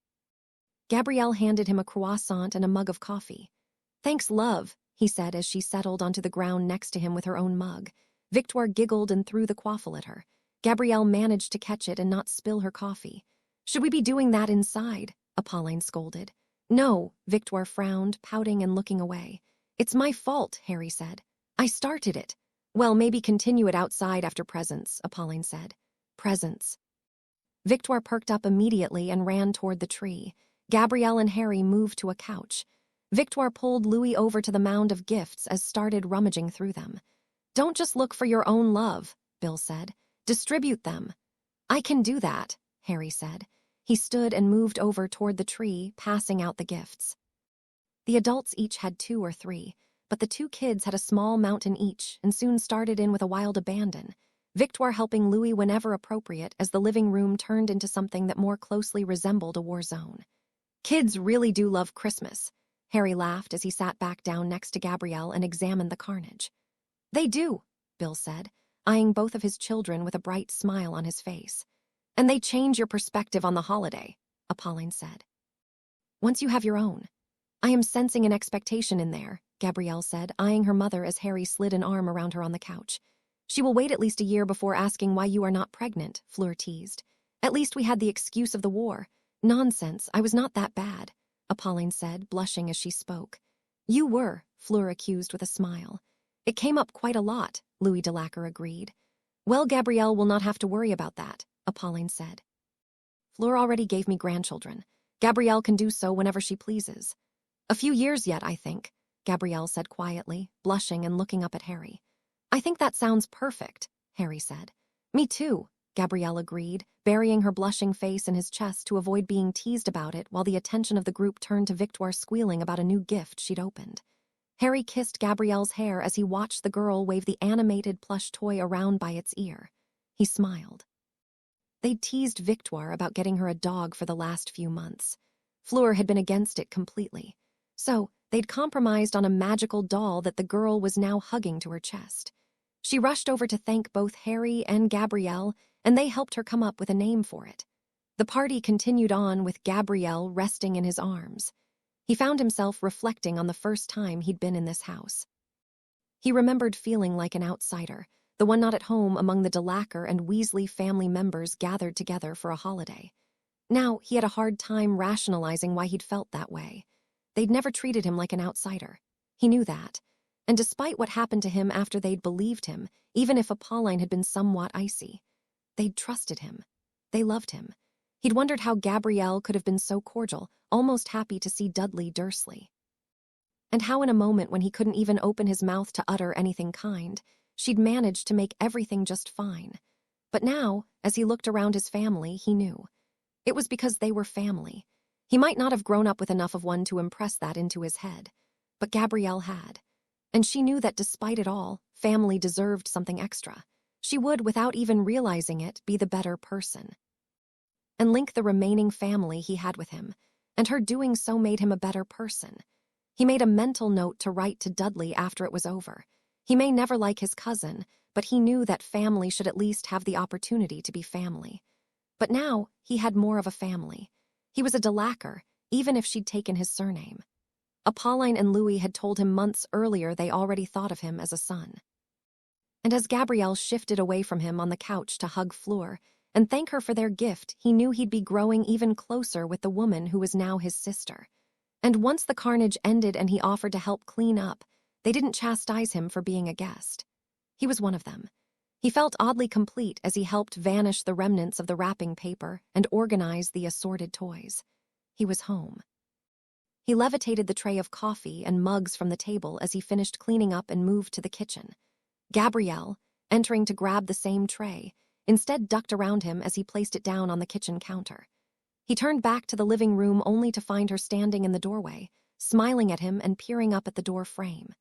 Gabrielle handed him a croissant and a mug of coffee. "Thanks, love," he said as she settled onto the ground next to him with her own mug. Victoire giggled and threw the quaffle at her. Gabrielle managed to catch it and not spill her coffee. "Should we be doing that inside?" Apolline scolded. "No," Victoire frowned, pouting and looking away. "It's my fault," Harry said. "I started it." "Well, maybe continue it outside after presents," Apolline said. "Presents." Victoire perked up immediately and ran toward the tree. Gabrielle and Harry moved to a couch. Victoire pulled Louis over to the mound of gifts as started rummaging through them. "Don't just look for your own love," Bill said. "Distribute them." "I can do that," Harry said. He stood and moved over toward the tree, passing out the gifts. The adults each had 2 or 3, but the 2 kids had a small mountain each and soon started in with a wild abandon, Victoire helping Louis whenever appropriate as the living room turned into something that more closely resembled a war zone. "Kids really do love Christmas," Harry laughed as he sat back down next to Gabrielle and examined the carnage. "They do," Bill said, eyeing both of his children with a bright smile on his face. "And they change your perspective on the holiday," Apolline said. "Once you have your own." "I am sensing an expectation in there," Gabrielle said, eyeing her mother as Harry slid an arm around her on the couch. "She will wait at least a year before asking why you are not pregnant," Fleur teased. "At least we had the excuse of the war." "Nonsense, I was not that bad," Apolline said, blushing as she spoke. "You were," Fleur accused with a smile. "It came up quite a lot," Louis Delacour agreed. "Well, Gabrielle will not have to worry about that," Apolline said. "Fleur already gave me grandchildren. Gabrielle can do so whenever she pleases." "A few years yet, I think," Gabrielle said quietly, blushing and looking up at Harry. "I think that sounds perfect," Harry said. "Me too," Gabrielle agreed, burying her blushing face in his chest to avoid being teased about it while the attention of the group turned to Victoire squealing about a new gift she'd opened. Harry kissed Gabrielle's hair as he watched the girl wave the animated plush toy around by its ear. He smiled. They'd teased Victoire about getting her a dog for the last few months. Fleur had been against it completely. So, they'd compromised on a magical doll that the girl was now hugging to her chest. She rushed over to thank both Harry and Gabrielle, and they helped her come up with a name for it. The party continued on with Gabrielle resting in his arms. He found himself reflecting on the first time he'd been in this house. He remembered feeling like an outsider, the one not at home among the Delacour and Weasley family members gathered together for a holiday. Now, he had a hard time rationalizing why he'd felt that way. They'd never treated him like an outsider. He knew that. And despite what happened to him after they'd believed him, even if Apolline had been somewhat icy, they'd trusted him. They loved him. He'd wondered how Gabrielle could have been so cordial, almost happy to see Dudley Dursley. And how in a moment when he couldn't even open his mouth to utter anything kind, she'd managed to make everything just fine. But now, as he looked around his family, he knew. It was because they were family. He might not have grown up with enough of one to impress that into his head, but Gabrielle had. And she knew that despite it all, family deserved something extra. She would, without even realizing it, be the better person. And link the remaining family he had with him, and her doing so made him a better person. He made a mental note to write to Dudley after it was over. He may never like his cousin, but he knew that family should at least have the opportunity to be family. But now, he had more of a family. He was a Delacour, even if she'd taken his surname. Apolline and Louis had told him months earlier they already thought of him as a son. And as Gabrielle shifted away from him on the couch to hug Fleur and thank her for their gift, he knew he'd be growing even closer with the woman who was now his sister. And once the carnage ended and he offered to help clean up, they didn't chastise him for being a guest. He was one of them. He felt oddly complete as he helped vanish the remnants of the wrapping paper and organize the assorted toys. He was home. He levitated the tray of coffee and mugs from the table as he finished cleaning up and moved to the kitchen. Gabrielle, entering to grab the same tray, instead ducked around him as he placed it down on the kitchen counter. He turned back to the living room only to find her standing in the doorway, smiling at him and peering up at the door frame.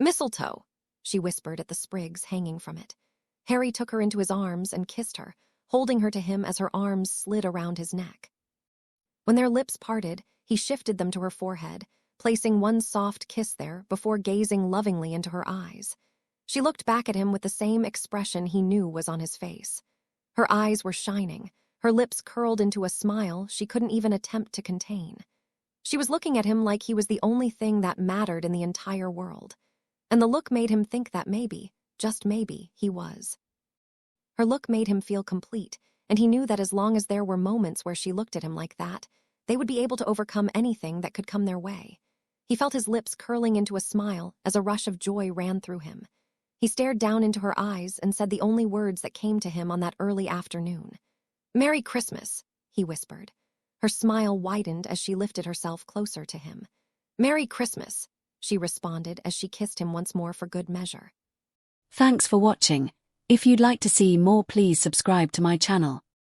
"Mistletoe," she whispered at the sprigs hanging from it. Harry took her into his arms and kissed her, holding her to him as her arms slid around his neck. When their lips parted, he shifted them to her forehead, placing one soft kiss there before gazing lovingly into her eyes. She looked back at him with the same expression he knew was on his face. Her eyes were shining, her lips curled into a smile she couldn't even attempt to contain. She was looking at him like he was the only thing that mattered in the entire world. And the look made him think that maybe, just maybe, he was. Her look made him feel complete, and he knew that as long as there were moments where she looked at him like that, they would be able to overcome anything that could come their way. He felt his lips curling into a smile as a rush of joy ran through him. He stared down into her eyes and said the only words that came to him on that early afternoon. "Merry Christmas," he whispered. Her smile widened as she lifted herself closer to him. "Merry Christmas," she responded as she kissed him once more for good measure. Thanks for watching. If you'd like to see more, please subscribe to my channel.